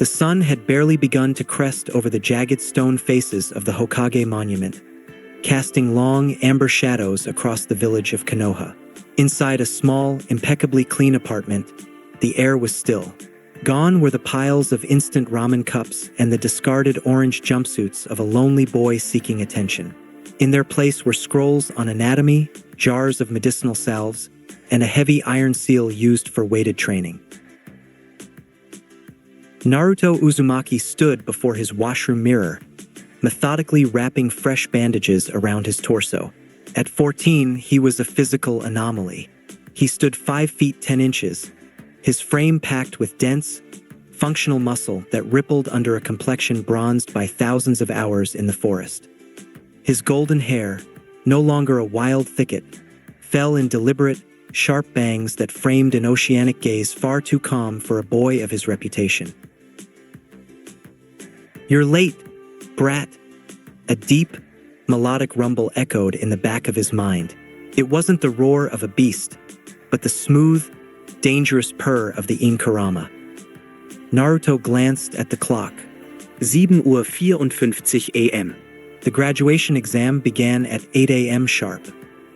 The sun had barely begun to crest over the jagged stone faces of the Hokage monument, casting long, amber shadows across the village of Konoha. Inside a small, impeccably clean apartment, the air was still. Gone were the piles of instant ramen cups and the discarded orange jumpsuits of a lonely boy seeking attention. In their place were scrolls on anatomy, jars of medicinal salves, and a heavy iron seal used for weighted training. Naruto Uzumaki stood before his washroom mirror, methodically wrapping fresh bandages around his torso. At 14, he was a physical anomaly. He stood 5 feet 10 inches, his frame packed with dense, functional muscle that rippled under a complexion bronzed by thousands of hours in the forest. His golden hair, no longer a wild thicket, fell in deliberate, sharp bangs that framed an oceanic gaze far too calm for a boy of his reputation. "You're late, brat." A deep, melodic rumble echoed in the back of his mind. It wasn't the roar of a beast, but the smooth, dangerous purr of the Inkarama. Naruto glanced at the clock. 7:54 a.m. The graduation exam began at 8 a.m. sharp.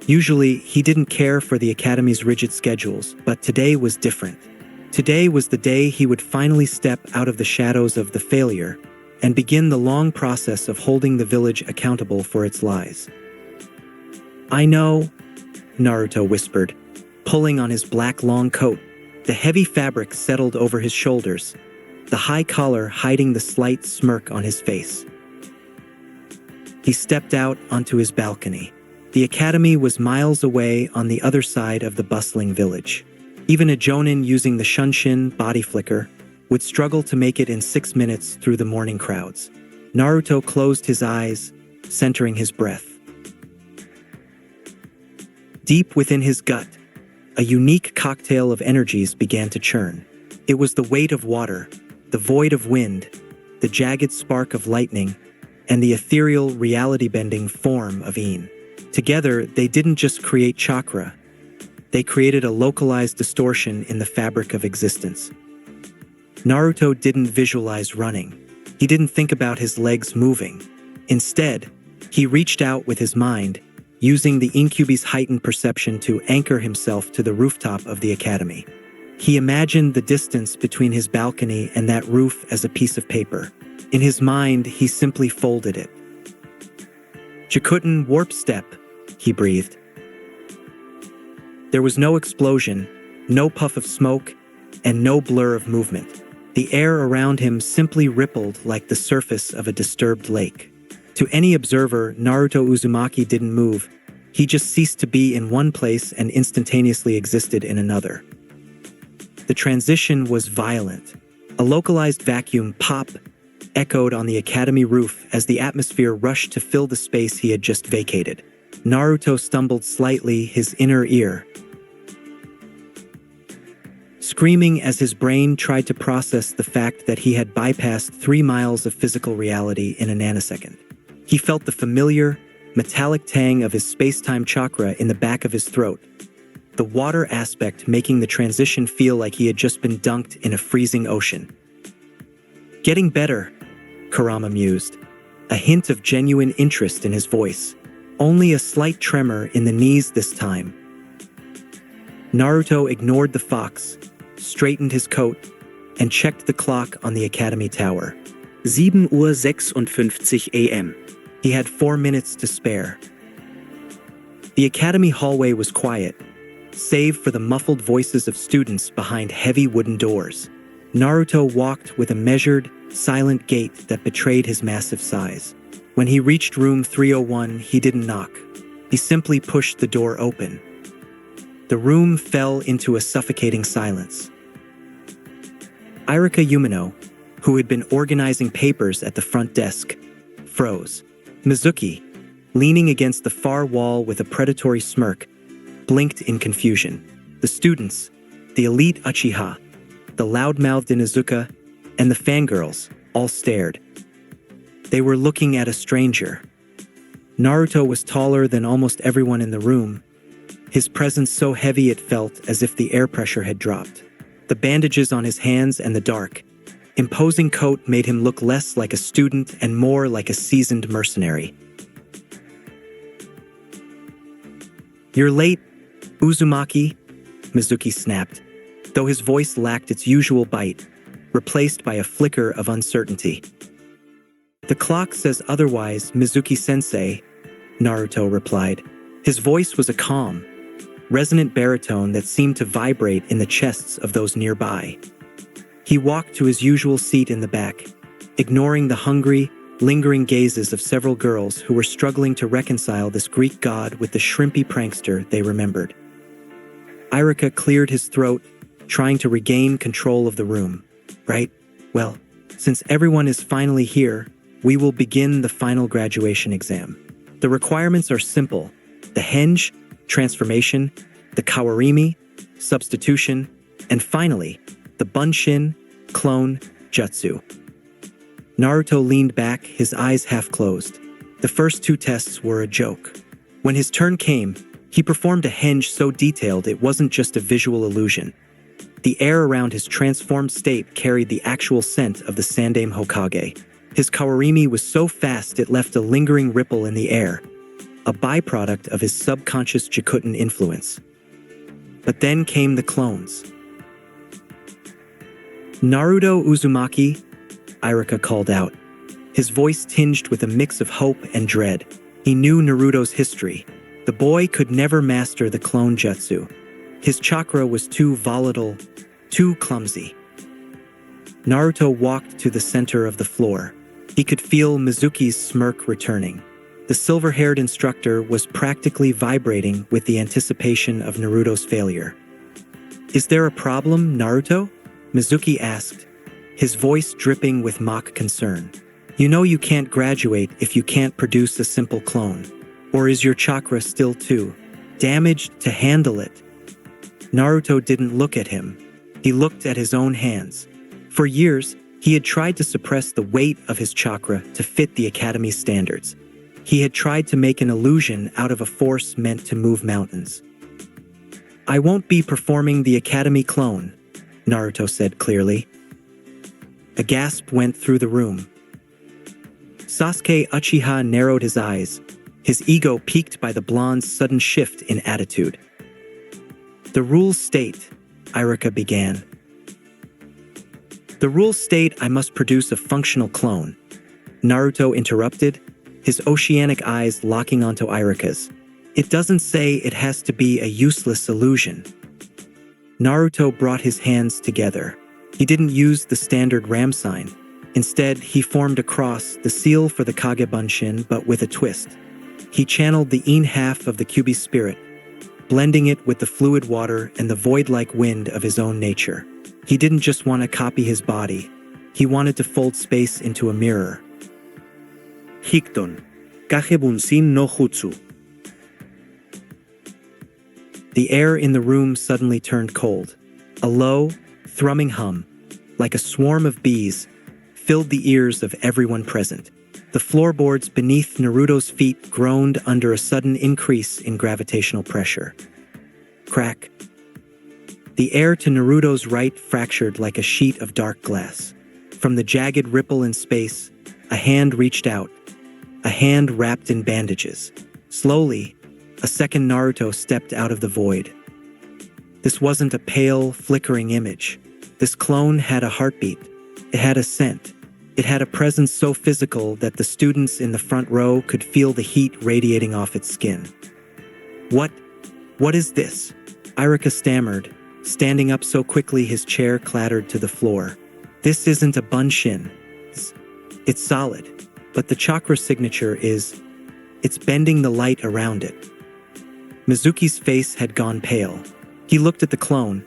Usually, he didn't care for the academy's rigid schedules, but today was different. Today was the day he would finally step out of the shadows of the failure and begin the long process of holding the village accountable for its lies. "I know," Naruto whispered, pulling on his black long coat. The heavy fabric settled over his shoulders, the high collar hiding the slight smirk on his face. He stepped out onto his balcony. The academy was miles away on the other side of the bustling village. Even a jonin using the shunshin body flicker would struggle to make it in 6 minutes through the morning crowds. Naruto closed his eyes, centering his breath. Deep within his gut, a unique cocktail of energies began to churn. It was the weight of water, the void of wind, the jagged spark of lightning, and the ethereal, reality-bending form of Yin. Together, they didn't just create chakra. They created a localized distortion in the fabric of existence. Naruto didn't visualize running. He didn't think about his legs moving. Instead, he reached out with his mind, using the incubi's heightened perception to anchor himself to the rooftop of the academy. He imagined the distance between his balcony and that roof as a piece of paper. In his mind, he simply folded it. "Jikuton warp step," he breathed. There was no explosion, no puff of smoke, and no blur of movement. The air around him simply rippled like the surface of a disturbed lake. To any observer, Naruto Uzumaki didn't move. He just ceased to be in one place and instantaneously existed in another. The transition was violent. A localized vacuum pop echoed on the academy roof as the atmosphere rushed to fill the space he had just vacated. Naruto stumbled slightly, his inner ear screaming as his brain tried to process the fact that he had bypassed 3 miles of physical reality in a nanosecond. He felt the familiar, metallic tang of his space-time chakra in the back of his throat, the water aspect making the transition feel like he had just been dunked in a freezing ocean. "Getting better," Kurama mused, a hint of genuine interest in his voice. Only a slight tremor in the knees this time. Naruto ignored the fox, straightened his coat, and checked the clock on the academy tower. 7:56 a.m. He had 4 minutes to spare. The academy hallway was quiet, save for the muffled voices of students behind heavy wooden doors. Naruto walked with a measured, silent gait that betrayed his massive size. When he reached room 301, he didn't knock. He simply pushed the door open. The room fell into a suffocating silence. Irika Yumino, who had been organizing papers at the front desk, froze. Mizuki, leaning against the far wall with a predatory smirk, blinked in confusion. The students, the elite Uchiha, the loud-mouthed Inuzuka, and the fangirls all stared. They were looking at a stranger. Naruto was taller than almost everyone in the room, his presence so heavy it felt as if the air pressure had dropped. The bandages on his hands and the dark, imposing coat made him look less like a student and more like a seasoned mercenary. "You're late, Uzumaki," Mizuki snapped, though his voice lacked its usual bite, replaced by a flicker of uncertainty. "The clock says otherwise, Mizuki-sensei," Naruto replied. His voice was a calm, resonant baritone that seemed to vibrate in the chests of those nearby. He walked to his usual seat in the back, ignoring the hungry, lingering gazes of several girls who were struggling to reconcile this Greek god with the shrimpy prankster they remembered. Irika cleared his throat, trying to regain control of the room. "Right? Well, since everyone is finally here, we will begin the final graduation exam. The requirements are simple: the henge, transformation, the kawarimi, substitution, and finally, the bunshin, clone, jutsu." Naruto leaned back, his eyes half closed. The first two tests were a joke. When his turn came, he performed a henge so detailed it wasn't just a visual illusion. The air around his transformed state carried the actual scent of the Sandaime Hokage. His kawarimi was so fast it left a lingering ripple in the air, a byproduct of his subconscious Jikuton influence. But then came the clones. "Naruto Uzumaki," Irika called out, his voice tinged with a mix of hope and dread. He knew Naruto's history. The boy could never master the clone jutsu. His chakra was too volatile, too clumsy. Naruto walked to the center of the floor. He could feel Mizuki's smirk returning. The silver-haired instructor was practically vibrating with the anticipation of Naruto's failure. "Is there a problem, Naruto?" Mizuki asked, his voice dripping with mock concern. "You know you can't graduate if you can't produce a simple clone. Or is your chakra still too damaged to handle it?" Naruto didn't look at him. He looked at his own hands. For years, he had tried to suppress the weight of his chakra to fit the academy's standards. He had tried to make an illusion out of a force meant to move mountains. "I won't be performing the academy clone," Naruto said clearly. A gasp went through the room. Sasuke Uchiha narrowed his eyes, his ego piqued by the blonde's sudden shift in attitude. "The rules state," Irika began. "The rules state I must produce a functional clone," Naruto interrupted, his oceanic eyes locking onto Irika's. "It doesn't say it has to be a useless illusion." Naruto brought his hands together. He didn't use the standard ram sign. Instead, he formed a cross, the seal for the Kage Bunshin, but with a twist. He channeled the yin half of the Kyuubi spirit, blending it with the fluid water and the void-like wind of his own nature. He didn't just want to copy his body. He wanted to fold space into a mirror. Jikuton, Kage Bunshin no Jutsu. The air in the room suddenly turned cold. A low, thrumming hum, like a swarm of bees, filled the ears of everyone present. The floorboards beneath Naruto's feet groaned under a sudden increase in gravitational pressure. Crack. The air to Naruto's right fractured like a sheet of dark glass. From the jagged ripple in space, a hand reached out, a hand wrapped in bandages. Slowly, a second Naruto stepped out of the void. This wasn't a pale, flickering image. This clone had a heartbeat. It had a scent. It had a presence so physical that the students in the front row could feel the heat radiating off its skin. What is this?" Irika stammered, standing up so quickly his chair clattered to the floor. "This isn't a bunshin. It's solid, but the chakra signature it's bending the light around it." Mizuki's face had gone pale. He looked at the clone,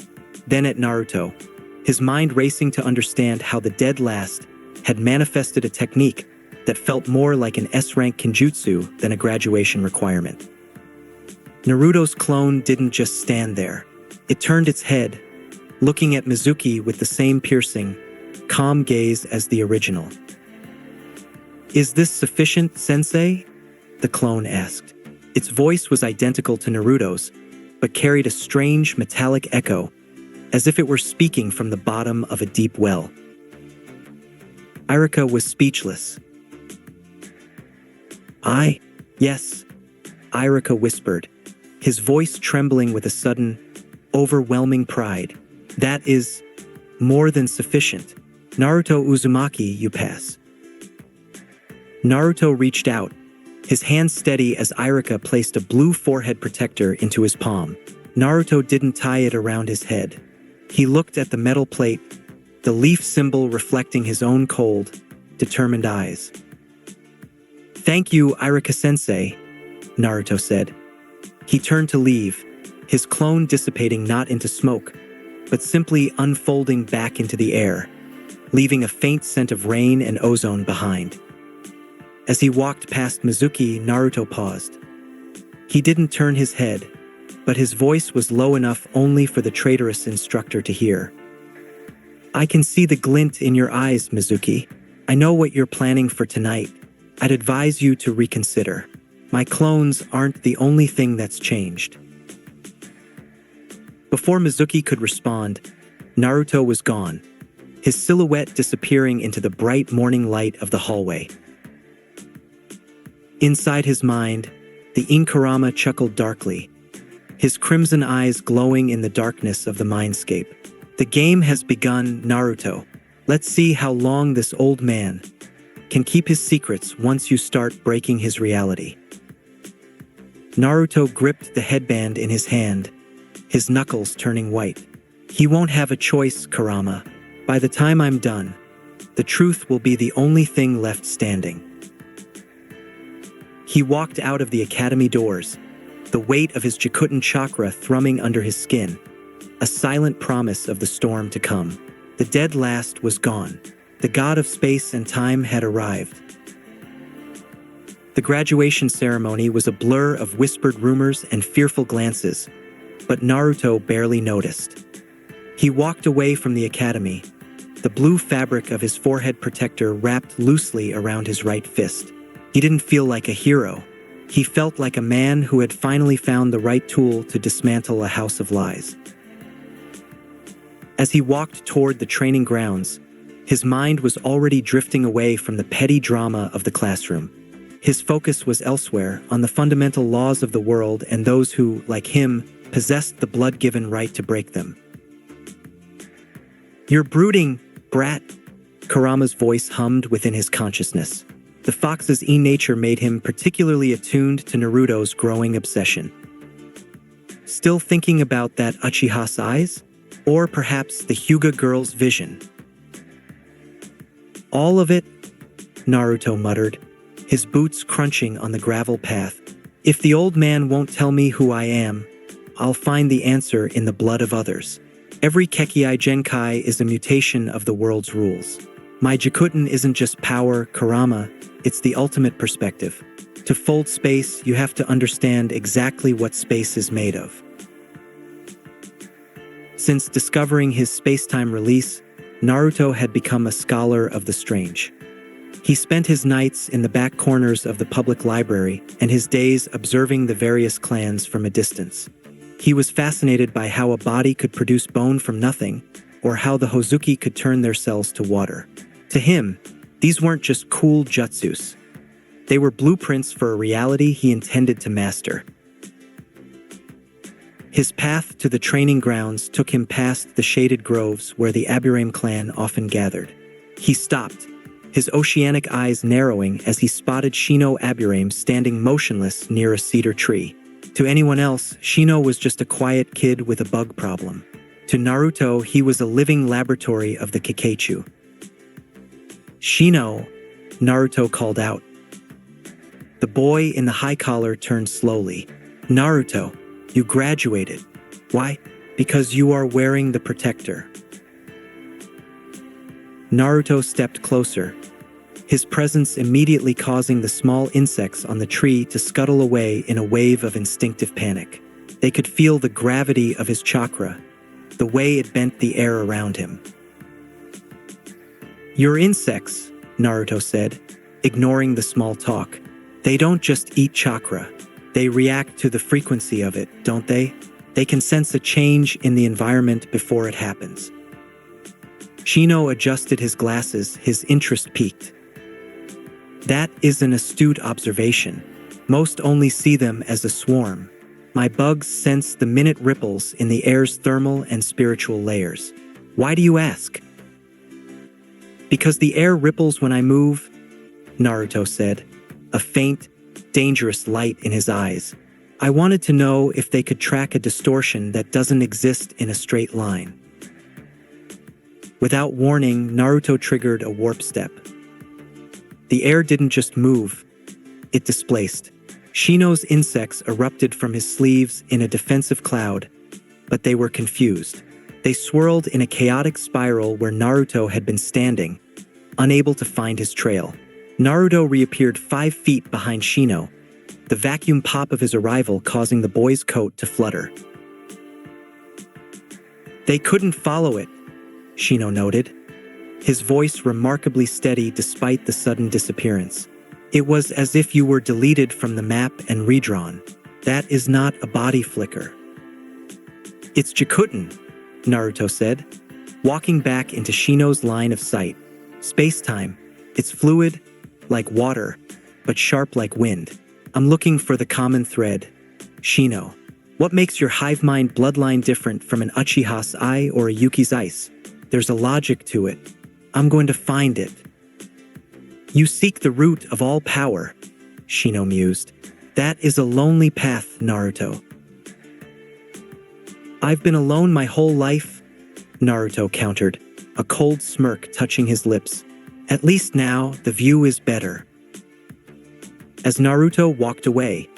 then at Naruto, his mind racing to understand how the dead last had manifested a technique that felt more like an S-rank kinjutsu than a graduation requirement. Naruto's clone didn't just stand there. It turned its head, looking at Mizuki with the same piercing, calm gaze as the original. "Is this sufficient, sensei?" the clone asked. Its voice was identical to Naruto's, but carried a strange metallic echo, as if it were speaking from the bottom of a deep well. Irika was speechless. Yes, Irika whispered, his voice trembling with a sudden, overwhelming pride. That is more than sufficient. Naruto Uzumaki, you pass. Naruto reached out, his hand steady as Irika placed a blue forehead protector into his palm. Naruto didn't tie it around his head. He looked at the metal plate, the leaf symbol reflecting his own cold, determined eyes. Thank you, Irika-sensei, Naruto said. He turned to leave, his clone dissipating not into smoke, but simply unfolding back into the air, leaving a faint scent of rain and ozone behind. As he walked past Mizuki, Naruto paused. He didn't turn his head, but his voice was low enough only for the traitorous instructor to hear. I can see the glint in your eyes, Mizuki. I know what you're planning for tonight. I'd advise you to reconsider. My clones aren't the only thing that's changed. Before Mizuki could respond, Naruto was gone, his silhouette disappearing into the bright morning light of the hallway. Inside his mind, the Inkarama chuckled darkly, his crimson eyes glowing in the darkness of the mindscape. The game has begun, Naruto. Let's see how long this old man can keep his secrets once you start breaking his reality. Naruto gripped the headband in his hand, his knuckles turning white. He won't have a choice, Kurama. By the time I'm done, the truth will be the only thing left standing. He walked out of the academy doors, the weight of his Jikuton chakra thrumming under his skin, a silent promise of the storm to come. The dead last was gone. The god of space and time had arrived. The graduation ceremony was a blur of whispered rumors and fearful glances, but Naruto barely noticed. He walked away from the academy, the blue fabric of his forehead protector wrapped loosely around his right fist. He didn't feel like a hero. He felt like a man who had finally found the right tool to dismantle a house of lies. As he walked toward the training grounds, his mind was already drifting away from the petty drama of the classroom. His focus was elsewhere, on the fundamental laws of the world and those who, like him, possessed the blood-given right to break them. You're brooding, brat, Kurama's voice hummed within his consciousness. The fox's nature made him particularly attuned to Naruto's growing obsession. Still thinking about that Uchiha's eyes? Or perhaps the Hyuga girl's vision? All of it, Naruto muttered, his boots crunching on the gravel path. If the old man won't tell me who I am, I'll find the answer in the blood of others. Every Kekkai Genkai is a mutation of the world's rules. My Jikuton isn't just power, Kurama, it's the ultimate perspective. To fold space, you have to understand exactly what space is made of. Since discovering his space-time release, Naruto had become a scholar of the strange. He spent his nights in the back corners of the public library and his days observing the various clans from a distance. He was fascinated by how a body could produce bone from nothing, or how the Hozuki could turn their cells to water. To him, these weren't just cool jutsus. They were blueprints for a reality he intended to master. His path to the training grounds took him past the shaded groves where the Aburame clan often gathered. He stopped, his oceanic eyes narrowing as he spotted Shino Aburame standing motionless near a cedar tree. To anyone else, Shino was just a quiet kid with a bug problem. To Naruto, he was a living laboratory of the Kikeichu. Shino, Naruto called out. The boy in the high collar turned slowly. Naruto, you graduated. Why? Because you are wearing the protector. Naruto stepped closer, his presence immediately causing the small insects on the tree to scuttle away in a wave of instinctive panic. They could feel the gravity of his chakra, the way it bent the air around him. Your insects, Naruto said, ignoring the small talk. They don't just eat chakra. They react to the frequency of it, don't they? They can sense a change in the environment before it happens. Shino adjusted his glasses, his interest peaked. That is an astute observation. Most only see them as a swarm. My bugs sense the minute ripples in the air's thermal and spiritual layers. Why do you ask? Because the air ripples when I move, Naruto said, a faint, dangerous light in his eyes. I wanted to know if they could track a distortion that doesn't exist in a straight line. Without warning, Naruto triggered a warp step. The air didn't just move, it displaced. Shino's insects erupted from his sleeves in a defensive cloud, but they were confused. They swirled in a chaotic spiral where Naruto had been standing, unable to find his trail. Naruto reappeared 5 feet behind Shino, the vacuum pop of his arrival causing the boy's coat to flutter. They couldn't follow it, Shino noted, his voice remarkably steady despite the sudden disappearance. It was as if you were deleted from the map and redrawn. That is not a body flicker. It's Jikuton, Naruto said, walking back into Shino's line of sight. Space-time. It's fluid, like water, but sharp like wind. I'm looking for the common thread. Shino, what makes your hive mind bloodline different from an Uchiha's eye or a Yuki's ice? There's a logic to it. I'm going to find it. You seek the root of all power, Shino mused. That is a lonely path, Naruto. I've been alone my whole life, Naruto countered, a cold smirk touching his lips. At least now, the view is better. As Naruto walked away,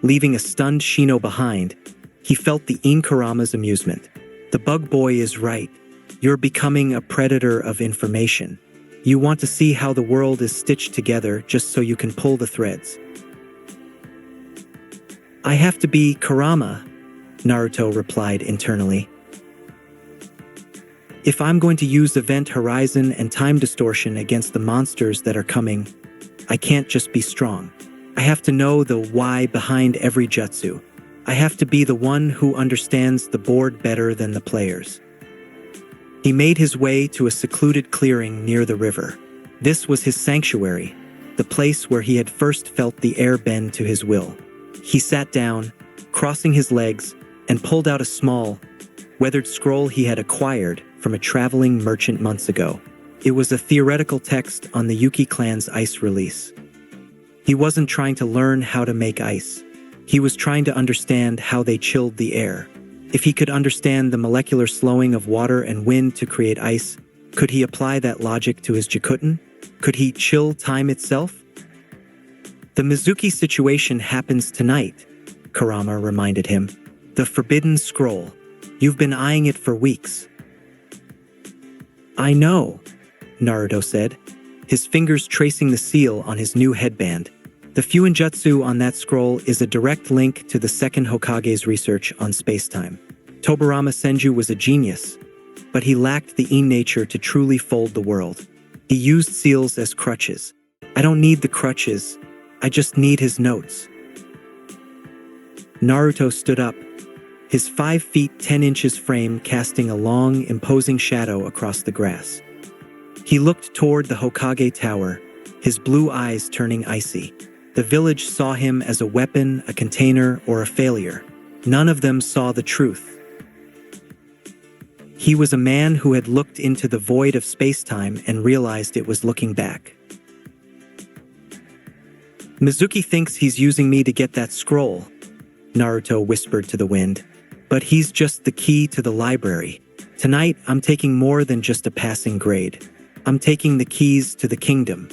leaving a stunned Shino behind, he felt the Inkarama's amusement. The bug boy is right. You're becoming a predator of information. You want to see how the world is stitched together just so you can pull the threads. I have to be Kurama, Naruto replied internally. If I'm going to use event horizon and time distortion against the monsters that are coming, I can't just be strong. I have to know the why behind every jutsu. I have to be the one who understands the board better than the players. He made his way to a secluded clearing near the river. This was his sanctuary, the place where he had first felt the air bend to his will. He sat down, crossing his legs, and pulled out a small, weathered scroll he had acquired from a traveling merchant months ago. It was a theoretical text on the Yuki clan's ice release. He wasn't trying to learn how to make ice. He was trying to understand how they chilled the air. If he could understand the molecular slowing of water and wind to create ice, could he apply that logic to his Jikuton? Could he chill time itself? The Mizuki situation happens tonight, Kurama reminded him. The Forbidden Scroll. You've been eyeing it for weeks. I know, Naruto said, his fingers tracing the seal on his new headband. The Fuinjutsu on that scroll is a direct link to the second Hokage's research on spacetime. Tobirama Senju was a genius, but he lacked the nature to truly fold the world. He used seals as crutches. I don't need the crutches, I just need his notes. Naruto stood up, his 5 feet 10 inches frame casting a long, imposing shadow across the grass. He looked toward the Hokage Tower, his blue eyes turning icy. The village saw him as a weapon, a container, or a failure. None of them saw the truth. He was a man who had looked into the void of spacetime and realized it was looking back. Mizuki thinks he's using me to get that scroll, Naruto whispered to the wind. But he's just the key to the library. Tonight, I'm taking more than just a passing grade. I'm taking the keys to the kingdom.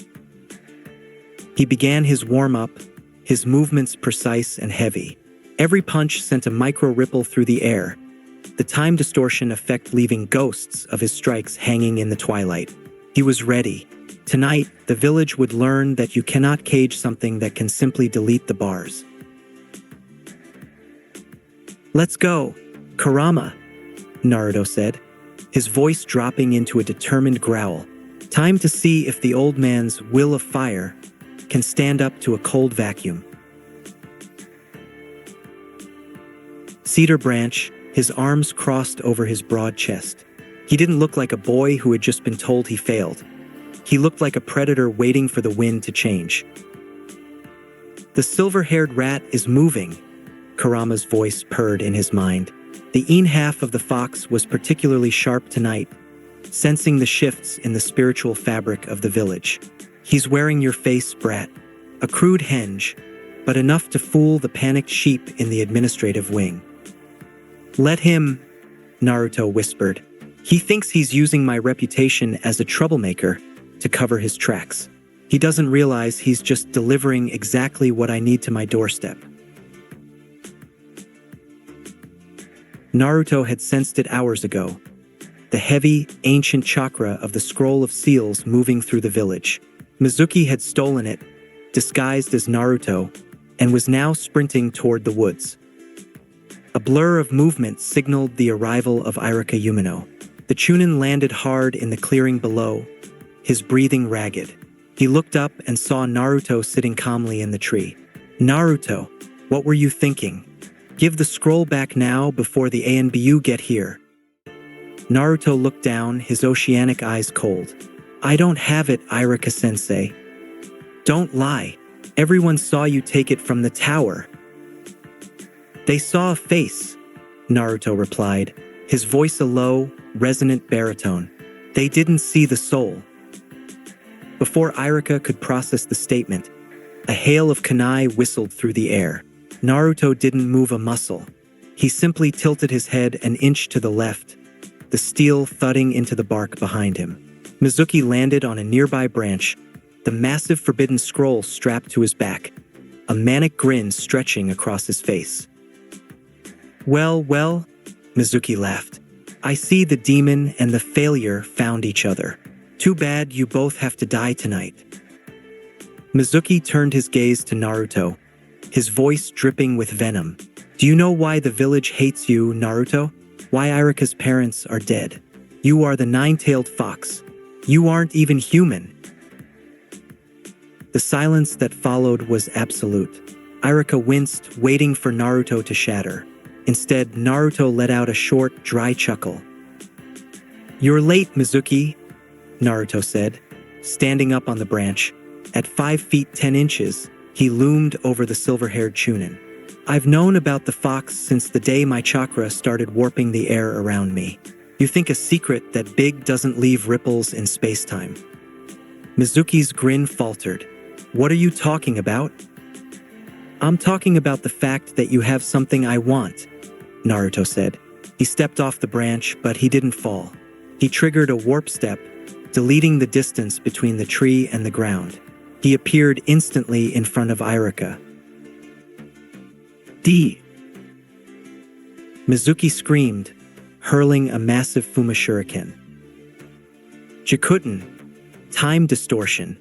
He began his warm-up, his movements precise and heavy. Every punch sent a micro-ripple through the air, the time distortion effect leaving ghosts of his strikes hanging in the twilight. He was ready. Tonight, the village would learn that you cannot cage something that can simply delete the bars. Let's go, Kurama, Naruto said, his voice dropping into a determined growl. Time to see if the old man's will of fire can stand up to a cold vacuum. Cedar branch, his arms crossed over his broad chest. He didn't look like a boy who had just been told he failed. He looked like a predator waiting for the wind to change. "The silver-haired rat is moving," Kurama's voice purred in his mind. The een half of the fox was particularly sharp tonight, sensing the shifts in the spiritual fabric of the village. "He's wearing your face, brat." A crude henge, but enough to fool the panicked sheep in the administrative wing. "Let him," Naruto whispered. "He thinks he's using my reputation as a troublemaker to cover his tracks. He doesn't realize he's just delivering exactly what I need to my doorstep." Naruto had sensed it hours ago. The heavy, ancient chakra of the scroll of seals moving through the village. Mizuki had stolen it, disguised as Naruto, and was now sprinting toward the woods. A blur of movement signaled the arrival of Irika Yumino. The Chunin landed hard in the clearing below, his breathing ragged. He looked up and saw Naruto sitting calmly in the tree. "Naruto, what were you thinking? Give the scroll back now before the ANBU get here." Naruto looked down, his oceanic eyes cold. "I don't have it, Irika-sensei." "Don't lie. Everyone saw you take it from the tower." "They saw a face," Naruto replied, his voice a low, resonant baritone. "They didn't see the soul." Before Irika could process the statement, a hail of kunai whistled through the air. Naruto didn't move a muscle. He simply tilted his head an inch to the left, the steel thudding into the bark behind him. Mizuki landed on a nearby branch, the massive forbidden scroll strapped to his back, a manic grin stretching across his face. Well, Mizuki laughed. "I see the demon and the failure found each other. Too bad you both have to die tonight." Mizuki turned his gaze to Naruto, his voice dripping with venom. "Do you know why the village hates you, Naruto? Why Irika's parents are dead? You are the nine-tailed fox. You aren't even human." The silence that followed was absolute. Irika winced, waiting for Naruto to shatter. Instead, Naruto let out a short, dry chuckle. "You're late, Mizuki," Naruto said, standing up on the branch. At 5 feet 10 inches, he loomed over the silver-haired Chunin. "I've known about the fox since the day my chakra started warping the air around me. You think a secret that big doesn't leave ripples in space-time." Mizuki's grin faltered. "What are you talking about?" "I'm talking about the fact that you have something I want," Naruto said. He stepped off the branch, but he didn't fall. He triggered a warp step, deleting the distance between the tree and the ground. He appeared instantly in front of Irika. "D!" Mizuki screamed, hurling a massive Fuma shuriken. "Jikuton, time distortion."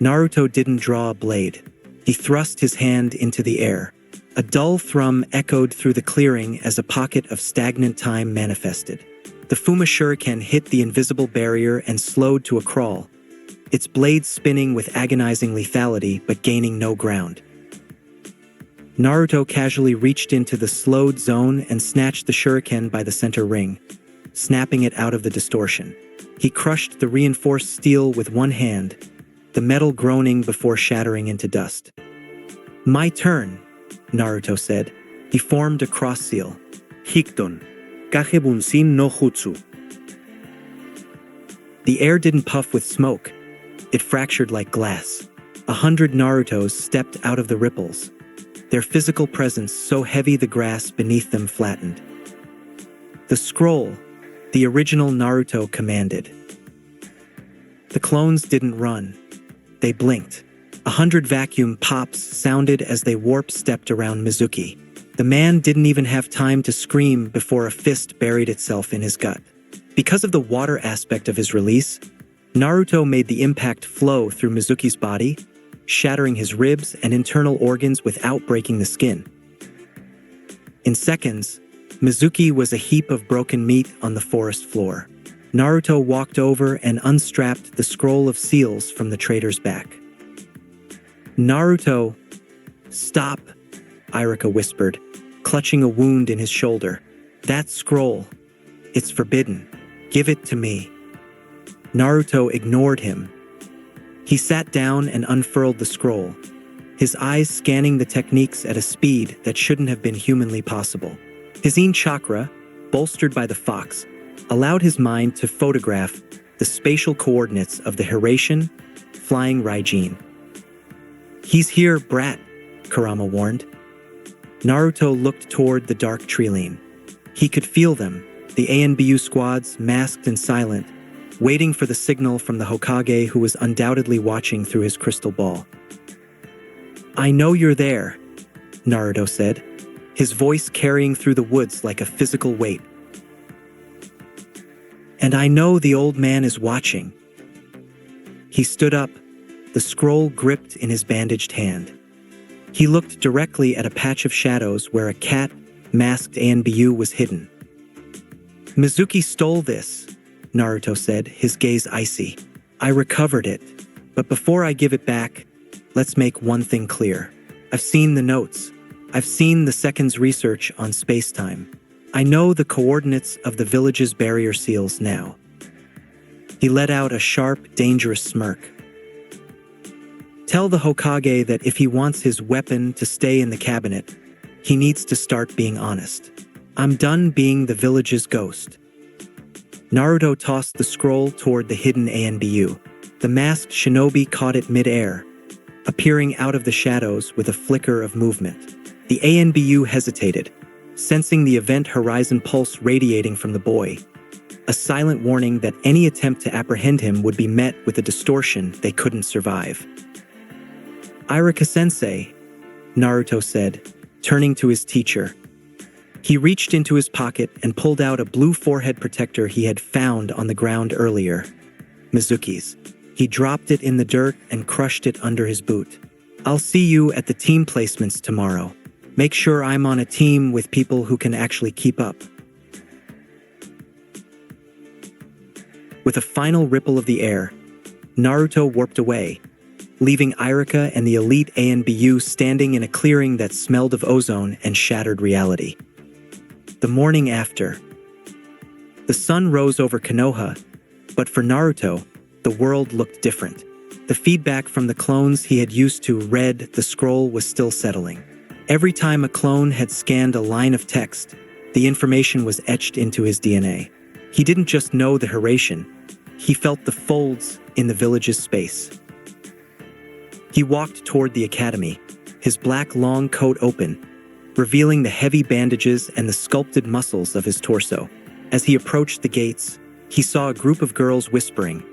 Naruto didn't draw a blade. He thrust his hand into the air. A dull thrum echoed through the clearing as a pocket of stagnant time manifested. The Fuma shuriken hit the invisible barrier and slowed to a crawl, its blade spinning with agonizing lethality but gaining no ground. Naruto casually reached into the slowed zone and snatched the shuriken by the center ring, snapping it out of the distortion. He crushed the reinforced steel with one hand, the metal groaning before shattering into dust. "My turn," Naruto said. He formed a cross seal. Jikūton, kage bunsin no jutsu. The air didn't puff with smoke. It fractured like glass. 100 Narutos stepped out of the ripples, their physical presence so heavy the grass beneath them flattened. "The scroll," the original Naruto commanded. The clones didn't run. They blinked. 100 vacuum pops sounded as they warp-stepped around Mizuki. The man didn't even have time to scream before a fist buried itself in his gut. Because of the water aspect of his release, Naruto made the impact flow through Mizuki's body, shattering his ribs and internal organs without breaking the skin. In seconds, Mizuki was a heap of broken meat on the forest floor. Naruto walked over and unstrapped the scroll of seals from the trader's back. "Naruto, stop," Irika whispered, clutching a wound in his shoulder. "That scroll. It's forbidden. Give it to me. Naruto ignored him. He sat down and unfurled the scroll, his eyes scanning the techniques at a speed that shouldn't have been humanly possible. His Yin chakra, bolstered by the fox, allowed his mind to photograph the spatial coordinates of the Hiratian, flying Raijin. He's here, brat, Kurama warned. Naruto looked toward the dark treeline. He could feel them, the ANBU squads, masked and silent, waiting for the signal from the Hokage who was undoubtedly watching through his crystal ball. I know you're there, Naruto said, his voice carrying through the woods like a physical weight. And I know the old man is watching. He stood up, the scroll gripped in his bandaged hand. He looked directly at a patch of shadows where a cat, masked ANBU, was hidden. Mizuki stole this, Naruto said, his gaze icy. I recovered it, but before I give it back, let's make one thing clear. I've seen the notes. I've seen the Second's research on space-time. I know the coordinates of the village's barrier seals now. He let out a sharp, dangerous smirk. Tell the Hokage that if he wants his weapon to stay in the cabinet, he needs to start being honest. I'm done being the village's ghost. Naruto tossed the scroll toward the hidden ANBU. The masked shinobi caught it mid-air, appearing out of the shadows with a flicker of movement. The ANBU hesitated, sensing the event horizon pulse radiating from the boy, a silent warning that any attempt to apprehend him would be met with a distortion they couldn't survive. Irika-sensei, Naruto said, turning to his teacher. He reached into his pocket and pulled out a blue forehead protector he had found on the ground earlier. Mizuki's. He dropped it in the dirt and crushed it under his boot. I'll see you at the team placements tomorrow. Make sure I'm on a team with people who can actually keep up. With a final ripple of the air, Naruto warped away, leaving Irika and the elite ANBU standing in a clearing that smelled of ozone and shattered reality. The morning after. The sun rose over Konoha, but for Naruto, the world looked different. The feedback from the clones he had used to read the scroll was still settling. Every time a clone had scanned a line of text, the information was etched into his DNA. He didn't just know the Hiratian, he felt the folds in the village's space. He walked toward the academy, his black long coat open, revealing the heavy bandages and the sculpted muscles of his torso. As he approached the gates, he saw a group of girls whispering,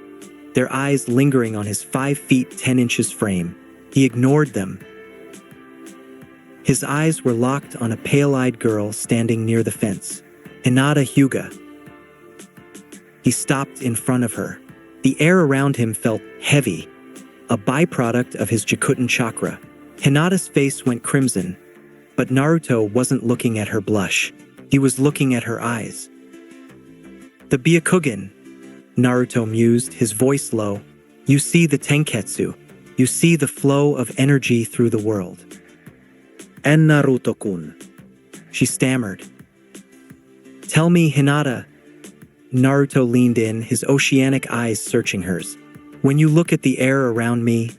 their eyes lingering on his 5 feet 10 inches frame. He ignored them. His eyes were locked on a pale-eyed girl standing near the fence, Hinata Hyuga. He stopped in front of her. The air around him felt heavy, a byproduct of his Jikuton chakra. Hinata's face went crimson, but Naruto wasn't looking at her blush. He was looking at her eyes. The Byakugan, Naruto mused, his voice low. You see the Tenketsu. You see the flow of energy through the world. And Naruto-kun. She stammered. Tell me, Hinata. Naruto leaned in, his oceanic eyes searching hers. When you look at the air around me,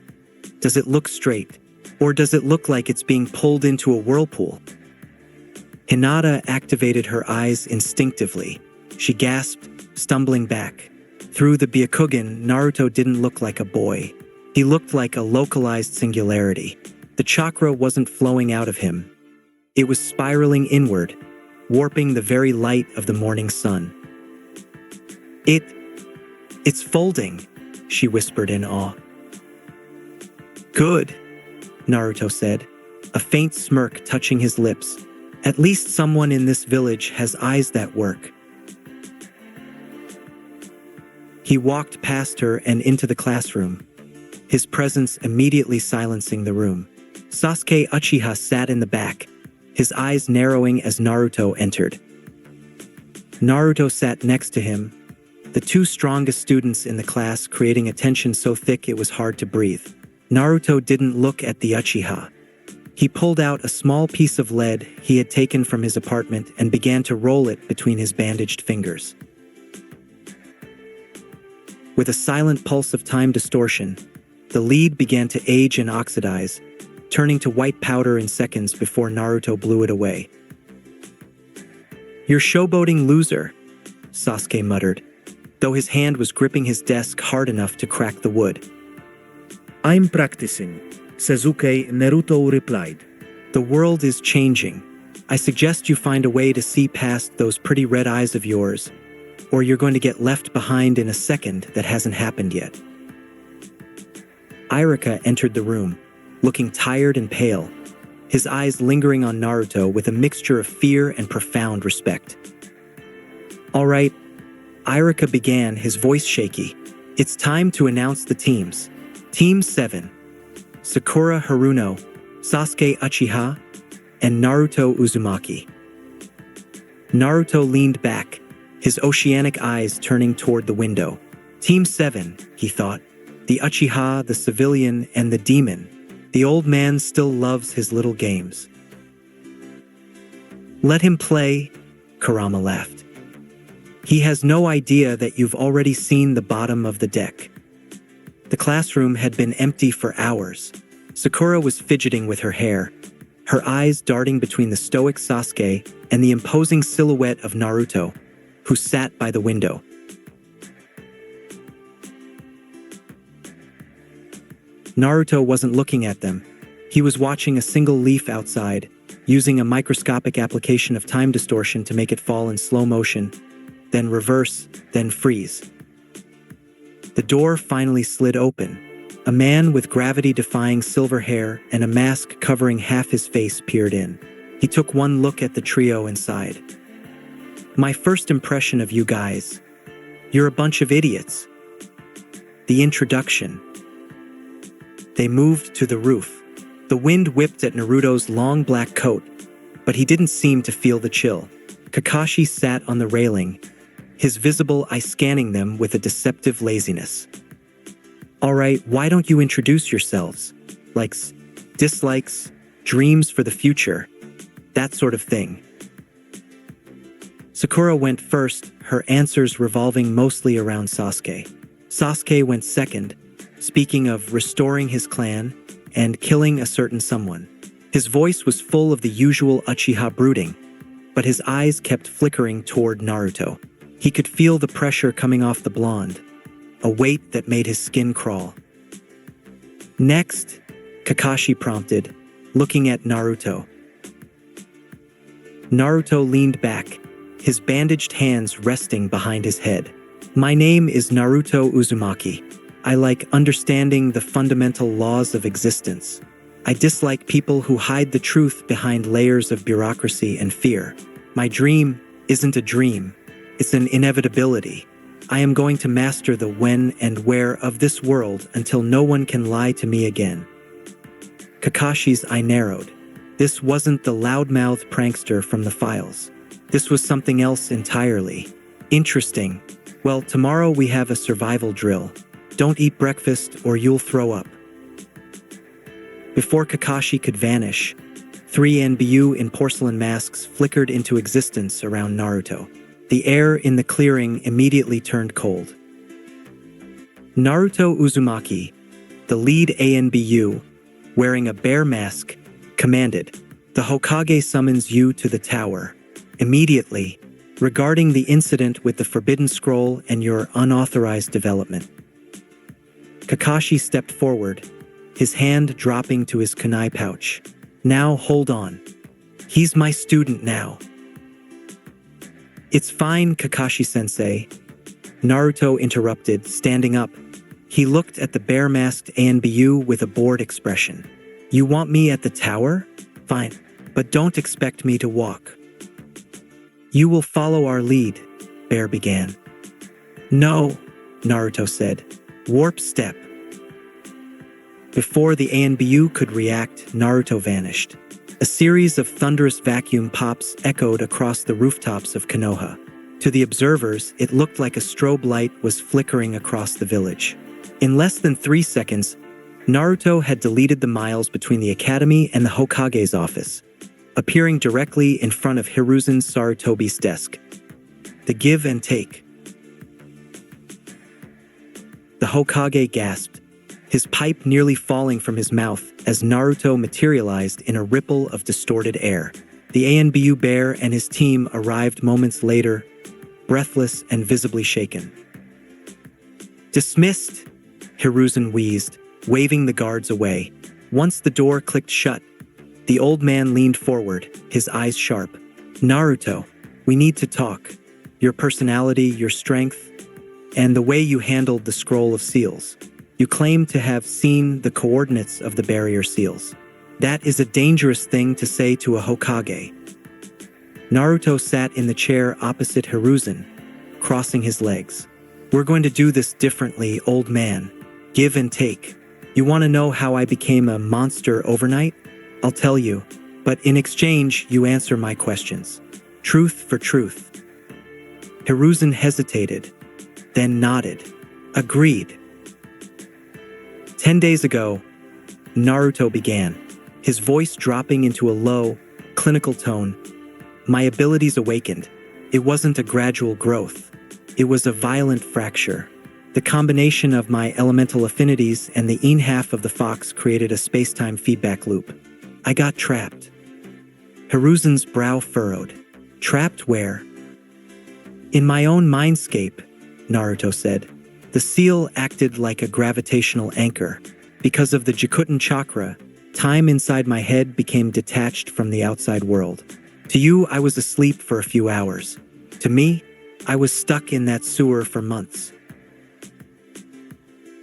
does it look straight? Or does it look like it's being pulled into a whirlpool? Hinata activated her eyes instinctively. She gasped, stumbling back. Through the Byakugan, Naruto didn't look like a boy. He looked like a localized singularity. The chakra wasn't flowing out of him. It was spiraling inward, warping the very light of the morning sun. It's folding, she whispered in awe. Good, Naruto said, a faint smirk touching his lips. At least someone in this village has eyes that work. He walked past her and into the classroom, his presence immediately silencing the room. Sasuke Uchiha sat in the back, his eyes narrowing as Naruto entered. Naruto sat next to him, the 2 strongest students in the class creating a tension so thick it was hard to breathe. Naruto didn't look at the Uchiha. He pulled out a small piece of lead he had taken from his apartment and began to roll it between his bandaged fingers. With a silent pulse of time distortion, the lead began to age and oxidize, turning to white powder in seconds before Naruto blew it away. "You're showboating, loser," Sasuke muttered, though his hand was gripping his desk hard enough to crack the wood. "I'm practicing," Sasuke Naruto replied. "The world is changing. I suggest you find a way to see past those pretty red eyes of yours, or you're going to get left behind in a second that hasn't happened yet." Irika entered the room, looking tired and pale, his eyes lingering on Naruto with a mixture of fear and profound respect. "All right," Irika began, his voice shaky. "It's time to announce the teams. Team 7. Sakura Haruno, Sasuke Uchiha, and Naruto Uzumaki." Naruto leaned back, his oceanic eyes turning toward the window. "Team 7, he thought. The Uchiha, the civilian, and the demon. The old man still loves his little games." "Let him play," Kurama laughed. "He has no idea that you've already seen the bottom of the deck." The classroom had been empty for hours. Sakura was fidgeting with her hair, her eyes darting between the stoic Sasuke and the imposing silhouette of Naruto, who sat by the window. Naruto wasn't looking at them. He was watching a single leaf outside, using a microscopic application of time distortion to make it fall in slow motion, then reverse, then freeze. The door finally slid open. A man with gravity-defying silver hair and a mask covering half his face peered in. He took one look at the trio inside. "My first impression of you guys. You're a bunch of idiots." The introduction. They moved to the roof. The wind whipped at Naruto's long black coat, but he didn't seem to feel the chill. Kakashi sat on the railing, his visible eye scanning them with a deceptive laziness. "All right, why don't you introduce yourselves? Likes, dislikes, dreams for the future, that sort of thing." Sakura went first, her answers revolving mostly around Sasuke. Sasuke went second, speaking of restoring his clan and killing a certain someone. His voice was full of the usual Uchiha brooding, but his eyes kept flickering toward Naruto. He could feel the pressure coming off the blonde, a weight that made his skin crawl. "Next," Kakashi prompted, looking at Naruto. Naruto leaned back, his bandaged hands resting behind his head. "My name is Naruto Uzumaki. I like understanding the fundamental laws of existence. I dislike people who hide the truth behind layers of bureaucracy and fear. My dream isn't a dream. It's an inevitability. I am going to master the when and where of this world until no one can lie to me again." Kakashi's eye narrowed. This wasn't the loudmouth prankster from the files. This was something else entirely. "Interesting. Well, tomorrow we have a survival drill. Don't eat breakfast or you'll throw up." Before Kakashi could vanish, 3 NBU in porcelain masks flickered into existence around Naruto. The air in the clearing immediately turned cold. Naruto Uzumaki, the lead ANBU, wearing a bear mask, commanded, "The Hokage summons you to the tower. Immediately, regarding the incident with the Forbidden Scroll and your unauthorized development." Kakashi stepped forward, his hand dropping to his kunai pouch. "Now hold on. He's my student now." "It's fine, Kakashi-sensei," Naruto interrupted, standing up. He looked at the bear-masked ANBU with a bored expression. "You want me at the tower? Fine, but don't expect me to walk." "You will follow our lead," Bear began. "No," Naruto said. "Warp step." Before the ANBU could react, Naruto vanished. A series of thunderous vacuum pops echoed across the rooftops of Konoha. To the observers, it looked like a strobe light was flickering across the village. In less than 3 seconds, Naruto had deleted the miles between the academy and the Hokage's office, appearing directly in front of Hiruzen Sarutobi's desk. The give and take. The Hokage gasped, his pipe nearly falling from his mouth as Naruto materialized in a ripple of distorted air. The ANBU bear and his team arrived moments later, breathless and visibly shaken. "Dismissed," Hiruzen wheezed, waving the guards away. Once the door clicked shut, the old man leaned forward, his eyes sharp. "Naruto, we need to talk. Your personality, your strength, and the way you handled the scroll of seals. You claim to have seen the coordinates of the barrier seals. That is a dangerous thing to say to a Hokage." Naruto sat in the chair opposite Hiruzen, crossing his legs. "We're going to do this differently, old man. Give and take. You want to know how I became a monster overnight? I'll tell you, but in exchange, you answer my questions. Truth for truth." Hiruzen hesitated, then nodded. "Agreed." 10 days ago, Naruto began, his voice dropping into a low, clinical tone. "My abilities awakened. It wasn't a gradual growth. It was a violent fracture. The combination of my elemental affinities and the yin half of the fox created a space-time feedback loop. I got trapped." Hiruzen's brow furrowed. "Trapped where?" "In my own mindscape," Naruto said. "The seal acted like a gravitational anchor. Because of the Jikuton chakra, time inside my head became detached from the outside world. To you, I was asleep for a few hours. To me, I was stuck in that sewer for months."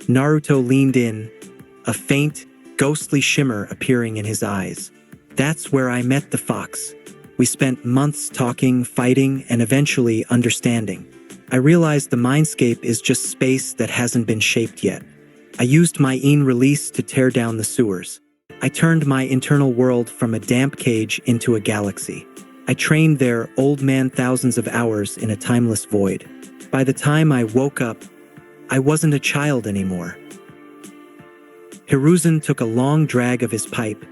Naruto leaned in, a faint, ghostly shimmer appearing in his eyes. "That's where I met the fox. We spent months talking, fighting, and eventually understanding. I realized the mindscape is just space that hasn't been shaped yet. I used my yin release to tear down the sewers. I turned my internal world from a damp cage into a galaxy. I trained there, old man, thousands of hours in a timeless void. By the time I woke up, I wasn't a child anymore." Hiruzen took a long drag of his pipe,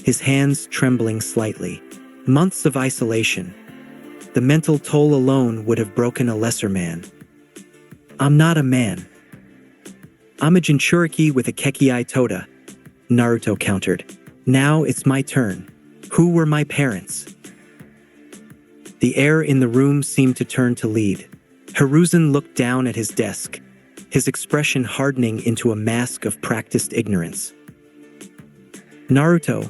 his hands trembling slightly. Months of isolation. The mental toll alone would have broken a lesser man. "I'm not a man. I'm a Jinchuriki with a Kekiai Toda," Naruto countered. "Now it's my turn. Who were my parents?" The air in the room seemed to turn to lead. Hiruzen looked down at his desk, his expression hardening into a mask of practiced ignorance. "Naruto,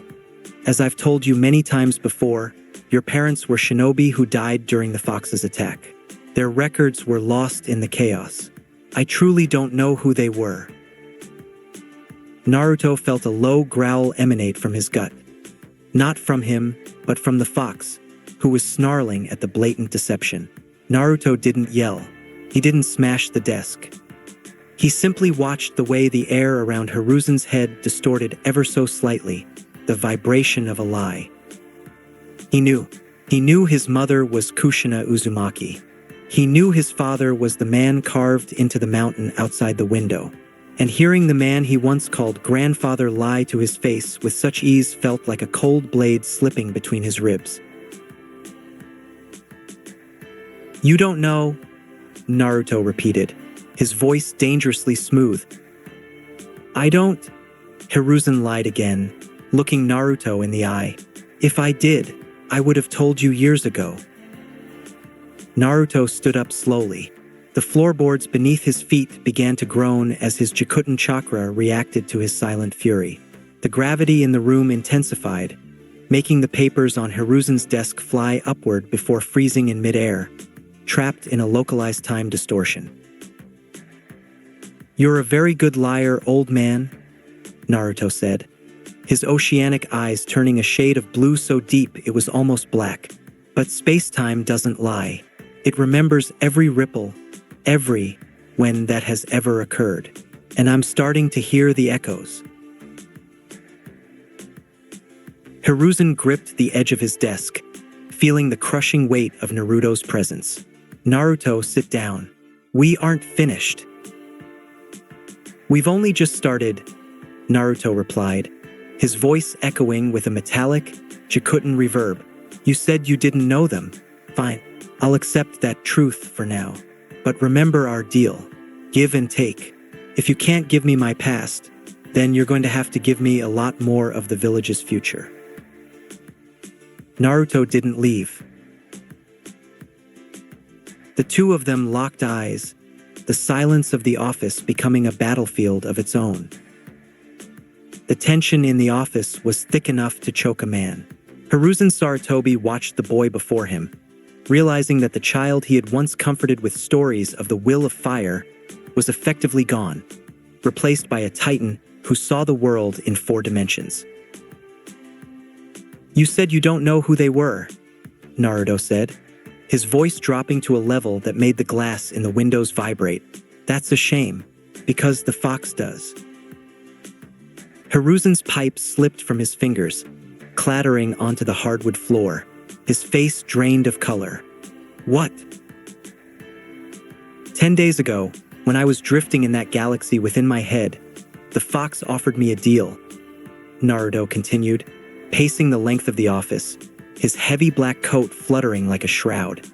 as I've told you many times before, your parents were shinobi who died during the fox's attack. Their records were lost in the chaos. I truly don't know who they were." Naruto felt a low growl emanate from his gut. Not from him, but from the fox, who was snarling at the blatant deception. Naruto didn't yell. He didn't smash the desk. He simply watched the way the air around Hiruzen's head distorted ever so slightly, the vibration of a lie. He knew his mother was Kushina Uzumaki. He knew his father was the man carved into the mountain outside the window. And hearing the man he once called grandfather lie to his face with such ease felt like a cold blade slipping between his ribs. "You don't know," Naruto repeated, his voice dangerously smooth. "I don't," Hiruzen lied again, looking Naruto in the eye. "If I did, I would have told you years ago." Naruto stood up slowly. The floorboards beneath his feet began to groan as his Jikuton chakra reacted to his silent fury. The gravity in the room intensified, making the papers on Hiruzen's desk fly upward before freezing in midair, trapped in a localized time distortion. "You're a very good liar, old man," Naruto said, his oceanic eyes turning a shade of blue so deep it was almost black. "But space-time doesn't lie. It remembers every ripple, every when that has ever occurred. And I'm starting to hear the echoes." Hiruzen gripped the edge of his desk, feeling the crushing weight of Naruto's presence. "Naruto, sit down. We aren't finished. We've only just started," Naruto replied, his voice echoing with a metallic, Jikuton reverb. You said you didn't know them. Fine, I'll accept that truth for now. But remember our deal. Give and take. If you can't give me my past, then you're going to have to give me a lot more of the village's future. Naruto didn't leave. The two of them locked eyes, the silence of the office becoming a battlefield of its own. The tension in the office was thick enough to choke a man. Hiruzen Sarutobi watched the boy before him, realizing that the child he had once comforted with stories of the will of fire was effectively gone, replaced by a titan who saw the world in 4 dimensions. You said you don't know who they were, Naruto said, his voice dropping to a level that made the glass in the windows vibrate. That's a shame, because the fox does. Hiruzen's pipe slipped from his fingers, clattering onto the hardwood floor, his face drained of color. What? 10 days ago, when I was drifting in that galaxy within my head, the fox offered me a deal, Naruto continued, pacing the length of the office, his heavy black coat fluttering like a shroud.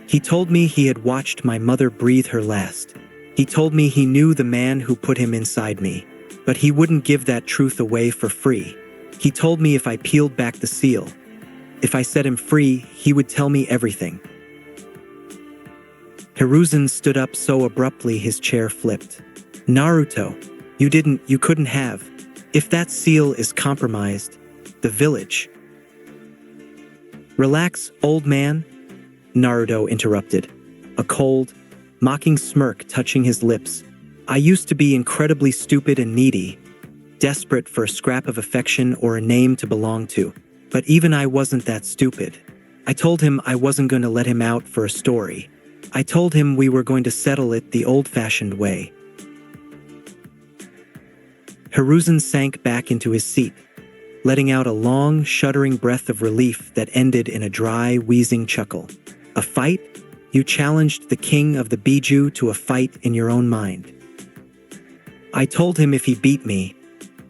He told me he had watched my mother breathe her last. He told me he knew the man who put him inside me, but he wouldn't give that truth away for free. He told me if I peeled back the seal, if I set him free, he would tell me everything. Hiruzen stood up so abruptly his chair flipped. Naruto, you couldn't have. If that seal is compromised, the village. Relax, old man, Naruto interrupted, a cold, mocking smirk touching his lips. I used to be incredibly stupid and needy, desperate for a scrap of affection or a name to belong to. But even I wasn't that stupid. I told him I wasn't going to let him out for a story. I told him we were going to settle it the old-fashioned way. Hiruzen sank back into his seat, letting out a long, shuddering breath of relief that ended in a dry, wheezing chuckle. A fight? You challenged the king of the Biju to a fight in your own mind. I told him if he beat me,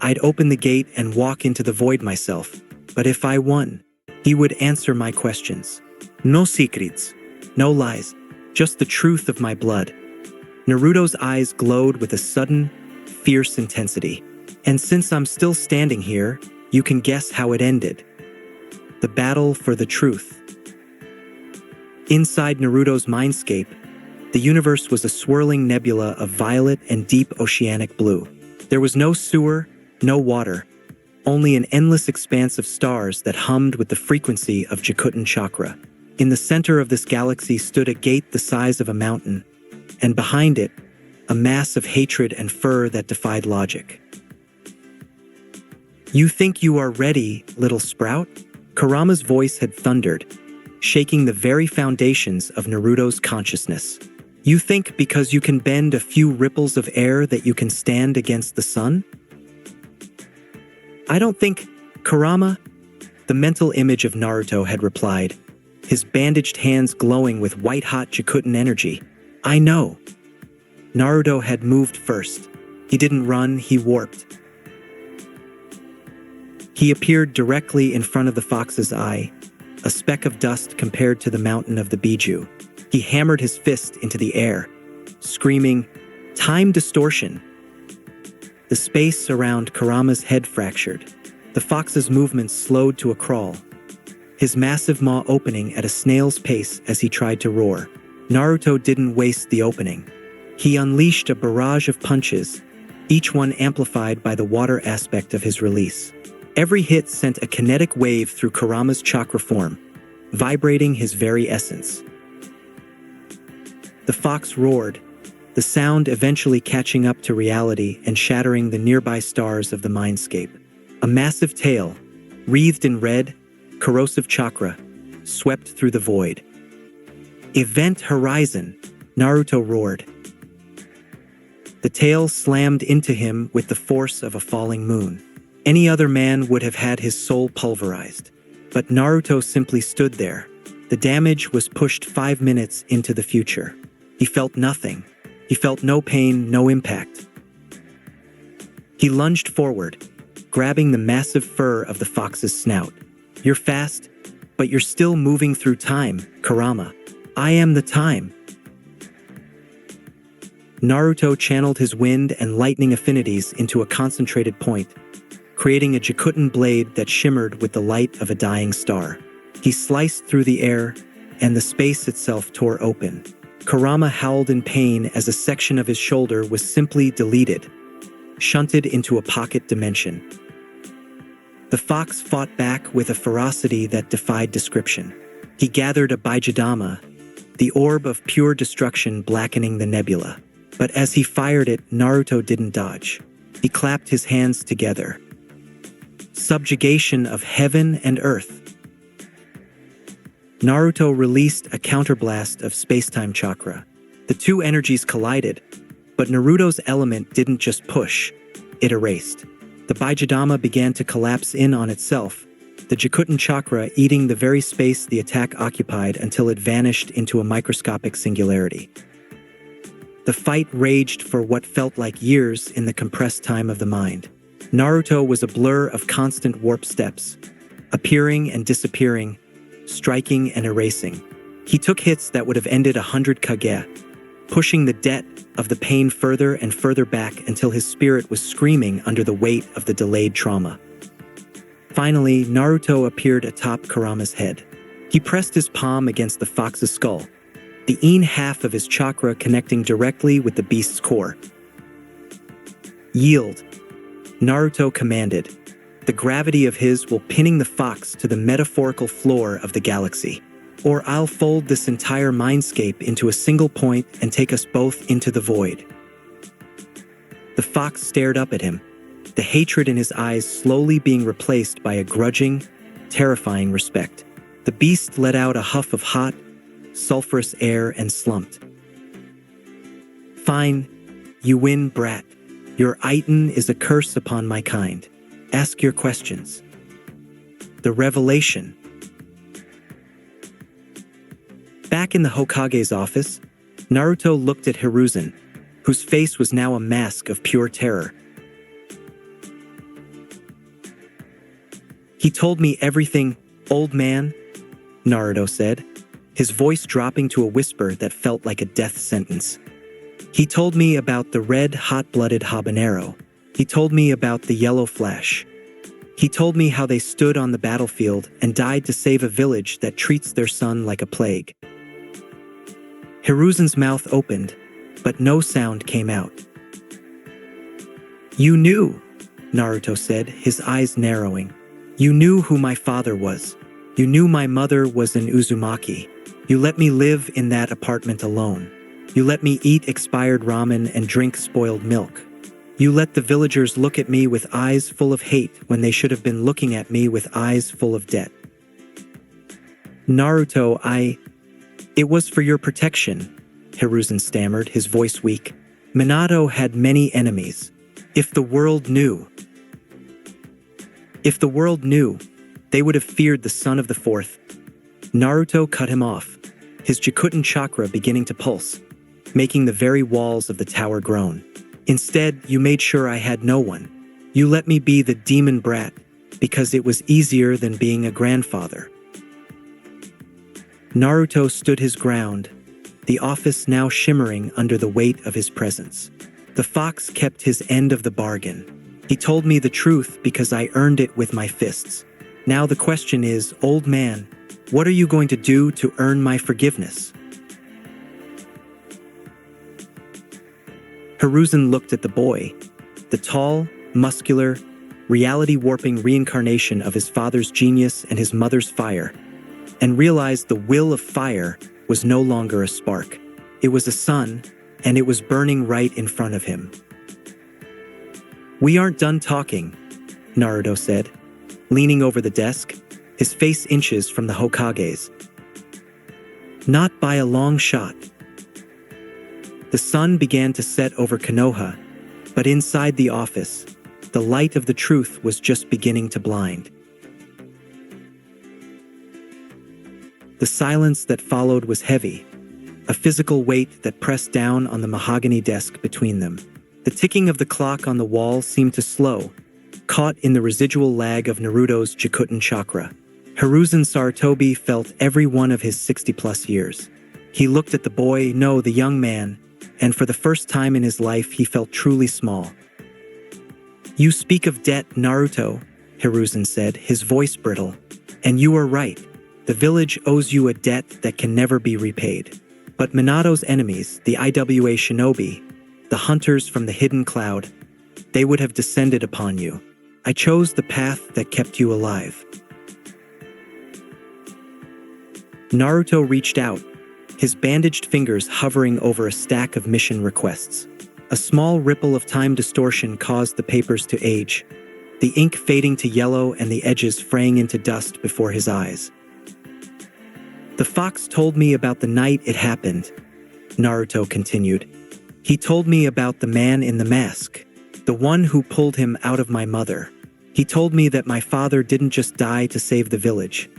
I'd open the gate and walk into the void myself. But if I won, he would answer my questions. No secrets, no lies, just the truth of my blood. Naruto's eyes glowed with a sudden, fierce intensity. And since I'm still standing here, you can guess how it ended. The battle for the truth. Inside Naruto's mindscape, the universe was a swirling nebula of violet and deep oceanic blue. There was no sewer, no water, only an endless expanse of stars that hummed with the frequency of Jikuton chakra. In the center of this galaxy stood a gate the size of a mountain, and behind it, a mass of hatred and fur that defied logic. You think you are ready, little sprout? Kurama's voice had thundered, shaking the very foundations of Naruto's consciousness. You think because you can bend a few ripples of air that you can stand against the sun? I don't think, Kurama, the mental image of Naruto had replied, his bandaged hands glowing with white-hot Jikuton energy. I know. Naruto had moved first. He didn't run, he warped. He appeared directly in front of the fox's eye, a speck of dust compared to the mountain of the Biju. He hammered his fist into the air, screaming, "Time distortion!" The space around Kurama's head fractured. The fox's movements slowed to a crawl, his massive maw opening at a snail's pace as he tried to roar. Naruto didn't waste the opening. He unleashed a barrage of punches, each one amplified by the water aspect of his release. Every hit sent a kinetic wave through Kurama's chakra form, vibrating his very essence. The fox roared, the sound eventually catching up to reality and shattering the nearby stars of the mindscape. A massive tail, wreathed in red, corrosive chakra, swept through the void. Event Horizon, Naruto roared. The tail slammed into him with the force of a falling moon. Any other man would have had his soul pulverized. But Naruto simply stood there. The damage was pushed 5 minutes into the future. He felt nothing. He felt no pain, no impact. He lunged forward, grabbing the massive fur of the fox's snout. "You're fast, but you're still moving through time, Kurama. I am the time." Naruto channeled his wind and lightning affinities into a concentrated point, creating a Jikuton blade that shimmered with the light of a dying star. He sliced through the air, and the space itself tore open. Kurama howled in pain as a section of his shoulder was simply deleted, shunted into a pocket dimension. The fox fought back with a ferocity that defied description. He gathered a Baijidama, the orb of pure destruction blackening the nebula. But as he fired it, Naruto didn't dodge. He clapped his hands together. Subjugation of heaven and earth. Naruto released a counterblast of spacetime chakra. The two energies collided, but Naruto's element didn't just push, it erased. The Baijidama began to collapse in on itself, the Jikuton chakra eating the very space the attack occupied until it vanished into a microscopic singularity. The fight raged for what felt like years in the compressed time of the mind. Naruto was a blur of constant warp steps, appearing and disappearing, striking and erasing. He took hits that would have ended 100 Kage, pushing the debt of the pain further and further back until his spirit was screaming under the weight of the delayed trauma. Finally, Naruto appeared atop Kurama's head. He pressed his palm against the fox's skull, the een half of his chakra connecting directly with the beast's core. "Yield," Naruto commanded, the gravity of his will pinning the fox to the metaphorical floor of the galaxy. "Or I'll fold this entire mindscape into a single point and take us both into the void." The fox stared up at him, the hatred in his eyes slowly being replaced by a grudging, terrifying respect. The beast let out a huff of hot, sulfurous air and slumped. "Fine, you win, brat. Your Iton is a curse upon my kind. Ask your questions." The revelation. Back in the Hokage's office, Naruto looked at Hiruzen, whose face was now a mask of pure terror. "He told me everything, old man," Naruto said, his voice dropping to a whisper that felt like a death sentence. "He told me about the red, hot-blooded habanero. He told me about the yellow flash. He told me how they stood on the battlefield and died to save a village that treats their son like a plague." Hiruzen's mouth opened, but no sound came out. "You knew," Naruto said, his eyes narrowing. "You knew who my father was. You knew my mother was an Uzumaki. You let me live in that apartment alone. You let me eat expired ramen and drink spoiled milk. You let the villagers look at me with eyes full of hate when they should have been looking at me with eyes full of debt." "Naruto, It was for your protection," Hiruzen stammered, his voice weak. "Minato had many enemies. If the world knew, they would have feared the son of the fourth." Naruto cut him off, his Jikuton chakra beginning to pulse, making the very walls of the tower groan. "Instead, you made sure I had no one. You let me be the demon brat, because it was easier than being a grandfather." Naruto stood his ground, the office now shimmering under the weight of his presence. The fox kept his end of the bargain. "He told me the truth because I earned it with my fists. Now the question is, old man, what are you going to do to earn my forgiveness?" Hiruzen looked at the boy, the tall, muscular, reality-warping reincarnation of his father's genius and his mother's fire, and realized the will of fire was no longer a spark. It was a sun, and it was burning right in front of him. "We aren't done talking," Naruto said, leaning over the desk, his face inches from the Hokage's. "Not by a long shot." The sun began to set over Konoha, but inside the office, the light of the truth was just beginning to blind. The silence that followed was heavy, a physical weight that pressed down on the mahogany desk between them. The ticking of the clock on the wall seemed to slow, caught in the residual lag of Naruto's Jikuton chakra. Hiruzen Sarutobi felt every one of his 60-plus years. He looked at the boy, no, the young man, and for the first time in his life he felt truly small. "You speak of debt, Naruto," Hiruzen said, his voice brittle. "And you are right. The village owes you a debt that can never be repaid. But Minato's enemies, the IWA shinobi, the hunters from the hidden cloud, they would have descended upon you. I chose the path that kept you alive." Naruto reached out, his bandaged fingers hovering over a stack of mission requests. A small ripple of time distortion caused the papers to age, the ink fading to yellow and the edges fraying into dust before his eyes. "The fox told me about the night it happened," Naruto continued. "He told me about the man in the mask, the one who pulled him out of my mother. He told me that my father didn't just die to save the village.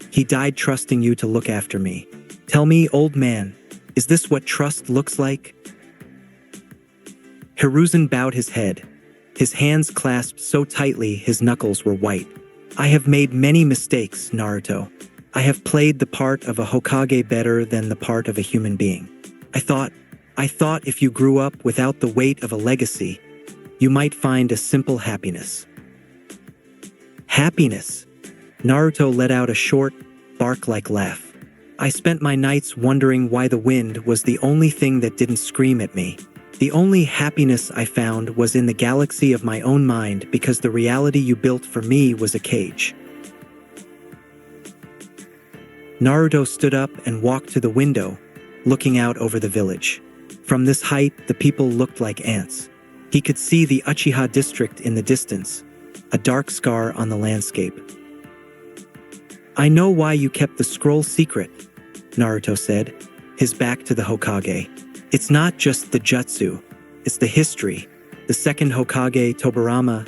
He died trusting you to look after me. Tell me, old man, is this what trust looks like?" Hiruzen bowed his head, his hands clasped so tightly his knuckles were white. "I have made many mistakes, Naruto. I have played the part of a Hokage better than the part of a human being. I thought if you grew up without the weight of a legacy, you might find a simple happiness." "Happiness?" Naruto let out a short, bark-like laugh. "I spent my nights wondering why the wind was the only thing that didn't scream at me. The only happiness I found was in the galaxy of my own mind because the reality you built for me was a cage." Naruto stood up and walked to the window, looking out over the village. From this height, the people looked like ants. He could see the Uchiha district in the distance, a dark scar on the landscape. "I know why you kept the scroll secret," Naruto said, his back to the Hokage. "It's not just the jutsu, it's the history. The second Hokage, Tobirama,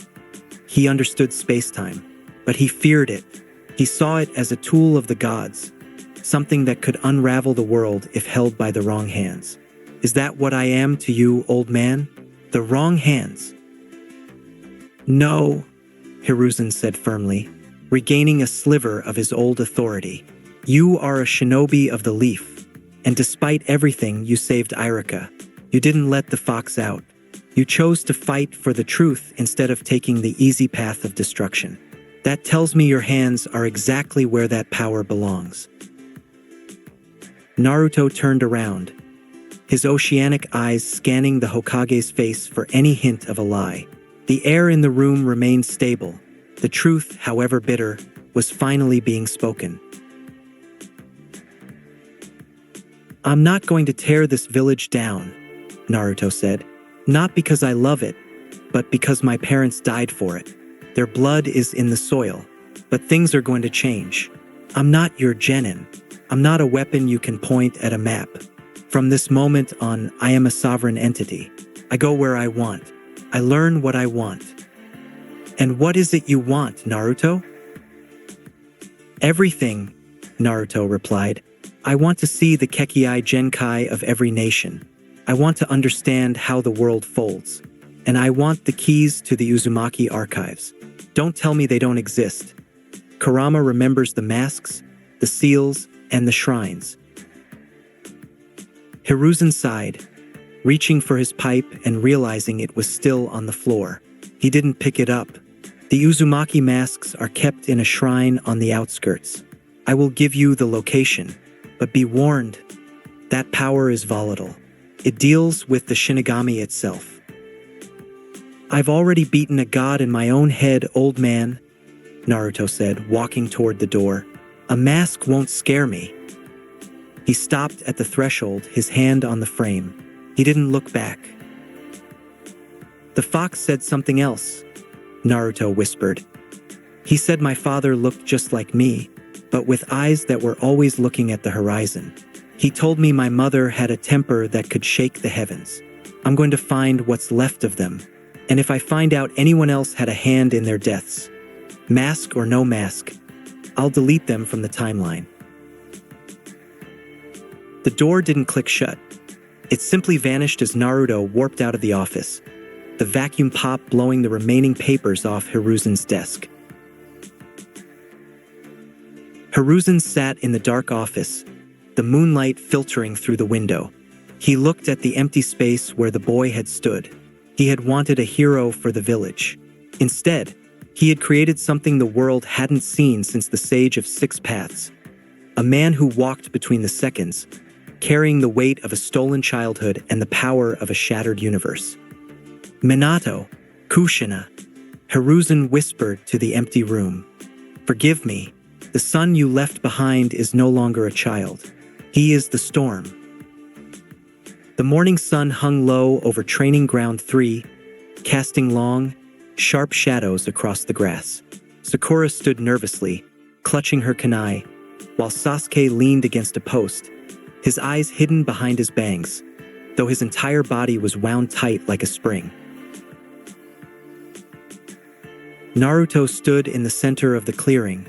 he understood space-time, but he feared it. He saw it as a tool of the gods, something that could unravel the world if held by the wrong hands. Is that what I am to you, old man? The wrong hands?" "No," Hiruzen said firmly, regaining a sliver of his old authority. "You are a shinobi of the leaf. And despite everything, you saved Irika. You didn't let the fox out. You chose to fight for the truth instead of taking the easy path of destruction. That tells me your hands are exactly where that power belongs." Naruto turned around, his oceanic eyes scanning the Hokage's face for any hint of a lie. The air in the room remained stable. The truth, however bitter, was finally being spoken. "I'm not going to tear this village down," Naruto said. "Not because I love it, but because my parents died for it. Their blood is in the soil, but things are going to change. I'm not your genin. I'm not a weapon you can point at a map. From this moment on, I am a sovereign entity. I go where I want. I learn what I want." "And what is it you want, Naruto?" "Everything," Naruto replied. "I want to see the Kekkei Genkai of every nation. I want to understand how the world folds. And I want the keys to the Uzumaki archives. Don't tell me they don't exist. Kurama remembers the masks, the seals, and the shrines." Hiruzen sighed, reaching for his pipe and realizing it was still on the floor. He didn't pick it up. "The Uzumaki masks are kept in a shrine on the outskirts. I will give you the location, but be warned, that power is volatile. It deals with the Shinigami itself." "I've already beaten a god in my own head, old man," Naruto said, walking toward the door. "A mask won't scare me." He stopped at the threshold, his hand on the frame. He didn't look back. "The fox said something else," Naruto whispered. "He said my father looked just like me, but with eyes that were always looking at the horizon. He told me my mother had a temper that could shake the heavens. I'm going to find what's left of them, and if I find out anyone else had a hand in their deaths, mask or no mask, I'll delete them from the timeline." The door didn't click shut. It simply vanished as Naruto warped out of the office. the vacuum pop blowing the remaining papers off Hiruzen's desk. Hiruzen sat in the dark office, the moonlight filtering through the window. He looked at the empty space where the boy had stood. He had wanted a hero for the village. Instead, he had created something the world hadn't seen since the Sage of Six Paths. A man who walked between the seconds, carrying the weight of a stolen childhood and the power of a shattered universe. Minato, Kushina, Hiruzen whispered to the empty room. Forgive me, the son you left behind is no longer a child. He is the storm. The morning sun hung low over Training Ground 3, casting long, sharp shadows across the grass. Sakura stood nervously, clutching her kunai, while Sasuke leaned against a post, his eyes hidden behind his bangs, though his entire body was wound tight like a spring. Naruto stood in the center of the clearing,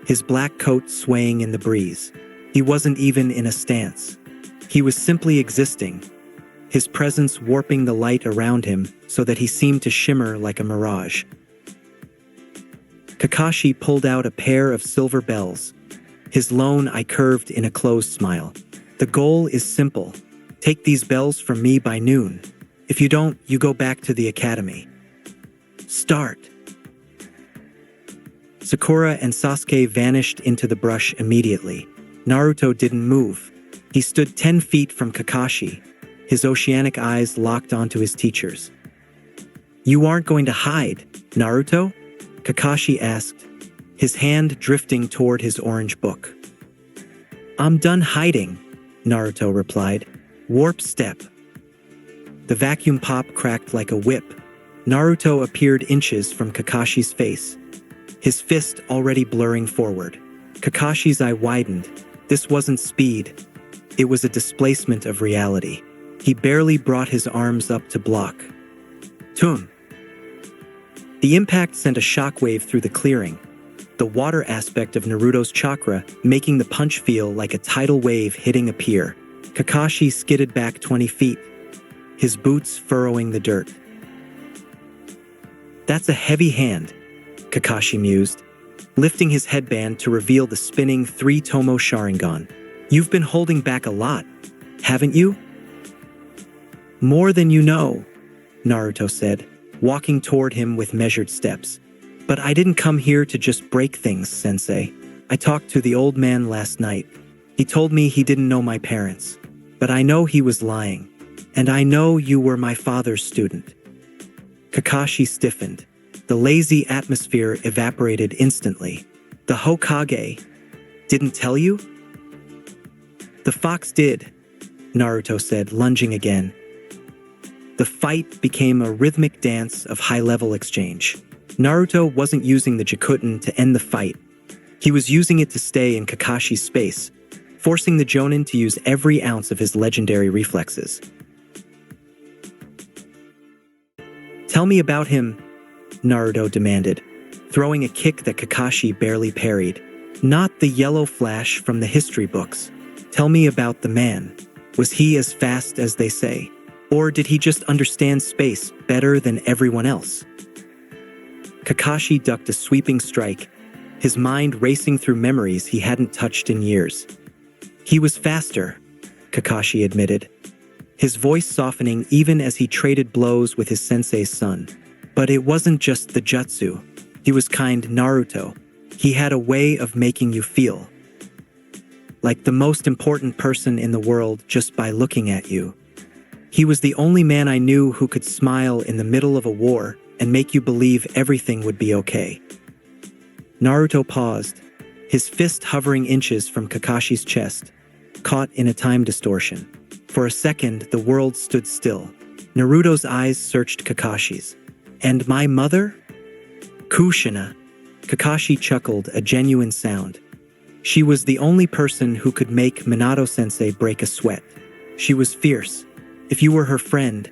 his black coat swaying in the breeze. He wasn't even in a stance. He was simply existing, his presence warping the light around him so that he seemed to shimmer like a mirage. Kakashi pulled out a pair of silver bells, his lone eye curved in a closed smile. The goal is simple. Take these bells from me by noon. If you don't, you go back to the academy. Start. Sakura and Sasuke vanished into the brush immediately. Naruto didn't move. He stood 10 feet from Kakashi, his oceanic eyes locked onto his teacher's. You aren't going to hide, Naruto? Kakashi asked, his hand drifting toward his orange book. I'm done hiding, Naruto replied. Warp step. The vacuum pop cracked like a whip. Naruto appeared inches from Kakashi's face, his fist already blurring forward. Kakashi's eye widened. This wasn't speed. It was a displacement of reality. He barely brought his arms up to block. Tum. The impact sent a shockwave through the clearing, the water aspect of Naruto's chakra making the punch feel like a tidal wave hitting a pier. Kakashi skidded back 20 feet, his boots furrowing the dirt. That's a heavy hand, Kakashi mused, lifting his headband to reveal the spinning 3-tomo Sharingan. You've been holding back a lot, haven't you? More than you know, Naruto said, walking toward him with measured steps. But I didn't come here to just break things, Sensei. I talked to the old man last night. He told me he didn't know my parents. But I know he was lying. And I know you were my father's student. Kakashi stiffened. The lazy atmosphere evaporated instantly. The Hokage didn't tell you? The fox did, Naruto said, lunging again. The fight became a rhythmic dance of high-level exchange. Naruto wasn't using the Jikuton to end the fight. He was using it to stay in Kakashi's space, forcing the Jonin to use every ounce of his legendary reflexes. Tell me about him, Naruto demanded, throwing a kick that Kakashi barely parried. Not the yellow flash from the history books. Tell me about the man. Was he as fast as they say? Or did he just understand space better than everyone else? Kakashi ducked a sweeping strike, his mind racing through memories he hadn't touched in years. He was faster, Kakashi admitted, his voice softening even as he traded blows with his sensei's son. But it wasn't just the jutsu. He was kind Naruto. He had a way of making you feel like the most important person in the world just by looking at you. He was the only man I knew who could smile in the middle of a war and make you believe everything would be okay. Naruto paused, his fist hovering inches from Kakashi's chest, caught in a time distortion. For a second, the world stood still. Naruto's eyes searched Kakashi's. And my mother? Kushina. Kakashi chuckled, a genuine sound. She was the only person who could make Minato-sensei break a sweat. She was fierce. If you were her friend,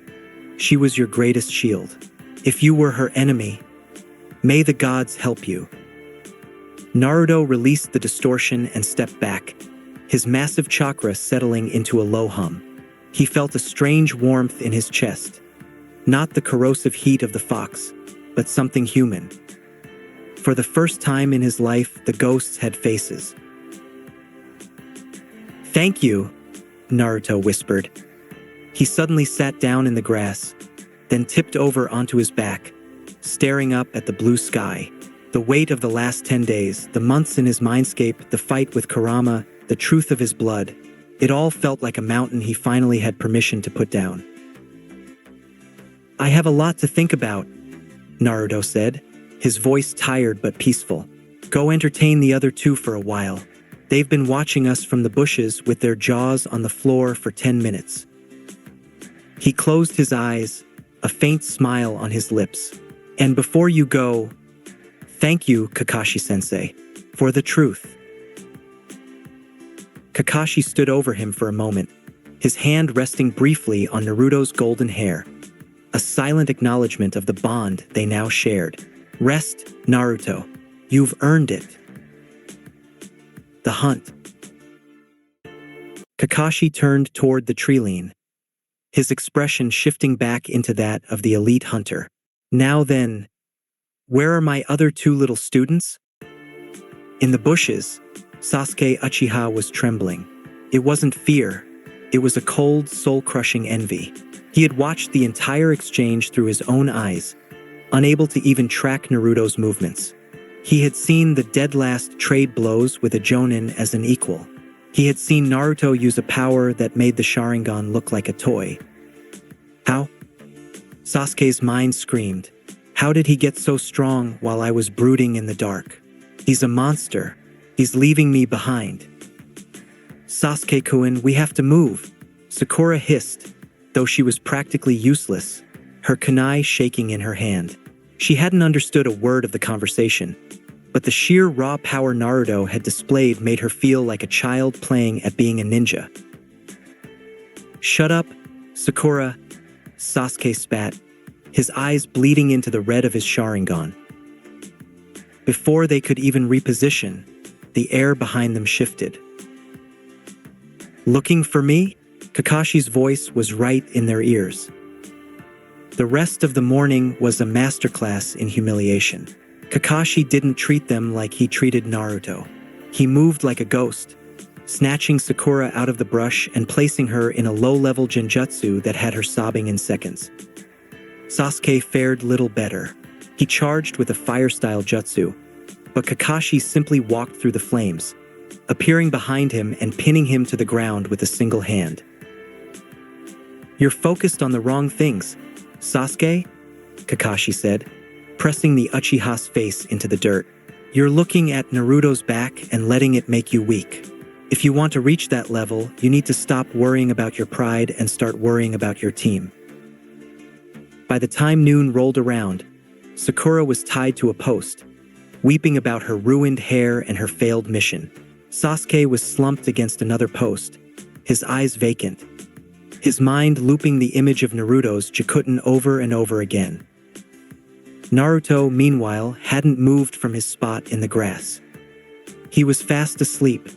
she was your greatest shield. If you were her enemy, may the gods help you. Naruto released the distortion and stepped back, his massive chakra settling into a low hum. He felt a strange warmth in his chest, Not the corrosive heat of the fox, but something human. For the first time in his life, the ghosts had faces. "Thank you," Naruto whispered. He suddenly sat down in the grass, then tipped over onto his back, staring up at the blue sky. The weight of the last 10 days, the months in his mindscape, the fight with Kurama, the truth of his blood, it all felt like a mountain he finally had permission to put down. "I have a lot to think about," Naruto said, his voice tired but peaceful. "Go entertain the other two for a while. They've been watching us from the bushes with their jaws on the floor for 10 minutes. He closed his eyes, a faint smile on his lips. "And before you go, thank you, Kakashi-sensei, for the truth." Kakashi stood over him for a moment, his hand resting briefly on Naruto's golden hair, a silent acknowledgement of the bond they now shared. "Rest, Naruto. You've earned it." The hunt. Kakashi turned toward the treeline, his expression shifting back into that of the elite hunter. "Now then, where are my other two little students?" In the bushes, Sasuke Uchiha was trembling. It wasn't fear, it was a cold, soul-crushing envy. He had watched the entire exchange through his own eyes, unable to even track Naruto's movements. He had seen the dead-last trade blows with a Jonin as an equal. He had seen Naruto use a power that made the Sharingan look like a toy. How? Sasuke's mind screamed. How did he get so strong while I was brooding in the dark? He's a monster. He's leaving me behind. "Sasuke-kun, we have to move," Sakura hissed, though she was practically useless, her kunai shaking in her hand. She hadn't understood a word of the conversation, but the sheer raw power Naruto had displayed made her feel like a child playing at being a ninja. "Shut up, Sakura," Sasuke spat, his eyes bleeding into the red of his Sharingan. Before they could even reposition, the air behind them shifted. "Looking for me?" Kakashi's voice was right in their ears. The rest of the morning was a masterclass in humiliation. Kakashi didn't treat them like he treated Naruto. He moved like a ghost, snatching Sakura out of the brush and placing her in a low-level genjutsu that had her sobbing in seconds. Sasuke fared little better. He charged with a fire-style jutsu, but Kakashi simply walked through the flames, appearing behind him and pinning him to the ground with a single hand. "You're focused on the wrong things, Sasuke," Kakashi said, pressing the Uchiha's face into the dirt. "You're looking at Naruto's back and letting it make you weak. If you want to reach that level, you need to stop worrying about your pride and start worrying about your team." By the time noon rolled around, Sakura was tied to a post, weeping about her ruined hair and her failed mission. Sasuke was slumped against another post, his eyes vacant, his mind looping the image of Naruto's Jikuton over and over again. Naruto, meanwhile, hadn't moved from his spot in the grass. He was fast asleep,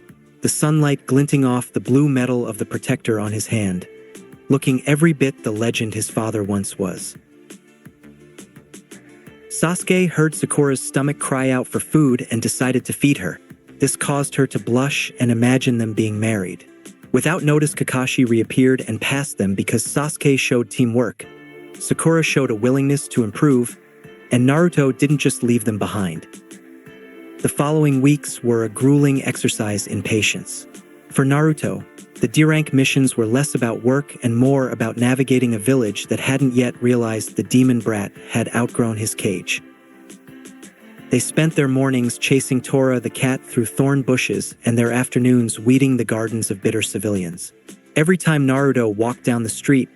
the sunlight glinting off the blue metal of the protector on his hand, looking every bit the legend his father once was. Sasuke heard Sakura's stomach cry out for food and decided to feed her. This caused her to blush and imagine them being married. Without notice, Kakashi reappeared and passed them because Sasuke showed teamwork, Sakura showed a willingness to improve, and Naruto didn't just leave them behind. The following weeks were a grueling exercise in patience. For Naruto, the D-rank missions were less about work and more about navigating a village that hadn't yet realized the demon brat had outgrown his cage. They spent their mornings chasing Tora the cat through thorn bushes and their afternoons weeding the gardens of bitter civilians. Every time Naruto walked down the street,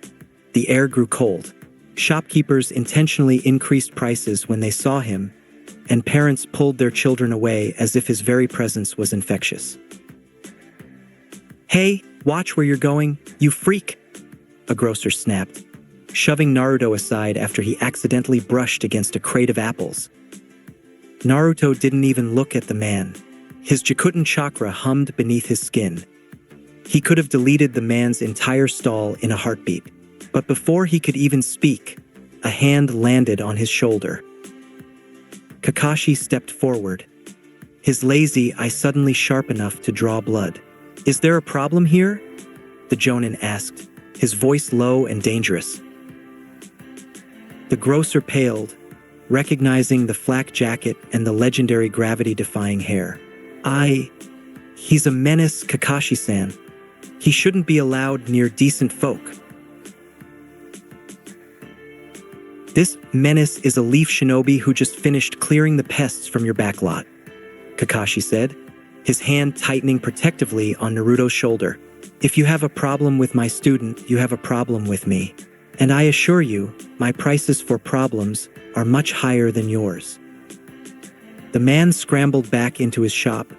the air grew cold. Shopkeepers intentionally increased prices when they saw him, and parents pulled their children away as if his very presence was infectious. "Hey, watch where you're going, you freak!" a grocer snapped, shoving Naruto aside after he accidentally brushed against a crate of apples. Naruto didn't even look at the man. His Jikuton chakra hummed beneath his skin. He could have deleted the man's entire stall in a heartbeat. But before he could even speak, a hand landed on his shoulder. Kakashi stepped forward, his lazy eye suddenly sharp enough to draw blood. "Is there a problem here?" the Jonin asked, his voice low and dangerous. The grocer paled, recognizing the flak jacket and the legendary gravity-defying hair. He's a menace, Kakashi-san. He shouldn't be allowed near decent folk." "This menace is a leaf shinobi who just finished clearing the pests from your backlot," Kakashi said, his hand tightening protectively on Naruto's shoulder. "If you have a problem with my student, you have a problem with me. And I assure you, my prices for problems are much higher than yours." The man scrambled back into his shop,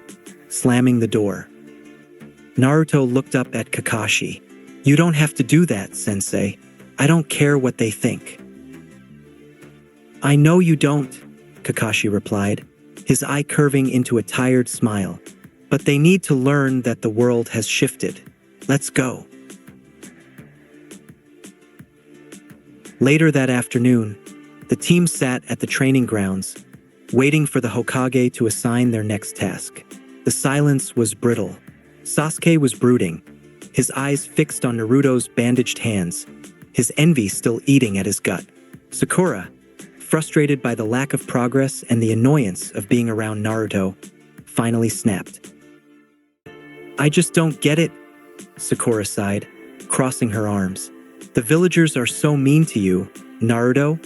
slamming the door. Naruto looked up at Kakashi. "You don't have to do that, sensei. I don't care what they think." "I know you don't," Kakashi replied, his eye curving into a tired smile. "But they need to learn that the world has shifted. Let's go." Later that afternoon, the team sat at the training grounds, waiting for the Hokage to assign their next task. The silence was brittle. Sasuke was brooding, his eyes fixed on Naruto's bandaged hands, his envy still eating at his gut. Sakura, frustrated by the lack of progress and the annoyance of being around Naruto, finally snapped. "I just don't get it," Sakura sighed, crossing her arms. "The villagers are so mean to you, Naruto,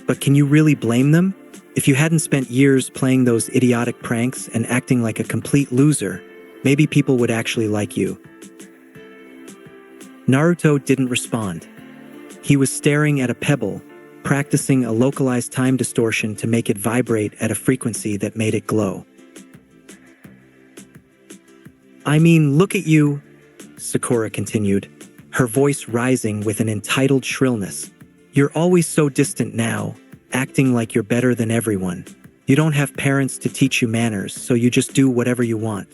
but can you really blame them? If you hadn't spent years playing those idiotic pranks and acting like a complete loser, maybe people would actually like you." Naruto didn't respond. He was staring at a pebble, practicing a localized time distortion to make it vibrate at a frequency that made it glow. "I mean, look at you," Sakura continued, her voice rising with an entitled shrillness. "You're always so distant now, acting like you're better than everyone. You don't have parents to teach you manners, so you just do whatever you want.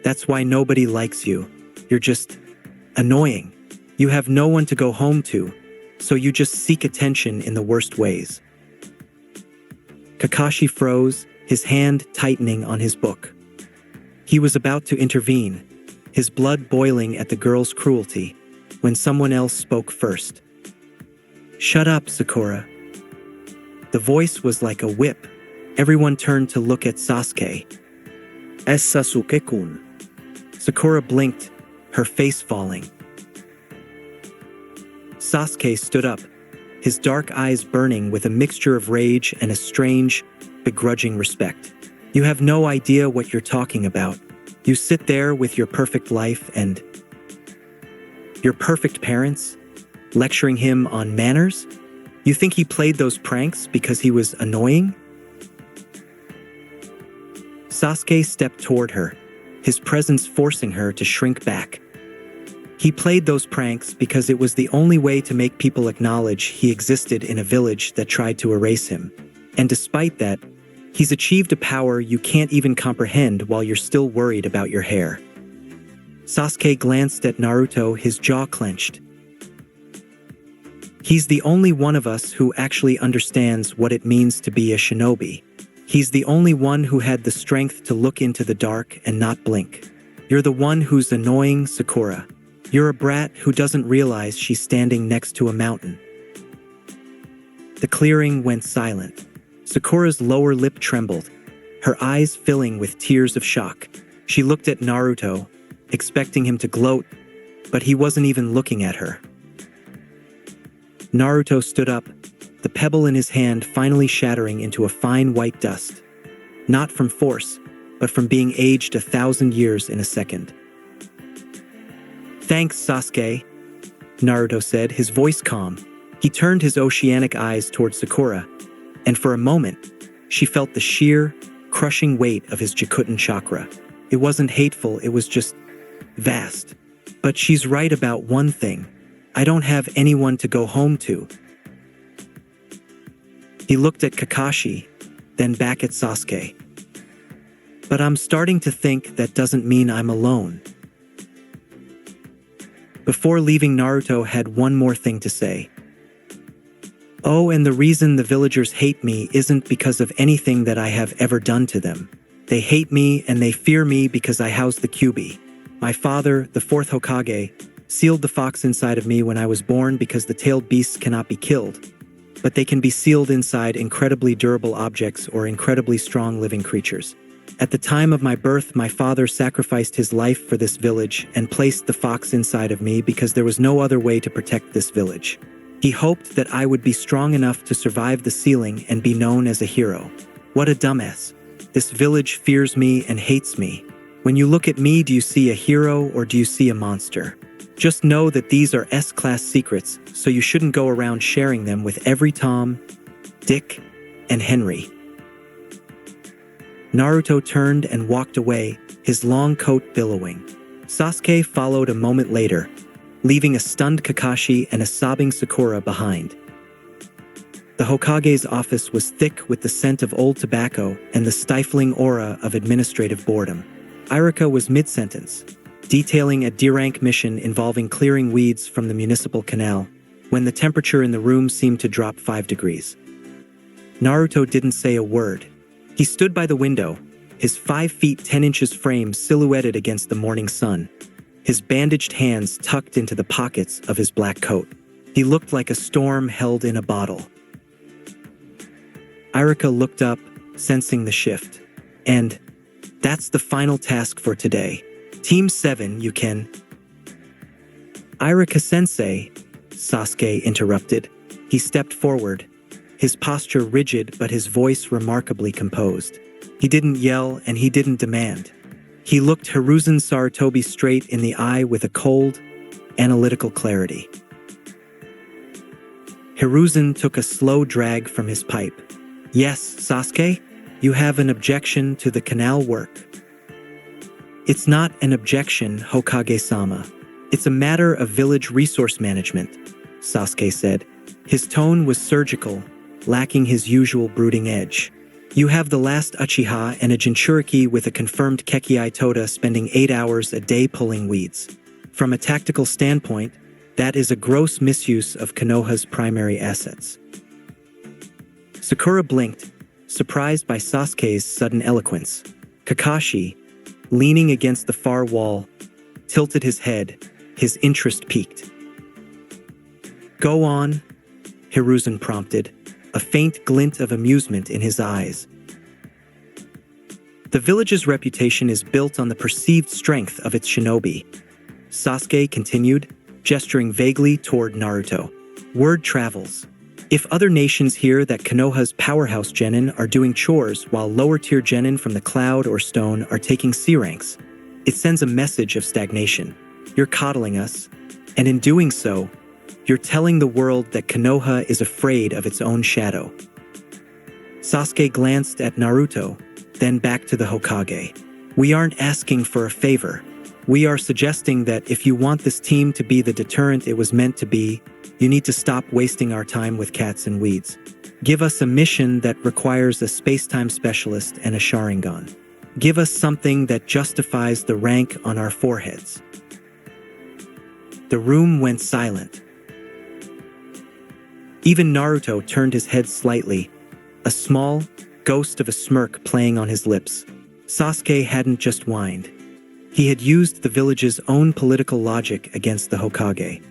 That's why nobody likes you. You're just annoying. You have no one to go home to, so you just seek attention in the worst ways." Kakashi froze, his hand tightening on his book. He was about to intervene, his blood boiling at the girl's cruelty, when someone else spoke first. "Shut up, Sakura." The voice was like a whip. Everyone turned to look at Sasuke. "Es Sasuke-kun." Sakura blinked, her face falling. Sasuke stood up, his dark eyes burning with a mixture of rage and a strange, begrudging respect. "You have no idea what you're talking about. You sit there with your perfect life and your perfect parents, lecturing him on manners? You think he played those pranks because he was annoying?" Sasuke stepped toward her, his presence forcing her to shrink back. He played those pranks because it was the only way to make people acknowledge he existed in a village that tried to erase him. And despite that, he's achieved a power you can't even comprehend while you're still worried about your hair. Sasuke glanced at Naruto, his jaw clenched. He's the only one of us who actually understands what it means to be a shinobi. He's the only one who had the strength to look into the dark and not blink. You're the one who's annoying, Sakura. You're a brat who doesn't realize she's standing next to a mountain. The clearing went silent. Sakura's lower lip trembled, her eyes filling with tears of shock. She looked at Naruto, expecting him to gloat, but he wasn't even looking at her. Naruto stood up, the pebble in his hand finally shattering into a fine white dust. Not from force, but from being aged 1,000 years in a second. "Thanks, Sasuke," Naruto said, his voice calm. He turned his oceanic eyes toward Sakura, and for a moment, she felt the sheer, crushing weight of his Jikuton chakra. It wasn't hateful, it was just vast. But she's right about one thing. I don't have anyone to go home to. He looked at Kakashi, then back at Sasuke. But I'm starting to think that doesn't mean I'm alone. Before leaving, Naruto had one more thing to say. Oh, and the reason the villagers hate me isn't because of anything that I have ever done to them. They hate me and they fear me because I house the Kyuubi. My father, the fourth Hokage, sealed the fox inside of me when I was born because the tailed beasts cannot be killed, but they can be sealed inside incredibly durable objects or incredibly strong living creatures. At the time of my birth, my father sacrificed his life for this village and placed the fox inside of me because there was no other way to protect this village. He hoped that I would be strong enough to survive the sealing and be known as a hero. What a dumbass. This village fears me and hates me. When you look at me, do you see a hero or do you see a monster? Just know that these are S-class secrets, so you shouldn't go around sharing them with every Tom, Dick, and Henry. Naruto turned and walked away, his long coat billowing. Sasuke followed a moment later, leaving a stunned Kakashi and a sobbing Sakura behind. The Hokage's office was thick with the scent of old tobacco and the stifling aura of administrative boredom. Irika was mid-sentence, detailing a D-rank mission involving clearing weeds from the municipal canal, when the temperature in the room seemed to drop 5 degrees. Naruto didn't say a word. He stood by the window, his 5 feet 10 inches frame silhouetted against the morning sun, his bandaged hands tucked into the pockets of his black coat. He looked like a storm held in a bottle. Irika looked up, sensing the shift. And that's the final task for today. Team 7, you can... Irika-sensei, Sasuke interrupted. He stepped forward, his posture rigid but his voice remarkably composed. He didn't yell and he didn't demand. He looked Hiruzen Sarutobi straight in the eye with a cold, analytical clarity. Hiruzen took a slow drag from his pipe. Yes, Sasuke, you have an objection to the canal work. It's not an objection, Hokage-sama. It's a matter of village resource management, Sasuke said. His tone was surgical, lacking his usual brooding edge. You have the last Uchiha and a Jinchuriki with a confirmed Kekkei Toda spending 8 hours a day pulling weeds. From a tactical standpoint, that is a gross misuse of Konoha's primary assets. Sakura blinked, surprised by Sasuke's sudden eloquence. Kakashi, leaning against the far wall, tilted his head, his interest peaked. Go on, Hiruzen prompted, a faint glint of amusement in his eyes. The village's reputation is built on the perceived strength of its shinobi, Sasuke continued, gesturing vaguely toward Naruto. Word travels. If other nations hear that Konoha's powerhouse genin are doing chores while lower-tier genin from the Cloud or Stone are taking C ranks, it sends a message of stagnation. You're coddling us, and in doing so, you're telling the world that Konoha is afraid of its own shadow. Sasuke glanced at Naruto, then back to the Hokage. We aren't asking for a favor. We are suggesting that if you want this team to be the deterrent it was meant to be, you need to stop wasting our time with cats and weeds. Give us a mission that requires a space-time specialist and a Sharingan. Give us something that justifies the rank on our foreheads. The room went silent. Even Naruto turned his head slightly, a small ghost of a smirk playing on his lips. Sasuke hadn't just whined. He had used the village's own political logic against the Hokage.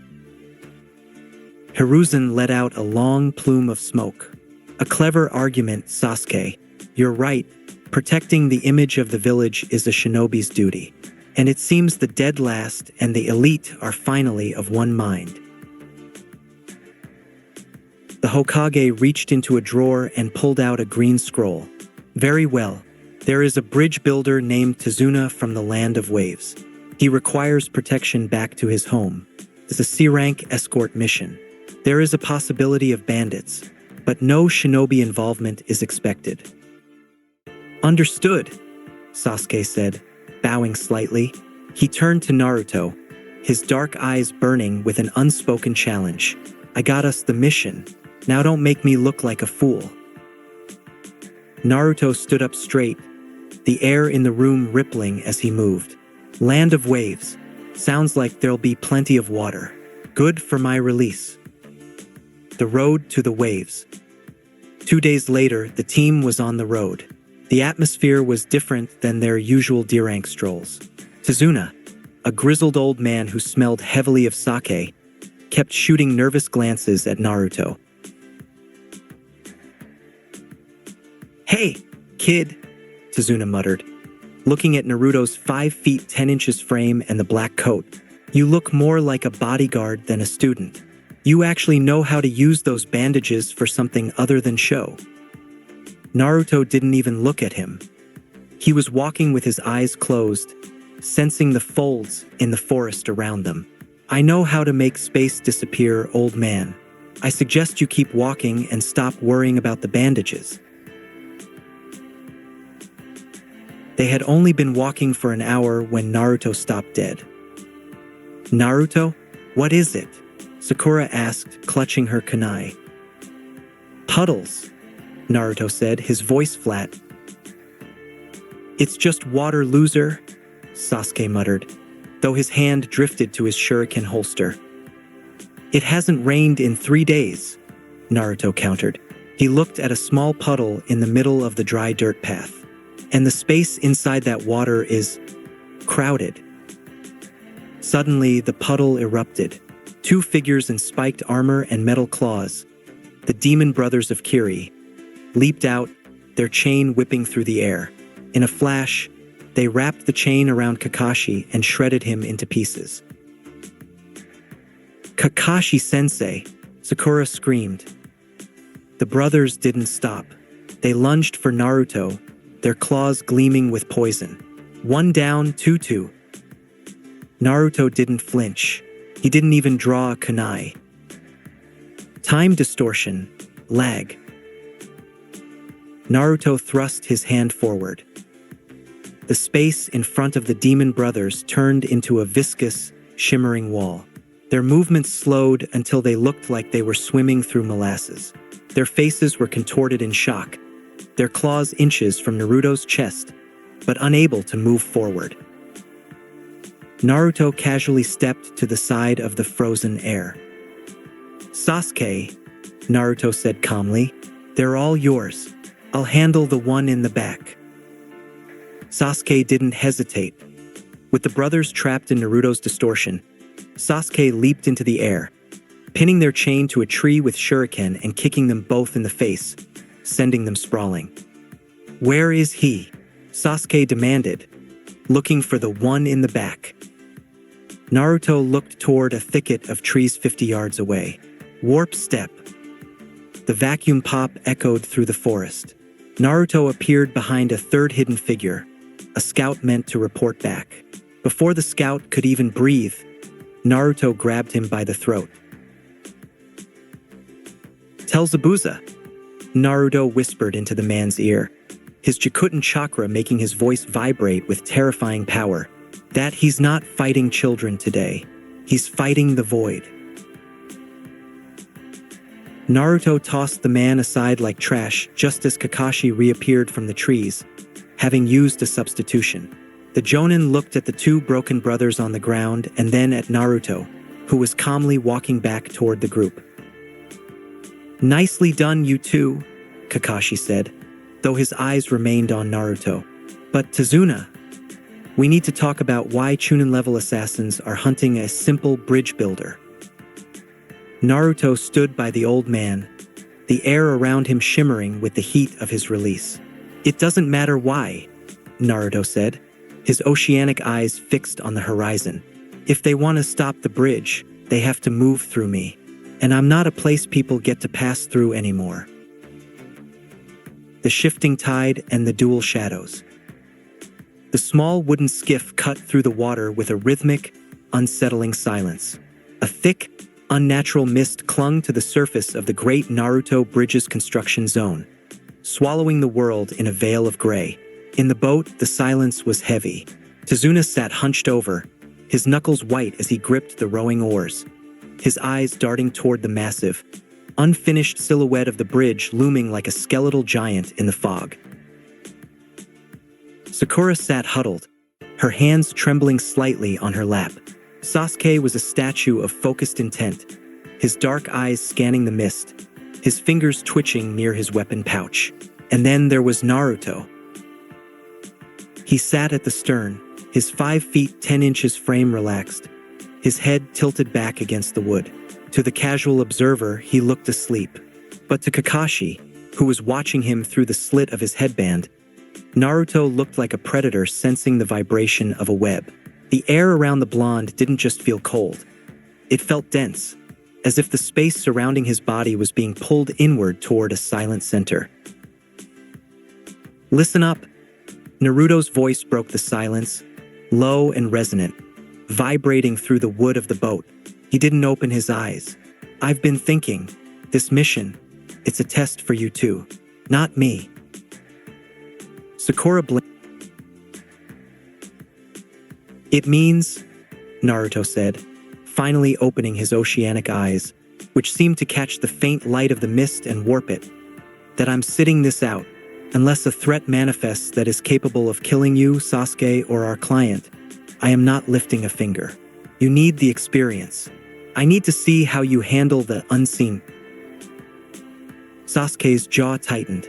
Hiruzen let out a long plume of smoke. A clever argument, Sasuke. You're right. Protecting the image of the village is a shinobi's duty. And it seems the dead last and the elite are finally of one mind. The Hokage reached into a drawer and pulled out a green scroll. Very well. There is a bridge builder named Tazuna from the Land of Waves. He requires protection back to his home. It's a C-rank escort mission. There is a possibility of bandits, but no shinobi involvement is expected. Understood, Sasuke said, bowing slightly. He turned to Naruto, his dark eyes burning with an unspoken challenge. I got us the mission. Now don't make me look like a fool. Naruto stood up straight, the air in the room rippling as he moved. Land of Waves. Sounds like there'll be plenty of water. Good for my release. the road to the waves. 2 days later, the team was on the road. The atmosphere was different than their usual D-rank strolls. Tazuna, a grizzled old man who smelled heavily of sake, kept shooting nervous glances at Naruto. "Hey, kid," Tazuna muttered, looking at Naruto's 5 feet 10 inches frame and the black coat. "You look more like a bodyguard than a student. You actually know how to use those bandages for something other than show." Naruto didn't even look at him. He was walking with his eyes closed, sensing the folds in the forest around them. "I know how to make space disappear, old man. I suggest you keep walking and stop worrying about the bandages." They had only been walking for an hour when Naruto stopped dead. "Naruto, what is it?" Sakura asked, clutching her kunai. "Puddles," Naruto said, his voice flat. "It's just water, loser," Sasuke muttered, though his hand drifted to his shuriken holster. "It hasn't rained in 3 days," Naruto countered. He looked at a small puddle in the middle of the dry dirt path. "And the space inside that water is crowded." Suddenly, the puddle erupted. 2 figures in spiked armor and metal claws, the demon brothers of Kiri, leaped out, their chain whipping through the air. In a flash, they wrapped the chain around Kakashi and shredded him into pieces. "Kakashi-sensei!" Sakura screamed. The brothers didn't stop. They lunged for Naruto, their claws gleaming with poison. "One down, 2-2. Naruto didn't flinch. He didn't even draw a kunai. Time distortion. Lag. Naruto thrust his hand forward. The space in front of the demon brothers turned into a viscous, shimmering wall. Their movements slowed until they looked like they were swimming through molasses. Their faces were contorted in shock, their claws inches from Naruto's chest, but unable to move forward. Naruto casually stepped to the side of the frozen air. "Sasuke," Naruto said calmly, "they're all yours. I'll handle the one in the back." Sasuke didn't hesitate. With the brothers trapped in Naruto's distortion, Sasuke leaped into the air, pinning their chain to a tree with shuriken and kicking them both in the face, sending them sprawling. "Where is he?" Sasuke demanded, looking for the one in the back. Naruto looked toward a thicket of trees 50 yards away. Warp step. The vacuum pop echoed through the forest. Naruto appeared behind a third hidden figure, a scout meant to report back. Before the scout could even breathe, Naruto grabbed him by the throat. "Tell Zabuza," Naruto whispered into the man's ear, his Jikuton chakra making his voice vibrate with terrifying power, "that he's not fighting children today. He's fighting the void." Naruto tossed the man aside like trash just as Kakashi reappeared from the trees, having used a substitution. The Jonin looked at the 2 broken brothers on the ground and then at Naruto, who was calmly walking back toward the group. "Nicely done, you two," Kakashi said, though his eyes remained on Naruto. "But Tazuna, we need to talk about why Chunin-level assassins are hunting a simple bridge builder." Naruto stood by the old man, the air around him shimmering with the heat of his release. "It doesn't matter why," Naruto said, his oceanic eyes fixed on the horizon. "If they want to stop the bridge, they have to move through me. And I'm not a place people get to pass through anymore." The shifting tide and the dual shadows. The small wooden skiff cut through the water with a rhythmic, unsettling silence. A thick, unnatural mist clung to the surface of the great Naruto Bridge's construction zone, swallowing the world in a veil of gray. In the boat, the silence was heavy. Tazuna sat hunched over, his knuckles white as he gripped the rowing oars, his eyes darting toward the massive, unfinished silhouette of the bridge looming like a skeletal giant in the fog. Sakura sat huddled, her hands trembling slightly on her lap. Sasuke was a statue of focused intent, his dark eyes scanning the mist, his fingers twitching near his weapon pouch. And then there was Naruto. He sat at the stern, his 5 feet 10 inches frame relaxed, his head tilted back against the wood. To the casual observer, he looked asleep. But to Kakashi, who was watching him through the slit of his headband, Naruto looked like a predator sensing the vibration of a web. The air around the blonde didn't just feel cold. It felt dense, as if the space surrounding his body was being pulled inward toward a silent center. "Listen up." Naruto's voice broke the silence, low and resonant, vibrating through the wood of the boat. He didn't open his eyes. "I've been thinking, this mission, it's a test for you too, not me." Sakura blinked. "It means," Naruto said, finally opening his oceanic eyes, which seemed to catch the faint light of the mist and warp it, "that I'm sitting this out. Unless a threat manifests that is capable of killing you, Sasuke, or our client, I am not lifting a finger. You need the experience. I need to see how you handle the unseen." Sasuke's jaw tightened.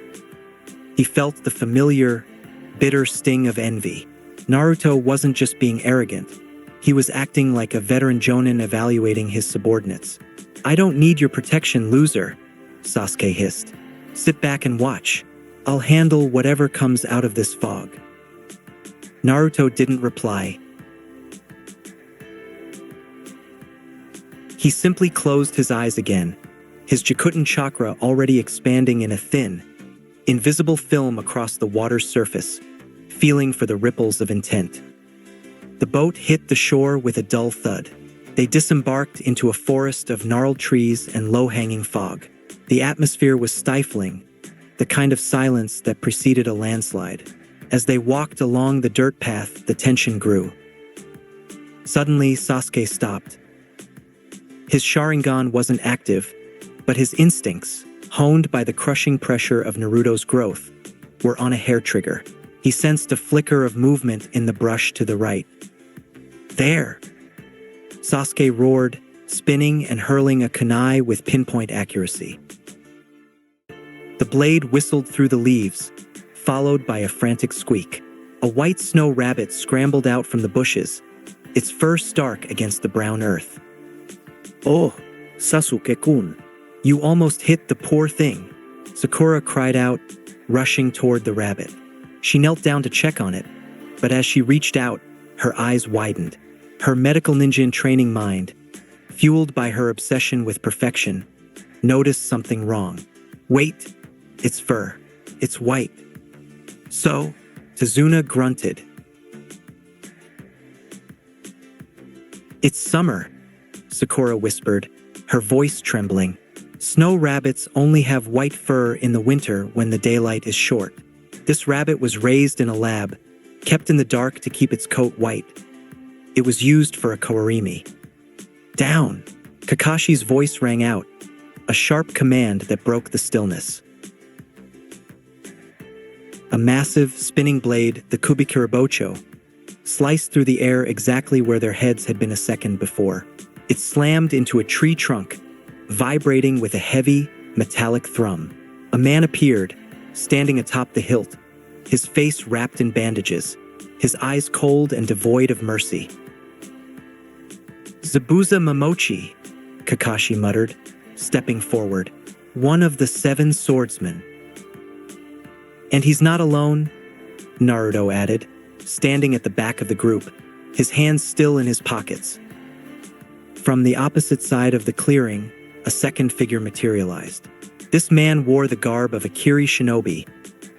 He felt the familiar, bitter sting of envy. Naruto wasn't just being arrogant. He was acting like a veteran jonin evaluating his subordinates. "I don't need your protection, loser," Sasuke hissed. "Sit back and watch. I'll handle whatever comes out of this fog." Naruto didn't reply. He simply closed his eyes again, his Jikuton chakra already expanding in a thin, invisible film across the water's surface, feeling for the ripples of intent. The boat hit the shore with a dull thud. They disembarked into a forest of gnarled trees and low-hanging fog. The atmosphere was stifling, the kind of silence that preceded a landslide. As they walked along the dirt path, the tension grew. Suddenly, Sasuke stopped. His Sharingan wasn't active, but his instincts, honed by the crushing pressure of Naruto's growth, were on a hair trigger. He sensed a flicker of movement in the brush to the right. "There!" Sasuke roared, spinning and hurling a kunai with pinpoint accuracy. The blade whistled through the leaves, followed by a frantic squeak. A white snow rabbit scrambled out from the bushes, its fur stark against the brown earth. "Oh, Sasuke-kun." "You almost hit the poor thing," Sakura cried out, rushing toward the rabbit. She knelt down to check on it, but as she reached out, her eyes widened. Her medical ninja in training mind, fueled by her obsession with perfection, noticed something wrong. "Wait, it's fur. It's white." "So?" Tazuna grunted. "It's summer," Sakura whispered, her voice trembling. "Snow rabbits only have white fur in the winter when the daylight is short. This rabbit was raised in a lab, kept in the dark to keep its coat white. It was used for a kawarimi." "Down!" Kakashi's voice rang out, a sharp command that broke the stillness. A massive, spinning blade, the Kubikirabocho, sliced through the air exactly where their heads had been a second before. It slammed into a tree trunk, vibrating with a heavy, metallic thrum. A man appeared, standing atop the hilt, his face wrapped in bandages, his eyes cold and devoid of mercy. "Zabuza Momochi," Kakashi muttered, stepping forward. "One of the 7 swordsmen." "And he's not alone," Naruto added, standing at the back of the group, his hands still in his pockets. From the opposite side of the clearing, a second figure materialized. This man wore the garb of a Kiri shinobi,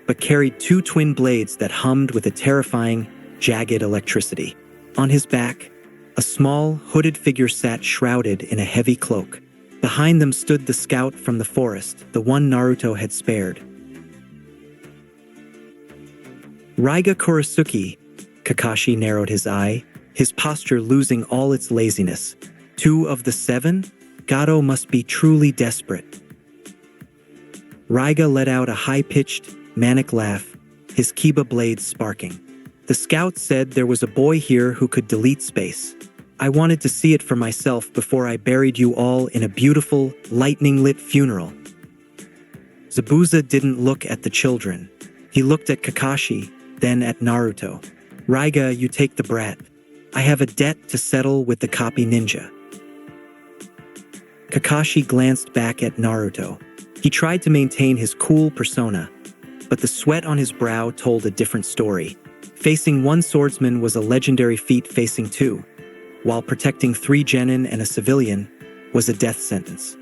but carried 2 twin blades that hummed with a terrifying, jagged electricity. On his back, a small, hooded figure sat shrouded in a heavy cloak. Behind them stood the scout from the forest, the one Naruto had spared. "Raiga Kurasuki," Kakashi narrowed his eye, his posture losing all its laziness. "2 of the 7? Gato must be truly desperate." Raiga let out a high-pitched, manic laugh, his kiba blades sparking. "The scout said there was a boy here who could delete space. I wanted to see it for myself before I buried you all in a beautiful, lightning-lit funeral. Zabuza didn't look at the children. He looked at Kakashi, then at Naruto. Raiga, you take the brat. I have a debt to settle with the copy ninja. Kakashi glanced back at Naruto. He tried to maintain his cool persona, but the sweat on his brow told a different story. Facing one swordsman was a legendary feat facing two, while protecting 3 genin and a civilian was a death sentence.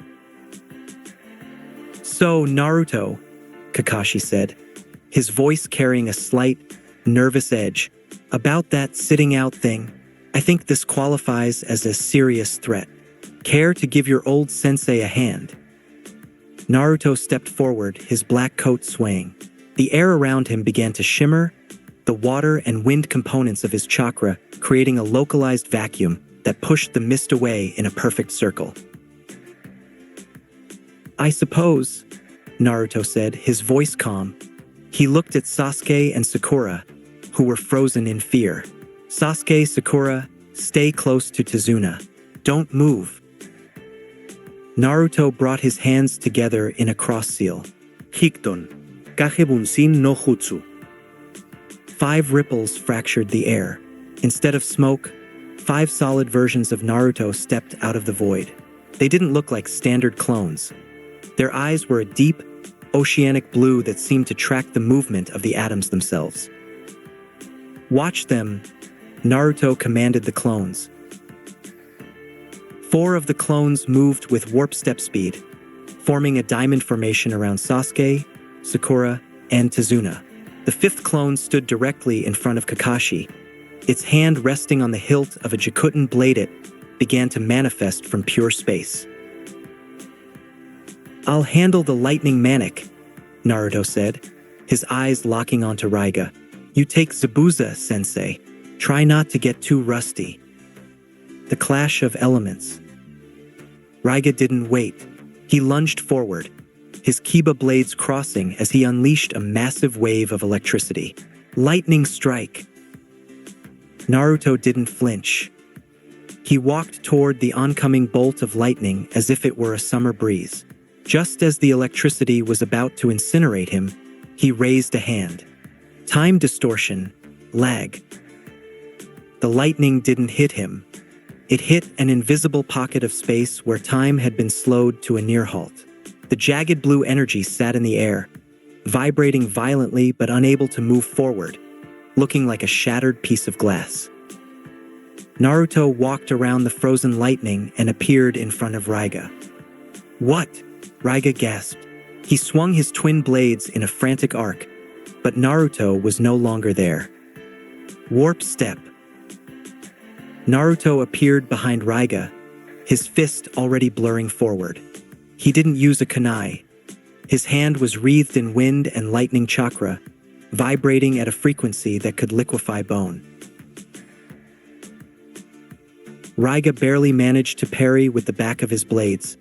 So, Naruto, Kakashi said, his voice carrying a slight, nervous edge. About that sitting out thing, I think this qualifies as a serious threat. Care to give your old sensei a hand? Naruto stepped forward, his black coat swaying. The air around him began to shimmer, the water and wind components of his chakra creating a localized vacuum that pushed the mist away in a perfect circle. I suppose, Naruto said, his voice calm. He looked at Sasuke and Sakura, who were frozen in fear. Sasuke, Sakura, stay close to Tazuna. Don't move. Naruto brought his hands together in a cross seal. Jikuton. Kage Bunshin no Jutsu. 5 ripples fractured the air. Instead of smoke, 5 solid versions of Naruto stepped out of the void. They didn't look like standard clones. Their eyes were a deep, oceanic blue that seemed to track the movement of the atoms themselves. Watch them, Naruto commanded the clones. 4 of the clones moved with warp step speed, forming a diamond formation around Sasuke, Sakura, and Tazuna. The 5th clone stood directly in front of Kakashi. Its hand resting on the hilt of a Jikuton blade it began to manifest from pure space. I'll handle the lightning manic, Naruto said, his eyes locking onto Raiga. You take Zabuza, sensei. Try not to get too rusty. The clash of elements. Raiga didn't wait. He lunged forward, his Kiba blades crossing as he unleashed a massive wave of electricity. Lightning strike. Naruto didn't flinch. He walked toward the oncoming bolt of lightning as if it were a summer breeze. Just as the electricity was about to incinerate him, he raised a hand. Time distortion, lag. The lightning didn't hit him. It hit an invisible pocket of space where time had been slowed to a near halt. The jagged blue energy sat in the air, vibrating violently but unable to move forward, looking like a shattered piece of glass. Naruto walked around the frozen lightning and appeared in front of Raiga. What? Raiga gasped. He swung his twin blades in a frantic arc, but Naruto was no longer there. Warp step. Naruto appeared behind Raiga, his fist already blurring forward. He didn't use a kunai. His hand was wreathed in wind and lightning chakra, vibrating at a frequency that could liquefy bone. Raiga barely managed to parry with the back of his blades,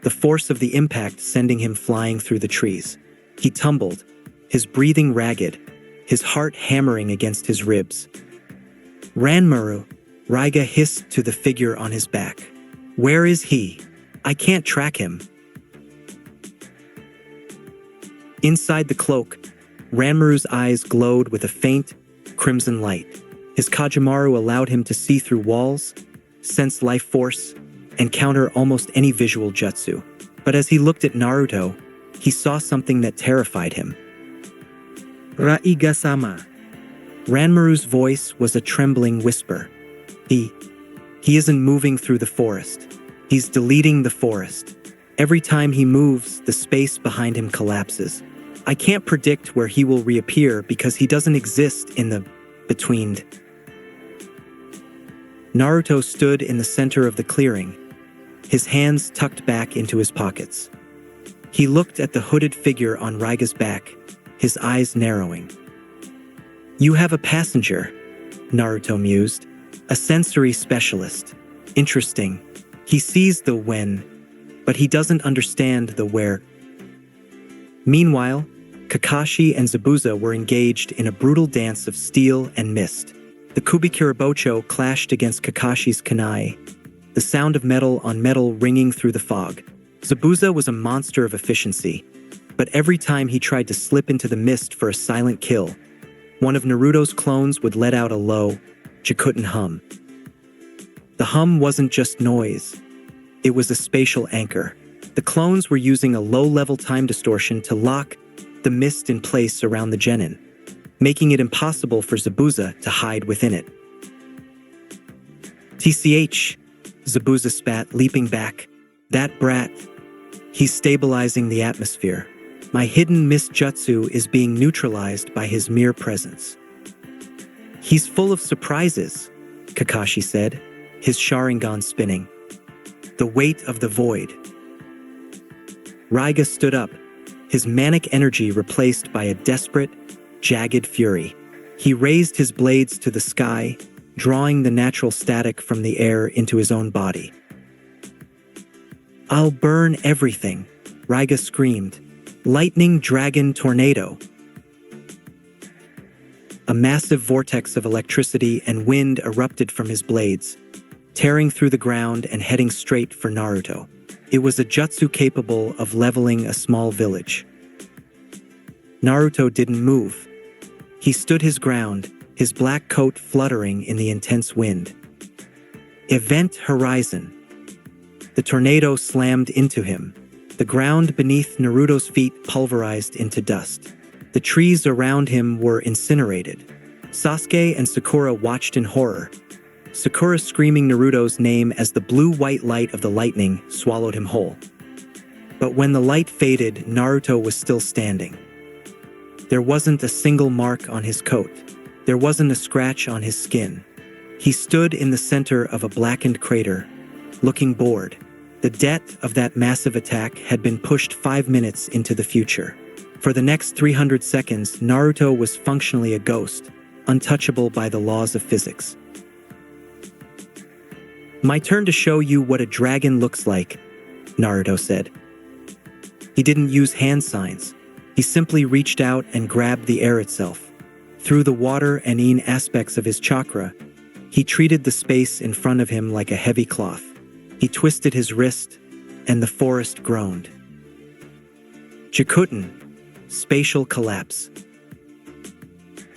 the force of the impact sending him flying through the trees. He tumbled, his breathing ragged, his heart hammering against his ribs. Ranmaru, Raiga hissed to the figure on his back. Where is he? I can't track him. Inside the cloak, Ranmaru's eyes glowed with a faint, crimson light. His Kagemaru allowed him to see through walls, sense life force, and counter almost any visual jutsu. But as he looked at Naruto, he saw something that terrified him. Raiga-sama. Ranmaru's voice was a trembling whisper. He isn't moving through the forest. He's deleting the forest. Every time he moves, the space behind him collapses. I can't predict where he will reappear because he doesn't exist in the between. Naruto stood in the center of the clearing, his hands tucked back into his pockets. He looked at the hooded figure on Raiga's back, his eyes narrowing. You have a passenger, Naruto mused. A sensory specialist. Interesting. He sees the when, but he doesn't understand the where. Meanwhile, Kakashi and Zabuza were engaged in a brutal dance of steel and mist. The Kubikirabocho clashed against Kakashi's kunai, the sound of metal on metal ringing through the fog. Zabuza was a monster of efficiency, but every time he tried to slip into the mist for a silent kill, one of Naruto's clones would let out a low, Jikuton hum. The hum wasn't just noise. It was a spatial anchor. The clones were using a low-level time distortion to lock the mist in place around the genin, making it impossible for Zabuza to hide within it. TCH, Zabuza spat, leaping back. That brat. He's stabilizing the atmosphere. My hidden mist jutsu is being neutralized by his mere presence. He's full of surprises, Kakashi said, his Sharingan spinning. The weight of the void. Raiga stood up, his manic energy replaced by a desperate, jagged fury. He raised his blades to the sky, drawing the natural static from the air into his own body. I'll burn everything, Raiga screamed. Lightning dragon tornado. A massive vortex of electricity and wind erupted from his blades, tearing through the ground and heading straight for Naruto. It was a jutsu capable of leveling a small village. Naruto didn't move. He stood his ground, his black coat fluttering in the intense wind. Event Horizon. The tornado slammed into him. The ground beneath Naruto's feet pulverized into dust. The trees around him were incinerated. Sasuke and Sakura watched in horror. Sakura screaming Naruto's name as the blue-white light of the lightning swallowed him whole. But when the light faded, Naruto was still standing. There wasn't a single mark on his coat. There wasn't a scratch on his skin. He stood in the center of a blackened crater, looking bored. The depth of that massive attack had been pushed 5 minutes into the future. For the next 300 seconds, Naruto was functionally a ghost, untouchable by the laws of physics. My turn to show you what a dragon looks like, Naruto said. He didn't use hand signs. He simply reached out and grabbed the air itself. Through the water and in aspects of his chakra, he treated the space in front of him like a heavy cloth. He twisted his wrist, and the forest groaned. Jikuton, spatial collapse.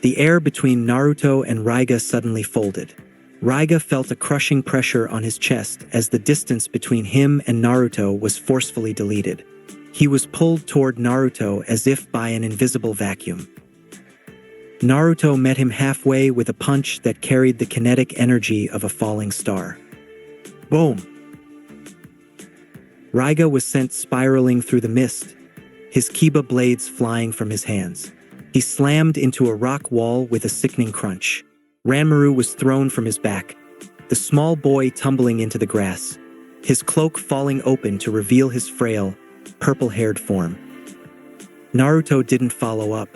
The air between Naruto and Raiga suddenly folded. Raiga felt a crushing pressure on his chest as the distance between him and Naruto was forcefully deleted. He was pulled toward Naruto as if by an invisible vacuum. Naruto met him halfway with a punch that carried the kinetic energy of a falling star. Boom! Raiga was sent spiraling through the mist, his kiba blades flying from his hands. He slammed into a rock wall with a sickening crunch. Ranmaru was thrown from his back, the small boy tumbling into the grass, his cloak falling open to reveal his frail, purple-haired form. Naruto didn't follow up.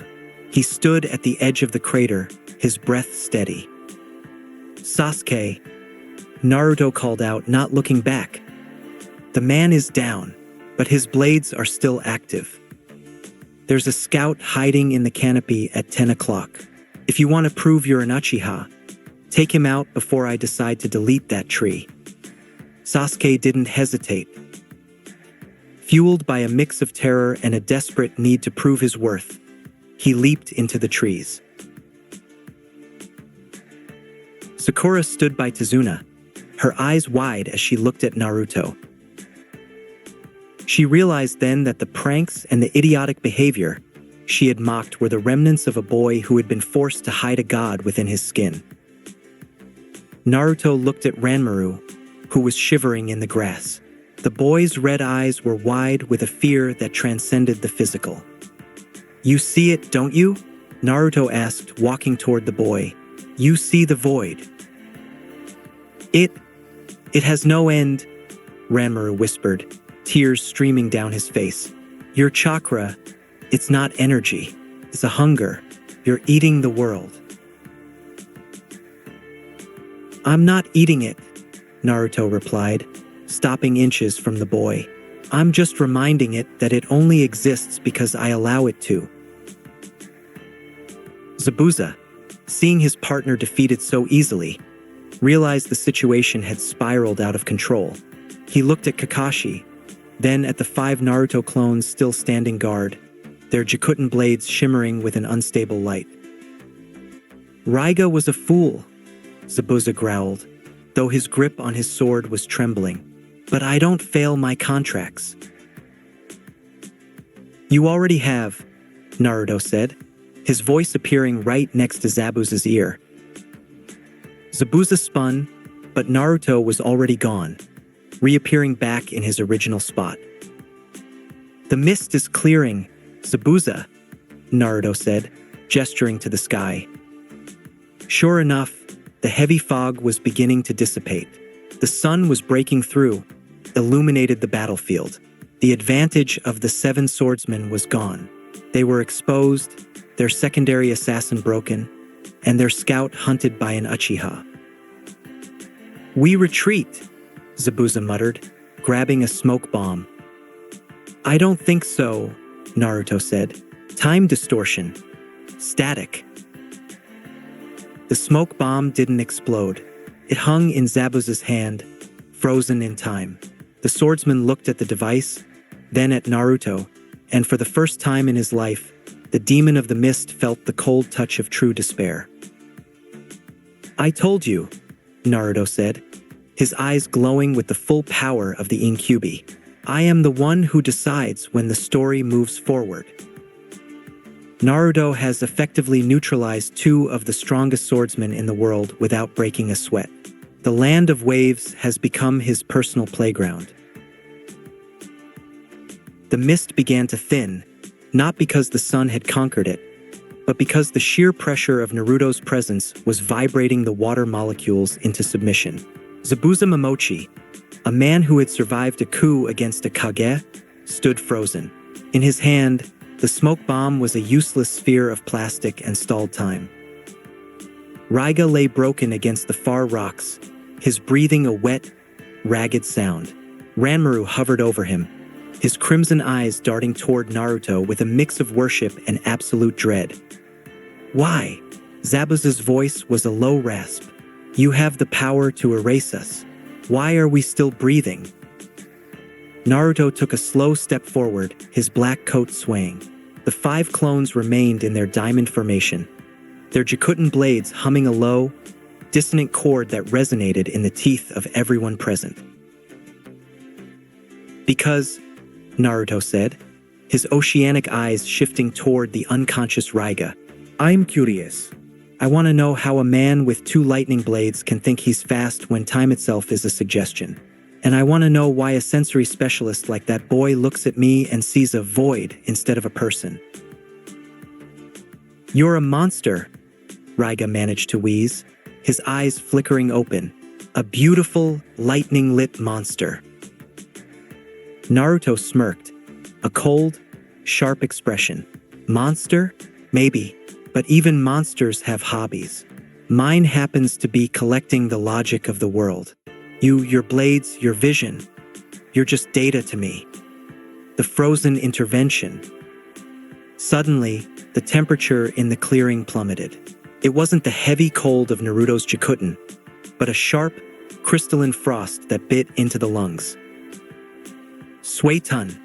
He stood at the edge of the crater, his breath steady. Sasuke, Naruto called out, not looking back. The man is down, but his blades are still active. There's a scout hiding in the canopy at 10 o'clock. If you want to prove you're an Uchiha, take him out before I decide to delete that tree. Sasuke didn't hesitate. Fueled by a mix of terror and a desperate need to prove his worth, he leaped into the trees. Sakura stood by Tazuna, her eyes wide as she looked at Naruto. She realized then that the pranks and the idiotic behavior she had mocked were the remnants of a boy who had been forced to hide a god within his skin. Naruto looked at Ranmaru, who was shivering in the grass. The boy's red eyes were wide with a fear that transcended the physical. You see it, don't you? Naruto asked, walking toward the boy. You see the void. It has no end, Ranmaru whispered, tears streaming down his face. Your chakra, it's not energy, it's a hunger. You're eating the world. I'm not eating it, Naruto replied, stopping inches from the boy. I'm just reminding it that it only exists because I allow it to. Zabuza, Seeing his partner defeated so easily, realized the situation had spiraled out of control. He looked at Kakashi, then at the 5 Naruto clones still standing guard, their Jikuton blades shimmering with an unstable light. Raiga was a fool, Zabuza growled, though his grip on his sword was trembling. But I don't fail my contracts. You already have, Naruto said, his voice appearing right next to Zabuza's ear. Zabuza spun, but Naruto was already gone, reappearing back in his original spot. The mist is clearing, Zabuza, Naruto said, gesturing to the sky. Sure enough, the heavy fog was beginning to dissipate. The sun was breaking through, illuminated the battlefield. The advantage of the 7 swordsmen was gone. They were exposed, their secondary assassin broken, and their scout hunted by an Uchiha. We retreat, Zabuza muttered, grabbing a smoke bomb. I don't think so, Naruto said. Time distortion. Static. The smoke bomb didn't explode. It hung in Zabuza's hand, frozen in time. The swordsman looked at the device, then at Naruto, and for the first time in his life, the demon of the mist felt the cold touch of true despair. I told you, Naruto said, his eyes glowing with the full power of the Incubi. I am the one who decides when the story moves forward. Naruto has effectively neutralized 2 of the strongest swordsmen in the world without breaking a sweat. The land of waves has become his personal playground. The mist began to thin, not because the sun had conquered it, but because the sheer pressure of Naruto's presence was vibrating the water molecules into submission. Zabuza Momochi, a man who had survived a coup against a Kage, stood frozen. In his hand, the smoke bomb was a useless sphere of plastic and stalled time. Raiga lay broken against the far rocks, his breathing a wet, ragged sound. Ranmaru hovered over him, his crimson eyes darting toward Naruto with a mix of worship and absolute dread. Why? Zabuza's voice was a low rasp. You have the power to erase us. Why are we still breathing? Naruto took a slow step forward, his black coat swaying. The 5 clones remained in their diamond formation, their Jikuton blades humming a low, dissonant chord that resonated in the teeth of everyone present. Because, Naruto said, his oceanic eyes shifting toward the unconscious Raiga. I'm curious. I want to know how a man with 2 lightning blades can think he's fast when time itself is a suggestion. And I want to know why a sensory specialist like that boy looks at me and sees a void instead of a person. You're a monster, Raiga managed to wheeze, his eyes flickering open. A beautiful, lightning-lit monster. Naruto smirked, a cold, sharp expression. Monster? Maybe, but even monsters have hobbies. Mine happens to be collecting the logic of the world. Your blades, your vision, you're just data to me. The frozen intervention. Suddenly, the temperature in the clearing plummeted. It wasn't the heavy cold of Naruto's Jikuton, but a sharp, crystalline frost that bit into the lungs. Suetun,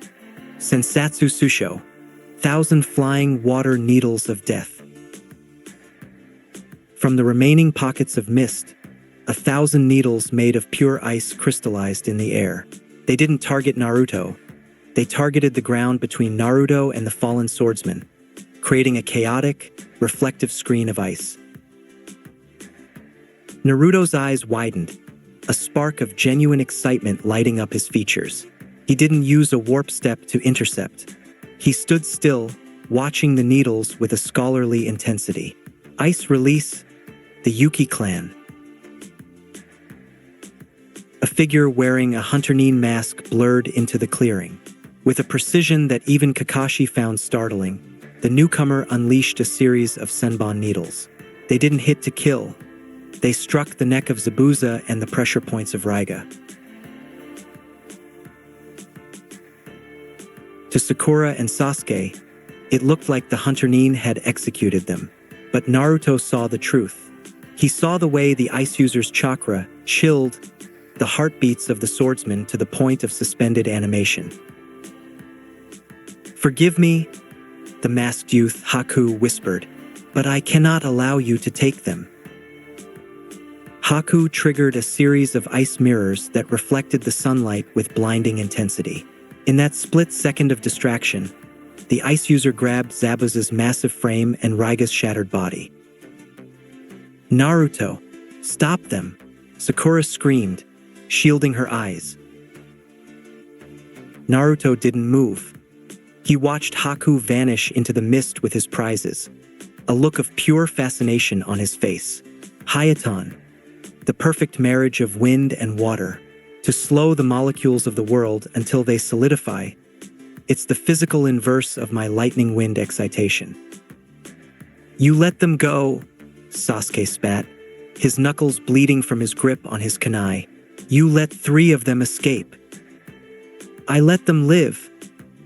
Sensatsu Susho, 1,000 flying water needles of death. From the remaining pockets of mist, 1,000 needles made of pure ice crystallized in the air. They didn't target Naruto. They targeted the ground between Naruto and the fallen swordsman, creating a chaotic, reflective screen of ice. Naruto's eyes widened, a spark of genuine excitement lighting up his features. He didn't use a warp step to intercept. He stood still, watching the needles with a scholarly intensity. Ice release, the Yuki clan. A figure wearing a Hunter-Nin mask blurred into the clearing. With a precision that even Kakashi found startling, the newcomer unleashed a series of Senbon needles. They didn't hit to kill. They struck the neck of Zabuza and the pressure points of Raiga. To Sakura and Sasuke, it looked like the Hunter-Nin had executed them. But Naruto saw the truth. He saw the way the ice user's chakra chilled the heartbeats of the swordsman to the point of suspended animation. "Forgive me," the masked youth Haku whispered, "but I cannot allow you to take them." Haku triggered a series of ice mirrors that reflected the sunlight with blinding intensity. In that split second of distraction, the ice user grabbed Zabuza's massive frame and Raiga's shattered body. "Naruto, stop them!" Sakura screamed, shielding her eyes. Naruto didn't move. He watched Haku vanish into the mist with his prizes, a look of pure fascination on his face. Hayaton, the perfect marriage of wind and water, to slow the molecules of the world until they solidify. It's the physical inverse of my lightning wind excitation. "You let them go," Sasuke spat, his knuckles bleeding from his grip on his kunai. "You let 3 of them escape." "I let them live,"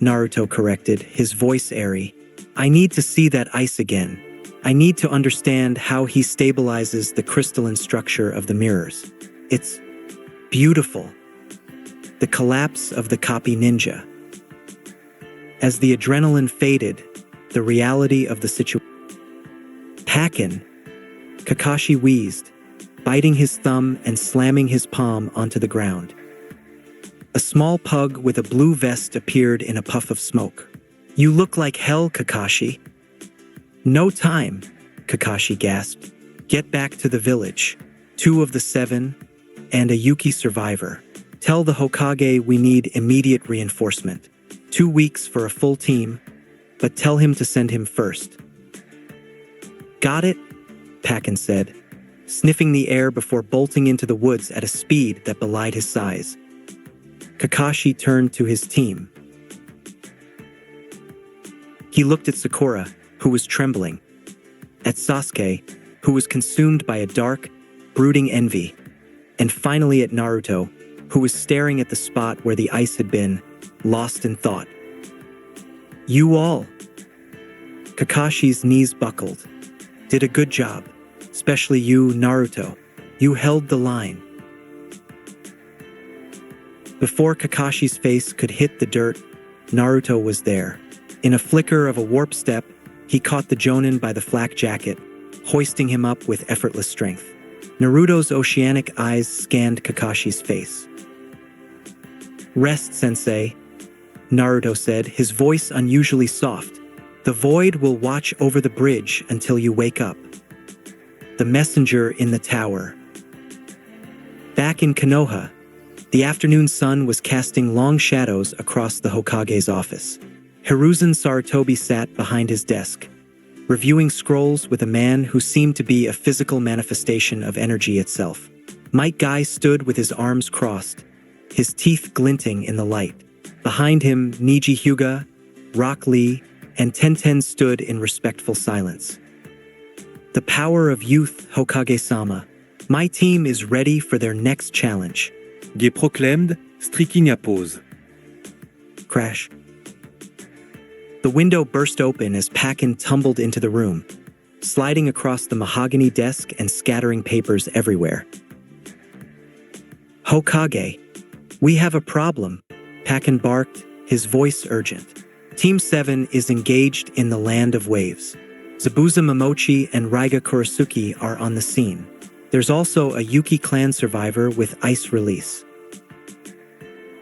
Naruto corrected, his voice airy. "I need to see that ice again. I need to understand how he stabilizes the crystalline structure of the mirrors. It's beautiful." The collapse of the copy ninja. As the adrenaline faded, the reality of the situation. "Pakin," Kakashi wheezed, biting his thumb and slamming his palm onto the ground. A small pug with a blue vest appeared in a puff of smoke. "You look like hell, Kakashi." "No time," Kakashi gasped. "Get back to the village. 2 of the 7, and a Yuki survivor. Tell the Hokage we need immediate reinforcement. 2 weeks for a full team, but tell him to send him first." "Got it," Pakin said, sniffing the air before bolting into the woods at a speed that belied his size. Kakashi turned to his team. He looked at Sakura, who was trembling, at Sasuke, who was consumed by a dark, brooding envy, and finally at Naruto, who was staring at the spot where the ice had been, lost in thought. "You all." Kakashi's knees buckled. "Did a good job, especially you, Naruto. You held the line." Before Kakashi's face could hit the dirt, Naruto was there. In a flicker of a warp step, he caught the Jonin by the flak jacket, hoisting him up with effortless strength. Naruto's oceanic eyes scanned Kakashi's face. "Rest, sensei," Naruto said, his voice unusually soft. "The void will watch over the bridge until you wake up." The messenger in the tower. Back in Konoha, the afternoon sun was casting long shadows across the Hokage's office. Hiruzen Sarutobi sat behind his desk, reviewing scrolls with a man who seemed to be a physical manifestation of energy itself. Might Guy stood with his arms crossed, his teeth glinting in the light. Behind him, Niji Hyuga, Rock Lee, and Tenten stood in respectful silence. "The power of youth, Hokage-sama. My team is ready for their next challenge." Guy proclaimed, striking a pause. Crash. The window burst open as Pakin tumbled into the room, sliding across the mahogany desk and scattering papers everywhere. "Hokage, we have a problem," Pakin barked, his voice urgent. "Team 7 is engaged in the Land of Waves. Zabuza Momochi and Raiga Kurasuki are on the scene. There's also a Yuki clan survivor with ice release."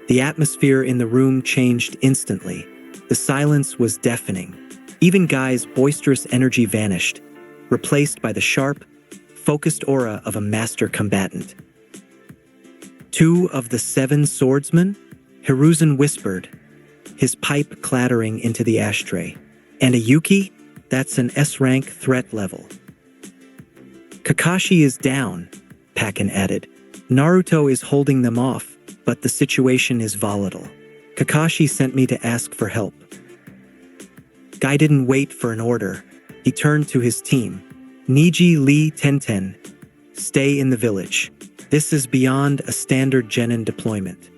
The atmosphere in the room changed instantly. The silence was deafening. Even Guy's boisterous energy vanished, replaced by the sharp, focused aura of a master combatant. "2 of the 7 swordsmen?" Hiruzen whispered, his pipe clattering into the ashtray. "And a Yuki? That's an S-rank threat level." "Kakashi is down," Pakin added. "Naruto is holding them off, but the situation is volatile. Kakashi sent me to ask for help." Guy didn't wait for an order. He turned to his team. "Niji, Lee, Tenten, stay in the village. This is beyond a standard genin deployment."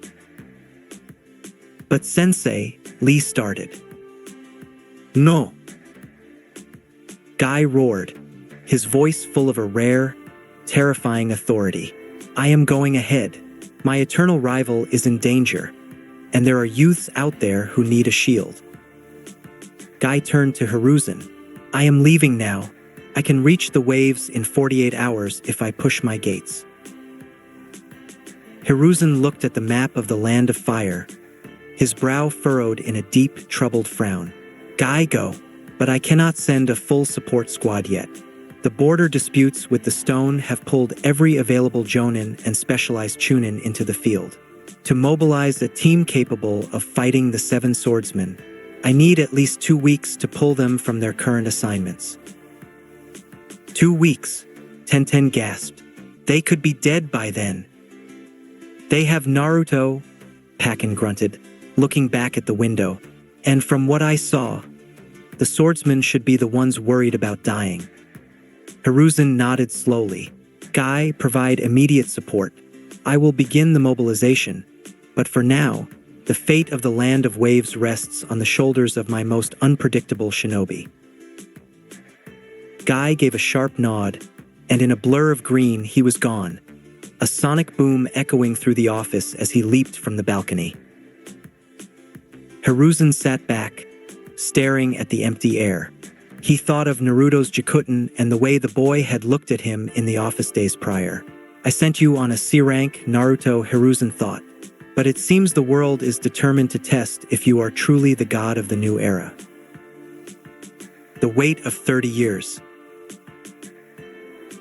"But Sensei," Lee started. No. Guy roared, his voice full of a rare, terrifying authority. I am going ahead. My eternal rival is in danger, and there are youths out there who need a shield. Guy turned to Hiruzen. I am leaving now. I can reach the waves in 48 hours if I push my gates. Hiruzen looked at the map of the Land of Fire, his brow furrowed in a deep, troubled frown. Guy, go. But I cannot send a full support squad yet. The border disputes with the Stone have pulled every available Jonin and specialized Chunin into the field. To mobilize a team capable of fighting the Seven Swordsmen, I need at least 2 weeks to pull them from their current assignments. 2 weeks, Tenten gasped. They could be dead by then. They have Naruto, Pakin grunted, looking back at the window. And from what I saw, the swordsmen should be the ones worried about dying. Hiruzen nodded slowly. Guy, provide immediate support. I will begin the mobilization, but for now, the fate of the Land of Waves rests on the shoulders of my most unpredictable shinobi. Guy gave a sharp nod, and in a blur of green he was gone, a sonic boom echoing through the office as he leaped from the balcony. Hiruzen sat back, staring at the empty air. He thought of Naruto's Jikuton and the way the boy had looked at him in the office days prior. I sent you on a C-rank, Naruto, Hiruzen thought. But it seems the world is determined to test if you are truly the god of the new era. The weight of 30 years.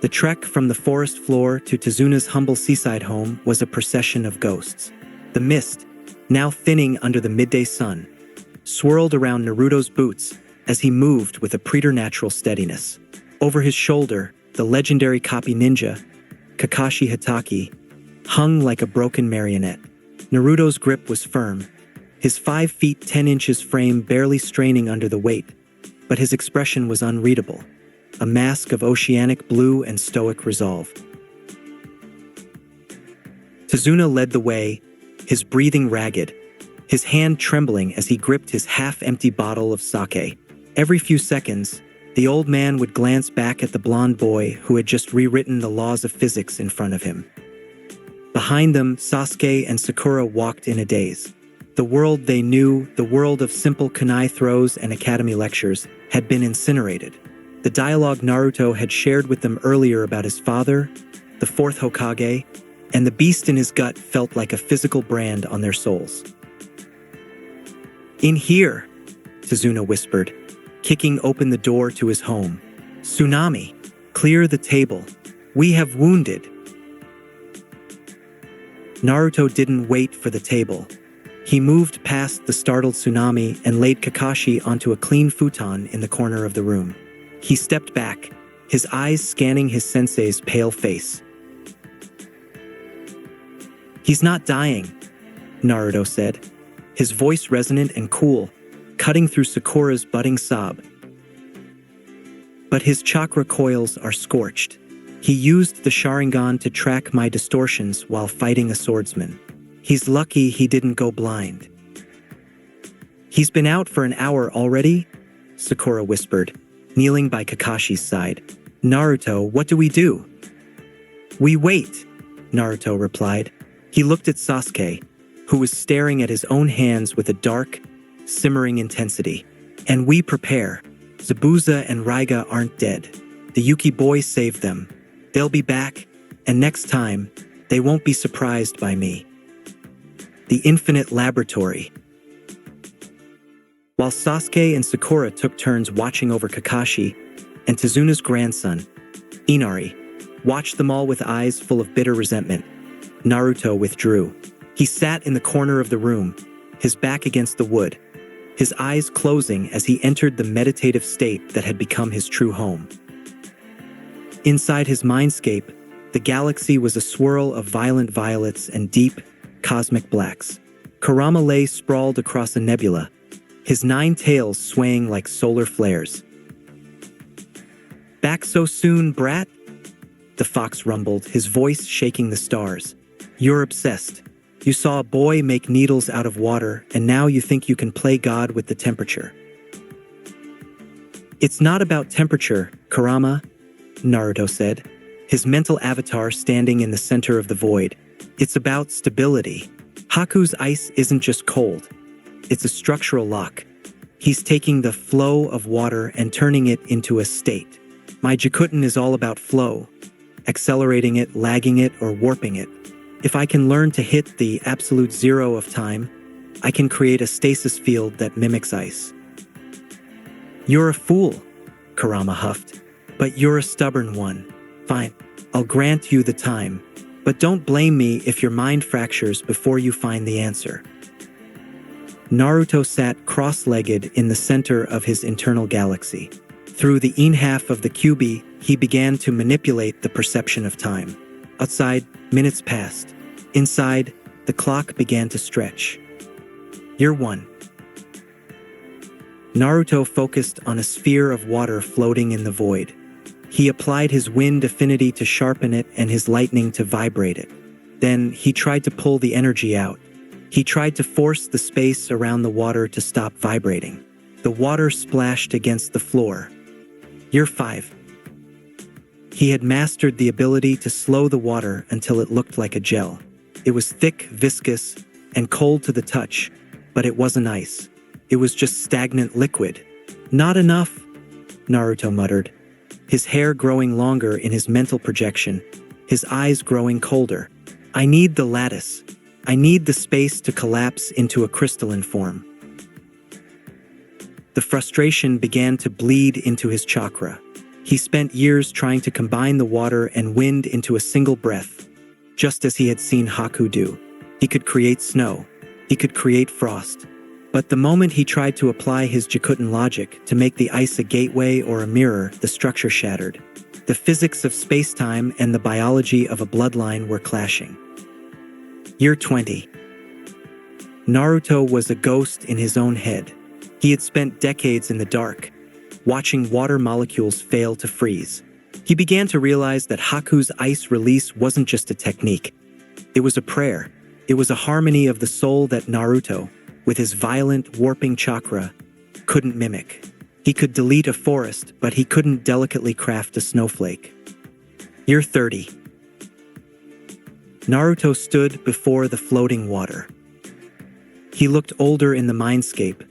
The trek from the forest floor to Tezuna's humble seaside home was a procession of ghosts. The mist, now thinning under the midday sun, swirled around Naruto's boots as he moved with a preternatural steadiness. Over his shoulder, the legendary copy ninja, Kakashi Hatake, hung like a broken marionette. Naruto's grip was firm, his 5 feet 10 inches frame barely straining under the weight, but his expression was unreadable, a mask of oceanic blue and stoic resolve. Tezuna led the way, his breathing ragged, his hand trembling as he gripped his half-empty bottle of sake. Every few seconds, the old man would glance back at the blonde boy who had just rewritten the laws of physics in front of him. Behind them, Sasuke and Sakura walked in a daze. The world they knew, the world of simple kunai throws and academy lectures, had been incinerated. The dialogue Naruto had shared with them earlier about his father, the fourth Hokage, and the beast in his gut felt like a physical brand on their souls. In here, Tezuna whispered, kicking open the door to his home. Tsunami, clear the table. We have wounded. Naruto didn't wait for the table. He moved past the startled Tsunami and laid Kakashi onto a clean futon in the corner of the room. He stepped back, his eyes scanning his sensei's pale face. He's not dying, Naruto said, his voice resonant and cool, cutting through Sakura's budding sob. But his chakra coils are scorched. He used the Sharingan to track my distortions while fighting a swordsman. He's lucky he didn't go blind. He's been out for an hour already? Sakura whispered, kneeling by Kakashi's side. Naruto, what do we do? We wait, Naruto replied. He looked at Sasuke, who was staring at his own hands with a dark, simmering intensity. And we prepare. Zabuza and Raiga aren't dead. The Yuki boys saved them. They'll be back, and next time, they won't be surprised by me. The Infinite Laboratory. While Sasuke and Sakura took turns watching over Kakashi, and Tezuna's grandson, Inari, watched them all with eyes full of bitter resentment, Naruto withdrew. He sat in the corner of the room, his back against the wood, his eyes closing as he entered the meditative state that had become his true home. Inside his mindscape, the galaxy was a swirl of violent violets and deep, cosmic blacks. Kurama lay sprawled across a nebula, his 9 tails swaying like solar flares. Back so soon, brat? The fox rumbled, his voice shaking the stars. You're obsessed. You saw a boy make needles out of water, and now you think you can play God with the temperature. It's not about temperature, Kurama, Naruto said, his mental avatar standing in the center of the void. It's about stability. Haku's ice isn't just cold. It's a structural lock. He's taking the flow of water and turning it into a state. My Jikuton is all about flow, accelerating it, lagging it, or warping it. If I can learn to hit the absolute zero of time, I can create a stasis field that mimics ice. You're a fool, Kurama huffed. But you're a stubborn one. Fine, I'll grant you the time. But don't blame me if your mind fractures before you find the answer. Naruto sat cross-legged in the center of his internal galaxy. Through the in-half of the kyubi, he began to manipulate the perception of time. Outside, minutes passed. Inside, the clock began to stretch. Year 1. Naruto focused on a sphere of water floating in the void. He applied his wind affinity to sharpen it and his lightning to vibrate it. Then he tried to pull the energy out. He tried to force the space around the water to stop vibrating. The water splashed against the floor. Year 5. He had mastered the ability to slow the water until it looked like a gel. It was thick, viscous, and cold to the touch, but it wasn't ice. It was just stagnant liquid. Not enough, Naruto muttered, his hair growing longer in his mental projection, his eyes growing colder. I need the lattice. I need the space to collapse into a crystalline form. The frustration began to bleed into his chakra. He spent years trying to combine the water and wind into a single breath, just as he had seen Haku do. He could create snow. He could create frost. But the moment he tried to apply his Jikuton logic to make the ice a gateway or a mirror, the structure shattered. The physics of space-time and the biology of a bloodline were clashing. Year 20. Naruto was a ghost in his own head. He had spent decades in the dark, watching water molecules fail to freeze. He began to realize that Haku's ice release wasn't just a technique. It was a prayer. It was a harmony of the soul that Naruto, with his violent, warping chakra, couldn't mimic. He could delete a forest, but he couldn't delicately craft a snowflake. Year 30. Naruto stood before the floating water. He looked older in the mindscape,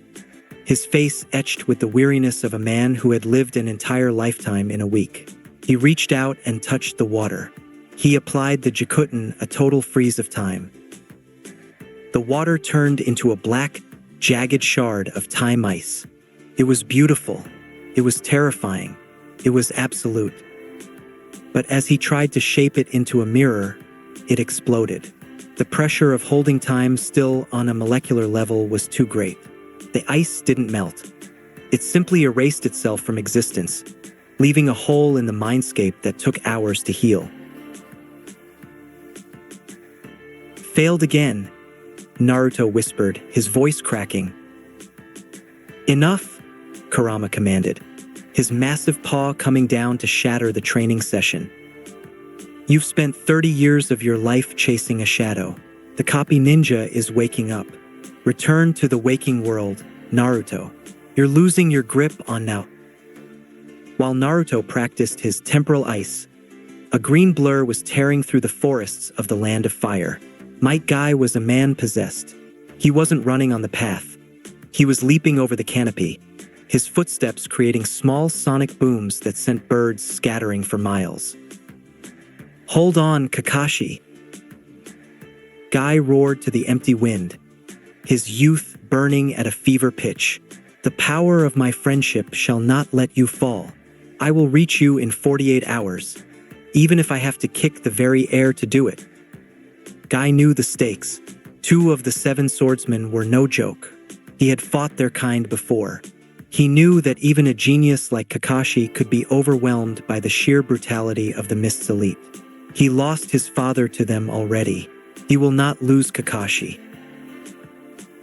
his face etched with the weariness of a man who had lived an entire lifetime in a week. He reached out and touched the water. He applied the Jikuton, a total freeze of time. The water turned into a black, jagged shard of time ice. It was beautiful. It was terrifying. It was absolute. But as he tried to shape it into a mirror, it exploded. The pressure of holding time still on a molecular level was too great. The ice didn't melt. It simply erased itself from existence, leaving a hole in the mindscape that took hours to heal. Failed again, Naruto whispered, his voice cracking. Enough, Kurama commanded, his massive paw coming down to shatter the training session. You've spent 30 years of your life chasing a shadow. The copy ninja is waking up. Return to the waking world, Naruto. You're losing your grip on now. While Naruto practiced his temporal ice, a green blur was tearing through the forests of the land of fire. Might Guy was a man possessed. He wasn't running on the path. He was leaping over the canopy, his footsteps creating small sonic booms that sent birds scattering for miles. Hold on, Kakashi. Guy roared to the empty wind, his youth burning at a fever pitch. The power of my friendship shall not let you fall. I will reach you in 48 hours, even if I have to kick the very air to do it. Guy knew the stakes. 2 of the 7 swordsmen were no joke. He had fought their kind before. He knew that even a genius like Kakashi could be overwhelmed by the sheer brutality of the Mist's elite. He lost his father to them already. He will not lose Kakashi.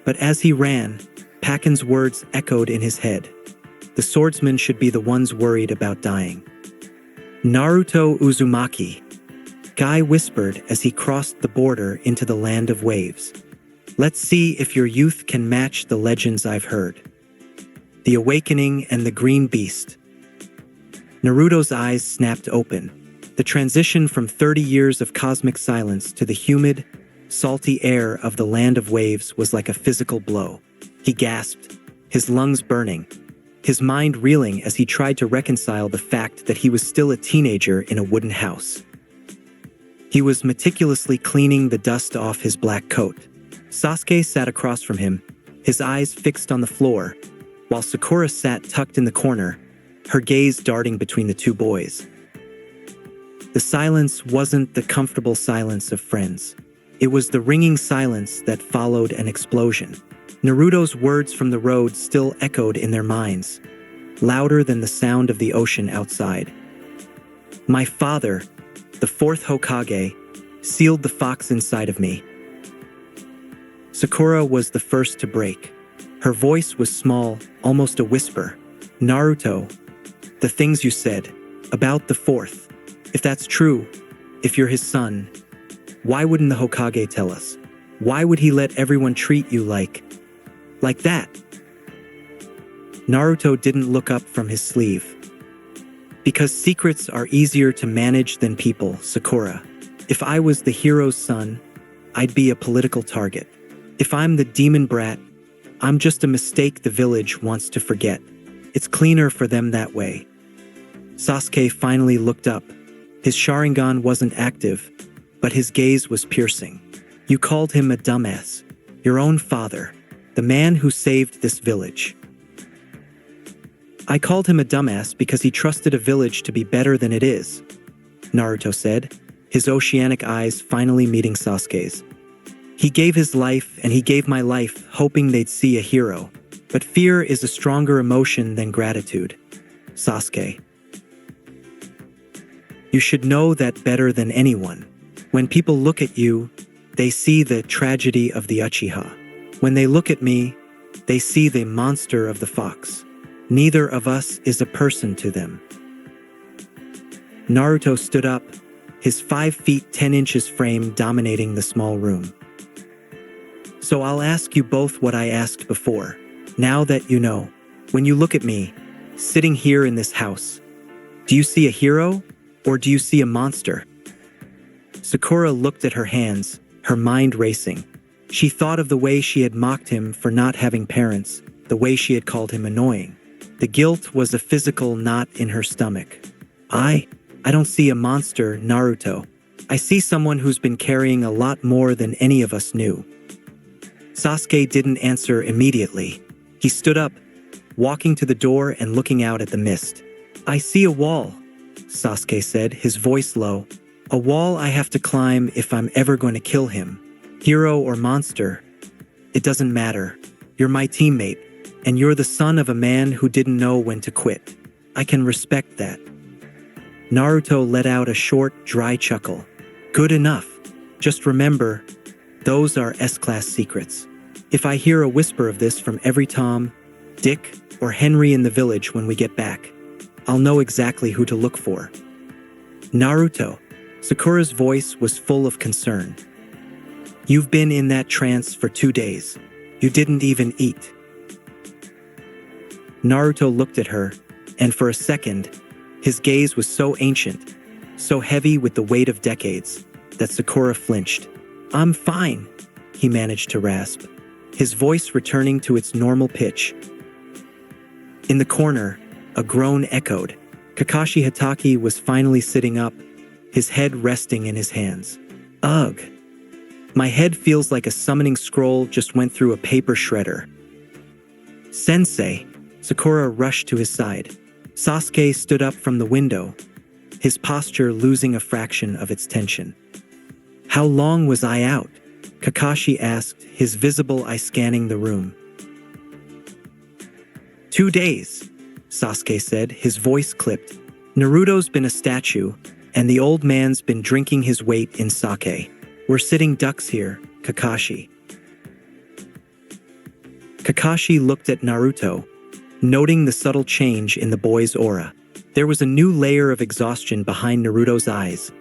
But as he ran, Pakin's words echoed in his head. The swordsmen should be the ones worried about dying. Naruto Uzumaki, Guy whispered as he crossed the border into the land of waves. Let's see if your youth can match the legends I've heard. The Awakening and the Green Beast. Naruto's eyes snapped open. The transition from 30 years of cosmic silence to the humid, salty air of the land of waves was like a physical blow. He gasped, his lungs burning, his mind reeling as he tried to reconcile the fact that he was still a teenager in a wooden house. He was meticulously cleaning the dust off his black coat. Sasuke sat across from him, his eyes fixed on the floor, while Sakura sat tucked in the corner, her gaze darting between the two boys. The silence wasn't the comfortable silence of friends. It was the ringing silence that followed an explosion. Naruto's words from the road still echoed in their minds, louder than the sound of the ocean outside. My father, the fourth Hokage, sealed the fox inside of me. Sakura was the first to break. Her voice was small, almost a whisper. Naruto, the things you said about the fourth. If that's true, if you're his son, why wouldn't the Hokage tell us? Why would he let everyone treat you like that? Naruto didn't look up from his sleeve. Because secrets are easier to manage than people, Sakura. If I was the hero's son, I'd be a political target. If I'm the demon brat, I'm just a mistake the village wants to forget. It's cleaner for them that way. Sasuke finally looked up. His Sharingan wasn't active, but his gaze was piercing. You called him a dumbass. Your own father, the man who saved this village. I called him a dumbass because he trusted a village to be better than it is, Naruto said, his oceanic eyes finally meeting Sasuke's. He gave his life and he gave my life, hoping they'd see a hero. But fear is a stronger emotion than gratitude. Sasuke. You should know that better than anyone. When people look at you, they see the tragedy of the Uchiha. When they look at me, they see the monster of the fox. Neither of us is a person to them. Naruto stood up, his 5 feet 10 inches frame dominating the small room. So I'll ask you both what I asked before. Now that you know, when you look at me, sitting here in this house, do you see a hero or do you see a monster? Sakura looked at her hands, her mind racing. She thought of the way she had mocked him for not having parents, the way she had called him annoying. The guilt was a physical knot in her stomach. I don't see a monster, Naruto. I see someone who's been carrying a lot more than any of us knew. Sasuke didn't answer immediately. He stood up, walking to the door and looking out at the mist. I see a wall, Sasuke said, his voice low. A wall I have to climb if I'm ever going to kill him. Hero or monster, it doesn't matter. You're my teammate, and you're the son of a man who didn't know when to quit. I can respect that. Naruto let out a short, dry chuckle. Good enough. Just remember, those are S-class secrets. If I hear a whisper of this from every Tom, Dick, or Henry in the village when we get back, I'll know exactly who to look for. Naruto. Sakura's voice was full of concern. You've been in that trance for 2 days. You didn't even eat. Naruto looked at her, and for a second, his gaze was so ancient, so heavy with the weight of decades, that Sakura flinched. I'm fine, he managed to rasp, his voice returning to its normal pitch. In the corner, a groan echoed. Kakashi Hatake was finally sitting up, his head resting in his hands. Ugh. My head feels like a summoning scroll just went through a paper shredder. Sensei. Sakura rushed to his side. Sasuke stood up from the window, his posture losing a fraction of its tension. How long was I out? Kakashi asked, his visible eye scanning the room. 2 days, Sasuke said, his voice clipped. Naruto's been a statue, and the old man's been drinking his weight in sake. We're sitting ducks here, Kakashi. Kakashi looked at Naruto, noting the subtle change in the boy's aura. There was a new layer of exhaustion behind Naruto's eyes,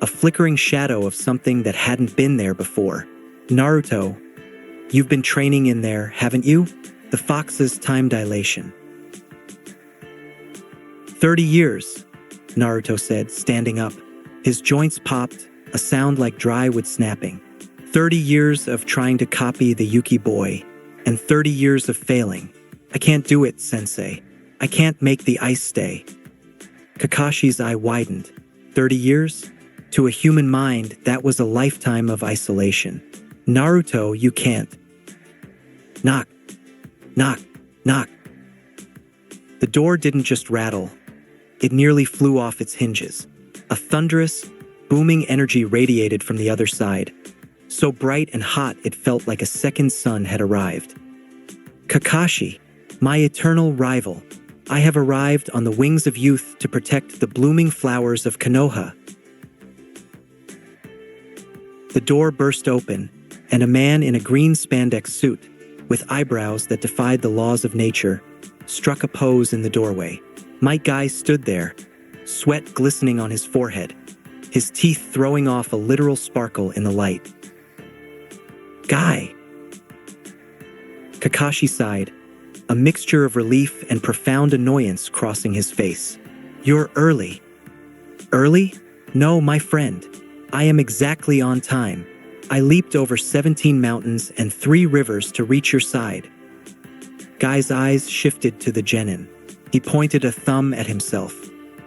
a flickering shadow of something that hadn't been there before. Naruto, you've been training in there, haven't you? The fox's time dilation. 30 years, Naruto said, standing up. His joints popped, a sound like dry wood snapping. 30 years of trying to copy the Yuki boy, and 30 years of failing. I can't do it, sensei. I can't make the ice stay. Kakashi's eye widened. 30 years? To a human mind, that was a lifetime of isolation. Naruto, you can't. Knock. Knock. Knock. The door didn't just rattle. It nearly flew off its hinges. A thunderous, booming energy radiated from the other side. So bright and hot it felt like a second sun had arrived. Kakashi, my eternal rival, I have arrived on the wings of youth to protect the blooming flowers of Konoha. The door burst open, and a man in a green spandex suit, with eyebrows that defied the laws of nature, struck a pose in the doorway. Might Guy stood there, sweat glistening on his forehead, his teeth throwing off a literal sparkle in the light. Guy! Kakashi sighed, a mixture of relief and profound annoyance crossing his face. You're early. Early? No, my friend. I am exactly on time. I leaped over 17 mountains and 3 rivers to reach your side. Guy's eyes shifted to the genin. He pointed a thumb at himself.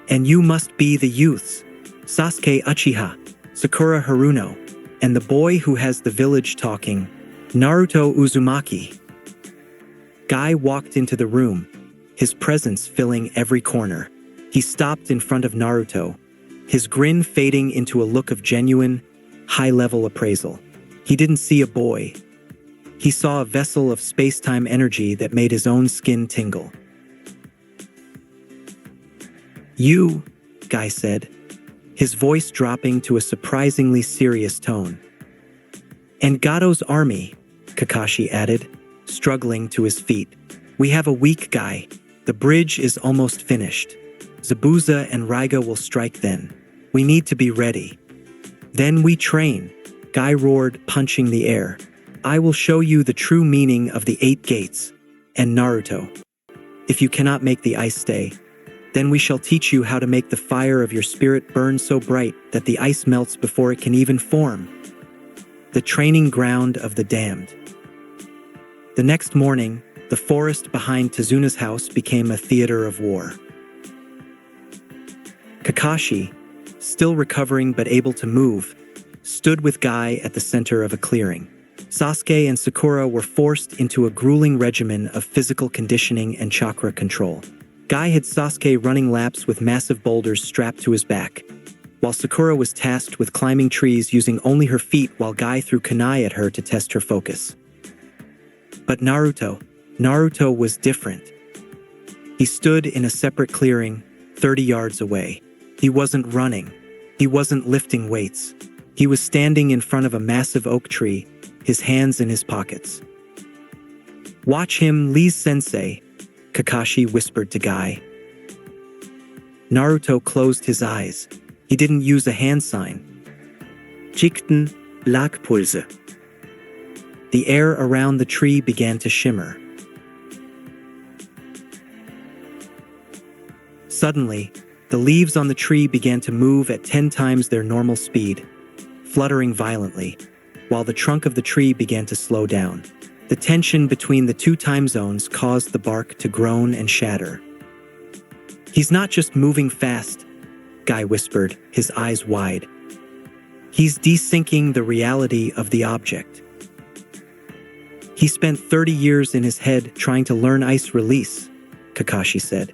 And you must be the youths. Sasuke Uchiha, Sakura Haruno, and the boy who has the village talking, Naruto Uzumaki. Guy walked into the room, his presence filling every corner. He stopped in front of Naruto, his grin fading into a look of genuine, high-level appraisal. He didn't see a boy. He saw a vessel of space-time energy that made his own skin tingle. You, Guy said, his voice dropping to a surprisingly serious tone. And Gado's army, Kakashi added, struggling to his feet. We have a weak Guy. The bridge is almost finished. Zabuza and Raiga will strike then. We need to be ready. Then we train, Guy roared, punching the air. I will show you the true meaning of the 8 gates. And Naruto, if you cannot make the ice stay, then we shall teach you how to make the fire of your spirit burn so bright that the ice melts before it can even form. The training ground of the damned. The next morning, the forest behind Tezuna's house became a theater of war. Kakashi, still recovering but able to move, stood with Guy at the center of a clearing. Sasuke and Sakura were forced into a grueling regimen of physical conditioning and chakra control. Guy had Sasuke running laps with massive boulders strapped to his back, while Sakura was tasked with climbing trees using only her feet while Guy threw kunai at her to test her focus. But Naruto was different. He stood in a separate clearing, 30 yards away. He wasn't running. He wasn't lifting weights. He was standing in front of a massive oak tree, his hands in his pockets. Watch him, Lee-sensei, Kakashi whispered to Guy. Naruto closed his eyes. He didn't use a hand sign. Jikuton, Lagpulse. The air around the tree began to shimmer. Suddenly, the leaves on the tree began to move at 10 times their normal speed, fluttering violently, while the trunk of the tree began to slow down. The tension between the 2 time zones caused the bark to groan and shatter. He's not just moving fast, Guy whispered, his eyes wide. He's desyncing the reality of the object. He spent 30 years in his head trying to learn ice release, Kakashi said.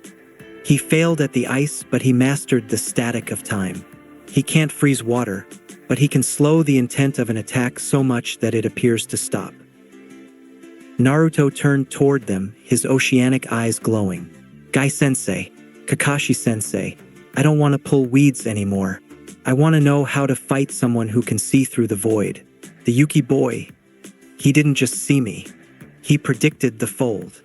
He failed at the ice, but he mastered the static of time. He can't freeze water, but he can slow the intent of an attack so much that it appears to stop. Naruto turned toward them, his oceanic eyes glowing. Guy-sensei, Kakashi-sensei, I don't want to pull weeds anymore. I want to know how to fight someone who can see through the void. The Yuki boy. He didn't just see me. He predicted the fold.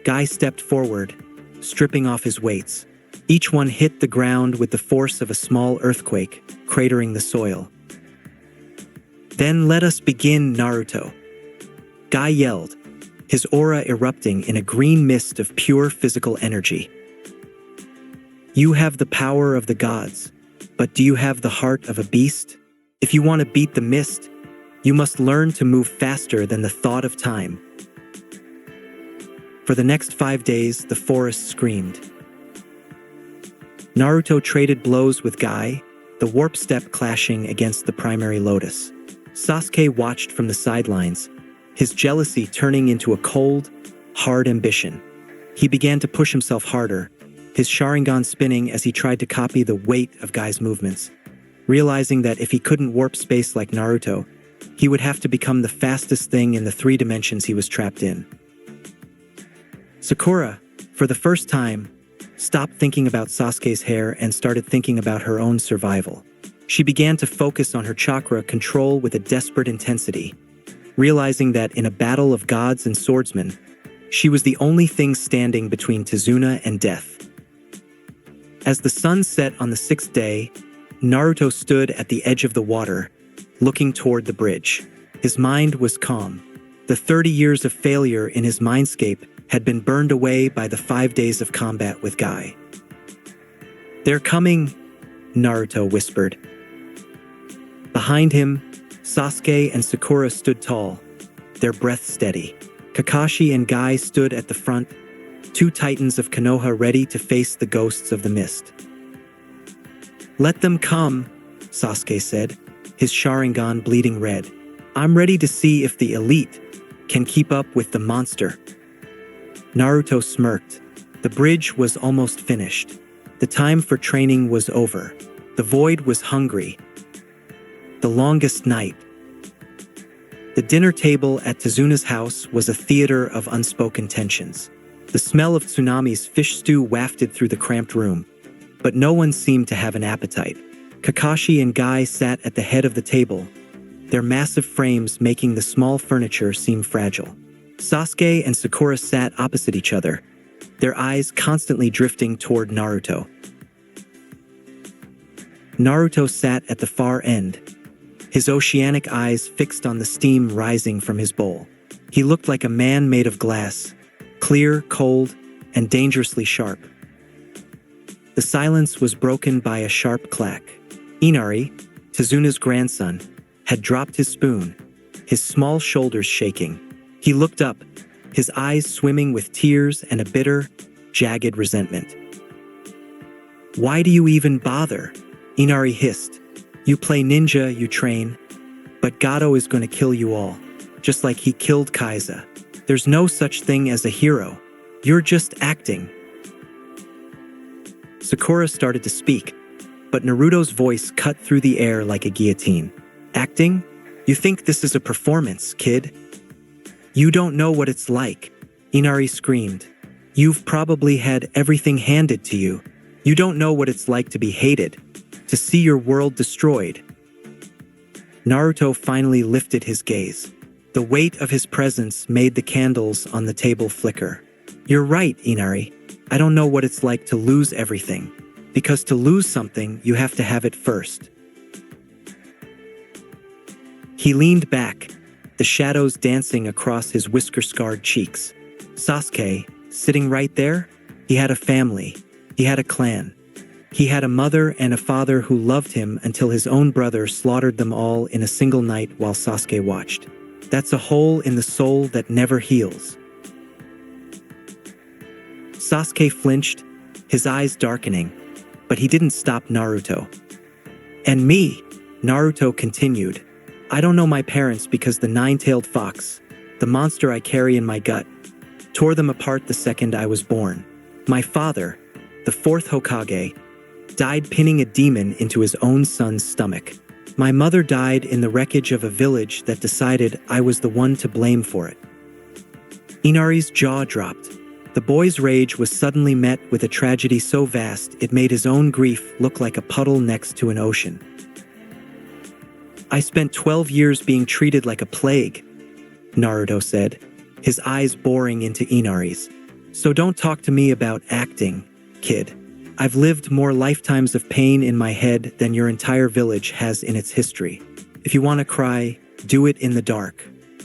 Guy stepped forward, stripping off his weights. Each one hit the ground with the force of a small earthquake, cratering the soil. Then let us begin, Naruto. Guy yelled, his aura erupting in a green mist of pure physical energy. You have the power of the gods, but do you have the heart of a beast? If you want to beat the mist, you must learn to move faster than the thought of time. For the next 5 days, the forest screamed. Naruto traded blows with Guy, the warp step clashing against the primary lotus. Sasuke watched from the sidelines, his jealousy turning into a cold, hard ambition. He began to push himself harder, his Sharingan spinning as he tried to copy the weight of Guy's movements, realizing that if he couldn't warp space like Naruto, he would have to become the fastest thing in the 3 dimensions he was trapped in. Sakura, for the first time, stopped thinking about Sasuke's hair and started thinking about her own survival. She began to focus on her chakra control with a desperate intensity, realizing that in a battle of gods and swordsmen, she was the only thing standing between Tizuna and death. As the sun set on the 6th day, Naruto stood at the edge of the water, looking toward the bridge. His mind was calm. The 30 years of failure in his mindscape had been burned away by the 5 days of combat with Guy. "They're coming," Naruto whispered. Behind him, Sasuke and Sakura stood tall, their breath steady. Kakashi and Guy stood at the front, 2 titans of Konoha ready to face the ghosts of the mist. "Let them come," Sasuke said, his Sharingan bleeding red. "I'm ready to see if the elite can keep up with the monster." Naruto smirked. The bridge was almost finished. The time for training was over. The void was hungry. The longest night. The dinner table at Tizuna's house was a theater of unspoken tensions. The smell of Tsunami's fish stew wafted through the cramped room, but no one seemed to have an appetite. Kakashi and Guy sat at the head of the table, their massive frames making the small furniture seem fragile. Sasuke and Sakura sat opposite each other, their eyes constantly drifting toward Naruto. Naruto sat at the far end, his oceanic eyes fixed on the steam rising from his bowl. He looked like a man made of glass, clear, cold, and dangerously sharp. The silence was broken by a sharp clack. Inari, Tizuna's grandson, had dropped his spoon, his small shoulders shaking. He looked up, his eyes swimming with tears and a bitter, jagged resentment. "Why do you even bother?" Inari hissed. "You play ninja, you train, but Gato is going to kill you all, just like he killed Kaiza. There's no such thing as a hero. You're just acting." Sakura started to speak, but Naruto's voice cut through the air like a guillotine. "Acting? You think this is a performance, kid? You don't know what it's like," Inari screamed. "You've probably had everything handed to you. You don't know what it's like to be hated, to see your world destroyed." Naruto finally lifted his gaze. The weight of his presence made the candles on the table flicker. "You're right, Inari. I don't know what it's like to lose everything. Because to lose something, you have to have it first." He leaned back, the shadows dancing across his whisker-scarred cheeks. Sasuke, sitting right there, he had a family. He had a clan. He had a mother and a father who loved him until his own brother slaughtered them all in a single night while Sasuke watched. That's a hole in the soul that never heals. Sasuke flinched, his eyes darkening, but he didn't stop Naruto. "And me," Naruto continued. "I don't know my parents because the nine-tailed fox, the monster I carry in my gut, tore them apart the second I was born. My father, the 4th Hokage, died pinning a demon into his own son's stomach. My mother died in the wreckage of a village that decided I was the one to blame for it." Inari's jaw dropped. The boy's rage was suddenly met with a tragedy so vast it made his own grief look like a puddle next to an ocean. "I spent 12 years being treated like a plague," Naruto said, his eyes boring into Inari's. "So don't talk to me about acting, kid. I've lived more lifetimes of pain in my head than your entire village has in its history. If you want to cry, do it in the dark.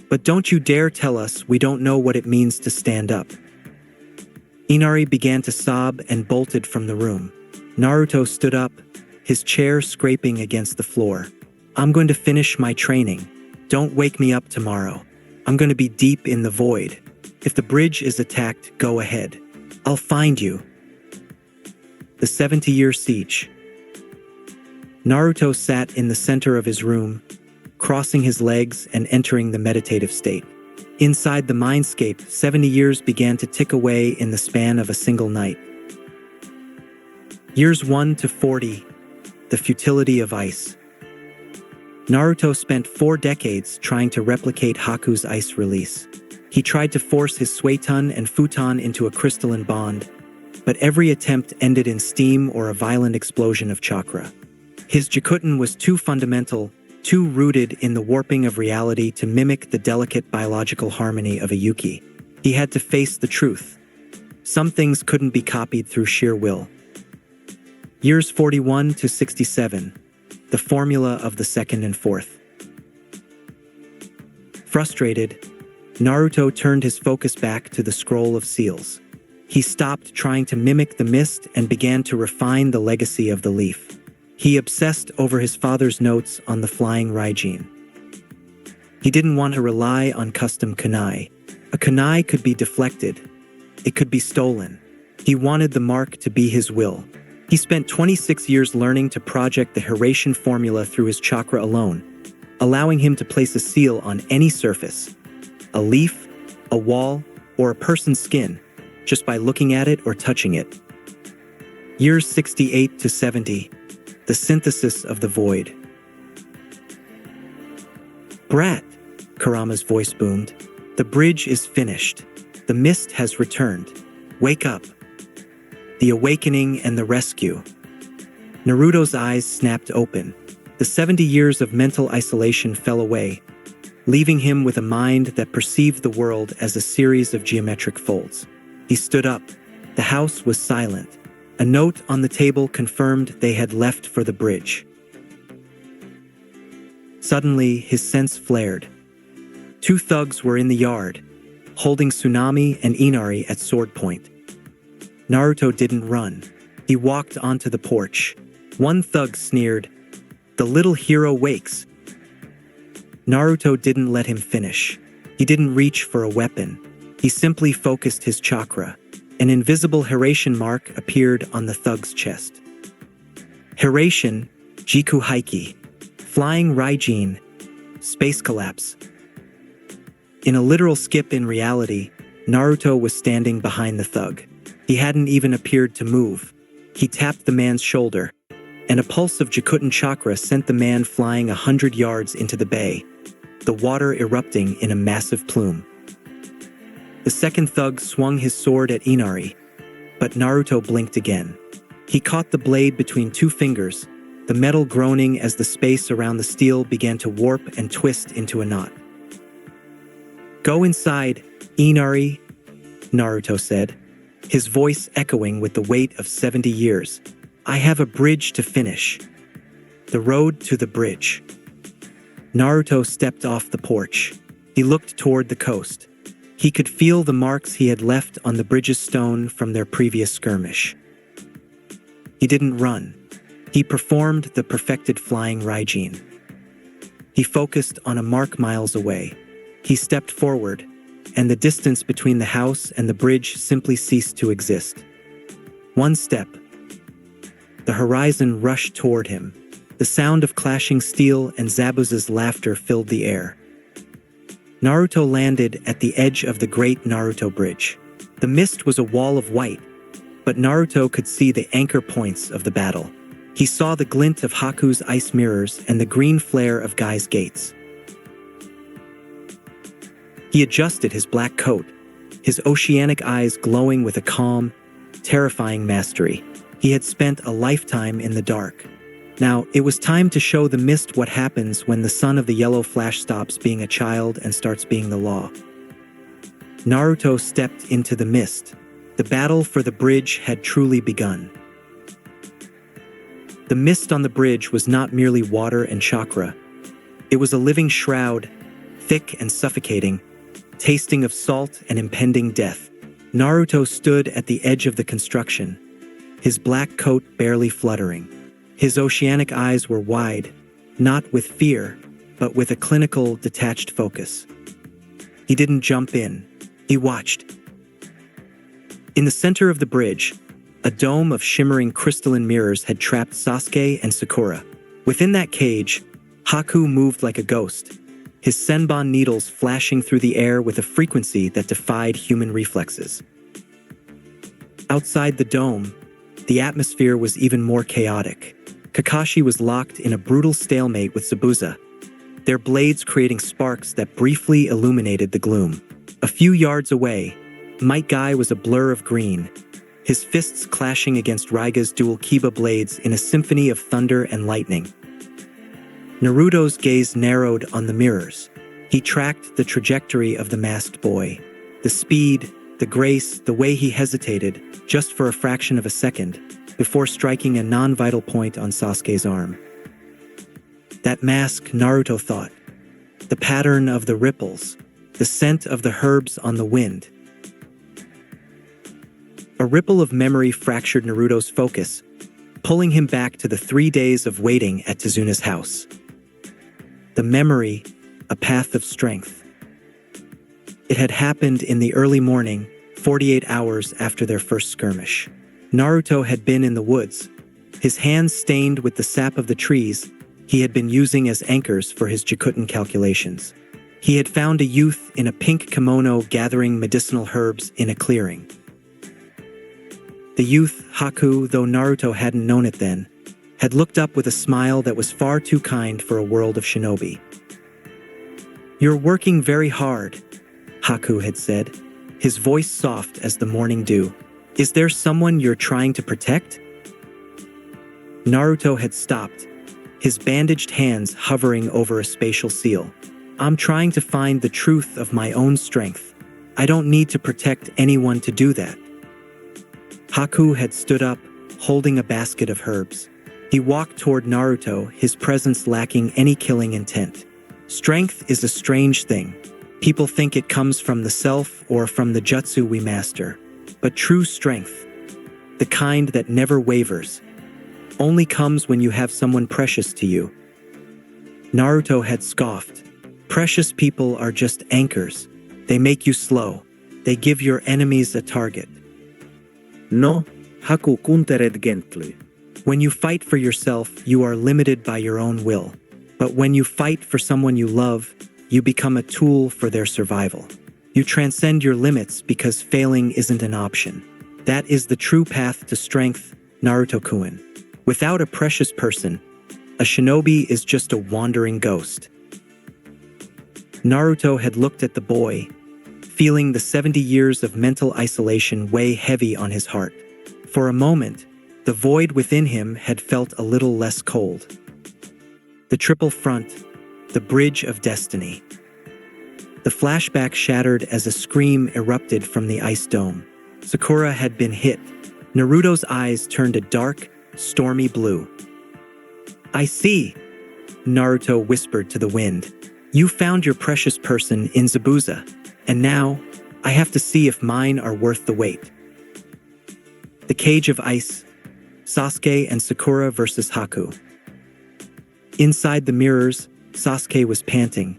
But don't you dare tell us we don't know what it means to stand up." Inari began to sob and bolted from the room. Naruto stood up, his chair scraping against the floor. I'm going to finish my training. Don't wake me up tomorrow. I'm going to be deep in the void. If the bridge is attacked, go ahead. I'll find you. The 70-year siege. Naruto sat in the center of his room, crossing his legs and entering the meditative state. Inside the mindscape, 70 years began to tick away in the span of a single night. Years 1 to 40, the futility of ice. Naruto spent 4 decades trying to replicate Haku's ice release. He tried to force his Suiton and Futon into a crystalline bond, but every attempt ended in steam or a violent explosion of chakra. His Jikuton was too fundamental, too rooted in the warping of reality to mimic the delicate biological harmony of a Yuki. He had to face the truth. Some things couldn't be copied through sheer will. Years 41 to 67, the formula of the second and fourth. Frustrated, Naruto turned his focus back to the scroll of seals. He stopped trying to mimic the mist and began to refine the legacy of the leaf. He obsessed over his father's notes on the flying Raijin. He didn't want to rely on custom kunai. A kunai could be deflected. It could be stolen. He wanted the mark to be his will. He spent 26 years learning to project the Hiratian formula through his chakra alone, allowing him to place a seal on any surface, a leaf, a wall, or a person's skin, just by looking at it or touching it. Years 68 to 70, the synthesis of the void. Brat, Kurama's voice boomed. The bridge is finished. The mist has returned. Wake up. The awakening and the rescue. Naruto's eyes snapped open. The 70 years of mental isolation fell away, leaving him with a mind that perceived the world as a series of geometric folds. He stood up. The house was silent. A note on the table confirmed they had left for the bridge. Suddenly, his sense flared. 2 thugs were in the yard, holding Tsunami and Inari at sword point. Naruto didn't run. He walked onto the porch. One thug sneered, "The little hero wakes." Naruto didn't let him finish. He didn't reach for a weapon. He simply focused his chakra. An invisible Hiratian mark appeared on the thug's chest. Hiratian, Jikuhaiki, flying Raijin, space collapse. In a literal skip in reality, Naruto was standing behind the thug. He hadn't even appeared to move. He tapped the man's shoulder, and a pulse of Jikuton chakra sent the man flying 100 yards into the bay, the water erupting in a massive plume. The second thug swung his sword at Inari, but Naruto blinked again. He caught the blade between 2 fingers, the metal groaning as the space around the steel began to warp and twist into a knot. "Go inside, Inari," Naruto said, his voice echoing with the weight of 70 years. "I have a bridge to finish." The road to the bridge. Naruto stepped off the porch. He looked toward the coast. He could feel the marks he had left on the bridge's stone from their previous skirmish. He didn't run. He performed the perfected flying Raijin. He focused on a mark miles away. He stepped forward, and the distance between the house and the bridge simply ceased to exist. One step. The horizon rushed toward him. The sound of clashing steel and Zabuza's laughter filled the air. Naruto landed at the edge of the great Naruto Bridge. The mist was a wall of white, but Naruto could see the anchor points of the battle. He saw the glint of Haku's ice mirrors and the green flare of Gai's gates. He adjusted his black coat, his oceanic eyes glowing with a calm, terrifying mastery. He had spent a lifetime in the dark. Now, it was time to show the mist what happens when the son of the yellow flash stops being a child and starts being the law. Naruto stepped into the mist. The battle for the bridge had truly begun. The mist on the bridge was not merely water and chakra. It was a living shroud, thick and suffocating, tasting of salt and impending death. Naruto stood at the edge of the construction, his black coat barely fluttering. His oceanic eyes were wide, not with fear, but with a clinical, detached focus. He didn't jump in. He watched. In the center of the bridge, a dome of shimmering crystalline mirrors had trapped Sasuke and Sakura. Within that cage, Haku moved like a ghost, his senbon needles flashing through the air with a frequency that defied human reflexes. Outside the dome, the atmosphere was even more chaotic. Kakashi was locked in a brutal stalemate with Zabuza, their blades creating sparks that briefly illuminated the gloom. A few yards away, Might Guy was a blur of green, his fists clashing against Raiga's dual Kiba blades in a symphony of thunder and lightning. Naruto's gaze narrowed on the mirrors. He tracked the trajectory of the masked boy. The speed, the grace, the way he hesitated, just for a fraction of a second, before striking a non-vital point on Sasuke's arm. That mask, Naruto thought. The pattern of the ripples, the scent of the herbs on the wind. A ripple of memory fractured Naruto's focus, pulling him back to the 3 days of waiting at Tezuna's house. The memory, a path of strength. It had happened in the early morning, 48 hours after their first skirmish. Naruto had been in the woods, his hands stained with the sap of the trees he had been using as anchors for his Jikuton calculations. He had found a youth in a pink kimono gathering medicinal herbs in a clearing. The youth, Haku, though Naruto hadn't known it then, had looked up with a smile that was far too kind for a world of shinobi. "You're working very hard," Haku had said, his voice soft as the morning dew. "Is there someone you're trying to protect?" Naruto had stopped, his bandaged hands hovering over a spatial seal. "I'm trying to find the truth of my own strength. I don't need to protect anyone to do that." Haku had stood up, holding a basket of herbs. He walked toward Naruto, his presence lacking any killing intent. Strength is a strange thing. People think it comes from the self or from the jutsu we master. But true strength, the kind that never wavers, only comes when you have someone precious to you. Naruto had scoffed. Precious people are just anchors. They make you slow. They give your enemies a target. No, Haku countered gently. When you fight for yourself, you are limited by your own will. But when you fight for someone you love, you become a tool for their survival. You transcend your limits because failing isn't an option. That is the true path to strength, Naruto-kun. Without a precious person, a shinobi is just a wandering ghost. Naruto had looked at the boy, feeling the 70 years of mental isolation weigh heavy on his heart. For a moment, the void within him had felt a little less cold. The triple front, the bridge of destiny. The flashback shattered as a scream erupted from the ice dome. Sakura had been hit. Naruto's eyes turned a dark, stormy blue. "I see," Naruto whispered to the wind. "You found your precious person in Zabuza, and now I have to see if mine are worth the wait." The cage of ice, Sasuke and Sakura versus Haku. Inside the mirrors, Sasuke was panting,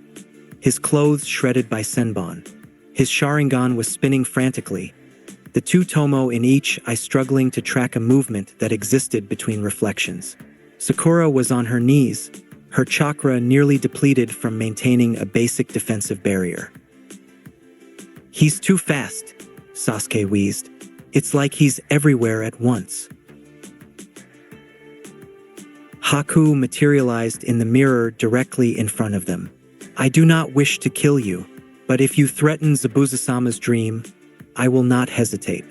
his clothes shredded by senbon. His Sharingan was spinning frantically, the two tomo in each eye struggling to track a movement that existed between reflections. Sakura was on her knees, her chakra nearly depleted from maintaining a basic defensive barrier. "He's too fast," Sasuke wheezed. "It's like he's everywhere at once." Haku materialized in the mirror directly in front of them. "I do not wish to kill you, but if you threaten Zabuza-sama's dream, I will not hesitate.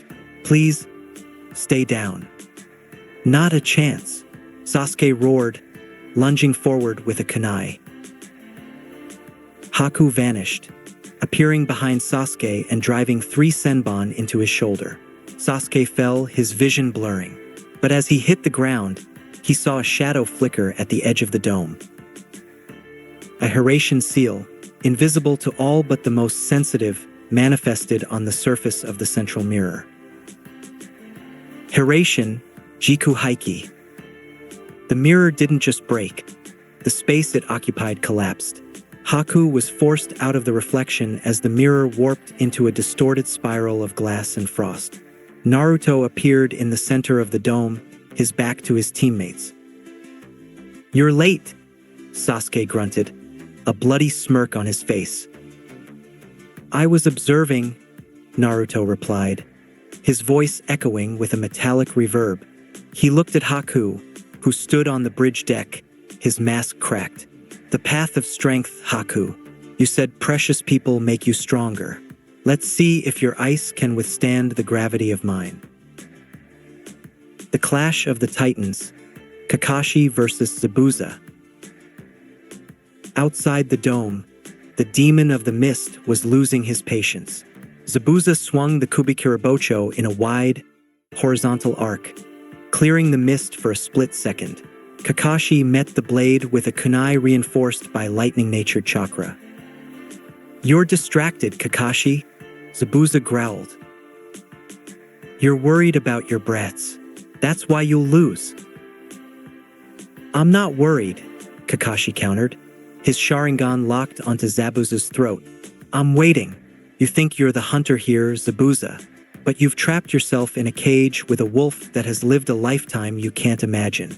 Please, stay down." "Not a chance," Sasuke roared, lunging forward with a kunai. Haku vanished, appearing behind Sasuke and driving 3 senbon into his shoulder. Sasuke fell, his vision blurring. But as he hit the ground, he saw a shadow flicker at the edge of the dome. A Hiratian seal, invisible to all but the most sensitive, manifested on the surface of the central mirror. Hiratian, Jikuton. The mirror didn't just break. The space it occupied collapsed. Haku was forced out of the reflection as the mirror warped into a distorted spiral of glass and frost. Naruto appeared in the center of the dome, his back to his teammates. "You're late," Sasuke grunted, a bloody smirk on his face. "I was observing," Naruto replied, his voice echoing with a metallic reverb. He looked at Haku, who stood on the bridge deck, his mask cracked. "The path of strength, Haku. You said precious people make you stronger. Let's see if your ice can withstand the gravity of mine." The Clash of the Titans, Kakashi versus Zabuza. Outside the dome, the demon of the mist was losing his patience. Zabuza swung the Kubikirabocho in a wide, horizontal arc, clearing the mist for a split second. Kakashi met the blade with a kunai reinforced by lightning-natured chakra. "You're distracted, Kakashi," Zabuza growled. "You're worried about your brats. That's why you'll lose." "I'm not worried," Kakashi countered, his Sharingan locked onto Zabuza's throat. "I'm waiting. You think you're the hunter here, Zabuza, but you've trapped yourself in a cage with a wolf that has lived a lifetime you can't imagine."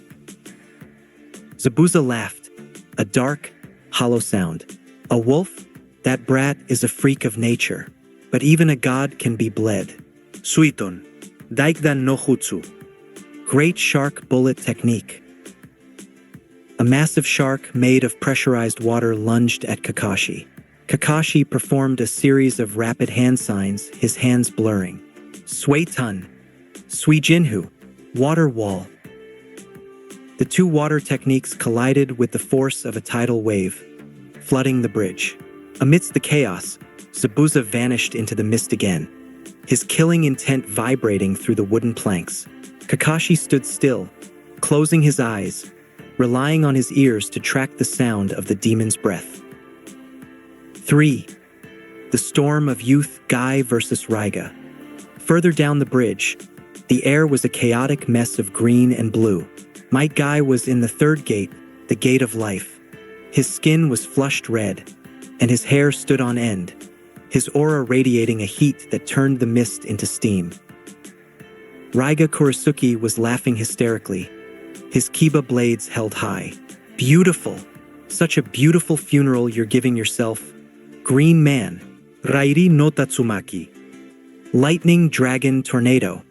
Zabuza laughed, a dark, hollow sound. "A wolf? That brat is a freak of nature. But even a god can be bled." Suiton. Daikdan no jutsu. Great shark bullet technique. A massive shark made of pressurized water lunged at Kakashi. Kakashi performed a series of rapid hand signs, his hands blurring. Suiton. Suijinhu. Water wall. The two water techniques collided with the force of a tidal wave, flooding the bridge. Amidst the chaos, Zabuza vanished into the mist again, his killing intent vibrating through the wooden planks. Kakashi stood still, closing his eyes, relying on his ears to track the sound of the demon's breath. 3. The Storm of Youth, Guy versus Raiga. Further down the bridge, the air was a chaotic mess of green and blue. Might Guy was in the third gate, the gate of life. His skin was flushed red, and his hair stood on end, his aura radiating a heat that turned the mist into steam. Raiga Kurisuke was laughing hysterically, his kiba blades held high. "Beautiful! Such a beautiful funeral you're giving yourself, Green Man." Rairi no Tatsumaki. Lightning Dragon Tornado.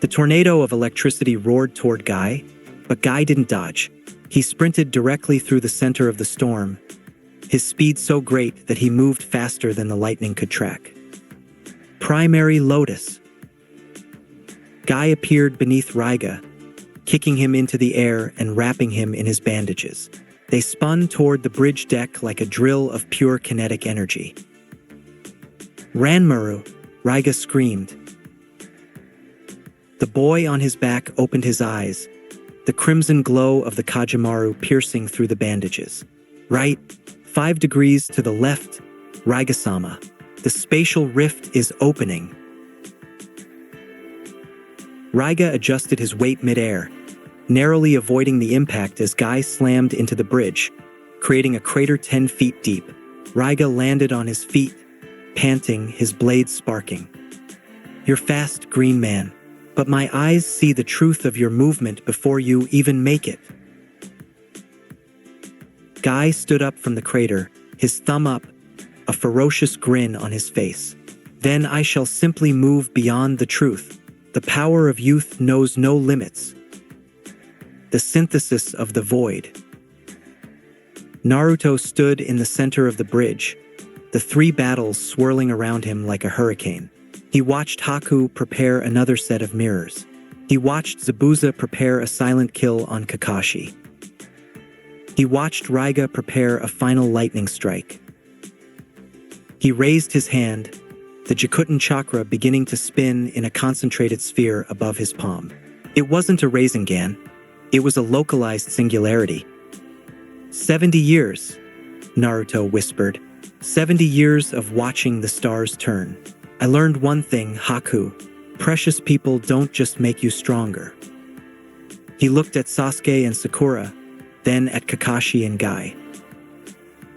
The tornado of electricity roared toward Guy, but Guy didn't dodge. He sprinted directly through the center of the storm, his speed so great that he moved faster than the lightning could track. Primary Lotus. Guy appeared beneath Raiga, kicking him into the air and wrapping him in his bandages. They spun toward the bridge deck like a drill of pure kinetic energy. Ranmaru, Raiga screamed. The boy on his back opened his eyes, the crimson glow of the Kajimaru piercing through the bandages. Right, 5 degrees to the left, Raiga-sama. The spatial rift is opening. Raiga adjusted his weight mid-air, narrowly avoiding the impact as Guy slammed into the bridge, creating a crater 10 feet deep. Raiga landed on his feet, panting, his blades sparking. "You're fast, Green Man, but my eyes see the truth of your movement before you even make it." Guy stood up from the crater, his thumb up, a ferocious grin on his face. "Then I shall simply move beyond the truth. The power of youth knows no limits." The synthesis of the void. Naruto stood in the center of the bridge, the 3 battles swirling around him like a hurricane. He watched Haku prepare another set of mirrors. He watched Zabuza prepare a silent kill on Kakashi. He watched Raiga prepare a final lightning strike. He raised his hand, the Jikuton chakra beginning to spin in a concentrated sphere above his palm. It wasn't a Rasengan, it was a localized singularity. 70 years, Naruto whispered. 70 years of watching the stars turn. I learned one thing, Haku. Precious people don't just make you stronger. He looked at Sasuke and Sakura, then at Kakashi and Guy.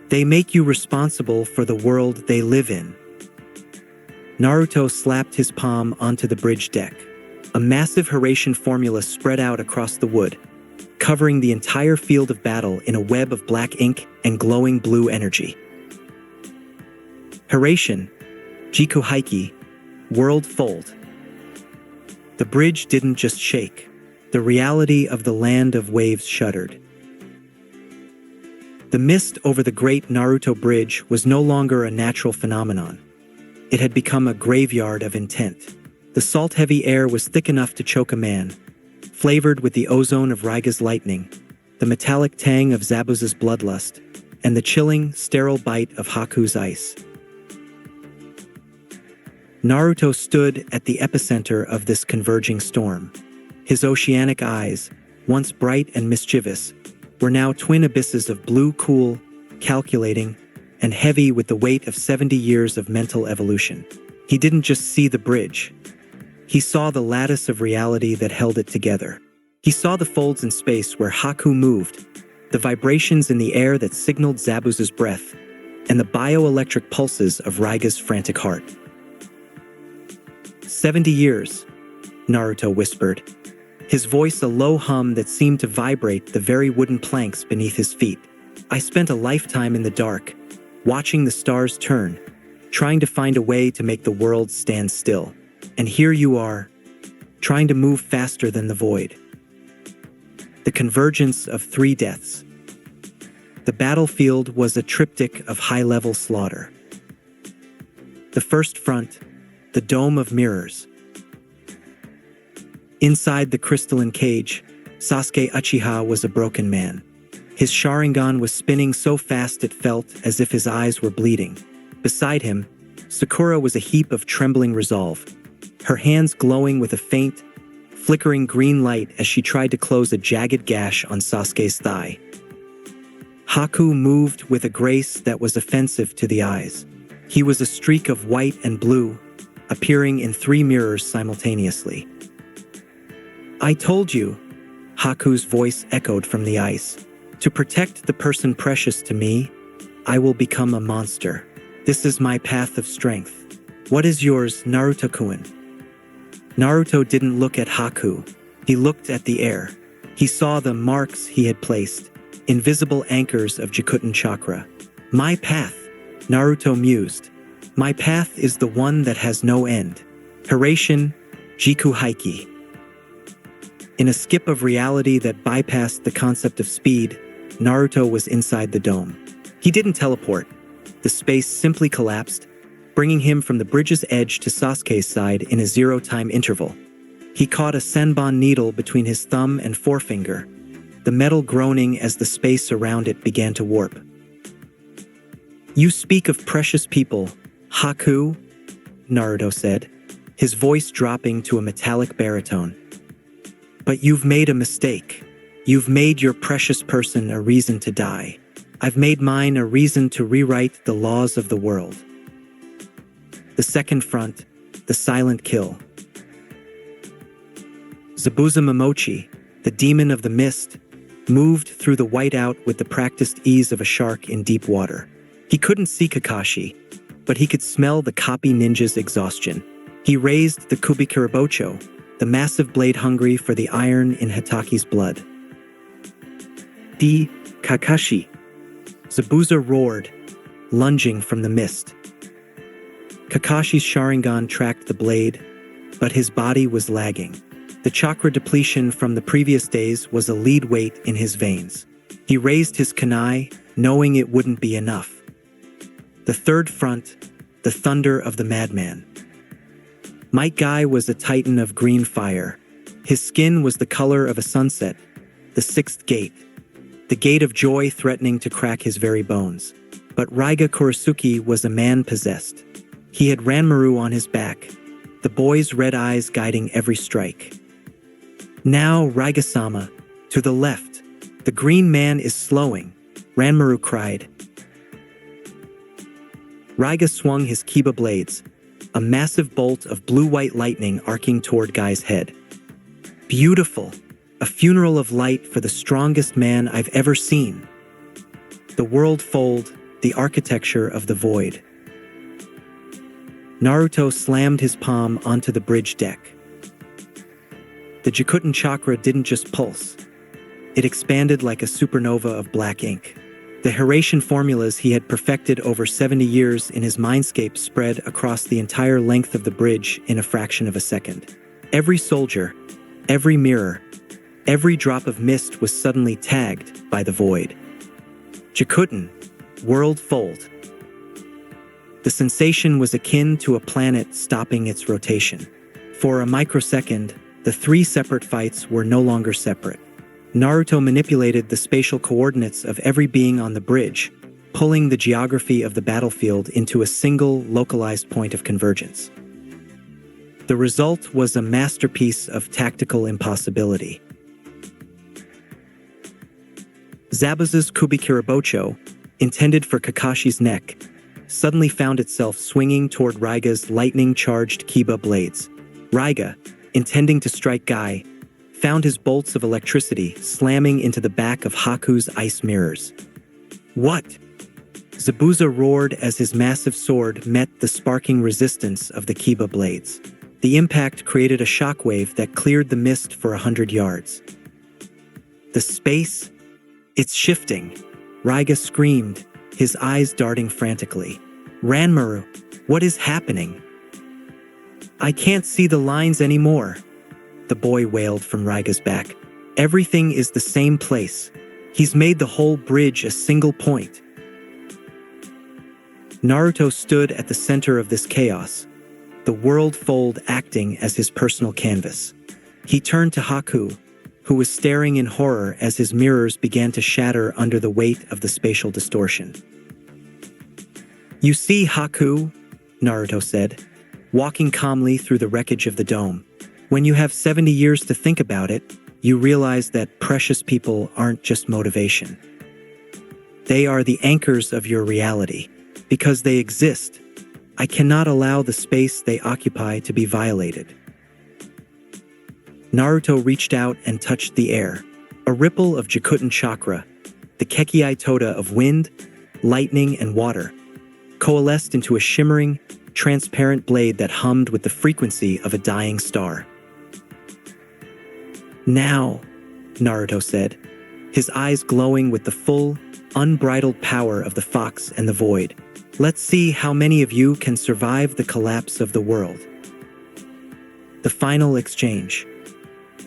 They make you responsible for the world they live in. Naruto slapped his palm onto the bridge deck. A massive Hiraishin formula spread out across the wood, covering the entire field of battle in a web of black ink and glowing blue energy. Hiraishin, Jikuton, World Fold. The bridge didn't just shake. The reality of the land of waves shuddered. The mist over the great Naruto Bridge was no longer a natural phenomenon. It had become a graveyard of intent. The salt-heavy air was thick enough to choke a man, flavored with the ozone of Raiga's lightning, the metallic tang of Zabuza's bloodlust, and the chilling, sterile bite of Haku's ice. Naruto stood at the epicenter of this converging storm. His oceanic eyes, once bright and mischievous, were now twin abysses of blue cool, calculating, and heavy with the weight of 70 years of mental evolution. He didn't just see the bridge. He saw the lattice of reality that held it together. He saw the folds in space where Haku moved, the vibrations in the air that signaled Zabuza's breath, and the bioelectric pulses of Raiga's frantic heart. 70 years, Naruto whispered, his voice a low hum that seemed to vibrate the very wooden planks beneath his feet. I spent a lifetime in the dark, watching the stars turn, trying to find a way to make the world stand still. And here you are, trying to move faster than the void. The convergence of 3 deaths. The battlefield was a triptych of high-level slaughter. The first front, the Dome of Mirrors. Inside the crystalline cage, Sasuke Uchiha was a broken man. His Sharingan was spinning so fast it felt as if his eyes were bleeding. Beside him, Sakura was a heap of trembling resolve, her hands glowing with a faint, flickering green light as she tried to close a jagged gash on Sasuke's thigh. Haku moved with a grace that was offensive to the eyes. He was a streak of white and blue, appearing in 3 mirrors simultaneously. I told you, Haku's voice echoed from the ice. To protect the person precious to me, I will become a monster. This is my path of strength. What is yours, Naruto-kun? Naruto didn't look at Haku. He looked at the air. He saw the marks he had placed, invisible anchors of Jikuton chakra. My path, Naruto mused. My path is the one that has no end. Hiraishin, Jikuton. In a skip of reality that bypassed the concept of speed, Naruto was inside the dome. He didn't teleport. The space simply collapsed, bringing him from the bridge's edge to Sasuke's side in a 0-time interval. He caught a senbon needle between his thumb and forefinger, the metal groaning as the space around it began to warp. You speak of precious people, Haku, Naruto said, his voice dropping to a metallic baritone. But you've made a mistake. You've made your precious person a reason to die. I've made mine a reason to rewrite the laws of the world. The second front, the silent kill. Zabuza Momochi, the demon of the mist, moved through the whiteout with the practiced ease of a shark in deep water. He couldn't see Kakashi, but he could smell the copy ninja's exhaustion. He raised the Kubikirabocho, the massive blade hungry for the iron in Hitaki's blood. Kakashi. Zabuza roared, lunging from the mist. Kakashi's Sharingan tracked the blade, but his body was lagging. The chakra depletion from the previous days was a lead weight in his veins. He raised his kunai, knowing it wouldn't be enough. The third front, the thunder of the madman. Might Guy was a titan of green fire. His skin was the color of a sunset, the 6th gate, the gate of joy threatening to crack his very bones. But Raiga Kurisuke was a man possessed. He had Ranmaru on his back, the boy's red eyes guiding every strike. Now, Raiga-sama, to the left. The green man is slowing, Ranmaru cried. Raiga swung his Kiba blades, a massive bolt of blue-white lightning arcing toward Guy's head. Beautiful, a funeral of light for the strongest man I've ever seen. The world fold, the architecture of the void. Naruto slammed his palm onto the bridge deck. The Jikuton chakra didn't just pulse. It expanded like a supernova of black ink. The Hiraishin formulas he had perfected over 70 years in his mindscape spread across the entire length of the bridge in a fraction of a second. Every soldier, every mirror, every drop of mist was suddenly tagged by the void. Jikuton, world fold. The sensation was akin to a planet stopping its rotation. For a microsecond, the three separate fights were no longer separate. Naruto manipulated the spatial coordinates of every being on the bridge, pulling the geography of the battlefield into a single, localized point of convergence. The result was a masterpiece of tactical impossibility. Zabuza's Kubikirabocho, intended for Kakashi's neck, suddenly found itself swinging toward Raiga's lightning-charged Kiba blades. Raiga, intending to strike Guy, found his bolts of electricity slamming into the back of Haku's ice mirrors. What? Zabuza roared as his massive sword met the sparking resistance of the Kiba blades. The impact created a shockwave that cleared the mist for 100 yards. The space? It's shifting. Raiga screamed, his eyes darting frantically. Ranmaru, what is happening? I can't see the lines anymore, the boy wailed from Raiga's back. Everything is the same place. He's made the whole bridge a single point. Naruto stood at the center of this chaos, the world fold acting as his personal canvas. He turned to Haku, who was staring in horror as his mirrors began to shatter under the weight of the spatial distortion. You see, Haku, Naruto said, walking calmly through the wreckage of the dome. When you have 70 years to think about it, you realize that precious people aren't just motivation. They are the anchors of your reality. Because they exist, I cannot allow the space they occupy to be violated. Naruto reached out and touched the air. A ripple of Jikuton chakra, the Kekiai Toda of wind, lightning, and water, coalesced into a shimmering, transparent blade that hummed with the frequency of a dying star. Now, Naruto said, his eyes glowing with the full, unbridled power of the fox and the void. Let's see how many of you can survive the collapse of the world. The final exchange.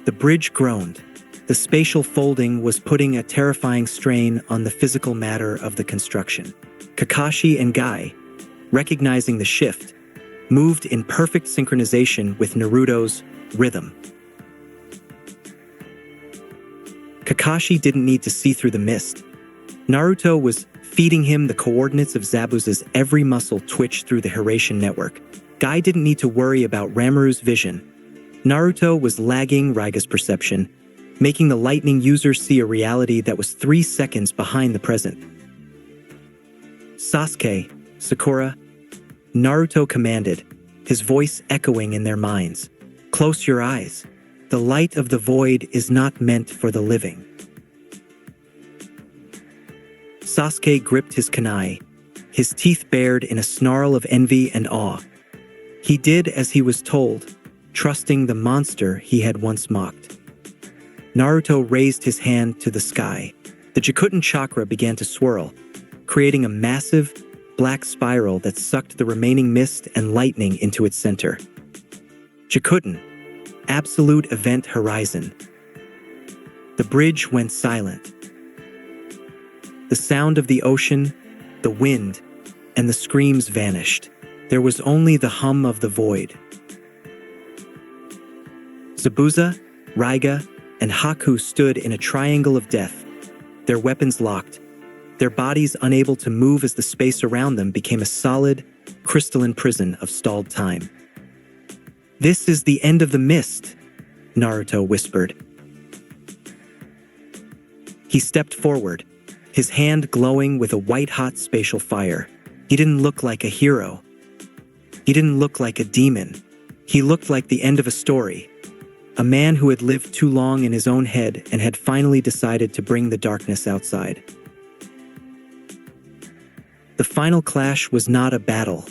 The bridge groaned. The spatial folding was putting a terrifying strain on the physical matter of the construction. Kakashi and Guy, recognizing the shift, moved in perfect synchronization with Naruto's rhythm. Kakashi didn't need to see through the mist. Naruto was feeding him the coordinates of Zabuza's every muscle twitch through the Hiraishin network. Guy didn't need to worry about Ranmaru's vision. Naruto was lagging Raiga's perception, making the lightning user see a reality that was 3 seconds behind the present. Sasuke, Sakura, Naruto commanded, his voice echoing in their minds. Close your eyes. The light of the void is not meant for the living. Sasuke gripped his kunai, his teeth bared in a snarl of envy and awe. He did as he was told, trusting the monster he had once mocked. Naruto raised his hand to the sky. The Jikuton chakra began to swirl, creating a massive, black spiral that sucked the remaining mist and lightning into its center. Jikuton, absolute event horizon. The bridge went silent. The sound of the ocean, the wind, and the screams vanished. There was only the hum of the void. Zabuza, Raiga, and Haku stood in a triangle of death, their weapons locked, their bodies unable to move as the space around them became a solid, crystalline prison of stalled time. This is the end of the mist, Naruto whispered. He stepped forward, his hand glowing with a white-hot spatial fire. He didn't look like a hero. He didn't look like a demon. He looked like the end of a story. A man who had lived too long in his own head and had finally decided to bring the darkness outside. The final clash was not a battle.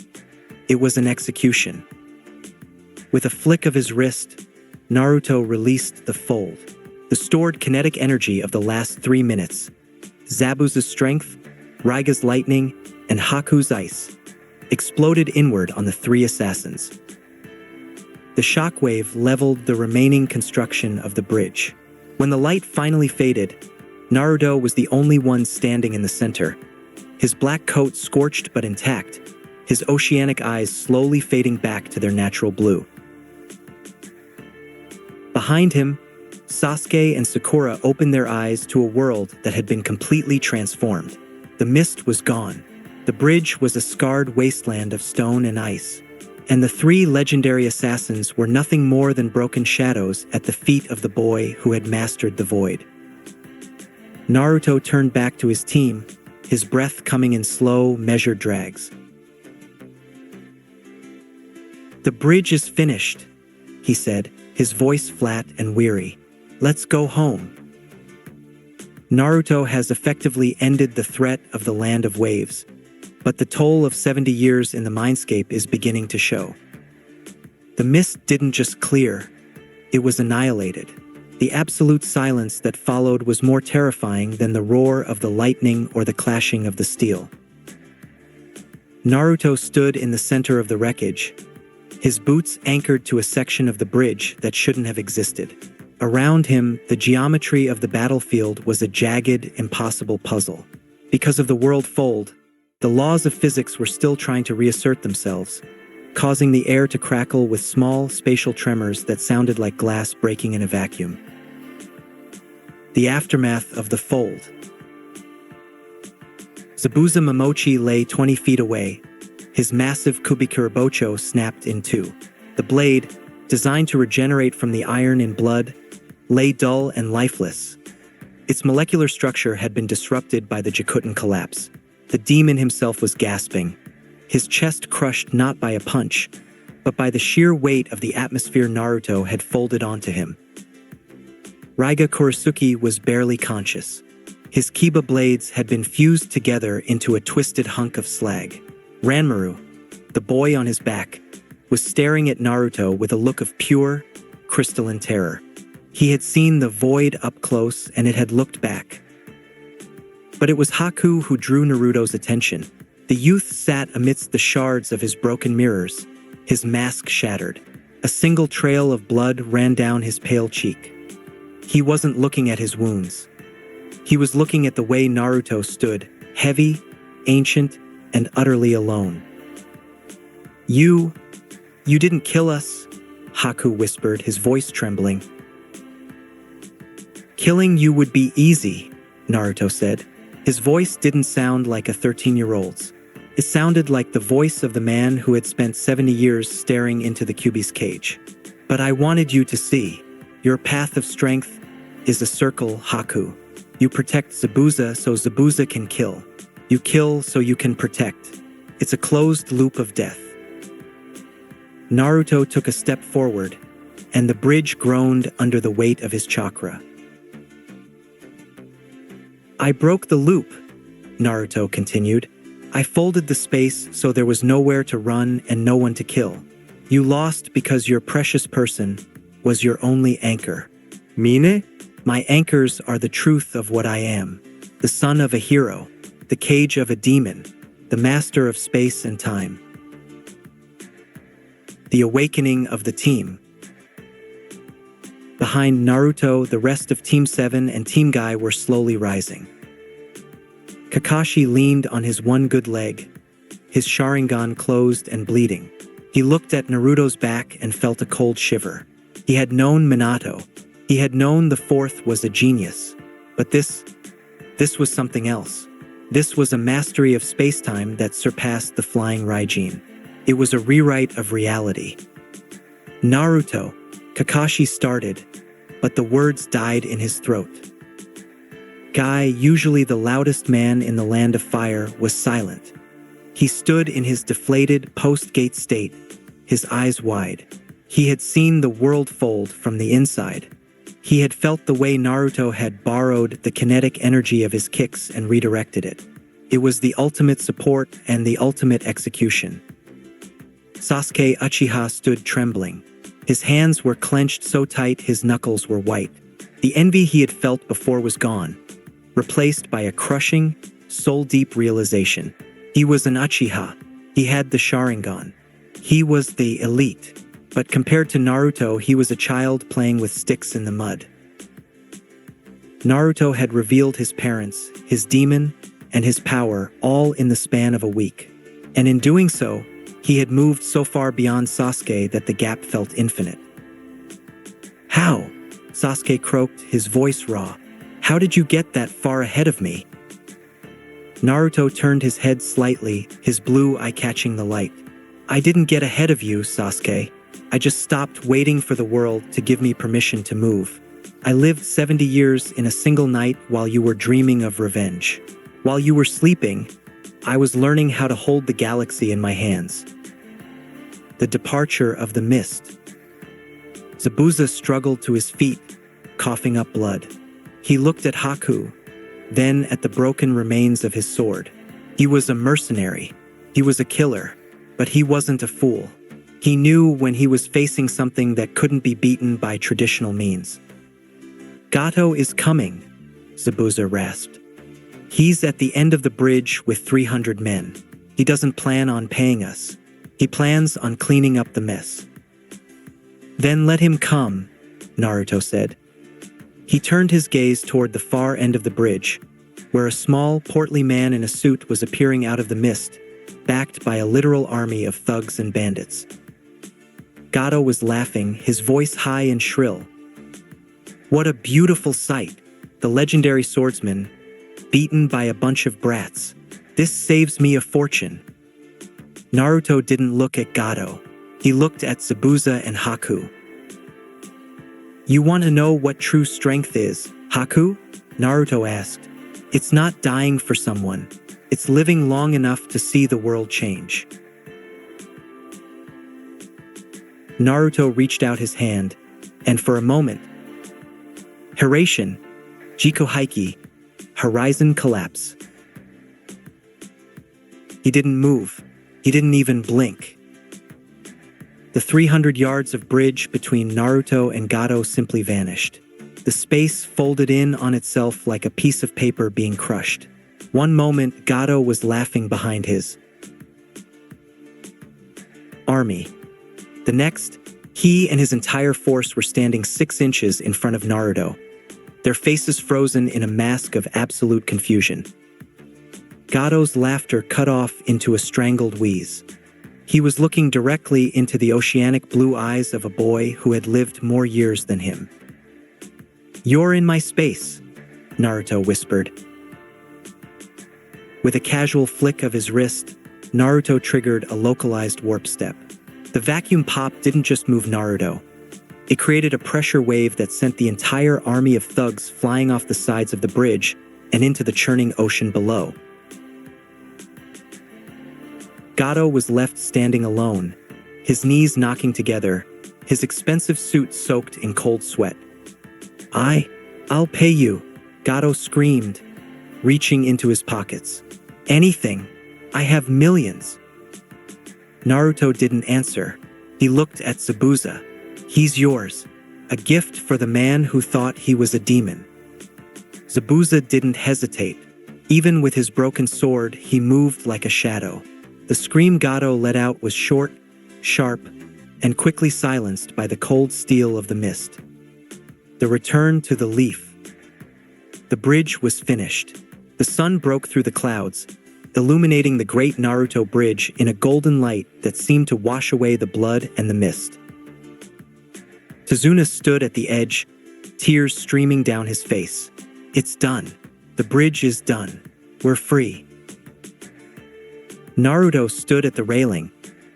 It was an execution. With a flick of his wrist, Naruto released the fold. The stored kinetic energy of the last 3 minutes, Zabuza's strength, Raiga's lightning, and Haku's ice, exploded inward on the 3 assassins. The shockwave leveled the remaining construction of the bridge. When the light finally faded, Naruto was the only one standing in the center, his black coat scorched but intact, his oceanic eyes slowly fading back to their natural blue. Behind him, Sasuke and Sakura opened their eyes to a world that had been completely transformed. The mist was gone. The bridge was a scarred wasteland of stone and ice, and the 3 legendary assassins were nothing more than broken shadows at the feet of the boy who had mastered the void. Naruto turned back to his team, his breath coming in slow, measured drags. "The bridge is finished," he said, his voice flat and weary. "Let's go home." Naruto has effectively ended the threat of the Land of Waves, but the toll of 70 years in the mindscape is beginning to show. The mist didn't just clear, it was annihilated. The absolute silence that followed was more terrifying than the roar of the lightning or the clashing of the steel. Naruto stood in the center of the wreckage, his boots anchored to a section of the bridge that shouldn't have existed. Around him, the geometry of the battlefield was a jagged, impossible puzzle. Because of the world fold, the laws of physics were still trying to reassert themselves, causing the air to crackle with small, spatial tremors that sounded like glass breaking in a vacuum. The aftermath of the fold. Zabuza Momochi lay 20 feet away. His massive Kubikurabocho snapped in 2. The blade, designed to regenerate from the iron in blood, lay dull and lifeless. Its molecular structure had been disrupted by the Jikuton collapse. The demon himself was gasping, his chest crushed not by a punch, but by the sheer weight of the atmosphere Naruto had folded onto him. Raiga Kurisuke was barely conscious. His Kiba blades had been fused together into a twisted hunk of slag. Ranmaru, the boy on his back, was staring at Naruto with a look of pure, crystalline terror. He had seen the void up close and it had looked back. But it was Haku who drew Naruto's attention. The youth sat amidst the shards of his broken mirrors, his mask shattered. A single trail of blood ran down his pale cheek. He wasn't looking at his wounds. He was looking at the way Naruto stood, heavy, ancient, and utterly alone. You didn't kill us," Haku whispered, his voice trembling. "Killing you would be easy," Naruto said. His voice didn't sound like a 13-year-old's. It sounded like the voice of the man who had spent 70 years staring into the Kyuubi's cage. "But I wanted you to see. Your path of strength is a circle, Haku. You protect Zabuza so Zabuza can kill. You kill so you can protect. It's a closed loop of death." Naruto took a step forward, and the bridge groaned under the weight of his chakra. "I broke the loop," Naruto continued. "I folded the space so there was nowhere to run and no one to kill. You lost because your precious person was your only anchor." "Mine? My anchors are the truth of what I am, the son of a hero, the cage of a demon, the master of space and time. The awakening of the team." Behind Naruto, the rest of Team 7 and Team Guy were slowly rising. Kakashi leaned on his one good leg, his Sharingan closed and bleeding. He looked at Naruto's back and felt a cold shiver. He had known Minato. He had known the fourth was a genius. But this was something else. This was a mastery of space-time that surpassed the flying Raijin. It was a rewrite of reality. "Naruto," Kakashi started, but the words died in his throat. Guy, usually the loudest man in the Land of Fire, was silent. He stood in his deflated post-gate state, his eyes wide. He had seen the world fold from the inside. He had felt the way Naruto had borrowed the kinetic energy of his kicks and redirected it. It was the ultimate support and the ultimate execution. Sasuke Uchiha stood trembling. His hands were clenched so tight his knuckles were white. The envy he had felt before was gone, replaced by a crushing, soul-deep realization. He was an Uchiha. He had the Sharingan. He was the elite. But compared to Naruto, he was a child playing with sticks in the mud. Naruto had revealed his parents, his demon, and his power all in the span of a week. And in doing so, he had moved so far beyond Sasuke that the gap felt infinite. "How?" Sasuke croaked, his voice raw. "How did you get that far ahead of me?" Naruto turned his head slightly, his blue eye catching the light. "I didn't get ahead of you, Sasuke. I just stopped waiting for the world to give me permission to move. I lived 70 years in a single night while you were dreaming of revenge. While you were sleeping, I was learning how to hold the galaxy in my hands." The departure of the mist. Zabuza struggled to his feet, coughing up blood. He looked at Haku, then at the broken remains of his sword. He was a mercenary. He was a killer, but he wasn't a fool. He knew when he was facing something that couldn't be beaten by traditional means. "Gato is coming," Zabuza rasped. "He's at the end of the bridge with 300 men. He doesn't plan on paying us. He plans on cleaning up the mess." "Then let him come," Naruto said. He turned his gaze toward the far end of the bridge, where a small, portly man in a suit was appearing out of the mist, backed by a literal army of thugs and bandits. Gato was laughing, his voice high and shrill. "What a beautiful sight, the legendary swordsman, beaten by a bunch of brats. This saves me a fortune." Naruto didn't look at Gato. He looked at Zabuza and Haku. "You want to know what true strength is, Haku?" Naruto asked. "It's not dying for someone. It's living long enough to see the world change." Naruto reached out his hand, and for a moment, Hiraishin, Jikuton, horizon collapse. He didn't move. He didn't even blink. The 300 yards of bridge between Naruto and Gato simply vanished. The space folded in on itself like a piece of paper being crushed. One moment, Gato was laughing behind his army. The next, he and his entire force were standing 6 inches in front of Naruto, their faces frozen in a mask of absolute confusion. Gato's laughter cut off into a strangled wheeze. He was looking directly into the oceanic blue eyes of a boy who had lived more years than him. "You're in my space," Naruto whispered. With a casual flick of his wrist, Naruto triggered a localized warp step. The vacuum pop didn't just move Naruto. It created a pressure wave that sent the entire army of thugs flying off the sides of the bridge and into the churning ocean below. Gato was left standing alone, his knees knocking together, his expensive suit soaked in cold sweat. I'll pay you," Gato screamed, reaching into his pockets. "Anything. I have millions." Naruto didn't answer. He looked at Zabuza. "He's yours. A gift for the man who thought he was a demon." Zabuza didn't hesitate. Even with his broken sword, he moved like a shadow. The scream Gato let out was short, sharp, and quickly silenced by the cold steel of the mist. The return to the leaf. The bridge was finished. The sun broke through the clouds, illuminating the great Naruto bridge in a golden light that seemed to wash away the blood and the mist. Tazuna stood at the edge, tears streaming down his face. "It's done. The bridge is done. We're free." Naruto stood at the railing,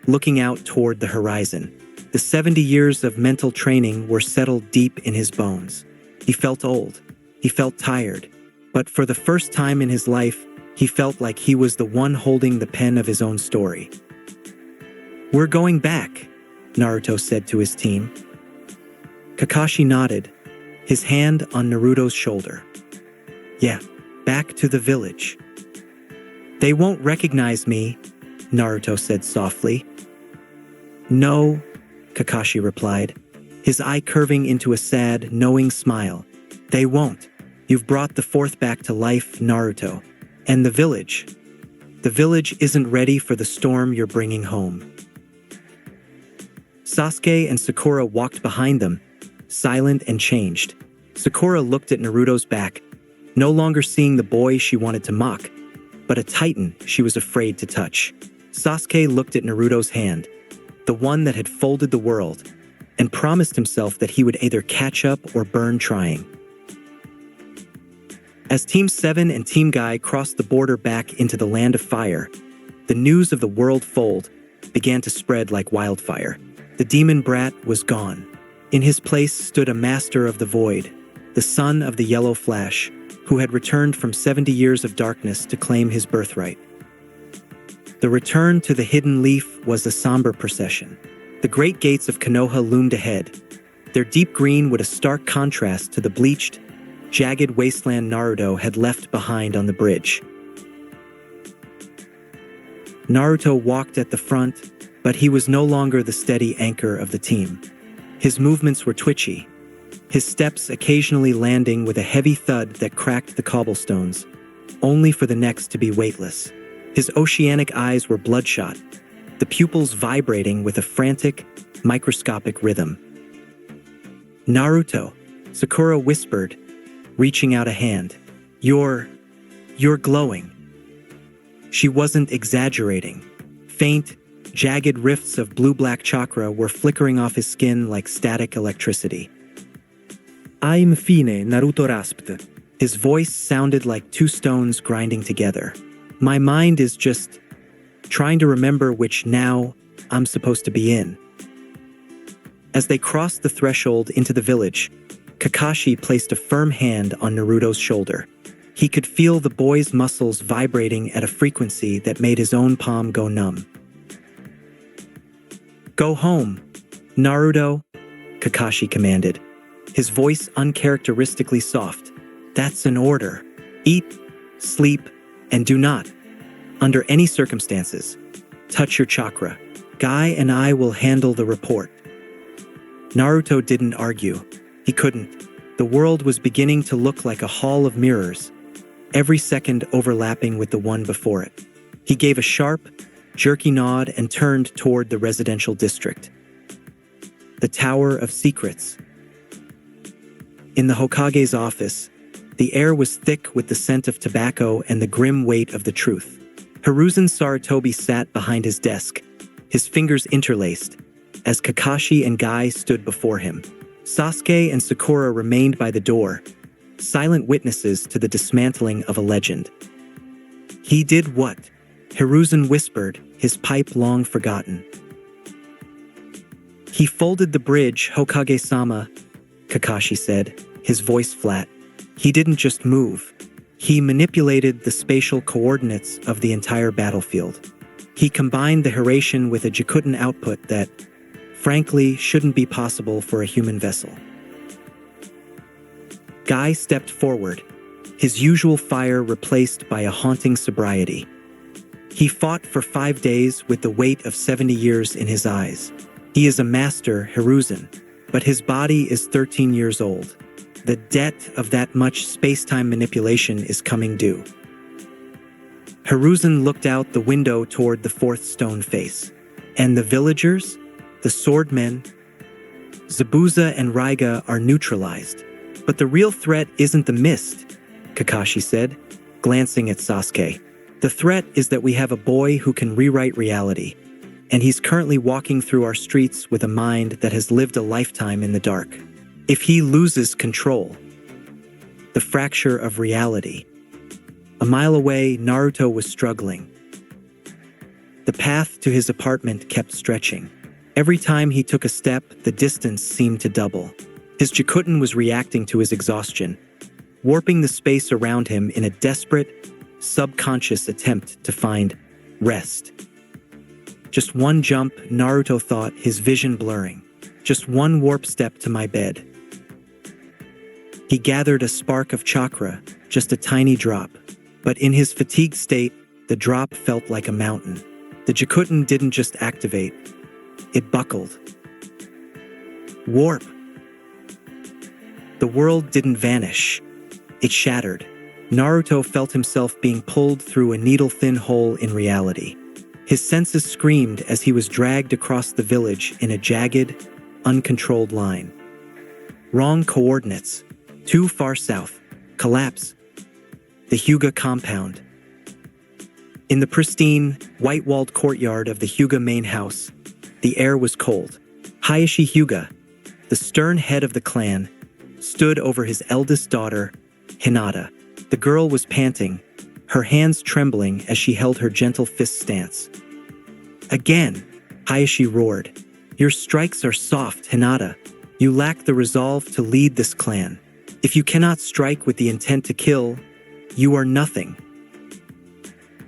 looking out toward the horizon. The 70 years of mental training were settled deep in his bones. He felt old. He felt tired. But for the first time in his life, He felt like he was the one holding the pen of his own story. "We're going back," Naruto said to his team. Kakashi nodded, his hand on Naruto's shoulder. "Yeah, back to the village." "They won't recognize me," Naruto said softly. "No," Kakashi replied, his eye curving into a sad, knowing smile. "They won't. You've brought the fourth back to life, Naruto. And the village isn't ready for the storm you're bringing home." Sasuke and Sakura walked behind them, silent and changed. Sakura looked at Naruto's back, no longer seeing the boy she wanted to mock, but a titan she was afraid to touch. Sasuke looked at Naruto's hand, the one that had folded the world, and promised himself that he would either catch up or burn trying. As Team 7 and Team Guy crossed the border back into the Land of Fire, the news of the world fold began to spread like wildfire. The demon brat was gone. In his place stood a master of the void, the son of the Yellow Flash, who had returned from 70 years of darkness to claim his birthright. The return to the Hidden Leaf was a somber procession. The great gates of Konoha loomed ahead, their deep green with a stark contrast to the bleached, jagged wasteland Naruto had left behind on the bridge. Naruto walked at the front, but he was no longer the steady anchor of the team. His movements were twitchy, his steps occasionally landing with a heavy thud that cracked the cobblestones, only for the next to be weightless. His oceanic eyes were bloodshot, the pupils vibrating with a frantic, microscopic rhythm. "Naruto," Sakura whispered, reaching out a hand. You're glowing." She wasn't exaggerating. Faint, jagged rifts of blue-black chakra were flickering off his skin like static electricity. I'm fine, Naruto rasped. His voice sounded like two stones grinding together. "My mind is just trying to remember which now I'm supposed to be in." As they crossed the threshold into the village, Kakashi placed a firm hand on Naruto's shoulder. He could feel the boy's muscles vibrating at a frequency that made his own palm go numb. "Go home, Naruto," Kakashi commanded, his voice uncharacteristically soft. "That's an order. Eat, sleep, and do not, under any circumstances, touch your chakra. Guy and I will handle the report." Naruto didn't argue. He couldn't. The world was beginning to look like a hall of mirrors, every second overlapping with the one before it. He gave a sharp, jerky nod and turned toward the residential district. The Tower of Secrets. In the Hokage's office, the air was thick with the scent of tobacco and the grim weight of the truth. Hiruzen Sarutobi sat behind his desk, his fingers interlaced, as Kakashi and Guy stood before him. Sasuke and Sakura remained by the door, silent witnesses to the dismantling of a legend. "He did what?" Hiruzen whispered, his pipe long forgotten. "He folded the bridge, Hokage-sama," Kakashi said, his voice flat. "He didn't just move. He manipulated the spatial coordinates of the entire battlefield. He combined the Hiraishin with a Jikuton output that, frankly, shouldn't be possible for a human vessel." Guy stepped forward, his usual fire replaced by a haunting sobriety. He fought for 5 days with the weight of 70 years in his eyes. He is a master, Hiruzen, but his body is 13 years old. The debt of that much space-time manipulation is coming due. Hiruzen looked out the window toward the fourth stone face. And the villagers? The swordmen? Zabuza and Raiga are neutralized. But the real threat isn't the mist, Kakashi said, glancing at Sasuke. The threat is that we have a boy who can rewrite reality, and he's currently walking through our streets with a mind that has lived a lifetime in the dark. If he loses control, the fracture of reality. A mile away, Naruto was struggling. The path to his apartment kept stretching. Every time he took a step, the distance seemed to double. His Jikuton was reacting to his exhaustion, warping the space around him in a desperate, subconscious attempt to find rest. Just one jump, Naruto thought, his vision blurring. Just one warp step to my bed. He gathered a spark of chakra, just a tiny drop. But in his fatigued state, the drop felt like a mountain. The Jikuton didn't just activate, it buckled. Warp. The world didn't vanish, it shattered. Naruto felt himself being pulled through a needle-thin hole in reality. His senses screamed as he was dragged across the village in a jagged, uncontrolled line. Wrong coordinates. Too far south. Collapse. The Hyuga compound. In the pristine, white-walled courtyard of the Hyuga main house, the air was cold. Hayashi Hyuga, the stern head of the clan, stood over his eldest daughter, Hinata. The girl was panting, her hands trembling as she held her gentle fist stance. Again, Hayashi roared. Your strikes are soft, Hinata. You lack the resolve to lead this clan. If you cannot strike with the intent to kill, you are nothing.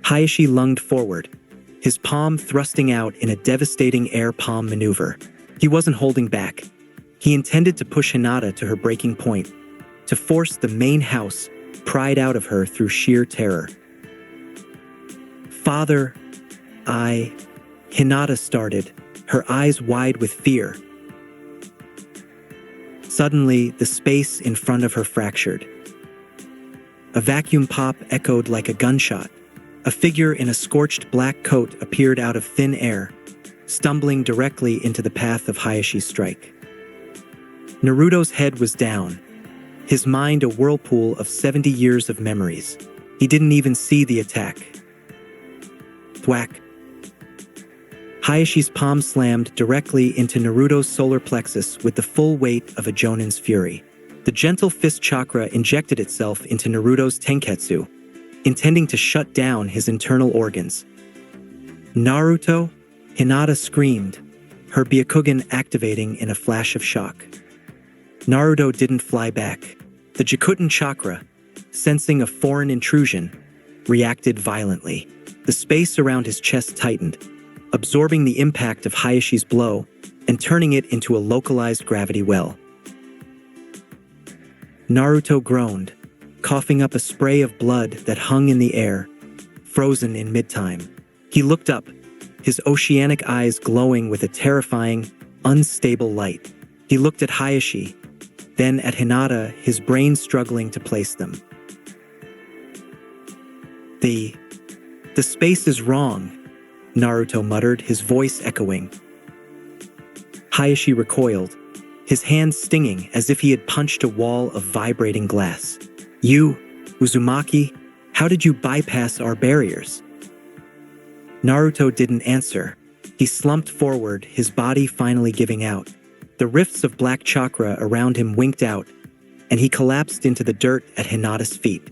Hayashi lunged forward, his palm thrusting out in a devastating air palm maneuver. He wasn't holding back. He intended to push Hinata to her breaking point, to force the main house pried out of her through sheer terror. Father, Hinata started, her eyes wide with fear. Suddenly, the space in front of her fractured. A vacuum pop echoed like a gunshot. A figure in a scorched black coat appeared out of thin air, stumbling directly into the path of Hayashi's strike. Naruto's head was down, his mind a whirlpool of 70 years of memories. He didn't even see the attack. Thwack. Hayashi's palm slammed directly into Naruto's solar plexus with the full weight of a Jonin's fury. The gentle fist chakra injected itself into Naruto's tenketsu, intending to shut down his internal organs. Naruto? Hinata screamed, her Byakugan activating in a flash of shock. Naruto didn't fly back. The Jikuton chakra, sensing a foreign intrusion, reacted violently. The space around his chest tightened, absorbing the impact of Hayashi's blow and turning it into a localized gravity well. Naruto groaned, coughing up a spray of blood that hung in the air, frozen in mid-time. He looked up, his oceanic eyes glowing with a terrifying, unstable light. He looked at Hayashi, then at Hinata, his brain struggling to place them. The space is wrong, Naruto muttered, his voice echoing. Hayashi recoiled, his hands stinging as if he had punched a wall of vibrating glass. You, Uzumaki, how did you bypass our barriers? Naruto didn't answer. He slumped forward, his body finally giving out. The rifts of black chakra around him winked out, and he collapsed into the dirt at Hinata's feet.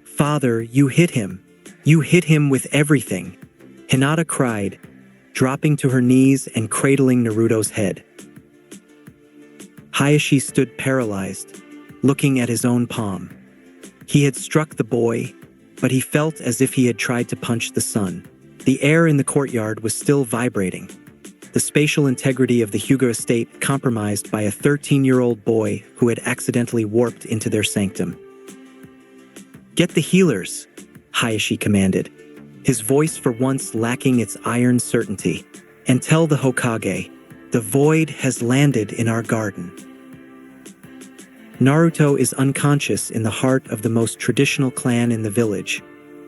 Father, you hit him. You hit him with everything. Hinata cried, dropping to her knees and cradling Naruto's head. Hayashi stood paralyzed, looking at his own palm. He had struck the boy, but he felt as if he had tried to punch the sun. The air in the courtyard was still vibrating, the spatial integrity of the Hyuga estate compromised by a 13-year-old boy who had accidentally warped into their sanctum. Get the healers, Hayashi commanded, his voice for once lacking its iron certainty, and tell the Hokage, the void has landed in our garden. Naruto is unconscious in the heart of the most traditional clan in the village,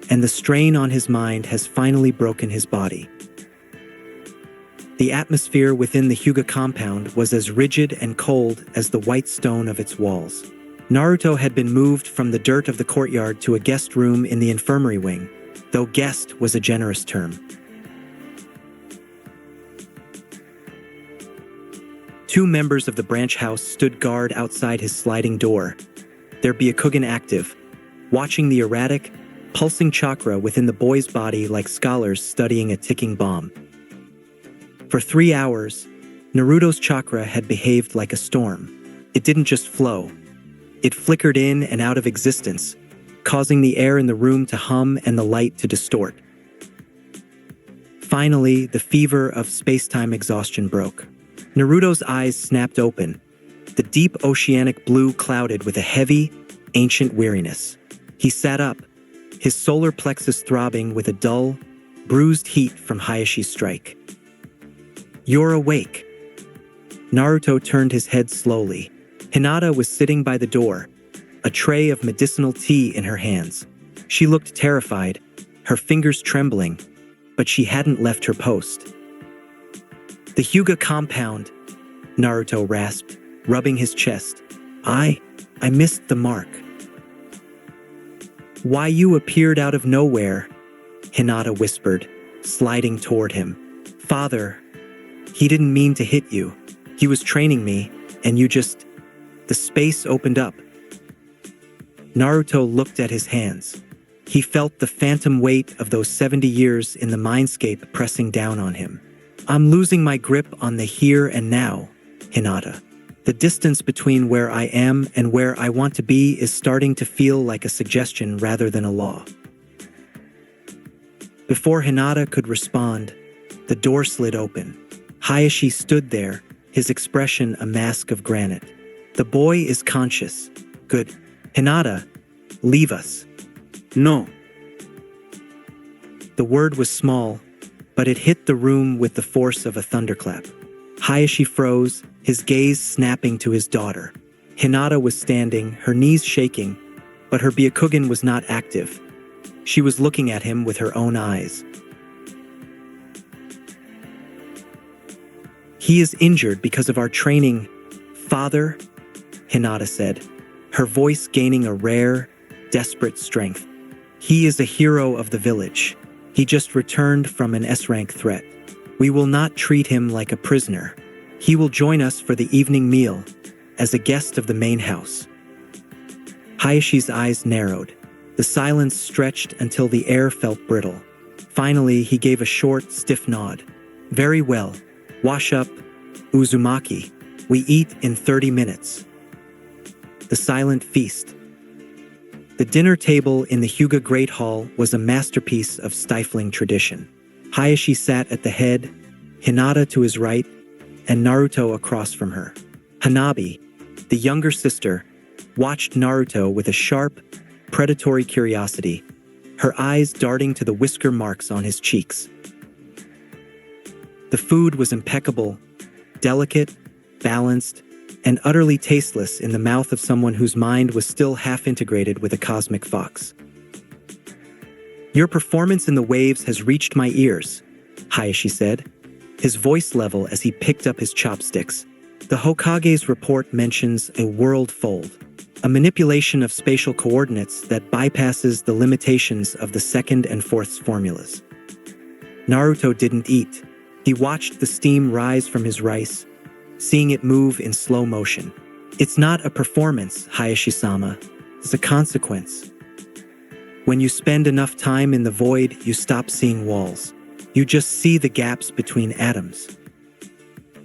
and the strain on his mind has finally broken his body. The atmosphere within the Hyuga compound was as rigid and cold as the white stone of its walls. Naruto had been moved from the dirt of the courtyard to a guest room in the infirmary wing, though guest was a generous term. Two members of the branch house stood guard outside his sliding door, their Byakugan active, watching the erratic, pulsing chakra within the boy's body like scholars studying a ticking bomb. For 3 hours, Naruto's chakra had behaved like a storm. It didn't just flow. It flickered in and out of existence, causing the air in the room to hum and the light to distort. Finally, the fever of space-time exhaustion broke. Naruto's eyes snapped open, the deep oceanic blue clouded with a heavy, ancient weariness. He sat up, his solar plexus throbbing with a dull, bruised heat from Hayashi's strike. "You're awake." Naruto turned his head slowly. Hinata was sitting by the door, a tray of medicinal tea in her hands. She looked terrified, her fingers trembling, but she hadn't left her post. "The Hyuga compound," Naruto rasped, rubbing his chest. I missed the mark." "Why you appeared out of nowhere," Hinata whispered, sliding toward him. "Father, he didn't mean to hit you. He was training me, and you just..." The space opened up. Naruto looked at his hands. He felt the phantom weight of those 70 years in the mindscape pressing down on him. "I'm losing my grip on the here and now, Hinata. The distance between where I am and where I want to be is starting to feel like a suggestion rather than a law." Before Hinata could respond, the door slid open. Hayashi stood there, his expression a mask of granite. "The boy is conscious. Good. Hinata, leave us." No. The word was small, but it hit the room with the force of a thunderclap. Hayashi froze, his gaze snapping to his daughter. Hinata was standing, her knees shaking, but her Byakugan was not active. She was looking at him with her own eyes. "He is injured because of our training, Father," Hinata said, her voice gaining a rare, desperate strength. "He is a hero of the village. He just returned from an S-rank threat. We will not treat him like a prisoner. He will join us for the evening meal, as a guest of the main house." Hayashi's eyes narrowed. The silence stretched until the air felt brittle. Finally, he gave a short, stiff nod. "Very well. Wash up, Uzumaki. We eat in 30 minutes." The silent feast. The dinner table in the Hyuga Great Hall was a masterpiece of stifling tradition. Hayashi sat at the head, Hinata to his right, and Naruto across from her. Hanabi, the younger sister, watched Naruto with a sharp, predatory curiosity, her eyes darting to the whisker marks on his cheeks. The food was impeccable, delicate, balanced, and utterly tasteless in the mouth of someone whose mind was still half-integrated with a cosmic fox. "Your performance in the waves has reached my ears," Hayashi said, his voice level as he picked up his chopsticks. "The Hokage's report mentions a world fold, a manipulation of spatial coordinates that bypasses the limitations of the second and fourth formulas." Naruto didn't eat. He watched the steam rise from his rice, seeing it move in slow motion. "It's not a performance, Hayashi-sama. It's a consequence. When you spend enough time in the void, you stop seeing walls. You just see the gaps between atoms."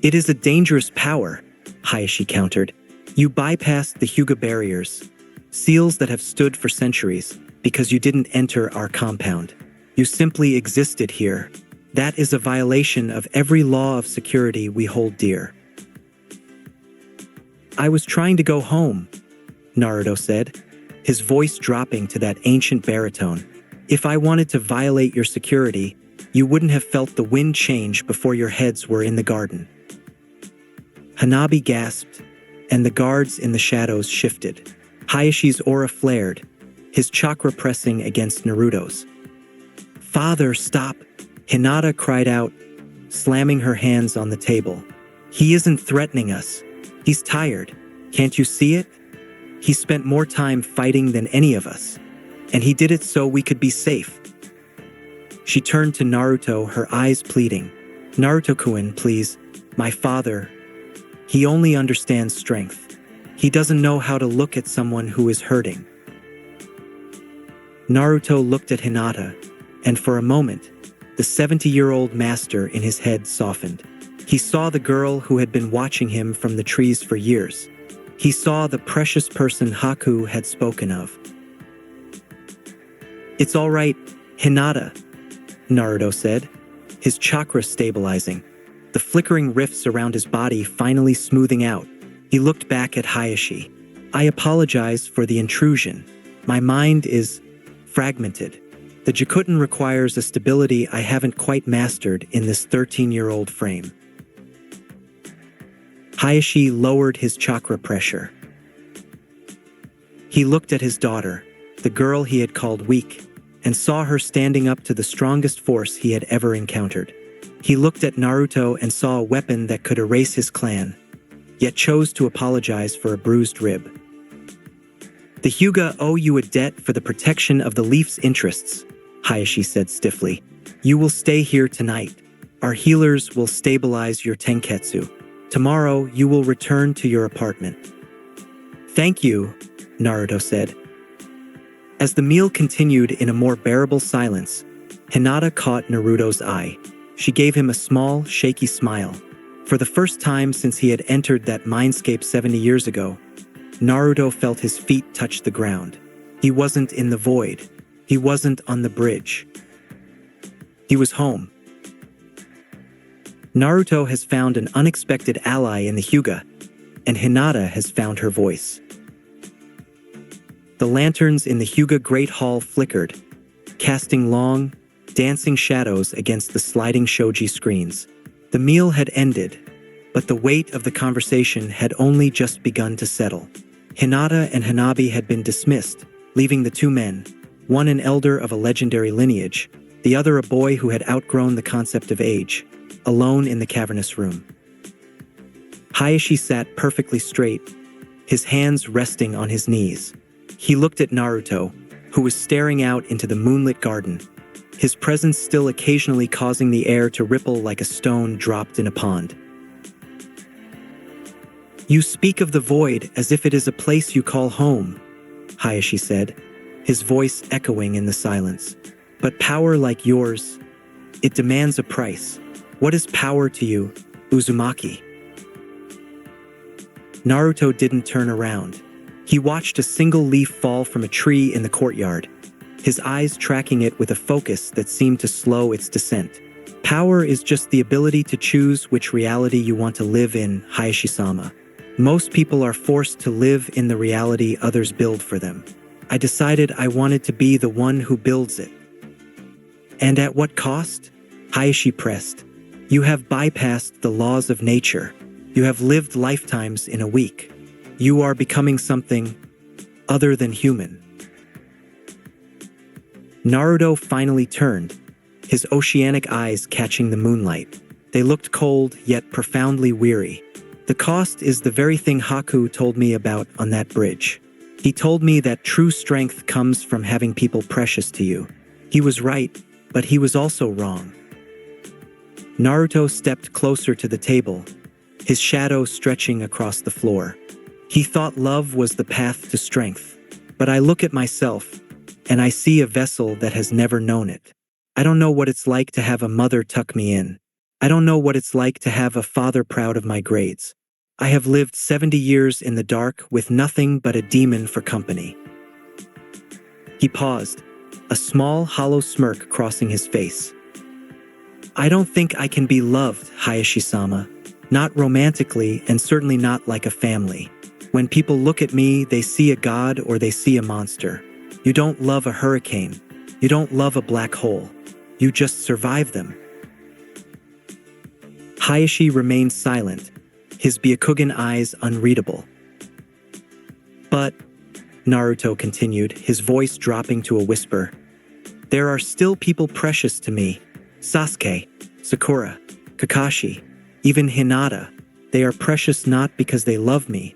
"It is a dangerous power," Hayashi countered. "You bypassed the Hyuga barriers, seals that have stood for centuries, because you didn't enter our compound. You simply existed here. That is a violation of every law of security we hold dear." "I was trying to go home," Naruto said, his voice dropping to that ancient baritone. "If I wanted to violate your security, you wouldn't have felt the wind change before your heads were in the garden." Hanabi gasped, and the guards in the shadows shifted. Hayashi's aura flared, his chakra pressing against Naruto's. "Father, stop!" Hinata cried out, slamming her hands on the table. "He isn't threatening us. He's tired. Can't you see it? He spent more time fighting than any of us, and he did it so we could be safe." She turned to Naruto, her eyes pleading. "Naruto-kun, please. My father. He only understands strength. He doesn't know how to look at someone who is hurting." Naruto looked at Hinata, and for a moment, the 70-year-old master in his head softened. He saw the girl who had been watching him from the trees for years. He saw the precious person Haku had spoken of. It's all right, Hinata, Naruto said, his chakra stabilizing, the flickering rifts around his body finally smoothing out. He looked back at Hayashi. I apologize for the intrusion. My mind is fragmented. The Jikuton requires a stability I haven't quite mastered in this 13-year-old frame. Hayashi lowered his chakra pressure. He looked at his daughter, the girl he had called weak, and saw her standing up to the strongest force he had ever encountered. He looked at Naruto and saw a weapon that could erase his clan, yet chose to apologize for a bruised rib. The Hyuga owe you a debt for the protection of the Leaf's interests, Hayashi said stiffly. You will stay here tonight. Our healers will stabilize your tenketsu. Tomorrow, you will return to your apartment. Thank you, Naruto said. As the meal continued in a more bearable silence, Hinata caught Naruto's eye. She gave him a small, shaky smile. For the first time since he had entered that mindscape 70 years ago, Naruto felt his feet touch the ground. He wasn't in the void. He wasn't on the bridge. He was home. Naruto has found an unexpected ally in the Hyuga, and Hinata has found her voice. The lanterns in the Hyuga Great Hall flickered, casting long, dancing shadows against the sliding shoji screens. The meal had ended, but the weight of the conversation had only just begun to settle. Hinata and Hanabi had been dismissed, leaving the two men, one an elder of a legendary lineage, the other a boy who had outgrown the concept of age, alone in the cavernous room. Hayashi sat perfectly straight, his hands resting on his knees. He looked at Naruto, who was staring out into the moonlit garden, his presence still occasionally causing the air to ripple like a stone dropped in a pond. You speak of the void as if it is a place you call home, Hayashi said, his voice echoing in the silence. But power like yours, it demands a price. What is power to you, Uzumaki? Naruto didn't turn around. He watched a single leaf fall from a tree in the courtyard, his eyes tracking it with a focus that seemed to slow its descent. Power is just the ability to choose which reality you want to live in, Hayashi-sama. Most people are forced to live in the reality others build for them. I decided I wanted to be the one who builds it. And at what cost? Hayashi pressed. You have bypassed the laws of nature. You have lived lifetimes in a week. You are becoming something other than human. Naruto finally turned, his oceanic eyes catching the moonlight. They looked cold, yet profoundly weary. The cost is the very thing Haku told me about on that bridge. He told me that true strength comes from having people precious to you. He was right, but he was also wrong. Naruto stepped closer to the table, his shadow stretching across the floor. He thought love was the path to strength. But I look at myself, and I see a vessel that has never known it. I don't know what it's like to have a mother tuck me in. I don't know what it's like to have a father proud of my grades. I have lived 70 years in the dark with nothing but a demon for company. He paused, a small, hollow smirk crossing his face. I don't think I can be loved, Hayashi-sama. Not romantically, and certainly not like a family. When people look at me, they see a god or they see a monster. You don't love a hurricane. You don't love a black hole. You just survive them. Hayashi remained silent, his Byakugan eyes unreadable. But, Naruto continued, his voice dropping to a whisper, there are still people precious to me. Sasuke, Sakura, Kakashi, even Hinata. They are precious not because they love me,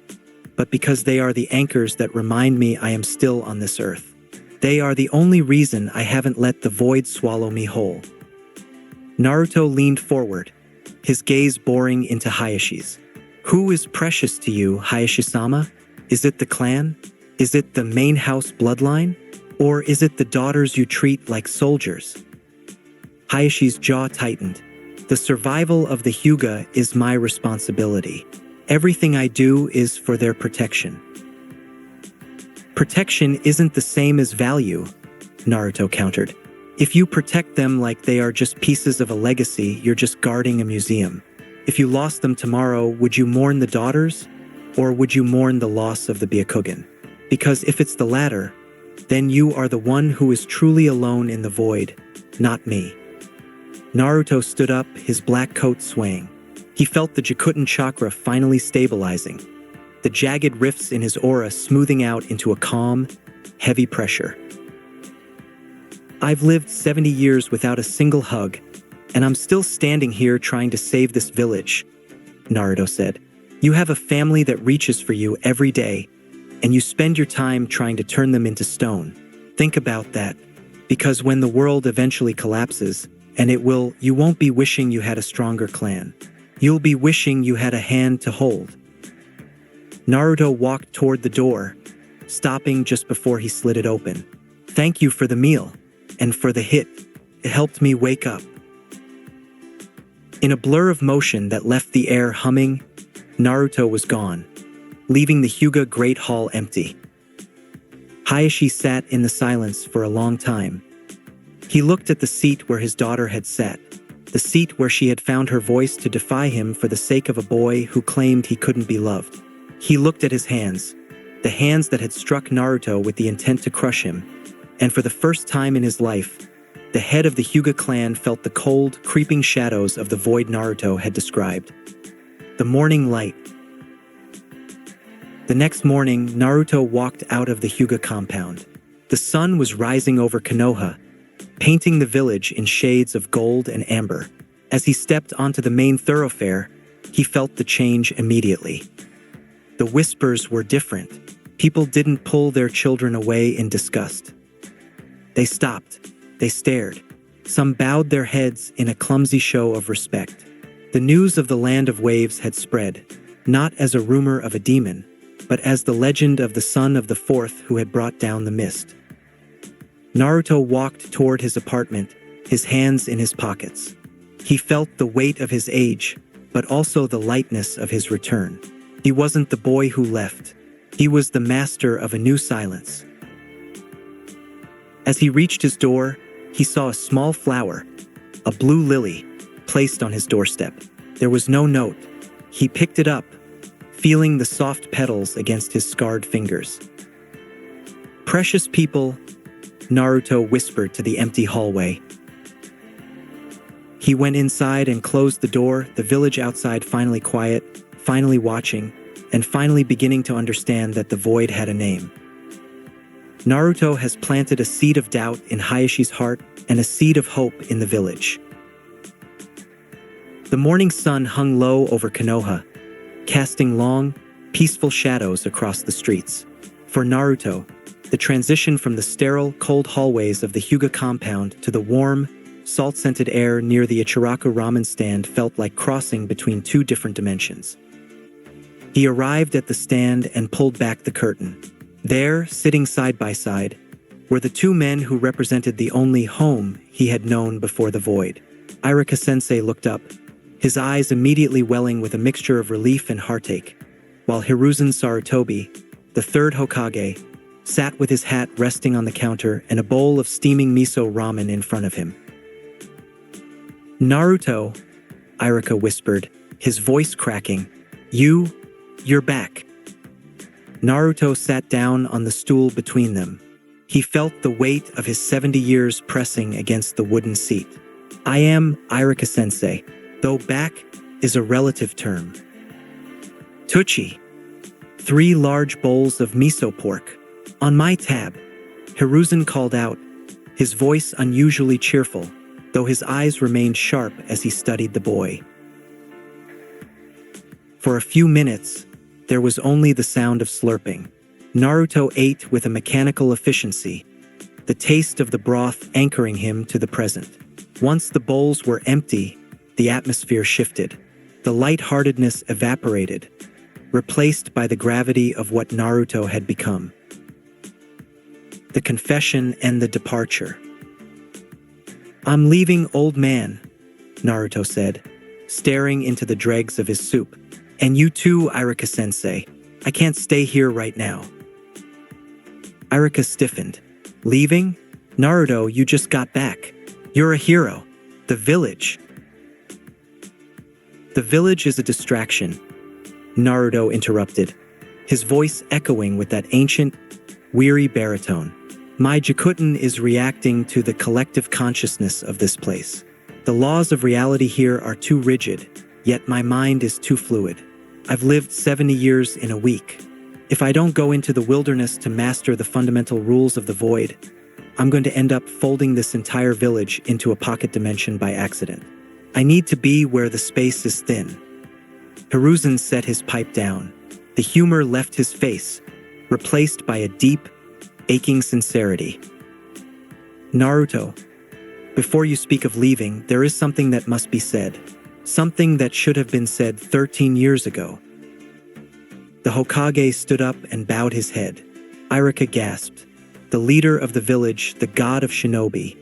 but because they are the anchors that remind me I am still on this earth. They are the only reason I haven't let the void swallow me whole. Naruto leaned forward, his gaze boring into Hayashi's. Who is precious to you, Hayashi-sama? Is it the clan? Is it the main house bloodline? Or is it the daughters you treat like soldiers? Hayashi's jaw tightened. The survival of the Hyuga is my responsibility. Everything I do is for their protection. Protection isn't the same as value, Naruto countered. If you protect them like they are just pieces of a legacy, you're just guarding a museum. If you lost them tomorrow, would you mourn the daughters? Or would you mourn the loss of the Byakugan? Because if it's the latter, then you are the one who is truly alone in the void, not me. Naruto stood up, his black coat swaying. He felt the Jikuton chakra finally stabilizing, the jagged rifts in his aura smoothing out into a calm, heavy pressure. I've lived 70 years without a single hug, and I'm still standing here trying to save this village, Naruto said. You have a family that reaches for you every day, and you spend your time trying to turn them into stone. Think about that, because when the world eventually collapses, and it will, you won't be wishing you had a stronger clan. You'll be wishing you had a hand to hold. Naruto walked toward the door, stopping just before he slid it open. Thank you for the meal, and for the hit. It helped me wake up. In a blur of motion that left the air humming, Naruto was gone, leaving the Hyuga Great Hall empty. Hayashi sat in the silence for a long time. He looked at the seat where his daughter had sat, the seat where she had found her voice to defy him for the sake of a boy who claimed he couldn't be loved. He looked at his hands, the hands that had struck Naruto with the intent to crush him, and for the first time in his life, the head of the Hyuga clan felt the cold, creeping shadows of the void Naruto had described. The morning light. The next morning, Naruto walked out of the Hyuga compound. The sun was rising over Konoha, painting the village in shades of gold and amber. As he stepped onto the main thoroughfare, he felt the change immediately. The whispers were different. People didn't pull their children away in disgust. They stopped. They stared. Some bowed their heads in a clumsy show of respect. The news of the Land of Waves had spread, not as a rumor of a demon, but as the legend of the son of the fourth who had brought down the mist. Naruto walked toward his apartment, his hands in his pockets. He felt the weight of his age, but also the lightness of his return. He wasn't the boy who left. He was the master of a new silence. As he reached his door, he saw a small flower, a blue lily, placed on his doorstep. There was no note. He picked it up, feeling the soft petals against his scarred fingers. Precious people, Naruto whispered to the empty hallway. He went inside and closed the door, the village outside finally quiet, finally watching, and finally beginning to understand that the void had a name. Naruto has planted a seed of doubt in Hayashi's heart and a seed of hope in the village. The morning sun hung low over Konoha, casting long, peaceful shadows across the streets. For Naruto, the transition from the sterile, cold hallways of the Hyuga compound to the warm, salt-scented air near the Ichiraku ramen stand felt like crossing between two different dimensions. He arrived at the stand and pulled back the curtain. There, sitting side by side, were the two men who represented the only home he had known before the void. Iruka-sensei looked up, his eyes immediately welling with a mixture of relief and heartache, while Hiruzen Sarutobi, the third Hokage, sat with his hat resting on the counter and a bowl of steaming miso ramen in front of him. Naruto, Iruka whispered, his voice cracking. You're back. Naruto sat down on the stool between them. He felt the weight of his 70 years pressing against the wooden seat. I am Iruka-sensei, though back is a relative term. Tuchi. 3 large bowls of miso pork. On my tab, Hiruzen called out, his voice unusually cheerful, though his eyes remained sharp as he studied the boy. For a few minutes, there was only the sound of slurping. Naruto ate with a mechanical efficiency, the taste of the broth anchoring him to the present. Once the bowls were empty, the atmosphere shifted. The lightheartedness evaporated, replaced by the gravity of what Naruto had become. The confession and the departure. I'm leaving, old man, Naruto said, staring into the dregs of his soup. And you too, Iruka-sensei. I can't stay here right now. Iruka stiffened. Leaving? Naruto, you just got back. You're a hero. The village. The village is a distraction, Naruto interrupted, his voice echoing with that ancient, weary baritone. My Jikuton is reacting to the collective consciousness of this place. The laws of reality here are too rigid, yet my mind is too fluid. I've lived 70 years in a week. If I don't go into the wilderness to master the fundamental rules of the void, I'm going to end up folding this entire village into a pocket dimension by accident. I need to be where the space is thin. Hiruzen set his pipe down. The humor left his face, replaced by a deep, aching sincerity. Naruto, before you speak of leaving, there is something that must be said. Something that should have been said 13 years ago. The Hokage stood up and bowed his head. Iruka gasped. The leader of the village, the god of shinobi,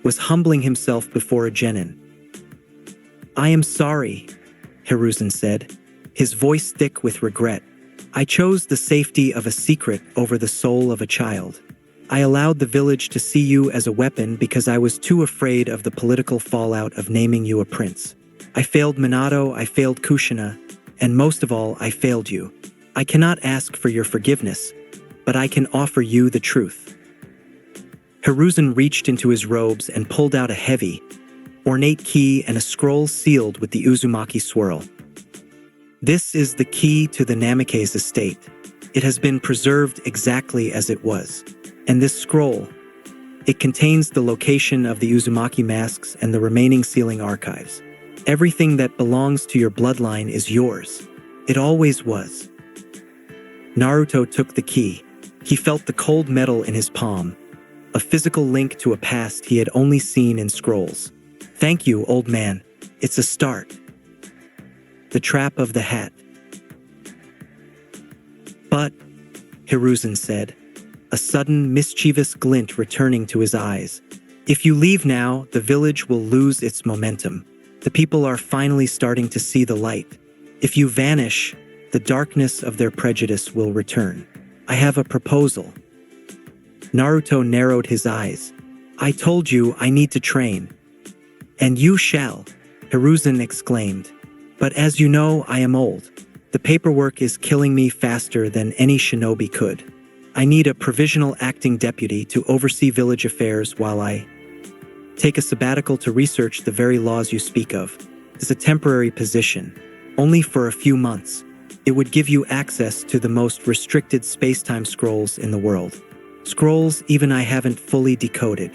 was humbling himself before a genin. I am sorry, Hiruzen said, his voice thick with regret. I chose the safety of a secret over the soul of a child. I allowed the village to see you as a weapon because I was too afraid of the political fallout of naming you a prince. I failed Minato, I failed Kushina, and most of all, I failed you. I cannot ask for your forgiveness, but I can offer you the truth. Hiruzen reached into his robes and pulled out a heavy, ornate key and a scroll sealed with the Uzumaki swirl. This is the key to the Namake's estate. It has been preserved exactly as it was. And this scroll, it contains the location of the Uzumaki masks and the remaining sealing archives. Everything that belongs to your bloodline is yours. It always was. Naruto took the key. He felt the cold metal in his palm, a physical link to a past he had only seen in scrolls. Thank you, old man. It's a start. The trap of the hat. But, Hiruzen said, a sudden mischievous glint returning to his eyes. If you leave now, the village will lose its momentum. The people are finally starting to see the light. If you vanish, the darkness of their prejudice will return. I have a proposal. Naruto narrowed his eyes. I told you I need to train. And you shall, Hiruzen exclaimed. But as you know, I am old. The paperwork is killing me faster than any shinobi could. I need a provisional acting deputy to oversee village affairs while I take a sabbatical to research the very laws you speak of. It's a temporary position, only for a few months. It would give you access to the most restricted space-time scrolls in the world. Scrolls even I haven't fully decoded.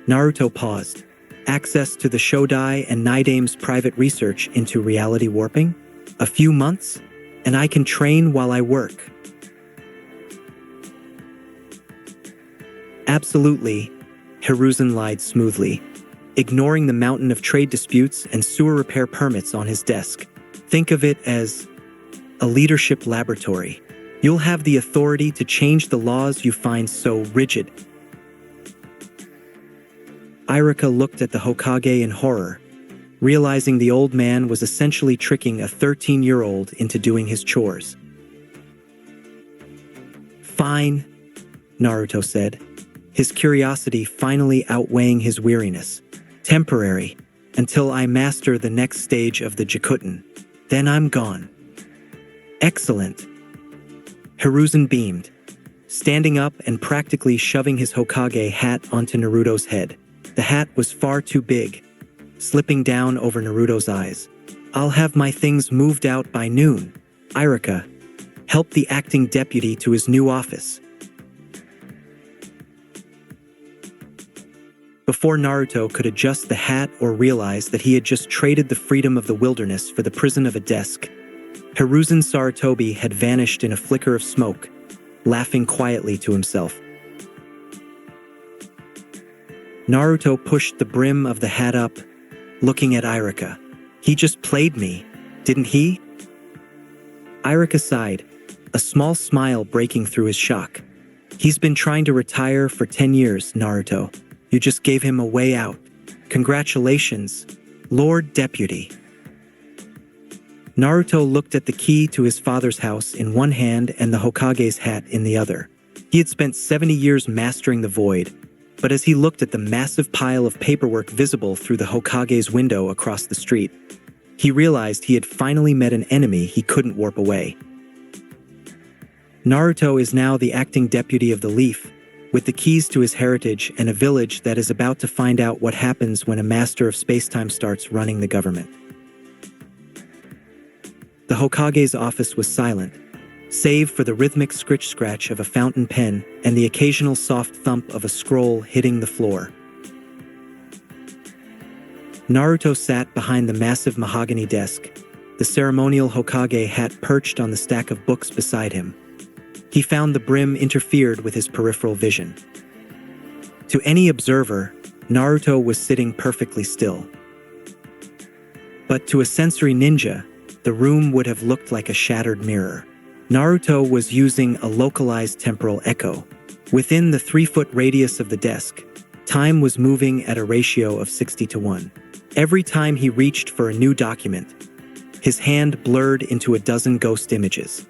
Naruto paused. Access to the Shodai and Nidame's private research into reality warping? A few months? And I can train while I work. Absolutely, Hiruzen lied smoothly, ignoring the mountain of trade disputes and sewer repair permits on his desk. Think of it as a leadership laboratory. You'll have the authority to change the laws you find so rigid. Iruka looked at the Hokage in horror, realizing the old man was essentially tricking a 13-year-old into doing his chores. Fine, Naruto said, his curiosity finally outweighing his weariness. Temporary, until I master the next stage of the Jikuton. Then I'm gone. Excellent. Hiruzen beamed, standing up and practically shoving his Hokage hat onto Naruto's head. The hat was far too big, slipping down over Naruto's eyes. I'll have my things moved out by noon. Iruka, help the acting deputy to his new office. Before Naruto could adjust the hat or realize that he had just traded the freedom of the wilderness for the prison of a desk, Hiruzen Sarutobi had vanished in a flicker of smoke, laughing quietly to himself. Naruto pushed the brim of the hat up, looking at Iruka. He just played me, didn't he? Iruka sighed, a small smile breaking through his shock. He's been trying to retire for 10 years, Naruto. You just gave him a way out. Congratulations, Lord Deputy. Naruto looked at the key to his father's house in one hand and the Hokage's hat in the other. He had spent 70 years mastering the void, But as he looked at the massive pile of paperwork visible through the Hokage's window across the street, he realized he had finally met an enemy he couldn't warp away. Naruto is now the acting deputy of the Leaf, with the keys to his heritage and a village that is about to find out what happens when a master of spacetime starts running the government. The Hokage's office was silent, save for the rhythmic scritch-scratch of a fountain pen and the occasional soft thump of a scroll hitting the floor. Naruto sat behind the massive mahogany desk, the ceremonial Hokage hat perched on the stack of books beside him. He found the brim interfered with his peripheral vision. To any observer, Naruto was sitting perfectly still. But to a sensory ninja, the room would have looked like a shattered mirror. Naruto was using a localized temporal echo. Within the 3-foot radius of the desk, time was moving at a ratio of 60-1. Every time he reached for a new document, his hand blurred into a dozen ghost images.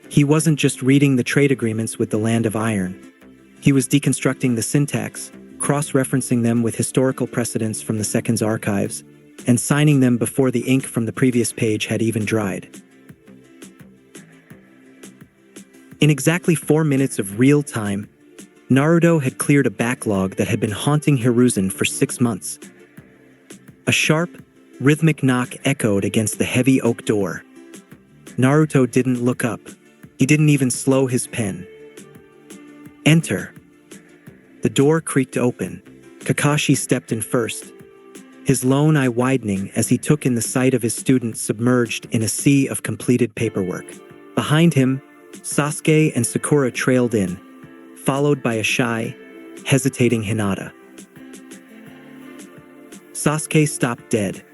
He wasn't just reading the trade agreements with the Land of Iron. He was deconstructing the syntax, cross-referencing them with historical precedents from the Second's archives, and signing them before the ink from the previous page had even dried. In exactly 4 minutes of real time, Naruto had cleared a backlog that had been haunting Hiruzen for 6 months. A sharp, rhythmic knock echoed against the heavy oak door. Naruto didn't look up. He didn't even slow his pen. Enter. The door creaked open. Kakashi stepped in first, his lone eye widening as he took in the sight of his student submerged in a sea of completed paperwork. Behind him, Sasuke and Sakura trailed in, followed by a shy, hesitating Hinata. Sasuke stopped dead,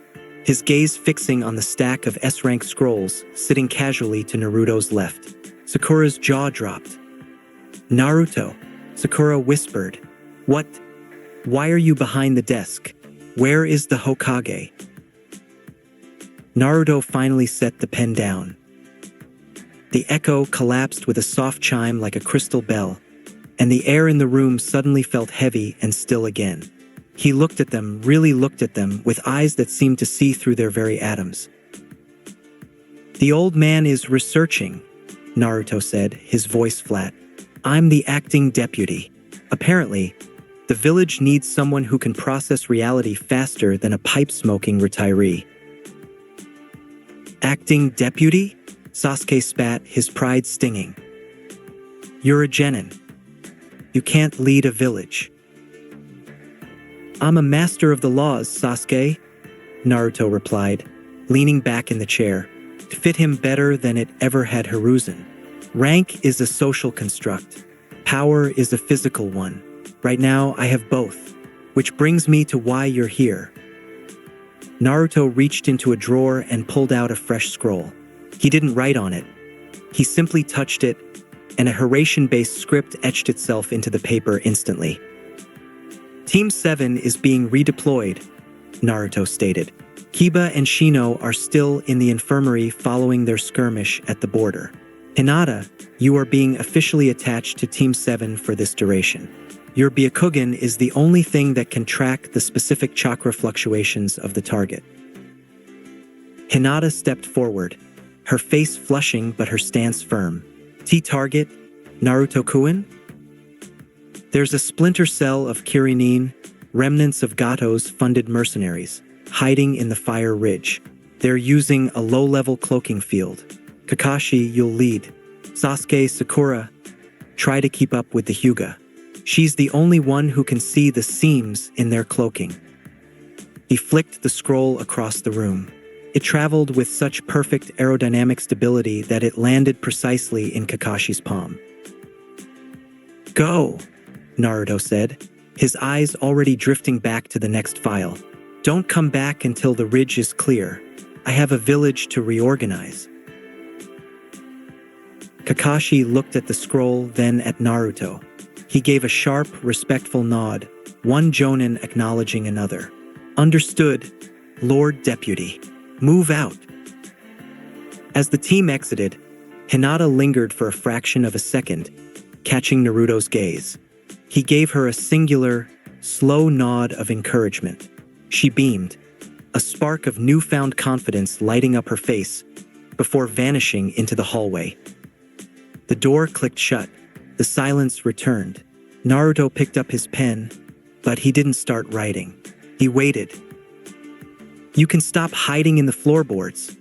his gaze fixing on the stack of S-rank scrolls sitting casually to Naruto's left. Sakura's jaw dropped. Naruto, Sakura whispered. What? Why are you behind the desk? Where is the Hokage? Naruto finally set the pen down. The echo collapsed with a soft chime like a crystal bell, and the air in the room suddenly felt heavy and still again. He looked at them, really looked at them, with eyes that seemed to see through their very atoms. The old man is researching, Naruto said, his voice flat. I'm the acting deputy. Apparently, the village needs someone who can process reality faster than a pipe-smoking retiree. Acting deputy? Sasuke spat, his pride stinging. You're a genin. You can't lead a village. I'm a master of the laws, Sasuke, Naruto replied, leaning back in the chair, to fit him better than it ever had Hiruzen. Rank is a social construct. Power is a physical one. Right now, I have both, which brings me to why you're here. Naruto reached into a drawer and pulled out a fresh scroll. He didn't write on it. He simply touched it, and a Hiraishin-based script etched itself into the paper instantly. Team 7 is being redeployed, Naruto stated. Kiba and Shino are still in the infirmary following their skirmish at the border. Hinata, you are being officially attached to Team 7 for this duration. Your Byakugan is the only thing that can track the specific chakra fluctuations of the target. Hinata stepped forward, her face flushing but her stance firm. T-target, Naruto-kun? There's a splinter cell of Kirinin, remnants of Gato's funded mercenaries, hiding in the Fire Ridge. They're using a low-level cloaking field. Kakashi, you'll lead. Sasuke, Sakura, try to keep up with the Hyuga. She's the only one who can see the seams in their cloaking. He flicked the scroll across the room. It traveled with such perfect aerodynamic stability that it landed precisely in Kakashi's palm. Go, Naruto said, his eyes already drifting back to the next file. Don't come back until the ridge is clear. I have a village to reorganize. Kakashi looked at the scroll, then at Naruto. He gave a sharp, respectful nod, one jonin acknowledging another. Understood, Lord Deputy. Move out. As the team exited, Hinata lingered for a fraction of a second, catching Naruto's gaze. He gave her a singular, slow nod of encouragement. She beamed, a spark of newfound confidence lighting up her face, before vanishing into the hallway. The door clicked shut. The silence returned. Naruto picked up his pen, but he didn't start writing. He waited. "You can stop hiding in the floorboards,"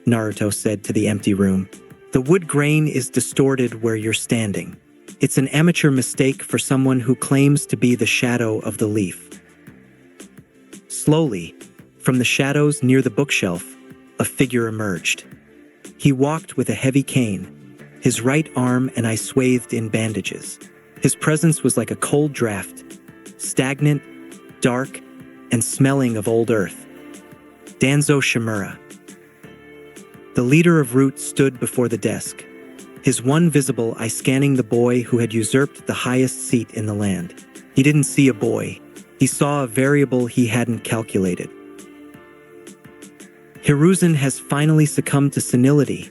Naruto said to the empty room. "The wood grain is distorted where you're standing. It's an amateur mistake for someone who claims to be the shadow of the leaf." Slowly, from the shadows near the bookshelf, a figure emerged. He walked with a heavy cane, his right arm and eye swathed in bandages. His presence was like a cold draft, stagnant, dark, and smelling of old earth. Danzo Shimura. The leader of Root stood before the desk, his one visible eye scanning the boy who had usurped the highest seat in the land. He didn't see a boy. He saw a variable he hadn't calculated. "Hiruzen has finally succumbed to senility,"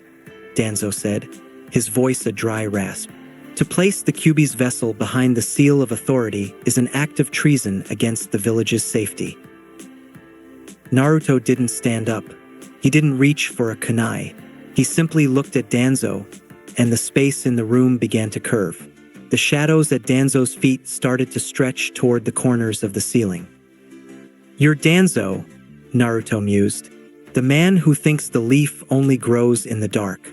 Danzo said, his voice a dry rasp. "To place the Kyuubi's vessel behind the seal of authority is an act of treason against the village's safety." Naruto didn't stand up. He didn't reach for a kunai. He simply looked at Danzo, and the space in the room began to curve. The shadows at Danzo's feet started to stretch toward the corners of the ceiling. "You're Danzo," Naruto mused, "the man who thinks the leaf only grows in the dark.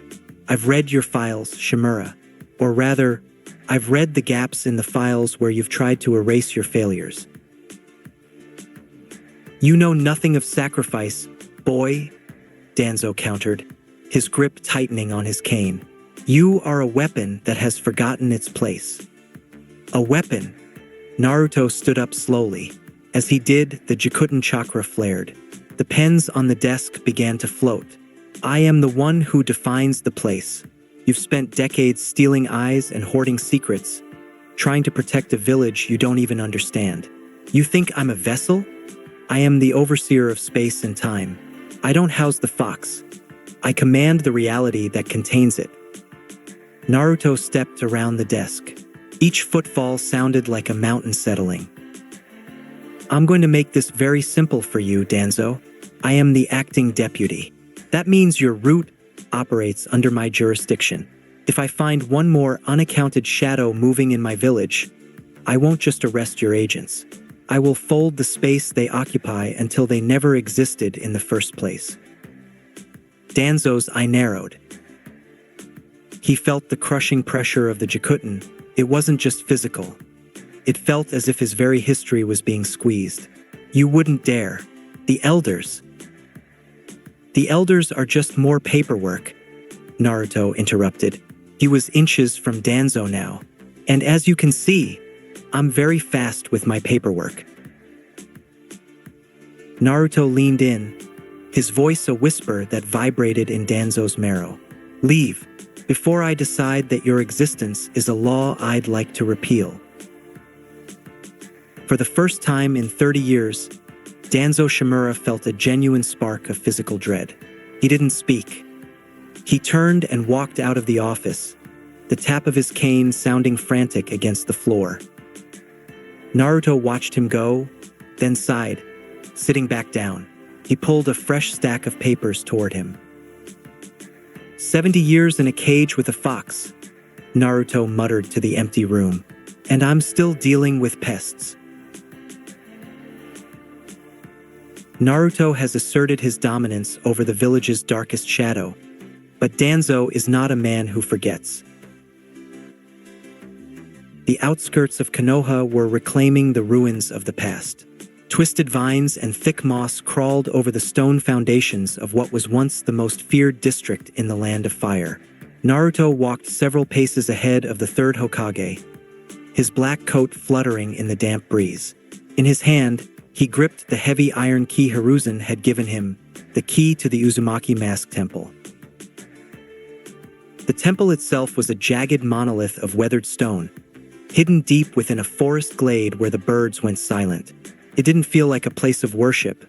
I've read your files, Shimura. Or rather, I've read the gaps in the files where you've tried to erase your failures. You know nothing of sacrifice, boy," Danzo countered, his grip tightening on his cane. "You are a weapon that has forgotten its place." "A weapon?" Naruto stood up slowly. As he did, the Jikuton chakra flared. The pens on the desk began to float. "I am the one who defines the place. You've spent decades stealing eyes and hoarding secrets, trying to protect a village you don't even understand. You think I'm a vessel? I am the overseer of space and time. I don't house the fox. I command the reality that contains it." Naruto stepped around the desk. Each footfall sounded like a mountain settling. "I'm going to make this very simple for you, Danzo. I am the acting deputy. That means your root operates under my jurisdiction. If I find one more unaccounted shadow moving in my village, I won't just arrest your agents. I will fold the space they occupy until they never existed in the first place." Danzo's eye narrowed. He felt the crushing pressure of the Jikuton. It wasn't just physical. It felt as if his very history was being squeezed. "You wouldn't dare. The elders." "The elders are just more paperwork," Naruto interrupted. He was inches from Danzo now. "And as you can see, I'm very fast with my paperwork." Naruto leaned in, his voice a whisper that vibrated in Danzo's marrow. "Leave, before I decide that your existence is a law I'd like to repeal." For the first time in 30 years, Danzo Shimura felt a genuine spark of physical dread. He didn't speak. He turned and walked out of the office, the tap of his cane sounding frantic against the floor. Naruto watched him go, then sighed, sitting back down. He pulled a fresh stack of papers toward him. 70 years in a cage with a fox," Naruto muttered to the empty room. "And I'm still dealing with pests." Naruto has asserted his dominance over the village's darkest shadow, but Danzo is not a man who forgets. The outskirts of Konoha were reclaiming the ruins of the past. Twisted vines and thick moss crawled over the stone foundations of what was once the most feared district in the Land of Fire. Naruto walked several paces ahead of the third Hokage, his black coat fluttering in the damp breeze. In his hand, he gripped the heavy iron key Hiruzen had given him, the key to the Uzumaki Mask Temple. The temple itself was a jagged monolith of weathered stone, hidden deep within a forest glade where the birds went silent. It didn't feel like a place of worship.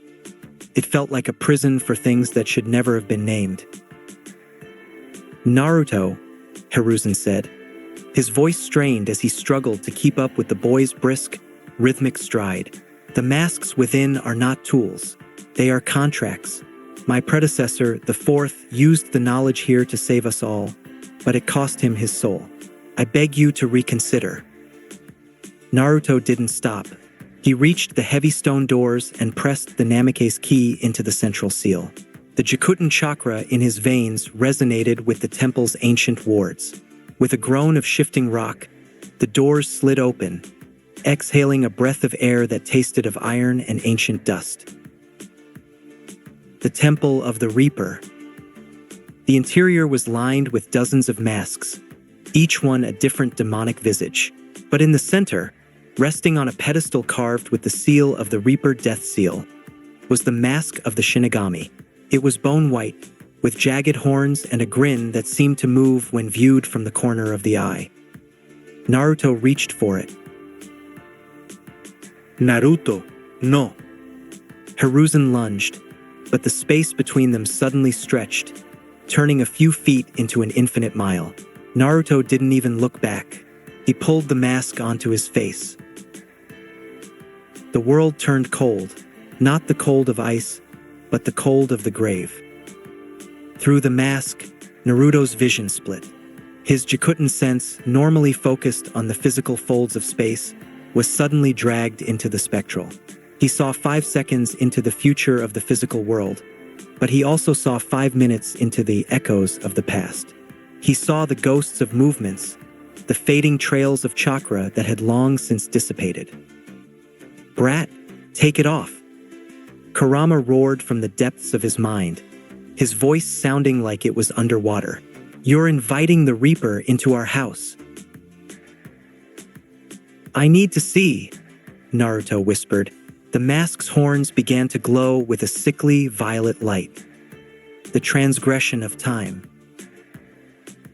It felt like a prison for things that should never have been named. "Naruto," Hiruzen said, His voice strained as he struggled to keep up with the boy's brisk, rhythmic stride. The masks within are not tools. They are contracts. My predecessor, the fourth, used the knowledge here to save us all, but it cost him his soul. I beg you to reconsider. Naruto didn't stop. He reached the heavy stone doors and pressed the Namikaze key into the central seal. The Jikuton chakra in his veins resonated with the temple's ancient wards. With a groan of shifting rock, the doors slid open, exhaling a breath of air that tasted of iron and ancient dust. The Temple of the Reaper. The interior was lined with dozens of masks, each one a different demonic visage. But in the center, resting on a pedestal carved with the seal of the Reaper Death Seal, was the mask of the Shinigami. It was bone white, with jagged horns and a grin that seemed to move when viewed from the corner of the eye. Naruto reached for it. Naruto, no. Hiruzen lunged, but the space between them suddenly stretched, turning a few feet into an infinite mile. Naruto didn't even look back. He pulled the mask onto his face. The world turned cold, not the cold of ice, but the cold of the grave. Through the mask, Naruto's vision split. His Jikuton sense, normally focused on the physical folds of space, was suddenly dragged into the spectral. He saw 5 seconds into the future of the physical world, but he also saw 5 minutes into the echoes of the past. He saw the ghosts of movements, the fading trails of chakra that had long since dissipated. "Brat, take it off!" Kurama roared from the depths of his mind, his voice sounding like it was underwater. "You're inviting the Reaper into our house." "I need to see," Naruto whispered. The mask's horns began to glow with a sickly violet light. The transgression of time.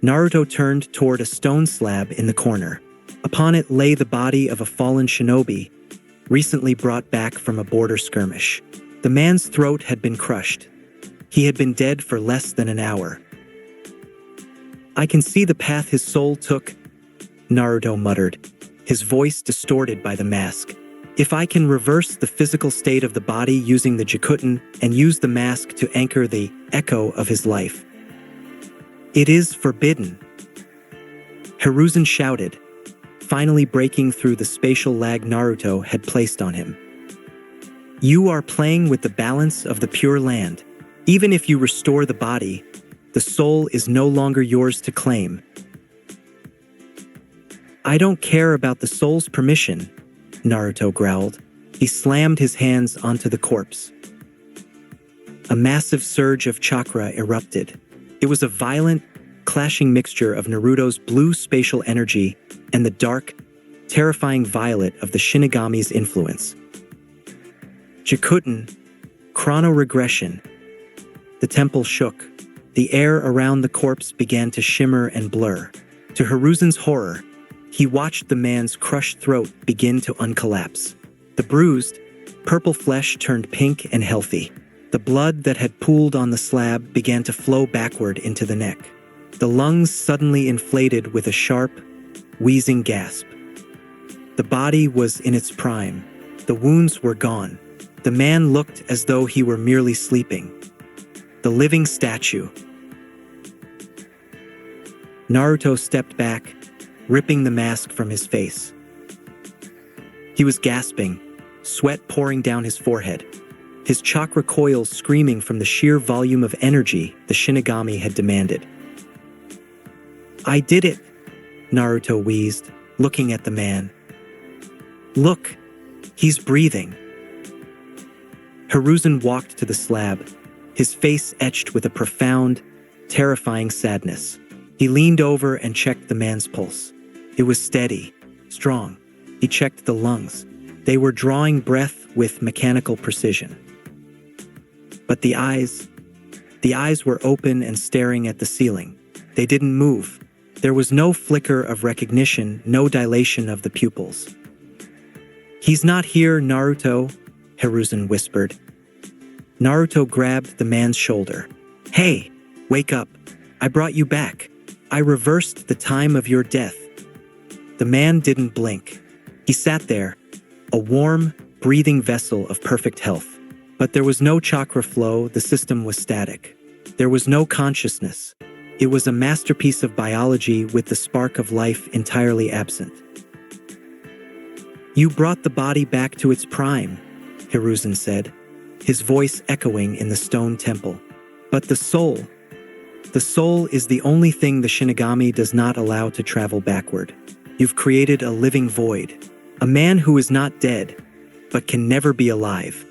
Naruto turned toward a stone slab in the corner. Upon it lay the body of a fallen shinobi, recently brought back from a border skirmish. The man's throat had been crushed. He had been dead for less than an hour. "I can see the path his soul took," Naruto muttered, his voice distorted by the mask. "If I can reverse the physical state of the body using the Jikuton and use the mask to anchor the echo of his life." "It is forbidden," Hiruzen shouted, finally breaking through the spatial lag Naruto had placed on him. "You are playing with the balance of the Pure Land. Even if you restore the body, the soul is no longer yours to claim." "I don't care about the soul's permission," Naruto growled. He slammed his hands onto the corpse. A massive surge of chakra erupted. It was a violent, clashing mixture of Naruto's blue spatial energy and the dark, terrifying violet of the Shinigami's influence. Jikuton, chrono-regression. The temple shook. The air around the corpse began to shimmer and blur. To Hiruzen's horror, he watched the man's crushed throat begin to uncollapse. The bruised, purple flesh turned pink and healthy. The blood that had pooled on the slab began to flow backward into the neck. The lungs suddenly inflated with a sharp, wheezing gasp. The body was in its prime. The wounds were gone. The man looked as though he were merely sleeping. The living statue. Naruto stepped back, ripping the mask from his face. He was gasping, sweat pouring down his forehead, his chakra coils screaming from the sheer volume of energy the Shinigami had demanded. "I did it," Naruto wheezed, looking at the man. "Look, he's breathing." Hiruzen walked to the slab, his face etched with a profound, terrifying sadness. He leaned over and checked the man's pulse. It was steady, strong. He checked the lungs. They were drawing breath with mechanical precision. But the eyes were open and staring at the ceiling. They didn't move. There was no flicker of recognition, no dilation of the pupils. "He's not here, Naruto," Hiruzen whispered. Naruto grabbed the man's shoulder. "Hey, wake up. I brought you back. I reversed the time of your death." The man didn't blink. He sat there, a warm, breathing vessel of perfect health. But there was no chakra flow, the system was static. There was no consciousness. It was a masterpiece of biology with the spark of life entirely absent. "You brought the body back to its prime," Hiruzen said, his voice echoing in the stone temple. "But the soul is the only thing the Shinigami does not allow to travel backward. You've created a living void, a man who is not dead, but can never be alive."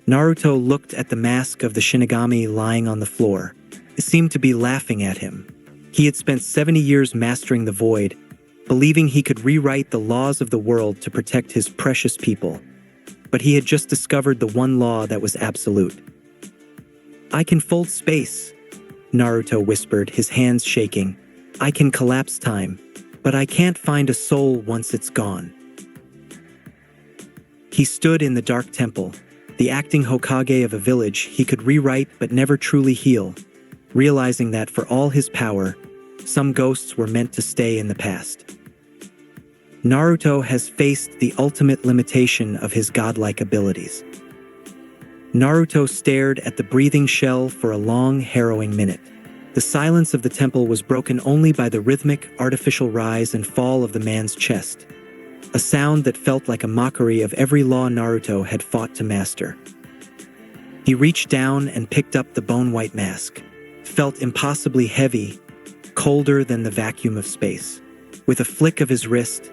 Naruto looked at the mask of the Shinigami lying on the floor. It seemed to be laughing at him. He had spent 70 years mastering the void, believing he could rewrite the laws of the world to protect his precious people. But he had just discovered the one law that was absolute. "I can fold space," Naruto whispered, his hands shaking. "I can collapse time, but I can't find a soul once it's gone." He stood in the dark temple, the acting Hokage of a village he could rewrite but never truly heal, realizing that for all his power, some ghosts were meant to stay in the past. Naruto has faced the ultimate limitation of his godlike abilities. Naruto stared at the breathing shell for a long, harrowing minute. The silence of the temple was broken only by the rhythmic, artificial rise and fall of the man's chest, a sound that felt like a mockery of every law Naruto had fought to master. He reached down and picked up the bone-white mask. It felt impossibly heavy, colder than the vacuum of space. With a flick of his wrist,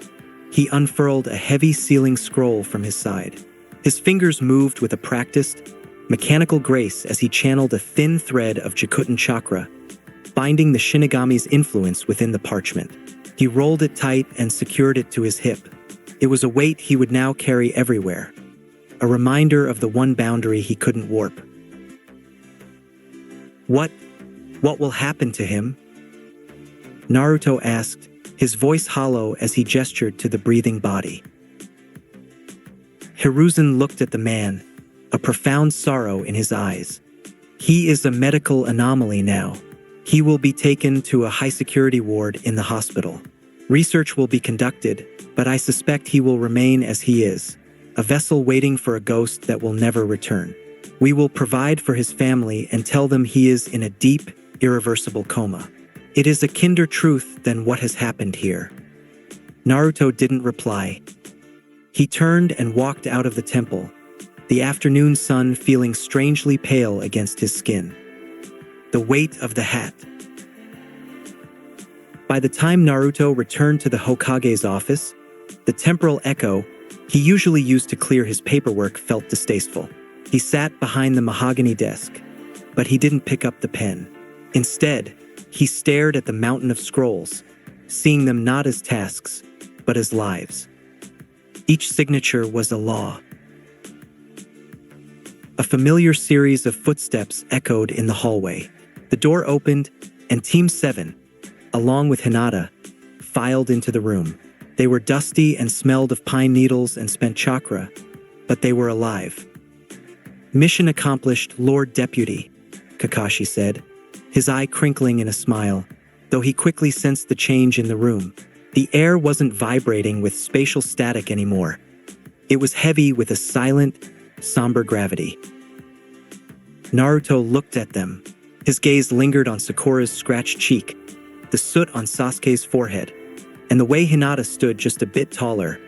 he unfurled a heavy sealing scroll from his side. His fingers moved with a practiced, mechanical grace as he channeled a thin thread of Jikuton chakra, binding the Shinigami's influence within the parchment. He rolled it tight and secured it to his hip. It was a weight he would now carry everywhere, a reminder of the one boundary he couldn't warp. What will happen to him?" Naruto asked, his voice hollow as he gestured to the breathing body. Hiruzen looked at the man, a profound sorrow in his eyes. "He is a medical anomaly now. He will be taken to a high-security ward in the hospital. Research will be conducted, but I suspect he will remain as he is, a vessel waiting for a ghost that will never return. We will provide for his family and tell them he is in a deep, irreversible coma. It is a kinder truth than what has happened here." Naruto didn't reply. He turned and walked out of the temple, the afternoon sun feeling strangely pale against his skin. The weight of the hat. By the time Naruto returned to the Hokage's office, the temporal echo he usually used to clear his paperwork felt distasteful. He sat behind the mahogany desk, but he didn't pick up the pen. Instead, he stared at the mountain of scrolls, seeing them not as tasks, but as lives. Each signature was a law. A familiar series of footsteps echoed in the hallway. The door opened, and Team 7, along with Hinata, filed into the room. They were dusty and smelled of pine needles and spent chakra, but they were alive. "Mission accomplished, Lord Deputy," Kakashi said, his eye crinkling in a smile, though he quickly sensed the change in the room. The air wasn't vibrating with spatial static anymore. It was heavy with a silent, somber gravity. Naruto looked at them. His gaze lingered on Sakura's scratched cheek, the soot on Sasuke's forehead, and the way Hinata stood just a bit taller,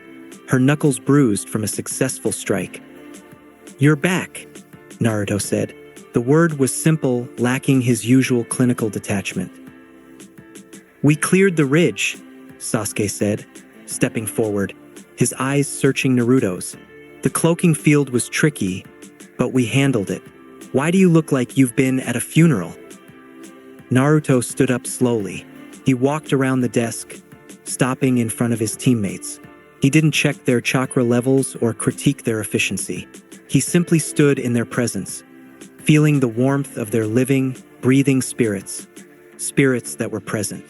her knuckles bruised from a successful strike. "You're back," Naruto said. The word was simple, lacking his usual clinical detachment. "We cleared the ridge," Sasuke said, stepping forward, his eyes searching Naruto's. "The cloaking field was tricky, but we handled it. Why do you look like you've been at a funeral?" Naruto stood up slowly. He walked around the desk, stopping in front of his teammates. He didn't check their chakra levels or critique their efficiency. He simply stood in their presence, feeling the warmth of their living, breathing spirits that were present.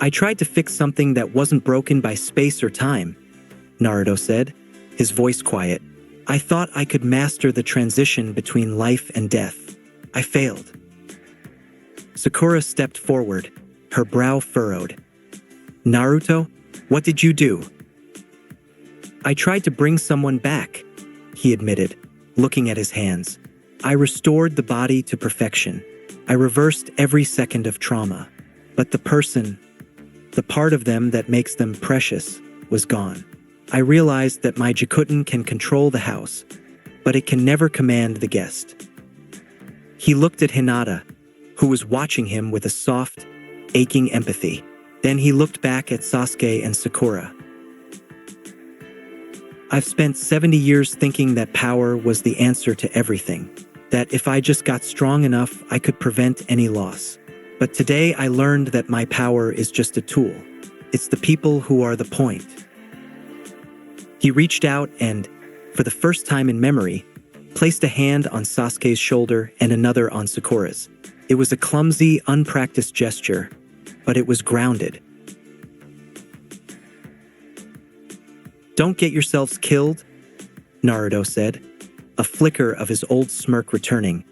"I tried to fix something that wasn't broken by space or time," Naruto said, his voice quiet. "I thought I could master the transition between life and death. I failed." Sakura stepped forward, her brow furrowed. "Naruto, what did you do?" "I tried to bring someone back," he admitted, looking at his hands. "I restored the body to perfection. I reversed every second of trauma. But the person, the part of them that makes them precious, was gone. I realized that my Jikuton can control the house, but it can never command the guest." He looked at Hinata, who was watching him with a soft, aching empathy. Then he looked back at Sasuke and Sakura. "I've spent 70 years thinking that power was the answer to everything, that if I just got strong enough, I could prevent any loss. But today I learned that my power is just a tool. It's the people who are the point." He reached out and, for the first time in memory, placed a hand on Sasuke's shoulder and another on Sakura's. It was a clumsy, unpracticed gesture, but it was grounded. "Don't get yourselves killed," Naruto said, a flicker of his old smirk returning,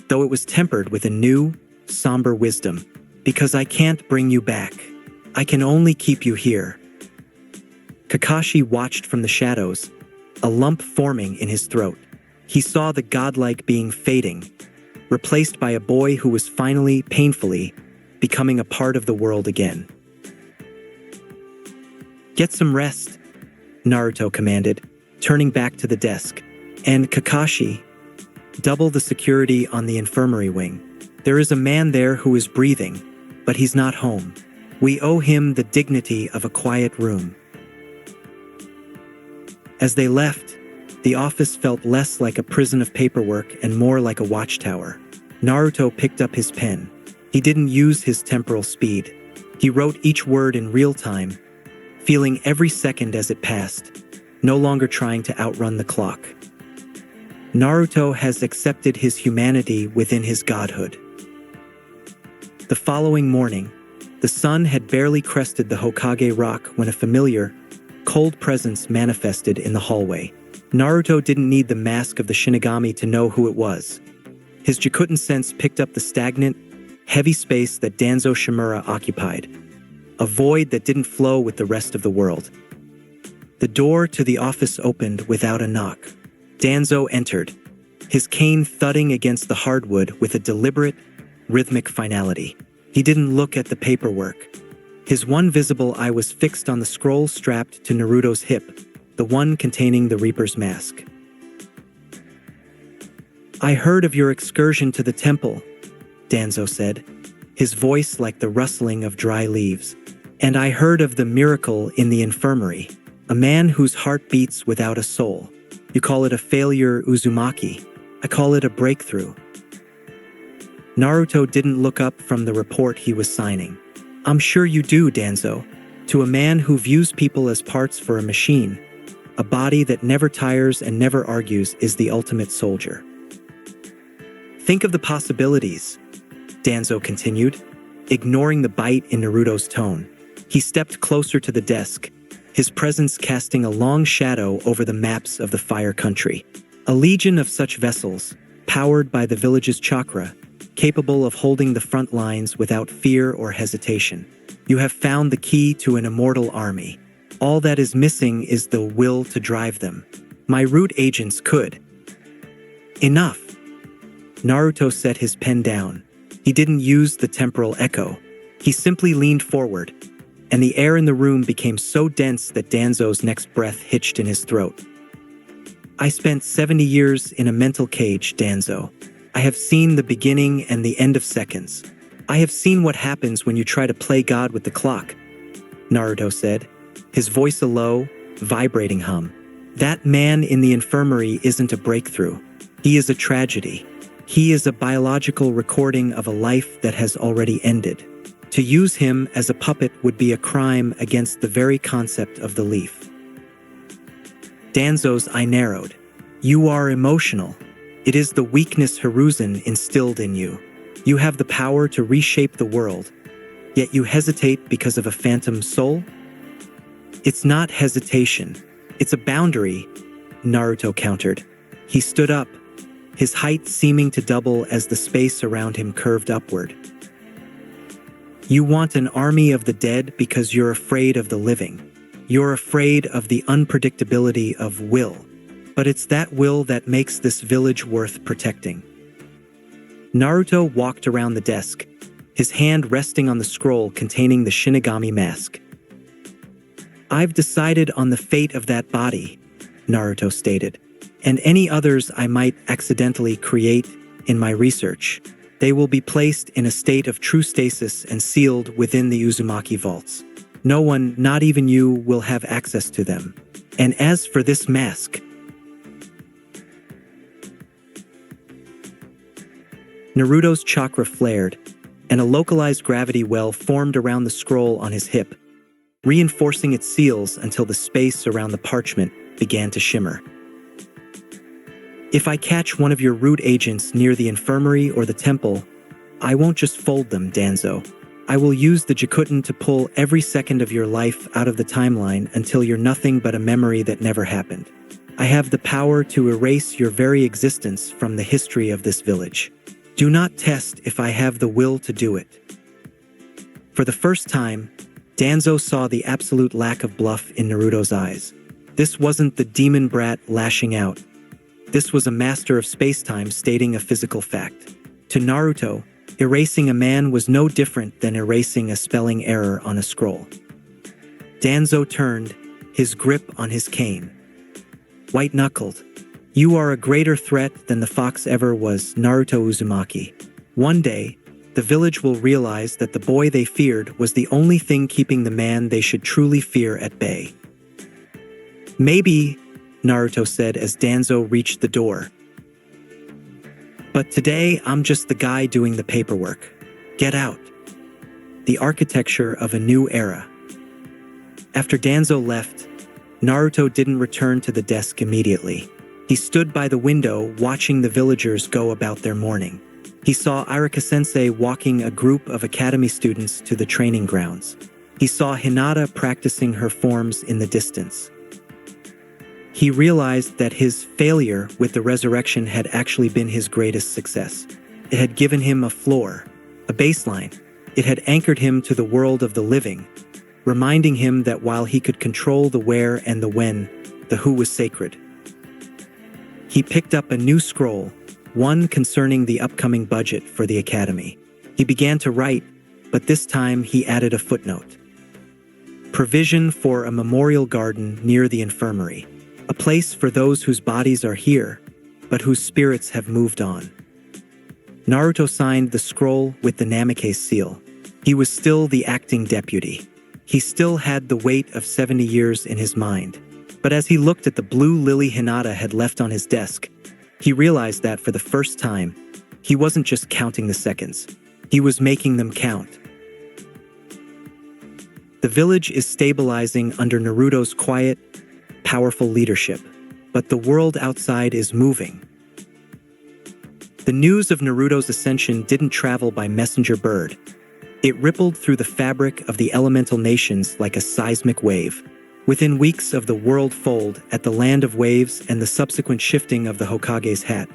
though it was tempered with a new, somber wisdom. "Because I can't bring you back. I can only keep you here." Kakashi watched from the shadows, a lump forming in his throat. He saw the godlike being fading, replaced by a boy who was finally, painfully, becoming a part of the world again. "Get some rest," Naruto commanded, turning back to the desk. "And Kakashi, double the security on the infirmary wing. There is a man there who is breathing, but he's not home. We owe him the dignity of a quiet room." As they left, the office felt less like a prison of paperwork and more like a watchtower. Naruto picked up his pen. He didn't use his temporal speed. He wrote each word in real time, feeling every second as it passed, no longer trying to outrun the clock. Naruto has accepted his humanity within his godhood. The following morning, the sun had barely crested the Hokage rock when a familiar, cold presence manifested in the hallway. Naruto didn't need the mask of the Shinigami to know who it was. His Jikuton sense picked up the stagnant, heavy space that Danzo Shimura occupied, a void that didn't flow with the rest of the world. The door to the office opened without a knock. Danzo entered, his cane thudding against the hardwood with a deliberate, rhythmic finality. He didn't look at the paperwork. His one visible eye was fixed on the scroll strapped to Naruto's hip, the one containing the Reaper's mask. "I heard of your excursion to the temple," Danzo said, his voice like the rustling of dry leaves. "And I heard of the miracle in the infirmary, a man whose heart beats without a soul. You call it a failure, Uzumaki. I call it a breakthrough." Naruto didn't look up from the report he was signing. "I'm sure you do, Danzo. To a man who views people as parts for a machine, a body that never tires and never argues is the ultimate soldier." "Think of the possibilities," Danzo continued, ignoring the bite in Naruto's tone. He stepped closer to the desk, his presence casting a long shadow over the maps of the Fire Country. A legion of such vessels, powered by the village's chakra, capable of holding the front lines without fear or hesitation. You have found the key to an immortal army. All that is missing is the will to drive them. My root agents could. Enough. Naruto set his pen down. He didn't use the temporal echo. He simply leaned forward, and the air in the room became so dense that Danzo's next breath hitched in his throat. "I spent 70 years in a mental cage, Danzo. I have seen the beginning and the end of seconds. I have seen what happens when you try to play God with the clock," Naruto said, his voice a low, vibrating hum. "That man in the infirmary isn't a breakthrough. He is a tragedy. He is a biological recording of a life that has already ended. To use him as a puppet would be a crime against the very concept of the leaf." Danzo's eye narrowed. "You are emotional. It is the weakness Hiruzen instilled in you. You have the power to reshape the world, yet you hesitate because of a phantom soul?" "It's not hesitation. It's a boundary," Naruto countered. He stood up, his height seeming to double as the space around him curved upward. You want an army of the dead because you're afraid of the living. You're afraid of the unpredictability of will. But it's that will that makes this village worth protecting. Naruto walked around the desk, his hand resting on the scroll containing the Shinigami mask. I've decided on the fate of that body, Naruto stated, and any others I might accidentally create in my research. They will be placed in a state of true stasis and sealed within the Uzumaki vaults. No one, not even you, will have access to them. And as for this mask, Naruto's chakra flared, and a localized gravity well formed around the scroll on his hip, reinforcing its seals until the space around the parchment began to shimmer. If I catch one of your root agents near the infirmary or the temple, I won't just fold them, Danzo. I will use the Jikuton to pull every second of your life out of the timeline until you're nothing but a memory that never happened. I have the power to erase your very existence from the history of this village. Do not test if I have the will to do it. For the first time, Danzo saw the absolute lack of bluff in Naruto's eyes. This wasn't the demon brat lashing out. This was a master of space-time stating a physical fact. To Naruto, erasing a man was no different than erasing a spelling error on a scroll. Danzo turned, his grip on his cane. White-knuckled. You are a greater threat than the fox ever was, Naruto Uzumaki. One day, the village will realize that the boy they feared was the only thing keeping the man they should truly fear at bay. Maybe, Naruto said as Danzo reached the door. But today, I'm just the guy doing the paperwork. Get out. The architecture of a new era. After Danzo left, Naruto didn't return to the desk immediately. He stood by the window watching the villagers go about their morning. He saw Irika-sensei walking a group of academy students to the training grounds. He saw Hinata practicing her forms in the distance. He realized that his failure with the resurrection had actually been his greatest success. It had given him a floor, a baseline. It had anchored him to the world of the living, reminding him that while he could control the where and the when, the who was sacred. He picked up a new scroll, one concerning the upcoming budget for the academy. He began to write, but this time he added a footnote. Provision for a memorial garden near the infirmary. A place for those whose bodies are here, but whose spirits have moved on. Naruto signed the scroll with the Namikaze seal. He was still the acting deputy. He still had the weight of 70 years in his mind. But as he looked at the blue lily Hinata had left on his desk, he realized that for the first time, he wasn't just counting the seconds. He was making them count. The village is stabilizing under Naruto's quiet, powerful leadership, but the world outside is moving. The news of Naruto's ascension didn't travel by messenger bird. It rippled through the fabric of the elemental nations like a seismic wave. Within weeks of the world fold at the land of waves and the subsequent shifting of the Hokage's hat,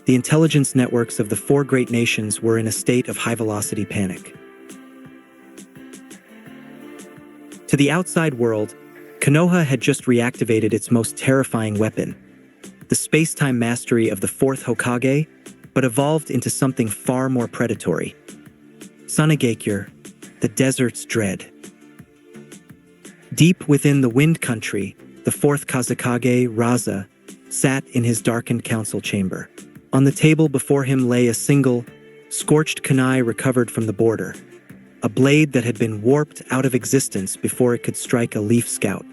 the intelligence networks of the four great nations were in a state of high-velocity panic. To the outside world, Konoha had just reactivated its most terrifying weapon, the space-time mastery of the fourth Hokage, but evolved into something far more predatory. Sunagakure, the desert's dread. Deep within the Wind Country, the fourth Kazekage, Raza, sat in his darkened council chamber. On the table before him lay a single, scorched kunai recovered from the border, a blade that had been warped out of existence before it could strike a leaf scout.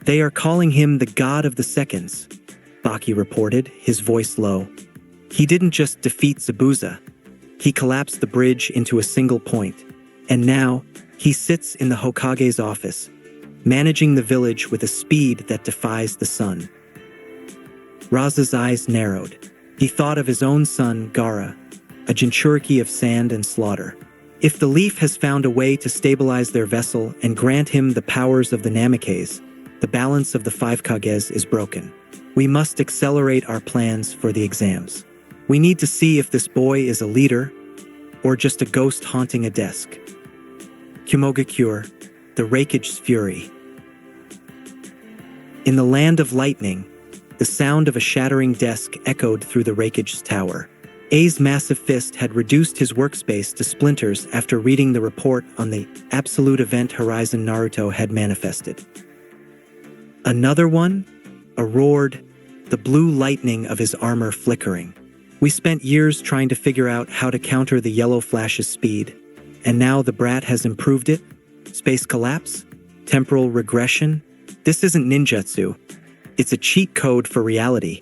They are calling him the God of the Seconds, Baki reported, his voice low. He didn't just defeat Zabuza. He collapsed the bridge into a single point, and now, he sits in the Hokage's office, managing the village with a speed that defies the sun. Raza's eyes narrowed. He thought of his own son, Gaara, a Jinchuriki of sand and slaughter. If the leaf has found a way to stabilize their vessel and grant him the powers of the Namikaze, the balance of the five Kages is broken. We must accelerate our plans for the exams. We need to see if this boy is a leader, or just a ghost haunting a desk. Kumogakure, the Raikage's fury. In the land of lightning, the sound of a shattering desk echoed through the Raikage's tower. A's massive fist had reduced his workspace to splinters after reading the report on the absolute event Horizon Naruto had manifested. Another one? A roared, the blue lightning of his armor flickering. We spent years trying to figure out how to counter the yellow flash's speed, and now the brat has improved it? Space collapse? Temporal regression? This isn't ninjutsu. It's a cheat code for reality.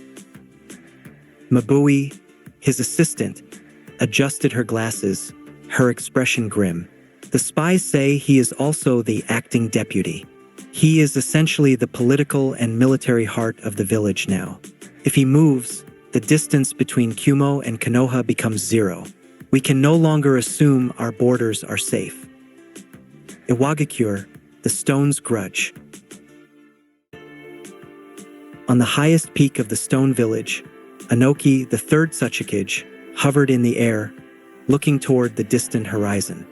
Mabui, his assistant, adjusted her glasses, her expression grim. The spies say he is also the acting deputy. He is essentially the political and military heart of the village now. If he moves, the distance between Kumo and Konoha becomes zero. We can no longer assume our borders are safe. Iwagakure, the stone's grudge. On the highest peak of the stone village, Anoki, the third Tsuchikage, hovered in the air, looking toward the distant horizon.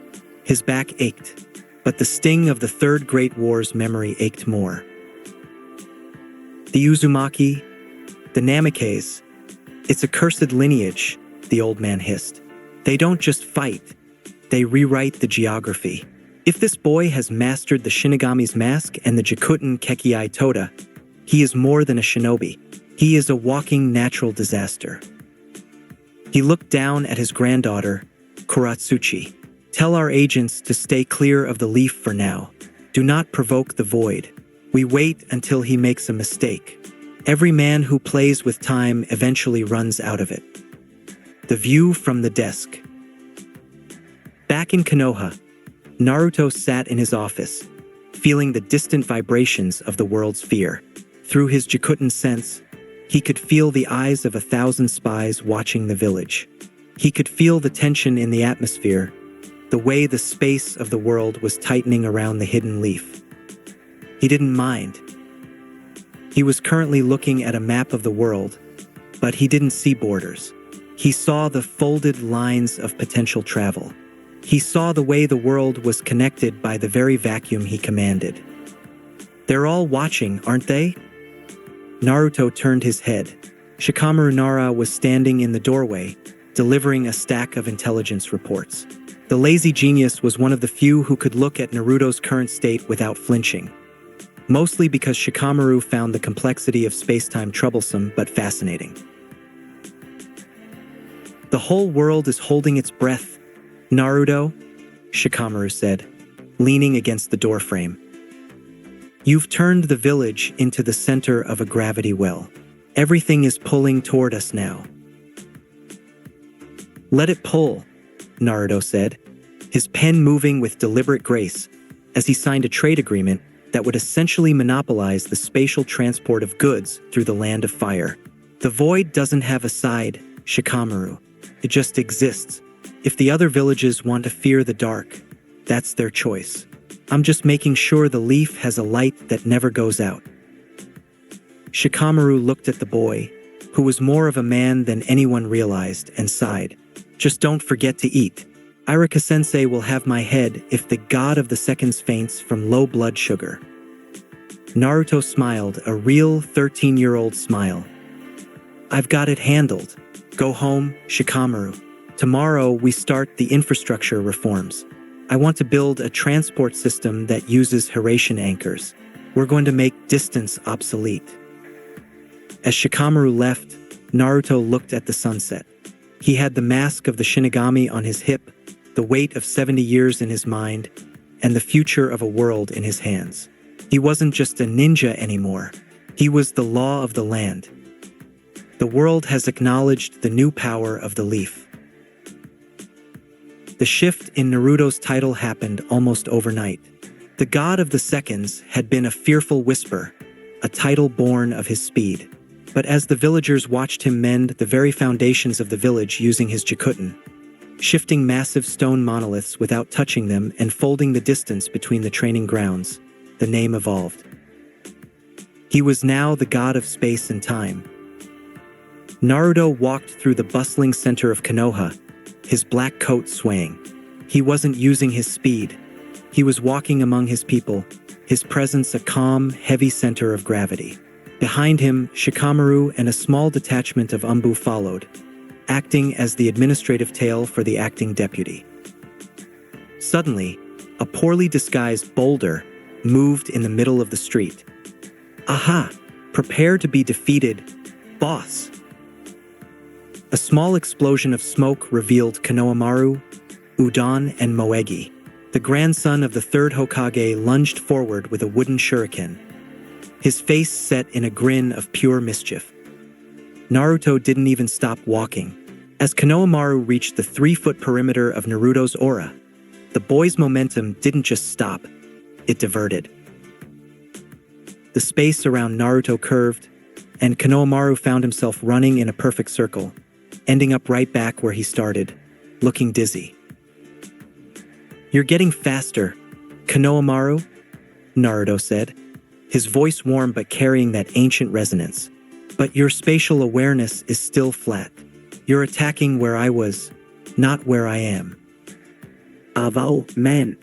His back ached, but the sting of the Third Great War's memory ached more. The Uzumaki, the Namikaze, it's a cursed lineage, the old man hissed. They don't just fight, they rewrite the geography. If this boy has mastered the Shinigami's mask and the Jikuton Kekiai Toda, he is more than a shinobi. He is a walking natural disaster. He looked down at his granddaughter, Kuratsuchi. Tell our agents to stay clear of the leaf for now. Do not provoke the void. We wait until he makes a mistake. Every man who plays with time eventually runs out of it. The view from the desk. Back in Konoha, Naruto sat in his office, feeling the distant vibrations of the world's fear. Through his Jikuton sense, he could feel the eyes of 1,000 spies watching the village. He could feel the tension in the atmosphere, the way the space of the world was tightening around the hidden leaf. He didn't mind. He was currently looking at a map of the world, but he didn't see borders. He saw the folded lines of potential travel. He saw the way the world was connected by the very vacuum he commanded. They're all watching, aren't they? Naruto turned his head. Shikamaru Nara was standing in the doorway, delivering a stack of intelligence reports. The lazy genius was one of the few who could look at Naruto's current state without flinching. Mostly because Shikamaru found the complexity of space-time troublesome but fascinating. The whole world is holding its breath, Naruto, Shikamaru said, leaning against the doorframe. You've turned the village into the center of a gravity well. Everything is pulling toward us now. Let it pull, Naruto said, his pen moving with deliberate grace as he signed a trade agreement that would essentially monopolize the spatial transport of goods through the land of fire. The void doesn't have a side, Shikamaru. It just exists. If the other villages want to fear the dark, that's their choice. I'm just making sure the leaf has a light that never goes out. Shikamaru looked at the boy, who was more of a man than anyone realized, and sighed. Just don't forget to eat. Irika-sensei will have my head if the god of the seconds faints from low blood sugar. Naruto smiled, a real 13-year-old smile. I've got it handled. Go home, Shikamaru. Tomorrow we start the infrastructure reforms. I want to build a transport system that uses Hiraishin anchors. We're going to make distance obsolete. As Shikamaru left, Naruto looked at the sunset. He had the mask of the Shinigami on his hip, the weight of 70 years in his mind, and the future of a world in his hands. He wasn't just a ninja anymore. He was the law of the land. The world has acknowledged the new power of the leaf. The shift in Naruto's title happened almost overnight. The god of the seconds had been a fearful whisper, a title born of his speed. But as the villagers watched him mend the very foundations of the village using his Jikuton, shifting massive stone monoliths without touching them and folding the distance between the training grounds, the name evolved. He was now the god of space and time. Naruto walked through the bustling center of Konoha, his black coat swaying. He wasn't using his speed. He was walking among his people, his presence a calm, heavy center of gravity. Behind him, Shikamaru and a small detachment of Umbu followed, acting as the administrative tail for the acting deputy. Suddenly, a poorly disguised boulder moved in the middle of the street. Aha! Prepare to be defeated, boss! A small explosion of smoke revealed Konohamaru, Udon, and Moegi. The grandson of the third Hokage lunged forward with a wooden shuriken, his face set in a grin of pure mischief. Naruto didn't even stop walking. As Konohamaru reached the 3-foot perimeter of Naruto's aura, the boy's momentum didn't just stop, it diverted. The space around Naruto curved, and Konohamaru found himself running in a perfect circle, ending up right back where he started, looking dizzy. "You're getting faster, Konohamaru," Naruto said, his voice warm but carrying that ancient resonance. "But your spatial awareness is still flat. You're attacking where I was, not where I am." "Avo, man,"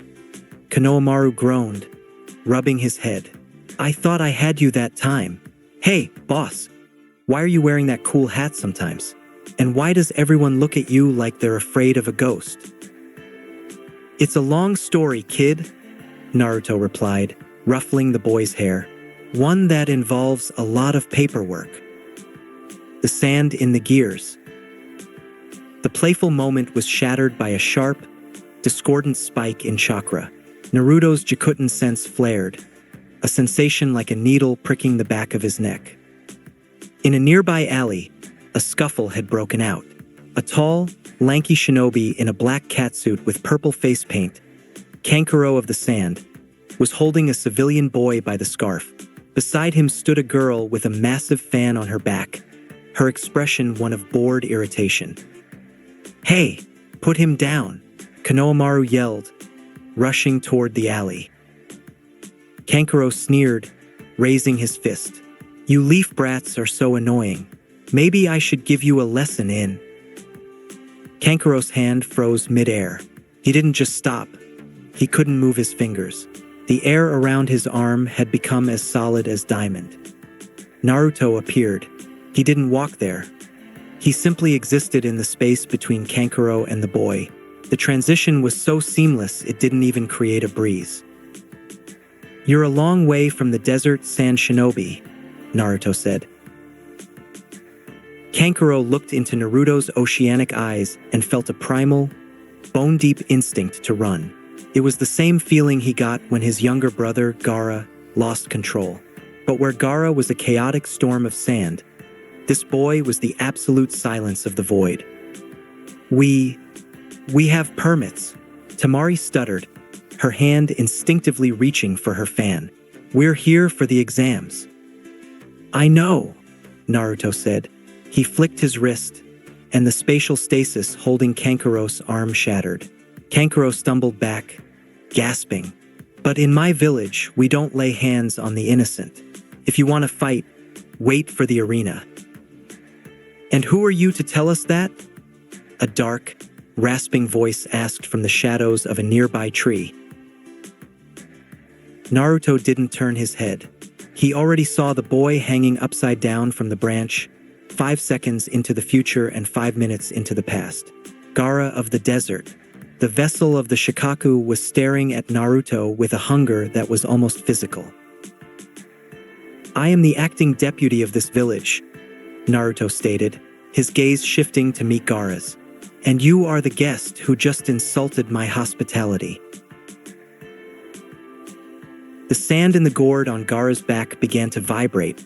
Konohamaru groaned, rubbing his head. "I thought I had you that time. Hey, boss, why are you wearing that cool hat sometimes? And why does everyone look at you like they're afraid of a ghost?" "It's a long story, kid," Naruto replied, ruffling the boy's hair. "One that involves a lot of paperwork. The sand in the gears." The playful moment was shattered by a sharp, discordant spike in chakra. Naruto's Jikuton sense flared, a sensation like a needle pricking the back of his neck. In a nearby alley, a scuffle had broken out. A tall, lanky shinobi in a black catsuit with purple face paint, Kankuro of the Sand, was holding a civilian boy by the scarf. Beside him stood a girl with a massive fan on her back, her expression one of bored irritation. "Hey, put him down," Konohamaru yelled, rushing toward the alley. Kankuro sneered, raising his fist. "You leaf brats are so annoying. Maybe I should give you a lesson in." Kankuro's hand froze mid-air. He didn't just stop. He couldn't move his fingers. The air around his arm had become as solid as diamond. Naruto appeared. He didn't walk there. He simply existed in the space between Kankuro and the boy. The transition was so seamless it didn't even create a breeze. "You're a long way from the desert sand shinobi," Naruto said. Kankuro looked into Naruto's oceanic eyes and felt a primal, bone-deep instinct to run. It was the same feeling he got when his younger brother, Gaara, lost control. But where Gaara was a chaotic storm of sand, this boy was the absolute silence of the void. We have permits," Tamari stuttered, her hand instinctively reaching for her fan. "We're here for the exams." "I know," Naruto said. He flicked his wrist, and the spatial stasis holding Kankuro's arm shattered. Kankuro stumbled back, gasping. "But in my village, we don't lay hands on the innocent. If you want to fight, wait for the arena." "And who are you to tell us that?" A dark, rasping voice asked from the shadows of a nearby tree. Naruto didn't turn his head. He already saw the boy hanging upside down from the branch, 5 seconds into the future and 5 minutes into the past. Gaara of the desert, the vessel of the Shikaku, was staring at Naruto with a hunger that was almost physical. "I am the acting deputy of this village," Naruto stated, his gaze shifting to meet Gaara's. "And you are the guest who just insulted my hospitality." The sand in the gourd on Gaara's back began to vibrate,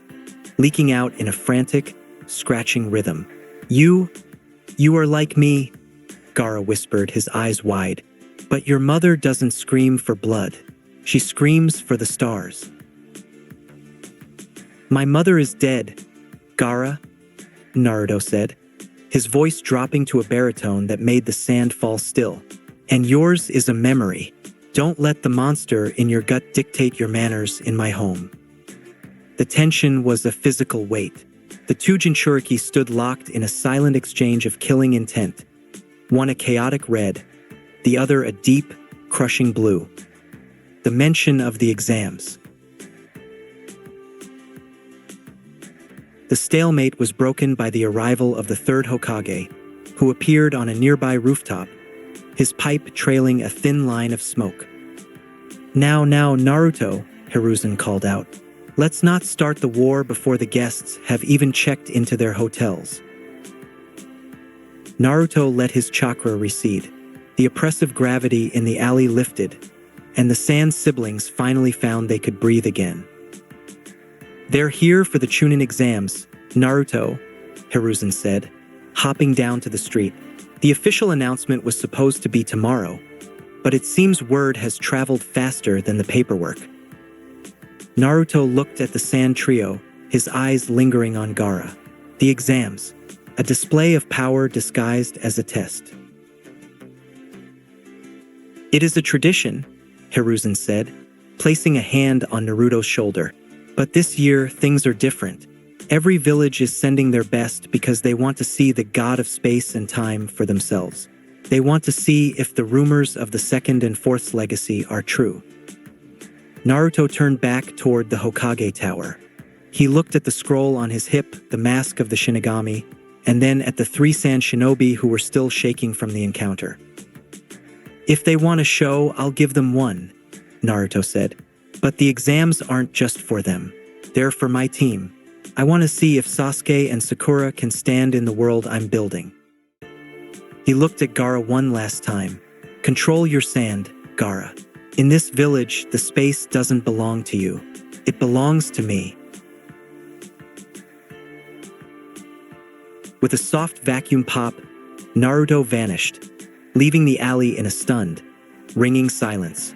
leaking out in a frantic, scratching rhythm. You are like me," Gaara whispered, his eyes wide. "But your mother doesn't scream for blood. She screams for the stars." "My mother is dead, Gaara," Naruto said, his voice dropping to a baritone that made the sand fall still. "And yours is a memory. Don't let the monster in your gut dictate your manners in my home." The tension was a physical weight. The two Jinchuriki stood locked in a silent exchange of killing intent, one a chaotic red, the other a deep, crushing blue. The mention of the exams. The stalemate was broken by the arrival of the third Hokage, who appeared on a nearby rooftop, his pipe trailing a thin line of smoke. Now, Naruto, Hiruzen called out. Let's not start the war before the guests have even checked into their hotels. Naruto let his chakra recede. The oppressive gravity in the alley lifted, and the Sand siblings finally found they could breathe again. They're here for the Chunin exams, Naruto, Hiruzen said, hopping down to the street. The official announcement was supposed to be tomorrow, but it seems word has traveled faster than the paperwork. Naruto looked at the Sand trio, his eyes lingering on Gaara. The exams, a display of power disguised as a test. It is a tradition, Hiruzen said, placing a hand on Naruto's shoulder. But this year, things are different. Every village is sending their best because they want to see the god of space and time for themselves. They want to see if the rumors of the second and fourth's legacy are true. Naruto turned back toward the Hokage tower. He looked at the scroll on his hip, the mask of the Shinigami, and then at the 3 Sand shinobi who were still shaking from the encounter. If they want a show, I'll give them one, Naruto said. But the exams aren't just for them. They're for my team. I want to see if Sasuke and Sakura can stand in the world I'm building. He looked at Gaara one last time. Control your sand, Gaara. In this village, the space doesn't belong to you. It belongs to me. With a soft vacuum pop, Naruto vanished, leaving the alley in a stunned, ringing silence.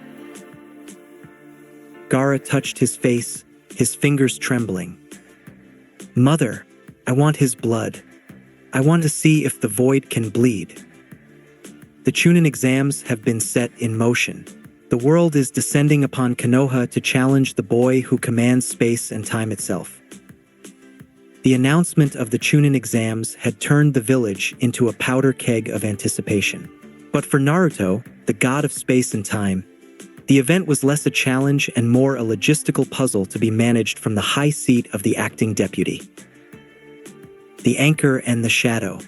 Gaara touched his face, his fingers trembling. Mother, I want his blood. I want to see if the void can bleed. The Chunin exams have been set in motion. The world is descending upon Konoha to challenge the boy who commands space and time itself. The announcement of the Chunin exams had turned the village into a powder keg of anticipation. But for Naruto, the god of space and time, the event was less a challenge and more a logistical puzzle to be managed from the high seat of the acting deputy. The anchor and the shadow.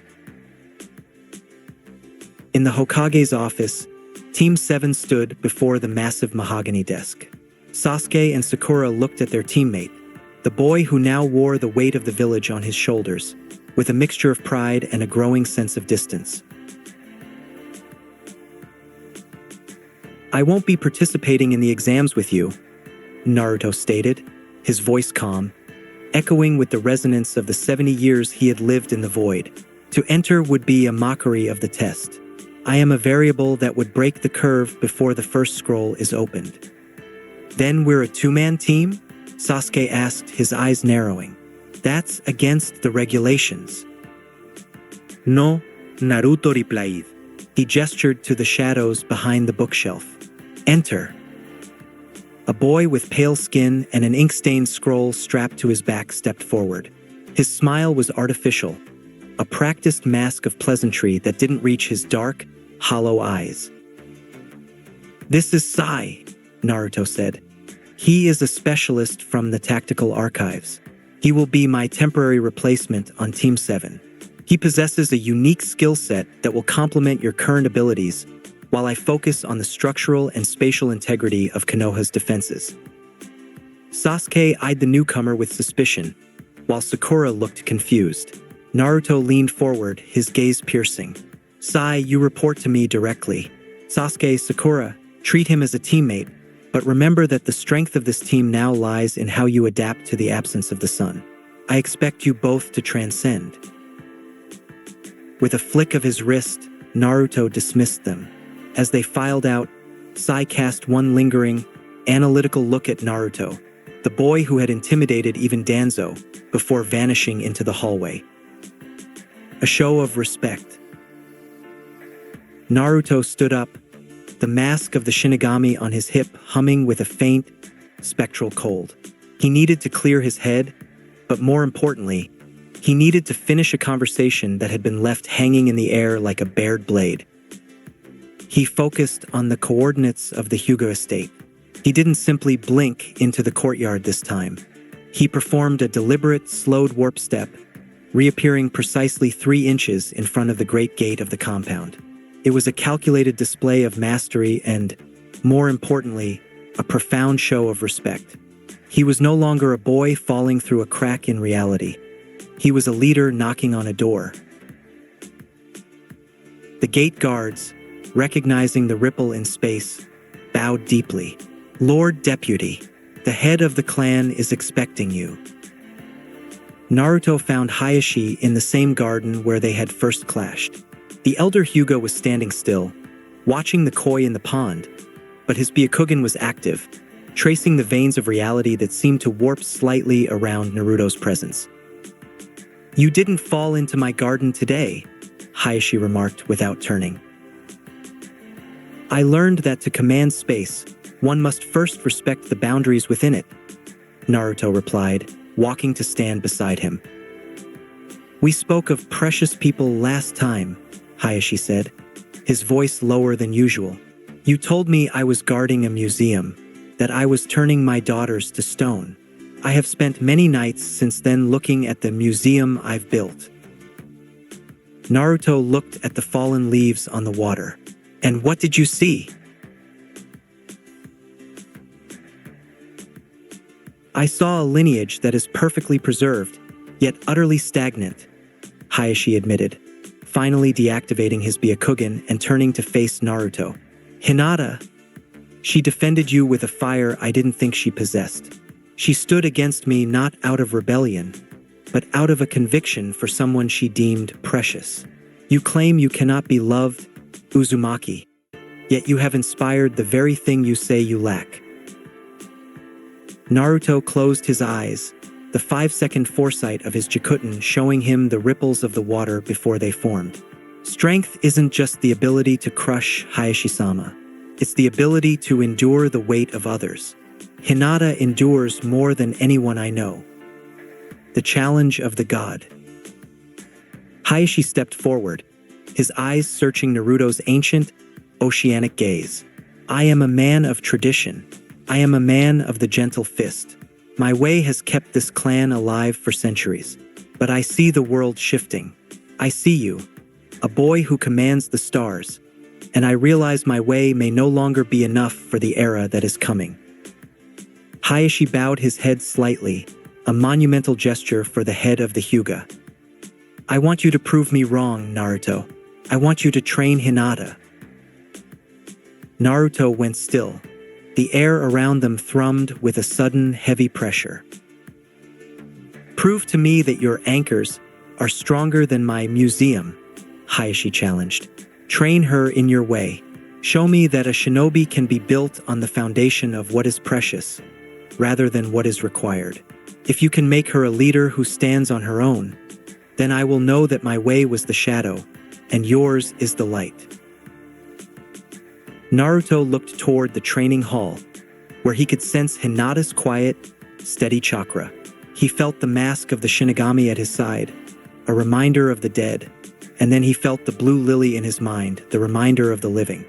In the Hokage's office, Team 7 stood before the massive mahogany desk. Sasuke and Sakura looked at their teammate, the boy who now wore the weight of the village on his shoulders, with a mixture of pride and a growing sense of distance. I won't be participating in the exams with you, Naruto stated, his voice calm, echoing with the resonance of the 70 years he had lived in the void. To enter would be a mockery of the test. I am a variable that would break the curve before the first scroll is opened. Then we're a 2-man team? Sasuke asked, his eyes narrowing. That's against the regulations. No, Naruto replied. He gestured to the shadows behind the bookshelf. Enter. A boy with pale skin and an ink-stained scroll strapped to his back stepped forward. His smile was artificial, a practiced mask of pleasantry that didn't reach his dark, hollow eyes. This is Sai, Naruto said. He is a specialist from the Tactical Archives. He will be my temporary replacement on Team 7. He possesses a unique skill set that will complement your current abilities, while I focus on the structural and spatial integrity of Konoha's defenses. Sasuke eyed the newcomer with suspicion, while Sakura looked confused. Naruto leaned forward, his gaze piercing. Sai, you report to me directly. Sasuke, Sakura, treat him as a teammate, but remember that the strength of this team now lies in how you adapt to the absence of the sun. I expect you both to transcend. With a flick of his wrist, Naruto dismissed them. As they filed out, Sai cast one lingering, analytical look at Naruto, the boy who had intimidated even Danzo, before vanishing into the hallway. A show of respect. Naruto stood up, the mask of the Shinigami on his hip humming with a faint, spectral cold. He needed to clear his head, but more importantly, He needed to finish a conversation that had been left hanging in the air like a bared blade. He focused on the coordinates of the Hyuga estate. He didn't simply blink into the courtyard this time. He performed a deliberate, slowed warp step, reappearing precisely 3 inches in front of the great gate of the compound. It was a calculated display of mastery and, more importantly, a profound show of respect. He was no longer a boy falling through a crack in reality. He was a leader knocking on a door. The gate guards, recognizing the ripple in space, bowed deeply. "Lord Deputy, the head of the clan is expecting you." Naruto found Hayashi in the same garden where they had first clashed. The elder Hyuga was standing still, watching the koi in the pond, but his Byakugan was active, tracing the veins of reality that seemed to warp slightly around Naruto's presence. "You didn't fall into my garden today," Hayashi remarked without turning. "I learned that to command space, one must first respect the boundaries within it," Naruto replied, walking to stand beside him. "We spoke of precious people last time," Hayashi said, his voice lower than usual. "You told me I was guarding a museum, that I was turning my daughters to stone. I have spent many nights since then looking at the museum I've built." Naruto looked at the fallen leaves on the water. "And what did you see?" "I saw a lineage that is perfectly preserved, yet utterly stagnant," Hayashi admitted, finally deactivating his Byakugan and turning to face Naruto. "Hinata, she defended you with a fire I didn't think she possessed. She stood against me not out of rebellion, but out of a conviction for someone she deemed precious. You claim you cannot be loved, Uzumaki, yet you have inspired the very thing you say you lack." Naruto closed his eyes, the 5-second foresight of his Jikuton showing him the ripples of the water before they formed. Strength isn't just the ability to crush Hayashi-sama. It's the ability to endure the weight of others. Hinata endures more than anyone I know. The challenge of the god. Hayashi stepped forward, his eyes searching Naruto's ancient, oceanic gaze. "I am a man of tradition. I am a man of the gentle fist. My way has kept this clan alive for centuries. But I see the world shifting. I see you, a boy who commands the stars, and I realize my way may no longer be enough for the era that is coming." Hayashi bowed his head slightly, a monumental gesture for the head of the Hyuga. "I want you to prove me wrong, Naruto. I want you to train Hinata." Naruto went still. The air around them thrummed with a sudden, heavy pressure. "Prove to me that your anchors are stronger than my museum," Hayashi challenged. "Train her in your way. Show me that a shinobi can be built on the foundation of what is precious, rather than what is required. If you can make her a leader who stands on her own, then I will know that my way was the shadow, and yours is the light." Naruto looked toward the training hall, where he could sense Hinata's quiet, steady chakra. He felt the mask of the Shinigami at his side, a reminder of the dead, and then he felt the blue lily in his mind, the reminder of the living.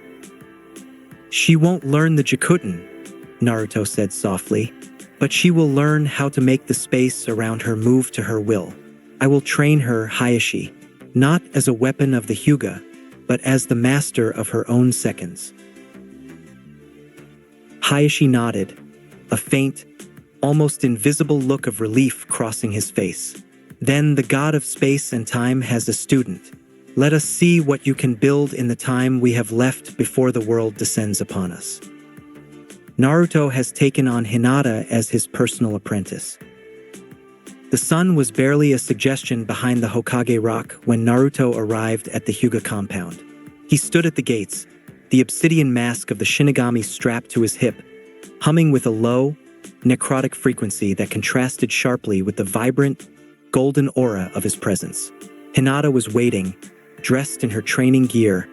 "She won't learn the Jikuton," Naruto said softly, "but she will learn how to make the space around her move to her will. I will train her, Hayashi, not as a weapon of the Hyuga, but as the master of her own seconds." Hayashi nodded, a faint, almost invisible look of relief crossing his face. "Then the god of space and time has a student. Let us see what you can build in the time we have left before the world descends upon us." Naruto has taken on Hinata as his personal apprentice. The sun was barely a suggestion behind the Hokage rock when Naruto arrived at the Hyuga compound. He stood at the gates, the obsidian mask of the Shinigami strapped to his hip, humming with a low, necrotic frequency that contrasted sharply with the vibrant, golden aura of his presence. Hinata was waiting, dressed in her training gear,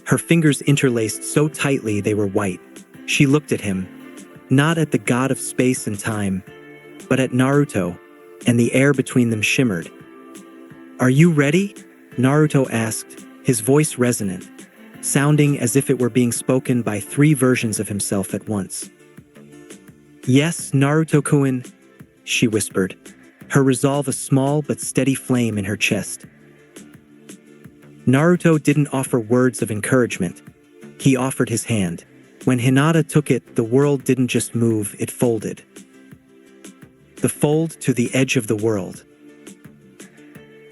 her fingers interlaced so tightly they were white. She looked at him, not at the god of space and time, but at Naruto, and the air between them shimmered, "Are you ready?" Naruto asked, his voice resonant, sounding as if it were being spoken by three versions of himself at once. "Yes, Naruto-kun," she whispered, her resolve a small but steady flame in her chest. Naruto didn't offer words of encouragement. He offered his hand. When Hinata took it, the world didn't just move, it folded. The fold to the edge of the world.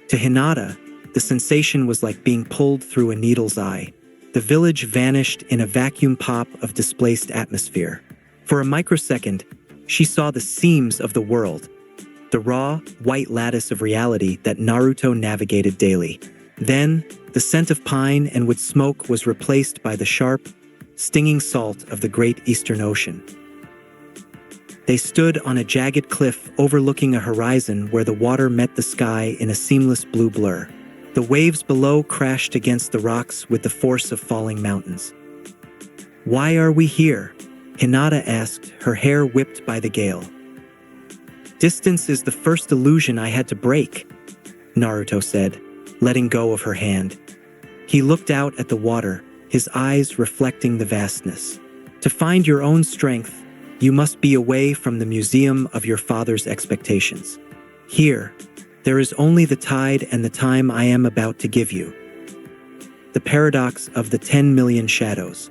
To Hinata, the sensation was like being pulled through a needle's eye. The village vanished in a vacuum pop of displaced atmosphere. For a microsecond, she saw the seams of the world, the raw, white lattice of reality that Naruto navigated daily. Then, the scent of pine and wood smoke was replaced by the sharp, stinging salt of the great Eastern Ocean. They stood on a jagged cliff overlooking a horizon where the water met the sky in a seamless blue blur. The waves below crashed against the rocks with the force of falling mountains. "Why are we here?" Hinata asked, her hair whipped by the gale. "Distance is the first illusion I had to break," Naruto said, letting go of her hand. He looked out at the water, his eyes reflecting the vastness. "To find your own strength, you must be away from the museum of your father's expectations. Here, there is only the tide and the time I am about to give you." The paradox of the 10 million shadows.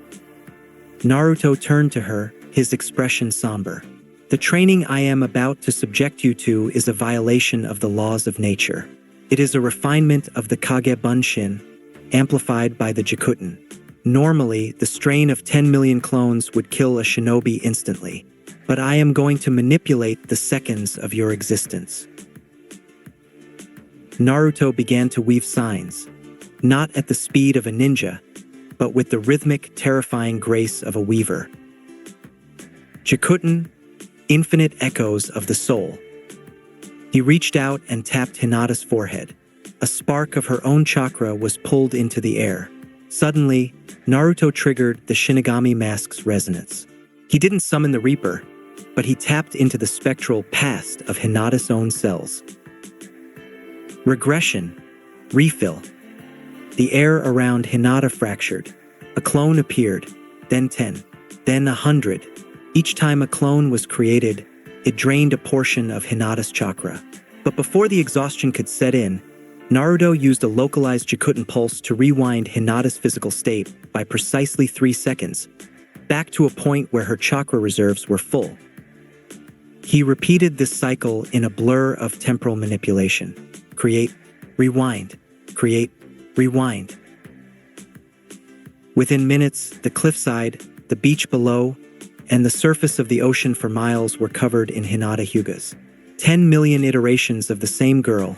Naruto turned to her, his expression somber. "The training I am about to subject you to is a violation of the laws of nature. It is a refinement of the Kage Bunshin, amplified by the Jikuton. Normally, the strain of 10 million clones would kill a shinobi instantly, but I am going to manipulate the seconds of your existence." Naruto began to weave signs, not at the speed of a ninja, but with the rhythmic, terrifying grace of a weaver. Jikuton, infinite echoes of the soul. He reached out and tapped Hinata's forehead. A spark of her own chakra was pulled into the air. Suddenly, Naruto triggered the Shinigami mask's resonance. He didn't summon the Reaper, but he tapped into the spectral past of Hinata's own cells. Regression. Refill. The air around Hinata fractured. A clone appeared, then 10, then 100. Each time a clone was created, it drained a portion of Hinata's chakra. But before the exhaustion could set in, Naruto used a localized Jikuton pulse to rewind Hinata's physical state by precisely 3 seconds, back to a point where her chakra reserves were full. He repeated this cycle in a blur of temporal manipulation. Create, rewind, create, rewind. Within minutes, the cliffside, the beach below, and the surface of the ocean for miles were covered in Hinata Hyugas. 10 million iterations of the same girl,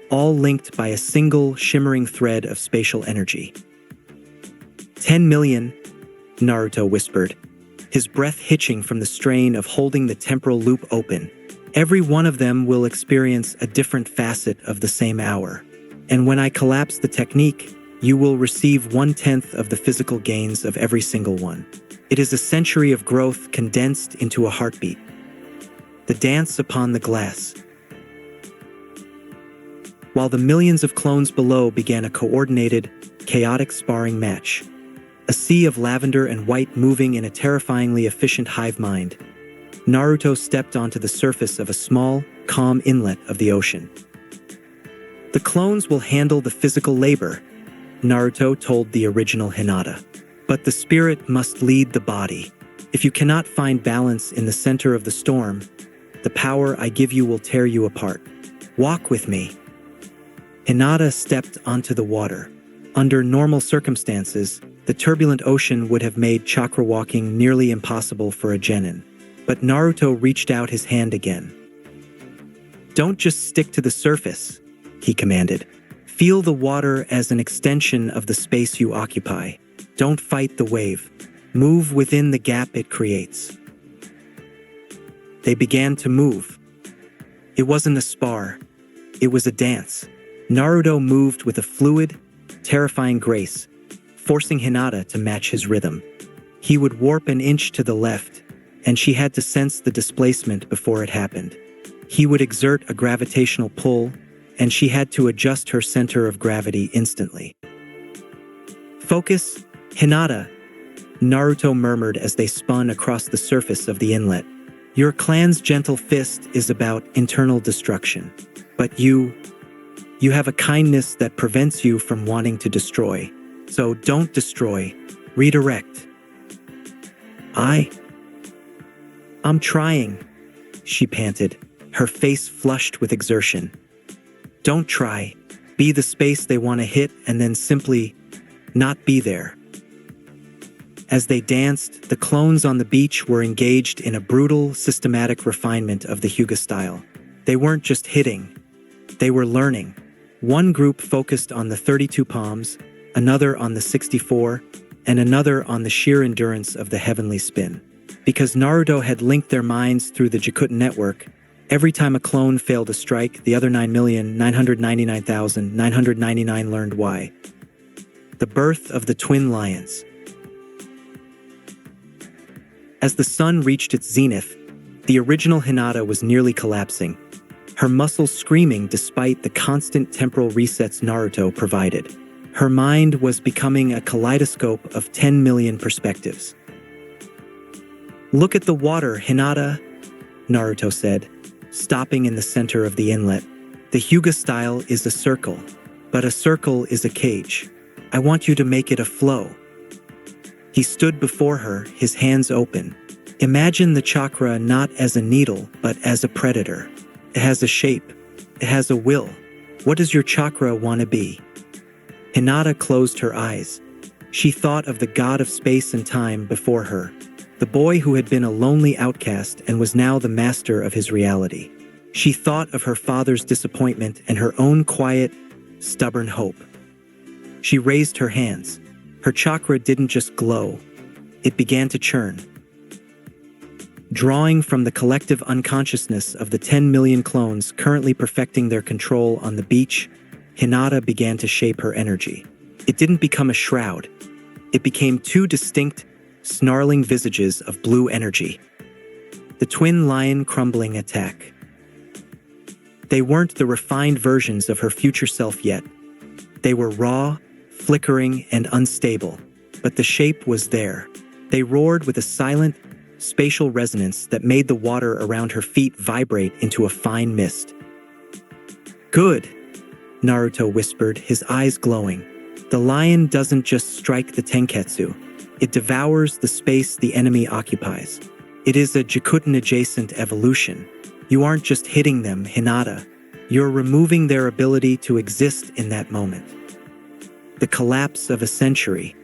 all linked by a single shimmering thread of spatial energy. 10 million, Naruto whispered, his breath hitching from the strain of holding the temporal loop open. Every one of them will experience a different facet of the same hour. And when I collapse the technique, you will receive 1/10 of the physical gains of every single one. It is a century of growth condensed into a heartbeat. The dance upon the glass. While the millions of clones below began a coordinated, chaotic sparring match. A sea of lavender and white moving in a terrifyingly efficient hive mind. Naruto stepped onto the surface of a small, calm inlet of the ocean. The clones will handle the physical labor, Naruto told the original Hinata. But the spirit must lead the body. If you cannot find balance in the center of the storm, the power I give you will tear you apart. Walk with me. Hinata stepped onto the water. Under normal circumstances, the turbulent ocean would have made chakra walking nearly impossible for a genin. But Naruto reached out his hand again. Don't just stick to the surface, he commanded. Feel the water as an extension of the space you occupy. Don't fight the wave. Move within the gap it creates. They began to move. It wasn't a spar. It was a dance. Naruto moved with a fluid, terrifying grace, forcing Hinata to match his rhythm. He would warp an inch to the left, and she had to sense the displacement before it happened. He would exert a gravitational pull, and she had to adjust her center of gravity instantly. "Focus, Hinata," Naruto murmured as they spun across the surface of the inlet. "Your clan's gentle fist is about internal destruction. But you have a kindness that prevents you from wanting to destroy. So don't destroy, redirect." I'm trying," she panted, her face flushed with exertion. "Don't try. Be the space they want to hit and then simply not be there." As they danced, the clones on the beach were engaged in a brutal, systematic refinement of the Hyuga style. They weren't just hitting, they were learning. One group focused on the 32 palms, another on the 64, and another on the sheer endurance of the heavenly spin. Because Naruto had linked their minds through the Jikuton network, every time a clone failed a strike, the other 9,999,999 learned why. The birth of the twin lions. As the sun reached its zenith, the original Hinata was nearly collapsing, her muscles screaming despite the constant temporal resets Naruto provided. Her mind was becoming a kaleidoscope of 10 million perspectives. "Look at the water, Hinata," Naruto said, stopping in the center of the inlet. "The Hyuga style is a circle, but a circle is a cage. I want you to make it a flow." He stood before her, his hands open. "Imagine the chakra not as a needle, but as a predator. It has a shape. It has a will. What does your chakra want to be?" Hinata closed her eyes. She thought of the god of space and time before her, the boy who had been a lonely outcast and was now the master of his reality. She thought of her father's disappointment and her own quiet, stubborn hope. She raised her hands. Her chakra didn't just glow, it began to churn. Drawing from the collective unconsciousness of the 10 million clones currently perfecting their control on the beach, Hinata began to shape her energy. It didn't become a shroud. It became two distinct, snarling visages of blue energy. The twin lion crumbling attack. They weren't the refined versions of her future self yet. They were raw, flickering, and unstable, but the shape was there. They roared with a silent, spatial resonance that made the water around her feet vibrate into a fine mist. "Good," Naruto whispered, his eyes glowing. "The lion doesn't just strike the tenketsu. It devours the space the enemy occupies. It is a Jikuton-adjacent evolution. You aren't just hitting them, Hinata. You're removing their ability to exist in that moment." The collapse of a century.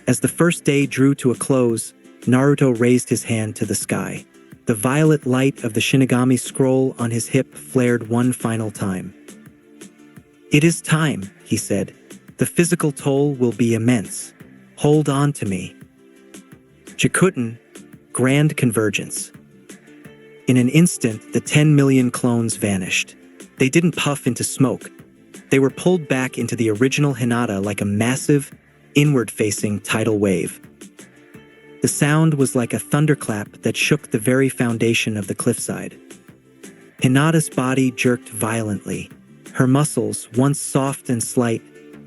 As the first day drew to a close, Naruto raised his hand to the sky. The violet light of the Shinigami scroll on his hip flared one final time. "It is time," he said. "The physical toll will be immense. Hold on to me." Jikuton, grand convergence. In an instant, the 10 million clones vanished. They didn't puff into smoke. They were pulled back into the original Hinata like a massive, inward-facing tidal wave. The sound was like a thunderclap that shook the very foundation of the cliffside. Hinata's body jerked violently. Her muscles, once soft and slight,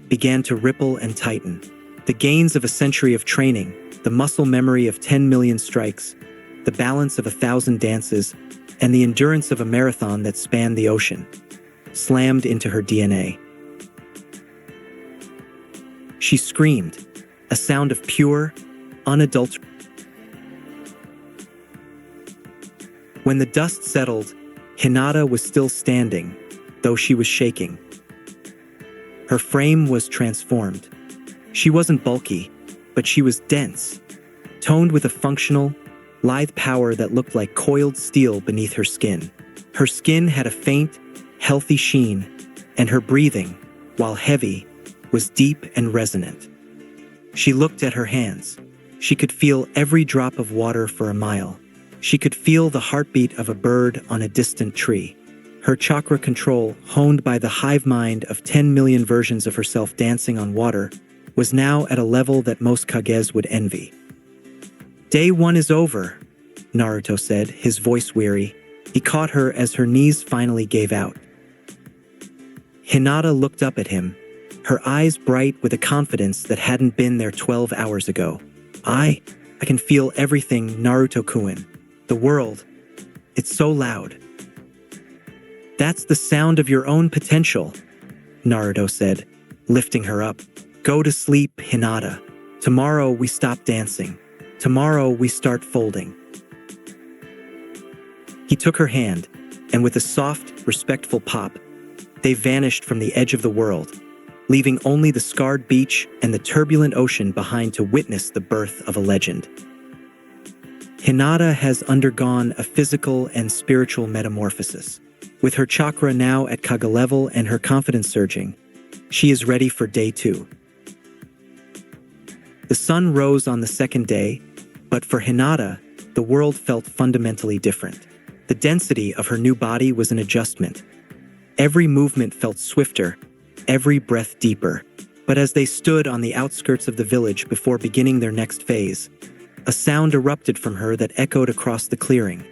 began to ripple and tighten. The gains of a century of training, the muscle memory of 10 million strikes, the balance of 1,000 dances, and the endurance of a marathon that spanned the ocean, slammed into her DNA. She screamed, a sound of pure, unadulterated. When the dust settled, Hinata was still standing, though she was shaking. Her frame was transformed. She wasn't bulky, but she was dense, toned with a functional, lithe power that looked like coiled steel beneath her skin. Her skin had a faint, healthy sheen, and her breathing, while heavy, was deep and resonant. She looked at her hands. She could feel every drop of water for a mile. She could feel the heartbeat of a bird on a distant tree. Her chakra control, honed by the hive mind of 10 million versions of herself dancing on water, was now at a level that most Kages would envy. "Day 1 is over," Naruto said, his voice weary. He caught her as her knees finally gave out. Hinata looked up at him, her eyes bright with a confidence that hadn't been there 12 hours ago. I can feel everything, Naruto-kun. The world. It's so loud. That's the sound of your own potential, Naruto said, lifting her up. Go to sleep, Hinata. Tomorrow we stop dancing. Tomorrow we start folding. He took her hand, and with a soft, respectful pop, they vanished from the edge of the world, leaving only the scarred beach and the turbulent ocean behind to witness the birth of a legend. Hinata has undergone a physical and spiritual metamorphosis. With her chakra now at Kage level and her confidence surging, she is ready for day 2. The sun rose on the second day, but for Hinata, the world felt fundamentally different. The density of her new body was an adjustment. Every movement felt swifter, every breath deeper. But as they stood on the outskirts of the village before beginning their next phase, a sound erupted from her that echoed across the clearing.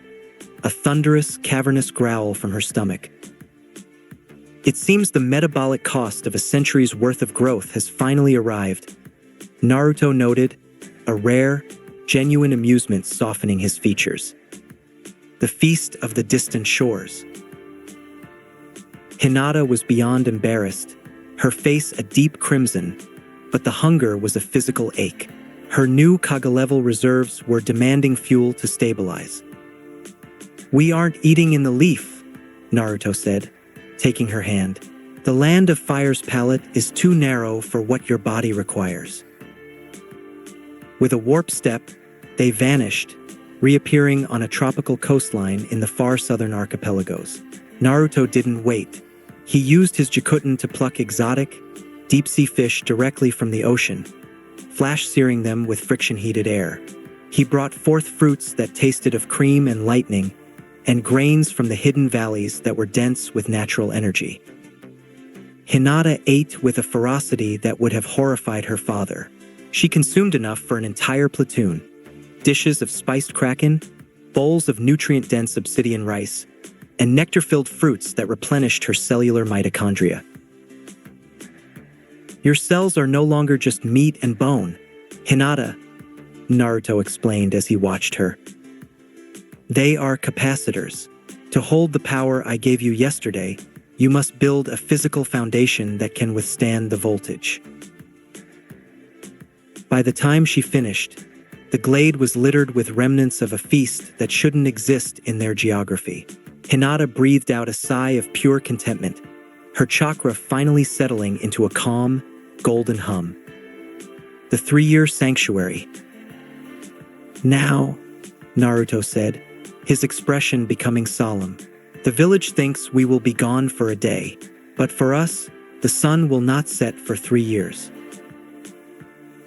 A thunderous, cavernous growl from her stomach. It seems the metabolic cost of a century's worth of growth has finally arrived, Naruto noted, a rare, genuine amusement softening his features. The feast of the distant shores. Hinata was beyond embarrassed, her face a deep crimson, but the hunger was a physical ache. Her new Kage-level reserves were demanding fuel to stabilize. We aren't eating in the leaf, Naruto said, taking her hand. The land of fire's palate is too narrow for what your body requires. With a warp step, they vanished, reappearing on a tropical coastline in the far southern archipelagos. Naruto didn't wait. He used his Jikuton to pluck exotic, deep-sea fish directly from the ocean, flash-searing them with friction-heated air. He brought forth fruits that tasted of cream and lightning, and grains from the hidden valleys that were dense with natural energy. Hinata ate with a ferocity that would have horrified her father. She consumed enough for an entire platoon. Dishes of spiced kraken, bowls of nutrient-dense obsidian rice, and nectar-filled fruits that replenished her cellular mitochondria. Your cells are no longer just meat and bone, Hinata, Naruto explained as he watched her. They are capacitors. To hold the power I gave you yesterday, you must build a physical foundation that can withstand the voltage. By the time she finished, the glade was littered with remnants of a feast that shouldn't exist in their geography. Hinata breathed out a sigh of pure contentment, her chakra finally settling into a calm, golden hum. The 3-year sanctuary. Now, Naruto said, his expression becoming solemn. The village thinks we will be gone for a day, but for us, the sun will not set for 3 years.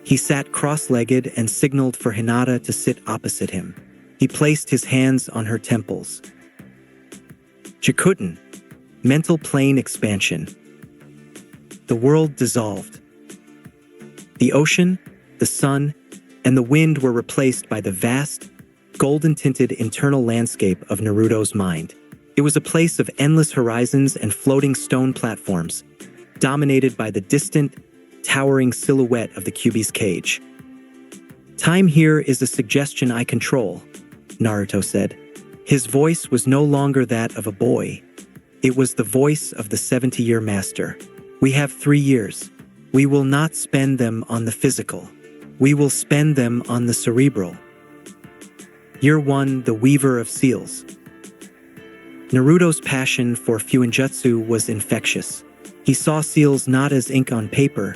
He sat cross-legged and signaled for Hinata to sit opposite him. He placed his hands on her temples. Jikuton, mental plane expansion. The world dissolved. The ocean, the sun, and the wind were replaced by the vast, golden-tinted internal landscape of Naruto's mind. It was a place of endless horizons and floating stone platforms, dominated by the distant, towering silhouette of the Kyuubi's cage. Time here is a suggestion I control, Naruto said. His voice was no longer that of a boy. It was the voice of the 70-year master. We have 3 years. We will not spend them on the physical. We will spend them on the cerebral. Year 1, the weaver of seals. Naruto's passion for Fuinjutsu was infectious. He saw seals not as ink on paper,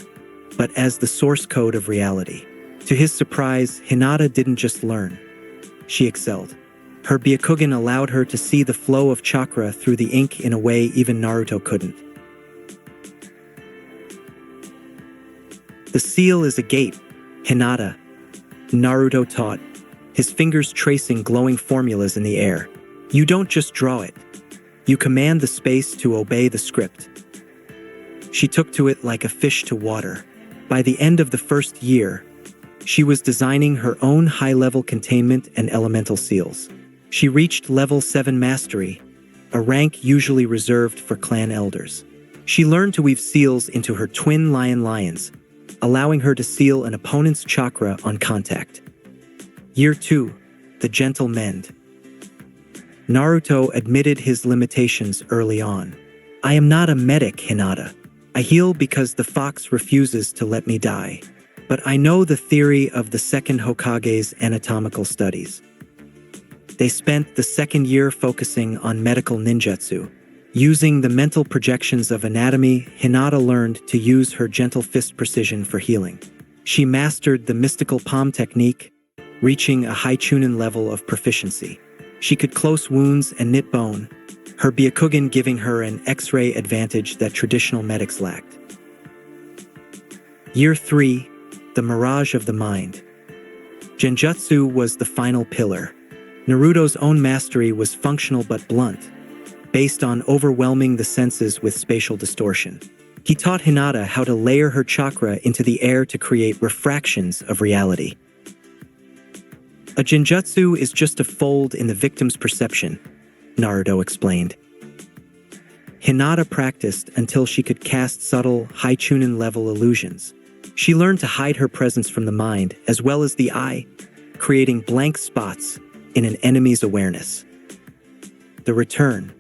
but as the source code of reality. To his surprise, Hinata didn't just learn. She excelled. Her Byakugan allowed her to see the flow of chakra through the ink in a way even Naruto couldn't. The seal is a gate, Hinata, Naruto taught, his fingers tracing glowing formulas in the air. You don't just draw it. You command the space to obey the script. She took to it like a fish to water. By the end of the first year, she was designing her own high-level containment and elemental seals. She reached level 7 mastery, a rank usually reserved for clan elders. She learned to weave seals into her twin lions, allowing her to seal an opponent's chakra on contact. Year 2, the gentle mend. Naruto admitted his limitations early on. I am not a medic, Hinata. I heal because the fox refuses to let me die. But I know the theory of the second Hokage's anatomical studies. They spent the second year focusing on medical ninjutsu. Using the mental projections of anatomy, Hinata learned to use her gentle fist precision for healing. She mastered the mystical palm technique, reaching a high chunin level of proficiency. She could close wounds and knit bone, her Byakugan giving her an X-ray advantage that traditional medics lacked. Year 3, the mirage of the mind. Genjutsu was the final pillar. Naruto's own mastery was functional but blunt, based on overwhelming the senses with spatial distortion. He taught Hinata how to layer her chakra into the air to create refractions of reality. A genjutsu is just a fold in the victim's perception, Naruto explained. Hinata practiced until she could cast subtle, high chunin level illusions. She learned to hide her presence from the mind as well as the eye, creating blank spots in an enemy's awareness. The return.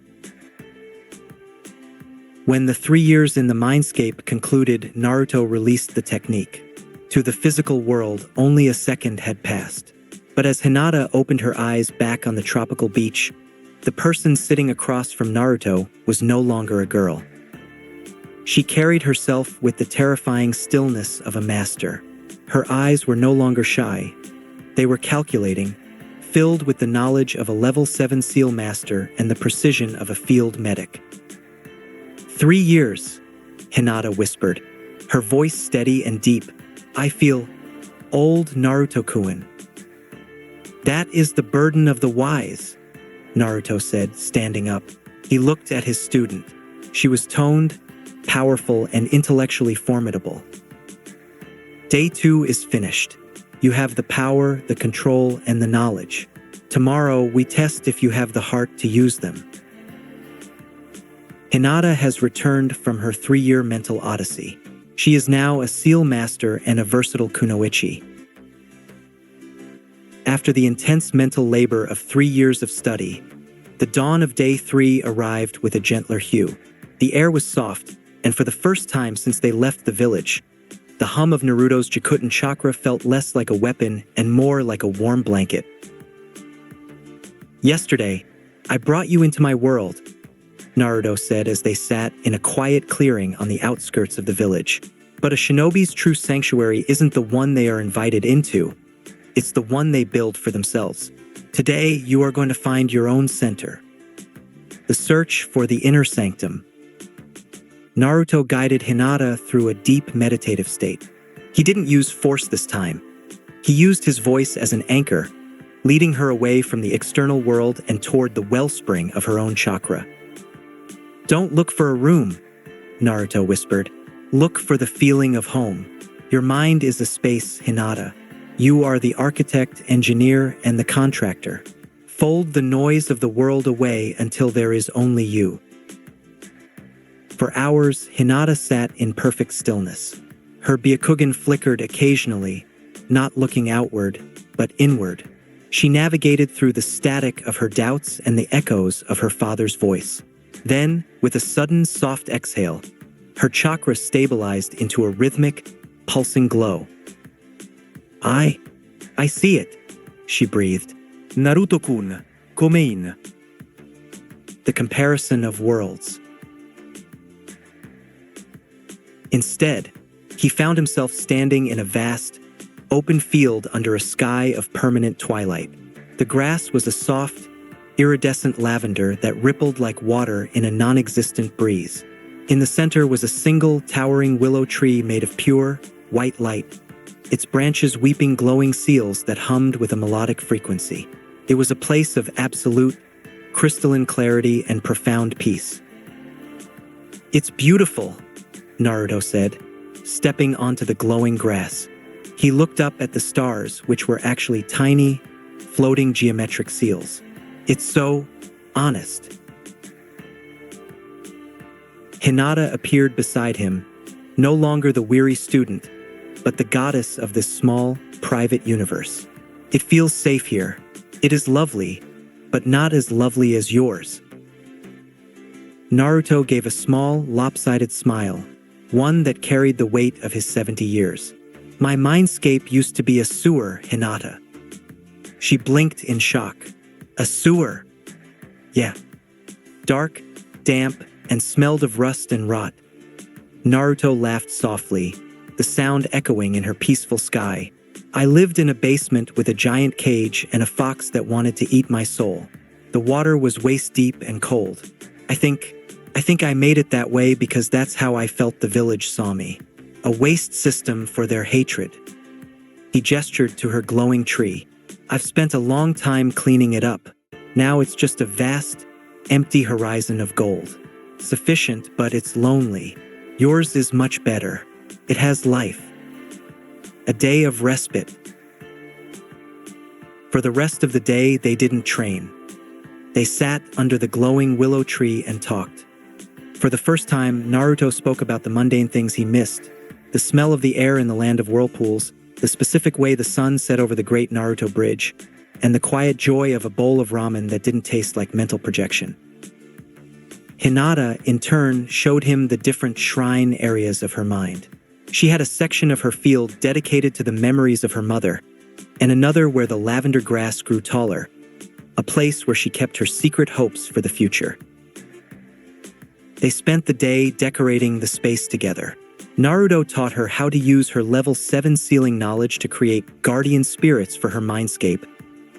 When the 3 years in the mindscape concluded, Naruto released the technique. To the physical world, only a second had passed. But as Hinata opened her eyes back on the tropical beach, the person sitting across from Naruto was no longer a girl. She carried herself with the terrifying stillness of a master. Her eyes were no longer shy. They were calculating, filled with the knowledge of a level 7 seal master and the precision of a field medic. 3 years, Hinata whispered, her voice steady and deep. I feel old, Naruto-kun. That is the burden of the wise, Naruto said, standing up. He looked at his student. She was toned, powerful, and intellectually formidable. Day 2 is finished. You have the power, the control, and the knowledge. Tomorrow, we test if you have the heart to use them. Hinata has returned from her 3-year mental odyssey. She is now a seal master and a versatile kunoichi. After the intense mental labor of 3 years of study, the dawn of day 3 arrived with a gentler hue. The air was soft, and for the first time since they left the village, the hum of Naruto's Jikuton chakra felt less like a weapon and more like a warm blanket. Yesterday, I brought you into my world, Naruto said as they sat in a quiet clearing on the outskirts of the village. But a shinobi's true sanctuary isn't the one they are invited into. It's the one they build for themselves. Today, you are going to find your own center. The search for the inner sanctum. Naruto guided Hinata through a deep meditative state. He didn't use force this time. He used his voice as an anchor, leading her away from the external world and toward the wellspring of her own chakra. Don't look for a room, Naruto whispered. Look for the feeling of home. Your mind is a space, Hinata. You are the architect, engineer, and the contractor. Fold the noise of the world away until there is only you. For hours, Hinata sat in perfect stillness. Her Byakugan flickered occasionally, not looking outward, but inward. She navigated through the static of her doubts and the echoes of her father's voice. Then, with a sudden soft exhale, her chakra stabilized into a rhythmic, pulsing glow. I see it, she breathed. Naruto-kun, Komein. The comparison of worlds. Instead, he found himself standing in a vast, open field under a sky of permanent twilight. The grass was a soft, iridescent lavender that rippled like water in a non-existent breeze. In the center was a single, towering willow tree made of pure, white light, its branches weeping glowing seals that hummed with a melodic frequency. It was a place of absolute, crystalline clarity and profound peace. It's beautiful, Naruto said, stepping onto the glowing grass. He looked up at the stars, which were actually tiny, floating geometric seals. It's so honest. Hinata appeared beside him, no longer the weary student, but the goddess of this small, private universe. It feels safe here. It is lovely, but not as lovely as yours. Naruto gave a small, lopsided smile, one that carried the weight of his 70 years. My mindscape used to be a sewer, Hinata. She blinked in shock. A sewer? Yeah. Dark, damp, and smelled of rust and rot. Naruto laughed softly, the sound echoing in her peaceful sky. I lived in a basement with a giant cage and a fox that wanted to eat my soul. The water was waist-deep and cold. I think I made it that way because that's how I felt the village saw me. A waste system for their hatred. He gestured to her glowing tree. I've spent a long time cleaning it up. Now it's just a vast, empty horizon of gold. Sufficient, but it's lonely. Yours is much better. It has life. A day of respite. For the rest of the day, they didn't train. They sat under the glowing willow tree and talked. For the first time, Naruto spoke about the mundane things he missed. The smell of the air in the land of whirlpools, the specific way the sun set over the great Naruto bridge, and the quiet joy of a bowl of ramen that didn't taste like mental projection. Hinata, in turn, showed him the different shrine areas of her mind. She had a section of her field dedicated to the memories of her mother, and another where the lavender grass grew taller, a place where she kept her secret hopes for the future. They spent the day decorating the space together. Naruto taught her how to use her level 7 sealing knowledge to create guardian spirits for her mindscape,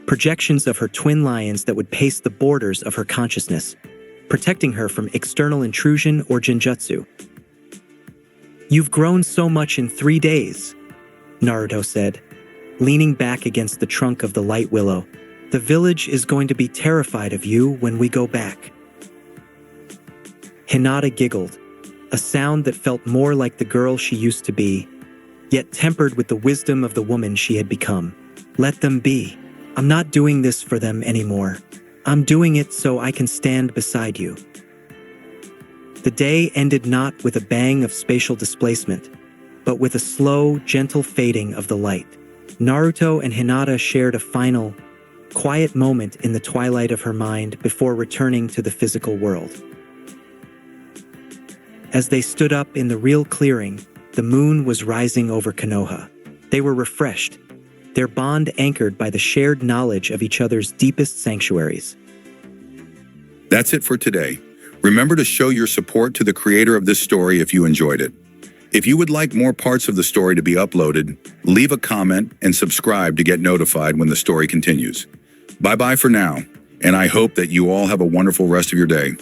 projections of her twin lions that would pace the borders of her consciousness, protecting her from external intrusion or genjutsu. You've grown so much in 3 days, Naruto said, leaning back against the trunk of the light willow. The village is going to be terrified of you when we go back. Hinata giggled, a sound that felt more like the girl she used to be, yet tempered with the wisdom of the woman she had become. Let them be. I'm not doing this for them anymore. I'm doing it so I can stand beside you. The day ended not with a bang of spatial displacement, but with a slow, gentle fading of the light. Naruto and Hinata shared a final, quiet moment in the twilight of her mind before returning to the physical world. As they stood up in the real clearing, the moon was rising over Konoha. They were refreshed, their bond anchored by the shared knowledge of each other's deepest sanctuaries. That's it for today. Remember to show your support to the creator of this story if you enjoyed it. If you would like more parts of the story to be uploaded, leave a comment and subscribe to get notified when the story continues. Bye-bye for now, and I hope that you all have a wonderful rest of your day.